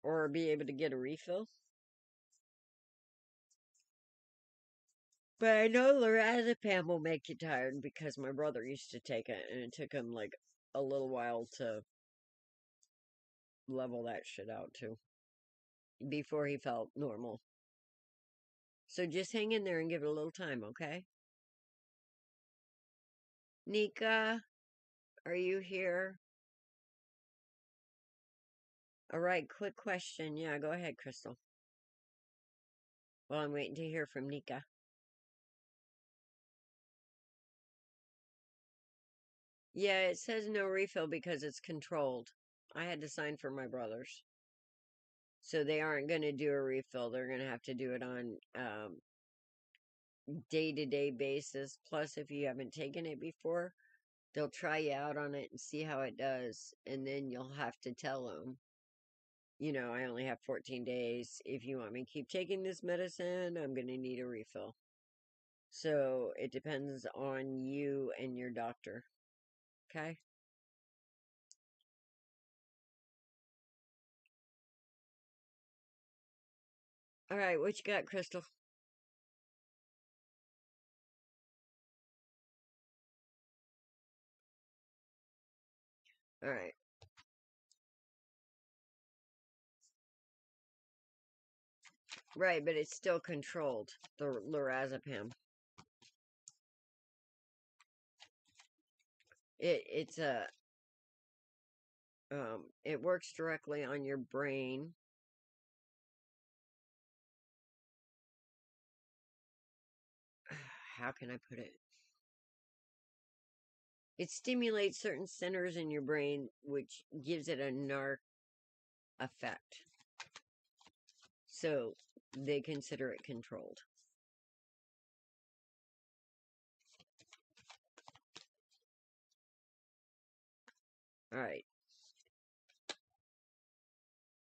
Or be able to get a refill? But I know lorazepam will make you tired because my brother used to take it, and it took him, like, a little while to level that shit out, too. Before he felt normal. So just hang in there and give it a little time, okay? Nika, are you here? All right, quick question. Yeah, go ahead, Crystal. Well, I'm waiting to hear from Nika. Yeah, it says no refill because it's controlled. I had to sign for my brothers. So they aren't going to do a refill. They're going to have to do it on day-to-day basis. Plus, if you haven't taken it before, they'll try you out on it and see how it does. And then you'll have to tell them, I only have 14 days. If you want me to keep taking this medicine, I'm going to need a refill. So it depends on you and your doctor. Okay? All right, what you got, Crystal? All right. Right, but it's still controlled, the lorazepam. It's a it works directly on your brain. How can I put it? It stimulates certain centers in your brain, which gives it a narc effect. So they consider it controlled. All right.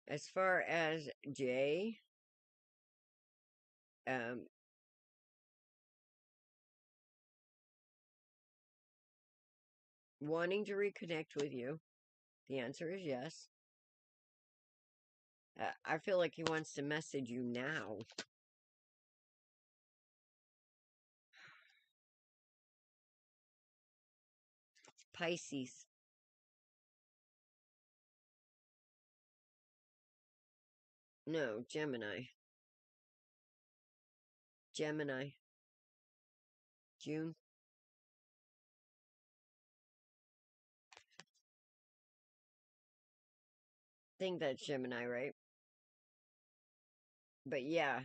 As far as Jay, wanting to reconnect with you, the answer is yes. I feel like he wants to message you now. Pisces. No, Gemini. Gemini. June. Think that's Gemini, right? But yeah,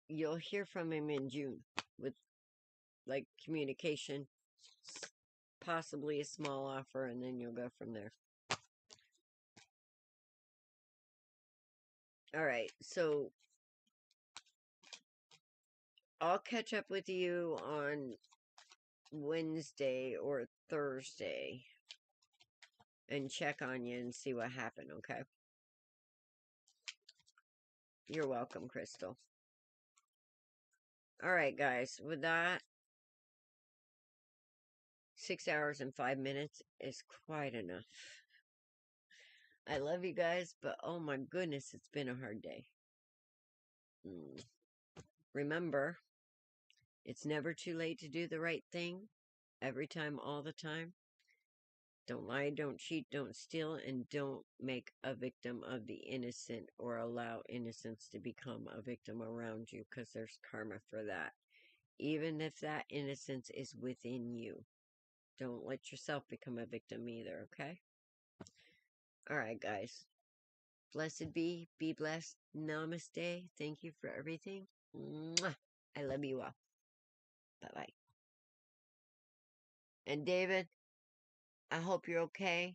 you'll hear from him in June with like communication, possibly a small offer, and then you'll go from there. All right, so I'll catch up with you on Wednesday or Thursday and check on you and see what happened, okay? You're welcome, Crystal. All right, guys, with that, 6 hours and 5 minutes is quite enough. I love you guys, but oh my goodness, it's been a hard day. Remember, it's never too late to do the right thing. Every time, all the time. Don't lie, don't cheat, don't steal, and don't make a victim of the innocent or allow innocence to become a victim around you, because there's karma for that. Even if that innocence is within you. Don't let yourself become a victim either, okay? Alright, guys. Blessed be blessed. Namaste. Thank you for everything. Mwah. I love you all. Bye-bye. And David, I hope you're okay.